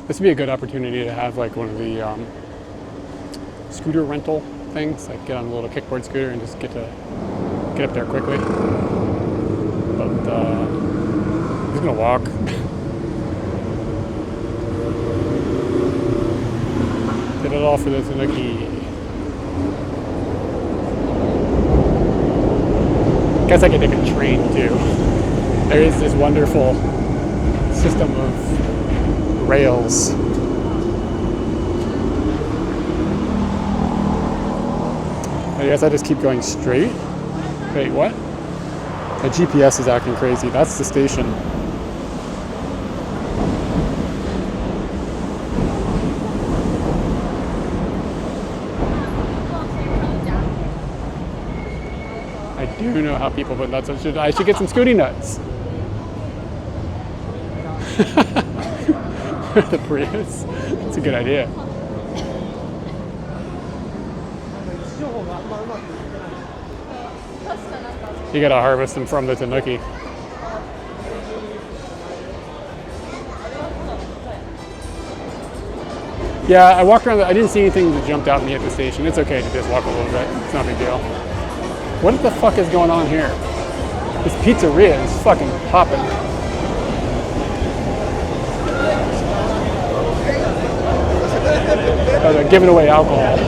This would be a good opportunity to have like one of the scooter rental things, like get on a little kickboard scooter and just get up there quickly. But he's gonna walk. Did it all for the tanuki. Guess I could take a train too. There is this wonderful system of rails. I guess I just keep going straight. Wait, what? My GPS is acting crazy. That's the station. I do know how people put nuts on. I should get some Scooty nuts. The Prius. That's a good idea. You gotta harvest them from the tanuki. Yeah, I walked around. I didn't see anything that jumped out at me at the station. It's okay to just walk a little bit. It's not a big deal. What the fuck is going on here? This pizzeria is fucking popping. Oh, they're giving away alcohol.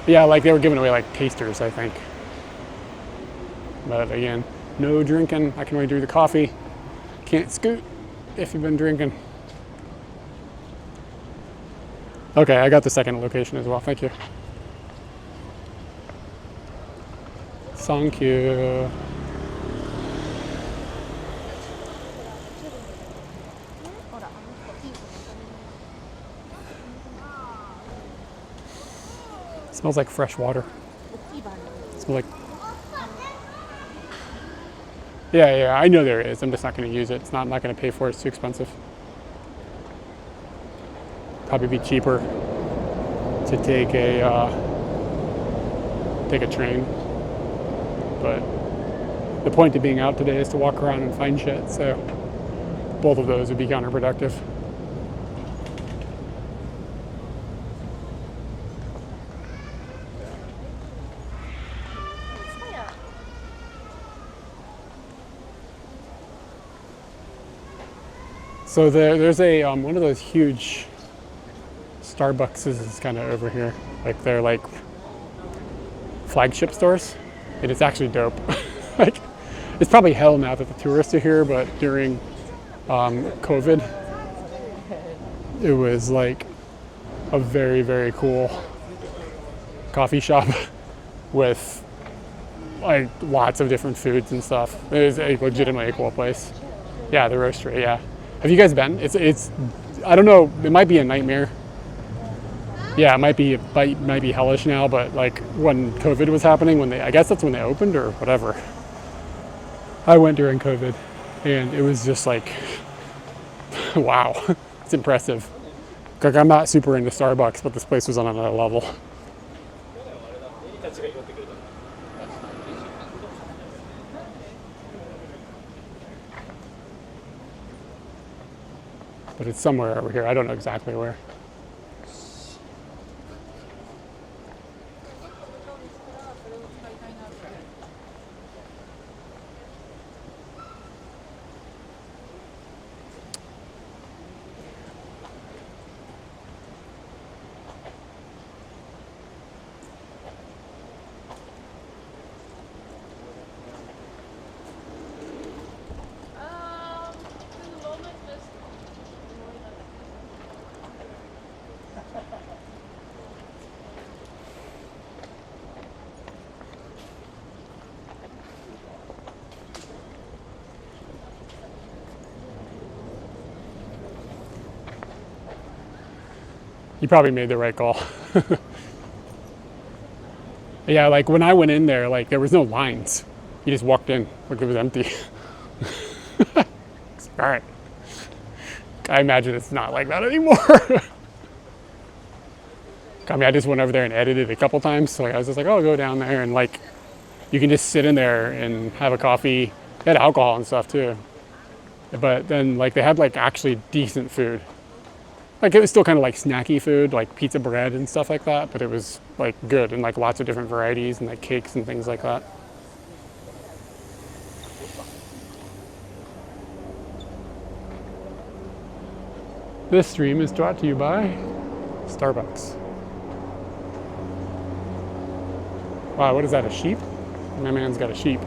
Yeah, like they were giving away like tasters, I think. But again, no drinking. I can only do the coffee. Can't scoot if you've been drinking. Okay, I got the second location as well. Thank you. Thank you. Smells like fresh water. Smells like. Yeah, I know there is. I'm just not going to use it. I'm not going to pay for it. It's too expensive. Probably be cheaper to take a train. But the point of being out today is to walk around and find shit. So both of those would be counterproductive. So there's a one of those huge Starbucks is kind of over here. Like they're like flagship stores, and it's actually dope. Like it's probably hell now that the tourists are here, but during COVID, it was like a very, very cool coffee shop with like lots of different foods and stuff. It is a legitimately a cool place. Yeah, the roastery. Yeah. Have you guys been? It's I don't know. It might be a nightmare. Yeah, it might be hellish now. But like when COVID was happening, I guess that's when they opened or whatever. I went during COVID, and it was just like, wow, it's impressive. Like I'm not super into Starbucks, but this place was on another level. But it's somewhere over here. I don't know exactly where. You probably made the right call. Yeah, like when I went in there, like there was no lines. You just walked in, like it was empty. All right. I imagine it's not like that anymore. I mean, I just went over there and edited a couple times. So I was just like, oh, I'll go down there and like, you can just sit in there and have a coffee. They had alcohol and stuff too. But then like they had like actually decent food. Like, it was still kind of like snacky food, like pizza bread and stuff like that, but it was like good and like lots of different varieties and like cakes and things like that. This stream is brought to you by Starbucks. Wow, what is that, a sheep? My man's got a sheep.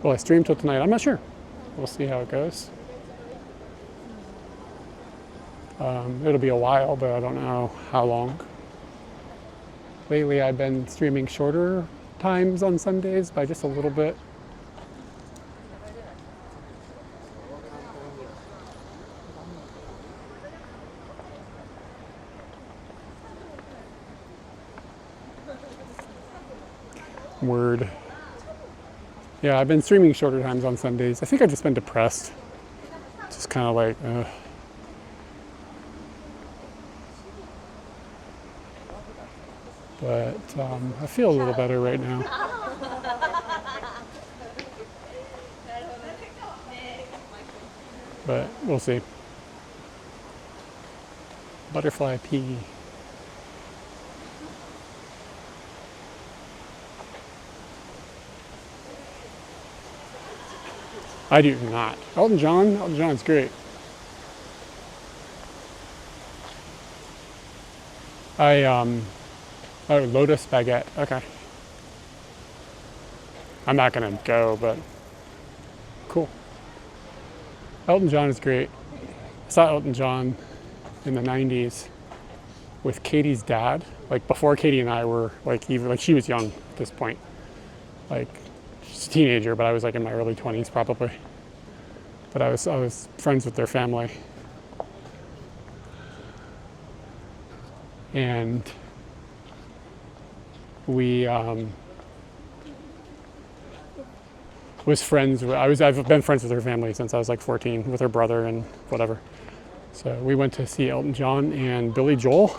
Will I stream till tonight? I'm not sure. We'll see how it goes. It'll be a while, but I don't know how long. Lately, I've been streaming shorter times on Sundays by just a little bit. Word. Yeah, I've been streaming shorter times on Sundays. I think I've just been depressed. Just kind of like, But I feel a little better right now. But we'll see. Butterfly pea. I do not. Elton John's great. Oh, Lotus Baguette, okay. I'm not gonna go, but cool. Elton John is great. I saw Elton John in the 90s with Katie's dad, like before Katie and I were like, even like she was young at this point. Like, she's a teenager, but I was like in my early 20s probably. But I was friends with their family. And we was friends. I've been friends with her family since I was like 14, with her brother and whatever. So we went to see Elton John and Billy Joel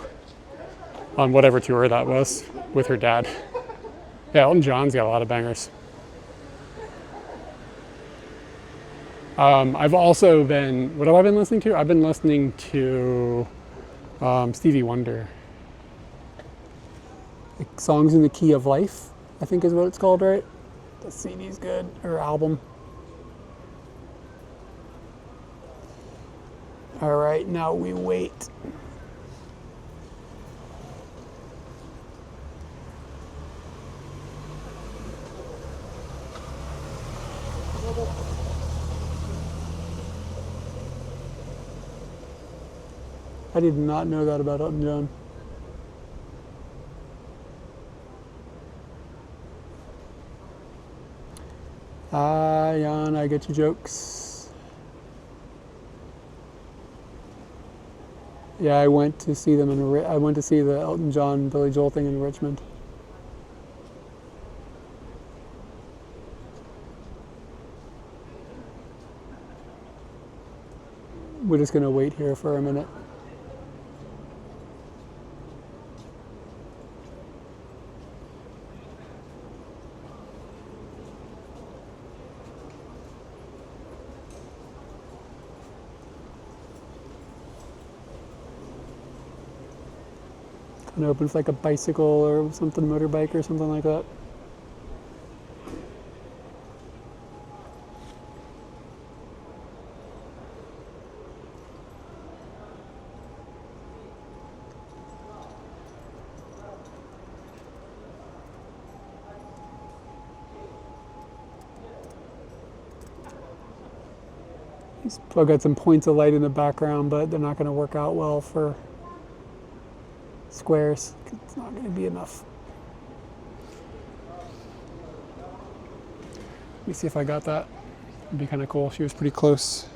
on whatever tour that was with her dad. Yeah, Elton John's got a lot of bangers. I've also been, what have I been listening to? I've been listening to Stevie Wonder. Like, Songs in the Key of Life, I think is what it's called, right? The CD's good, or album. All right, now we wait. I did not know that about Elton John. Jan, I get your jokes. Yeah, I went to see them I went to see the Elton John Billy Joel thing in Richmond. We're just gonna wait here for a minute. And opens like a bicycle or something, motorbike or something like that. I've got some points of light in the background, but they're not going to work out well for squares. It's not going to be enough. Let me see if I got that. It'd be kind of cool. She was pretty close.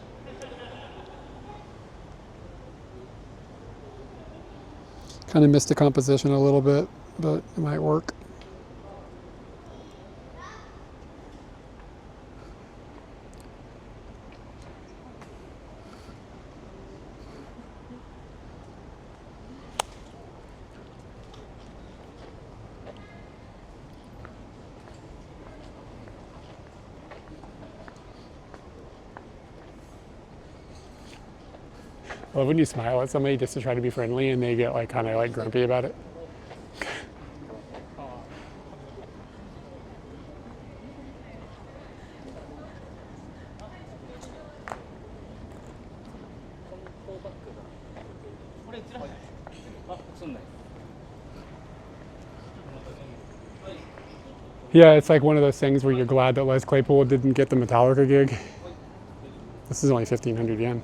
Kind of missed the composition a little bit, but it might work. I love when you smile at somebody just to try to be friendly and they get like kind of like grumpy about it. Yeah, it's like one of those things where you're glad that Les Claypool didn't get the Metallica gig. This is only 1,500 yen.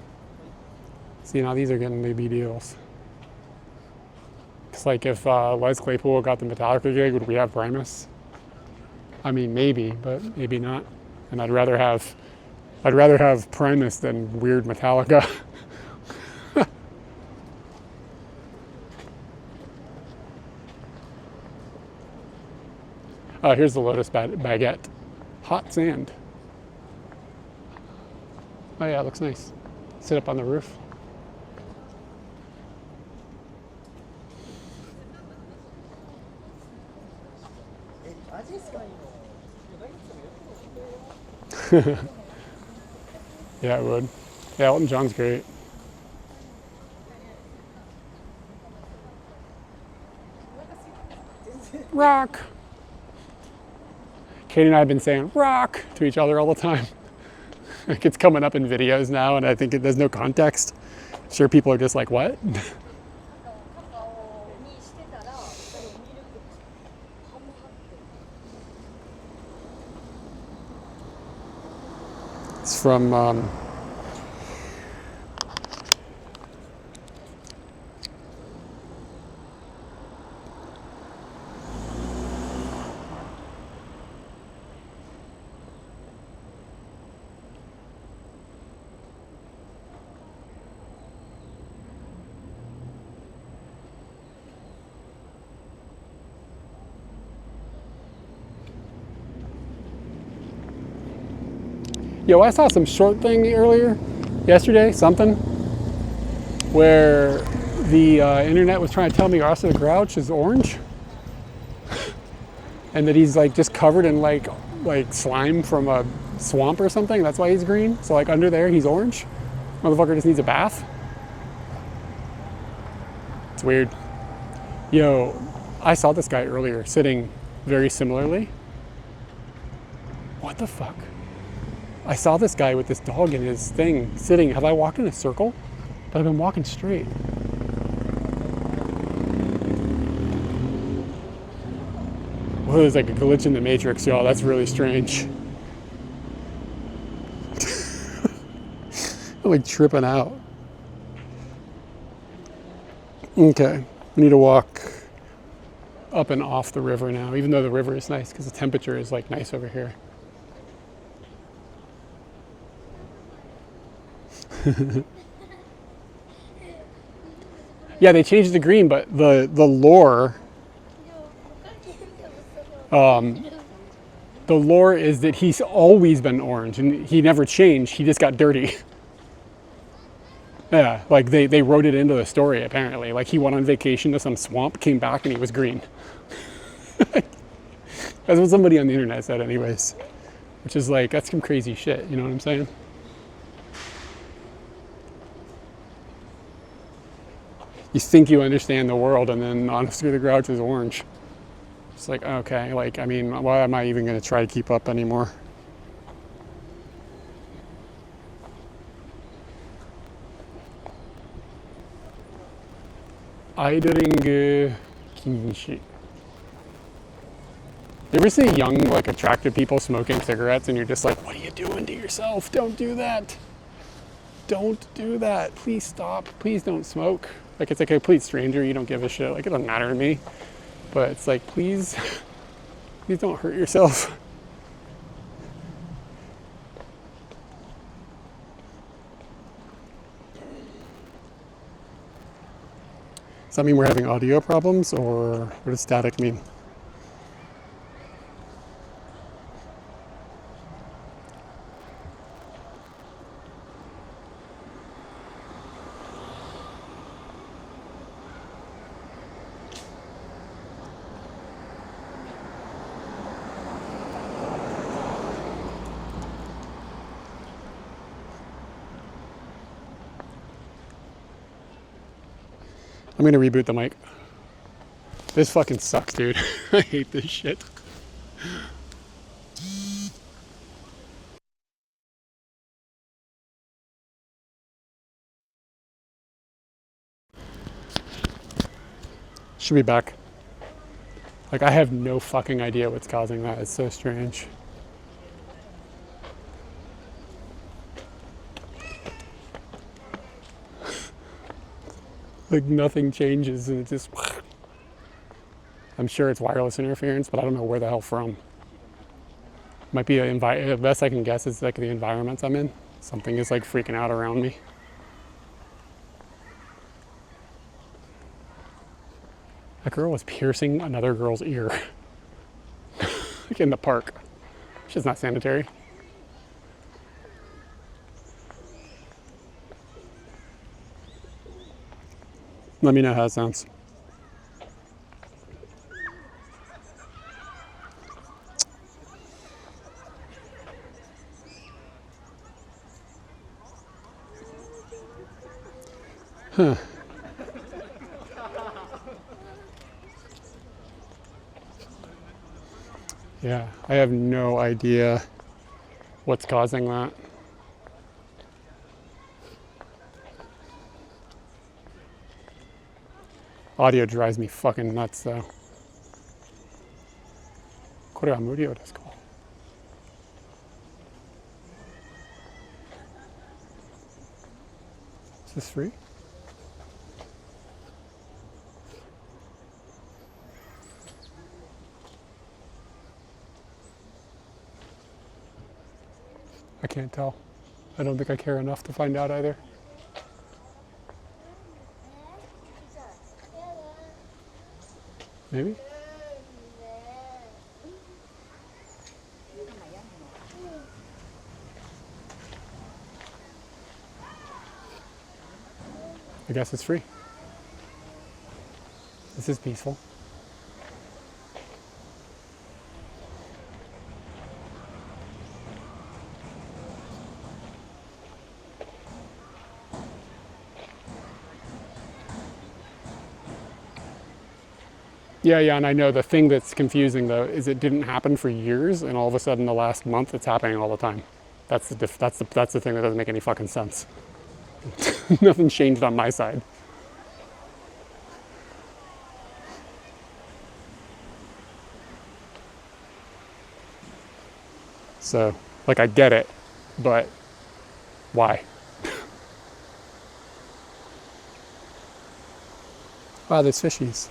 See, now these are getting maybe deals. It's like if Les Claypool got the Metallica gig, would we have Primus? I mean, maybe, but maybe not. And I'd rather have Primus than weird Metallica. Here's the Lotus baguette. Hot sand. Oh yeah, it looks nice. Sit up on the roof. Yeah, it would. Yeah, Elton John's great. Rock. Katie and I have been saying rock to each other all the time. Like it's coming up in videos now, and I think there's no context. Sure, people are just like, what? It's from Yo, I saw some short thing yesterday, something, where the internet was trying to tell me Arthur the Grouch is orange. And that he's like just covered in like slime from a swamp or something. That's why he's green. So like under there, he's orange. Motherfucker just needs a bath. It's weird. Yo, I saw this guy earlier sitting very similarly. What the fuck? I saw this guy with this dog in his thing sitting. Have I walked in a circle? But I've been walking straight. Well, there's like a glitch in the matrix, y'all. That's really strange. I'm like tripping out. Okay, I need to walk up and off the river now, even though the river is nice because the temperature is like nice over here. Yeah, they changed the green, but the lore is that he's always been orange and he never changed. He just got dirty. Yeah, like they wrote it into the story apparently. Like he went on vacation to some swamp, came back, and he was green. That's what somebody on the internet said anyways. Which is like, that's some crazy shit, you know what I'm saying? You think you understand the world, and then Oscar the Grouch is orange. It's like, okay, like, I mean, why am I even going to try to keep up anymore? Idling kinshi. You ever see young, like, attractive people smoking cigarettes, and you're just like, what are you doing to yourself? Don't do that. Don't do that. Please stop. Please don't smoke. Like, it's like a complete stranger. You don't give a shit. Like, it doesn't matter to me. But it's like, please don't hurt yourself. Does that mean we're having audio problems, or what does static mean? I'm gonna reboot the mic. This fucking sucks, dude. I hate this shit. Should be back. Like, I have no fucking idea what's causing that. It's so strange. Like, nothing changes and it just... I'm sure it's wireless interference, but I don't know where the hell from. Might be the best I can guess is like the environment I'm in. Something is like freaking out around me. That girl was piercing another girl's ear. Like in the park. Shit's not sanitary. Let me know how it sounds. Huh. Yeah, I have no idea what's causing that. Audio drives me fucking nuts though. これは無料ですか? Is this free? I can't tell. I don't think I care enough to find out either. Maybe? I guess it's free. This is peaceful. Yeah, and I know the thing that's confusing though is it didn't happen for years, and all of a sudden the last month it's happening all the time. That's the thing that doesn't make any fucking sense. Nothing changed on my side. So, like, I get it, but why? Wow, there's fishies.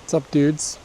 What's up, dudes?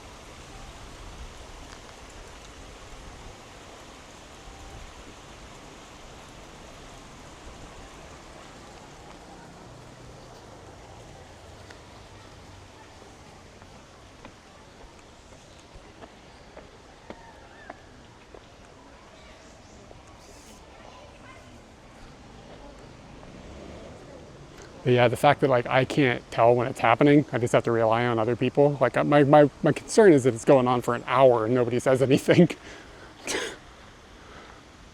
But yeah, the fact that like I can't tell when it's happening, I just have to rely on other people. Like my concern is that it's going on for an hour and nobody says anything.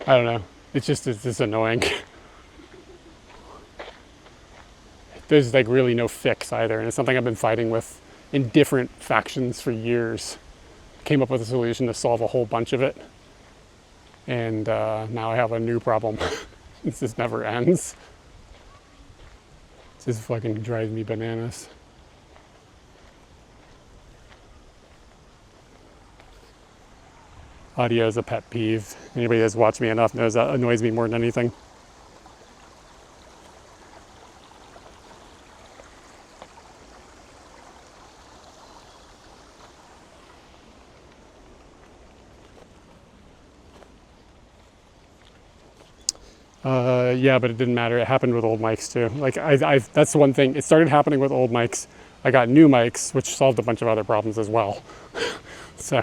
I don't know. It's just annoying. There's like really no fix either, and it's something I've been fighting with in different factions for years. Came up with a solution to solve a whole bunch of it, and now I have a new problem. It just never ends. It just fucking drives me bananas. Audio is a pet peeve. Anybody that's watched me enough knows that annoys me more than anything. Yeah, but it didn't matter. It happened with old mics too. Like that's the one thing. It started happening with old mics. I got new mics, which solved a bunch of other problems as well. So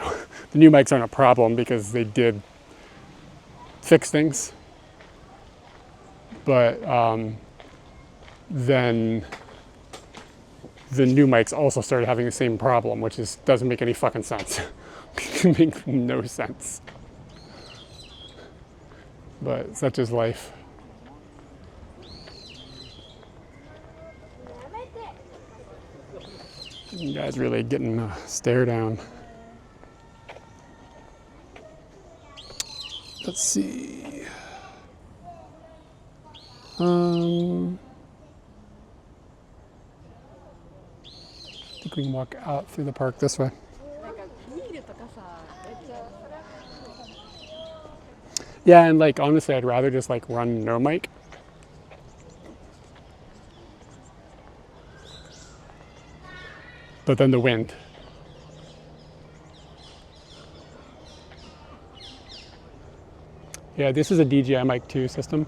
the new mics aren't a problem because they did fix things. But then the new mics also started having the same problem, which doesn't make any fucking sense. It makes no sense. But such is life. You guys really getting a stare down. Let's see. I think we can walk out through the park this way. Yeah, and like honestly, I'd rather just like run no mic. But then the wind. Yeah, this is a DJI Mic 2 system.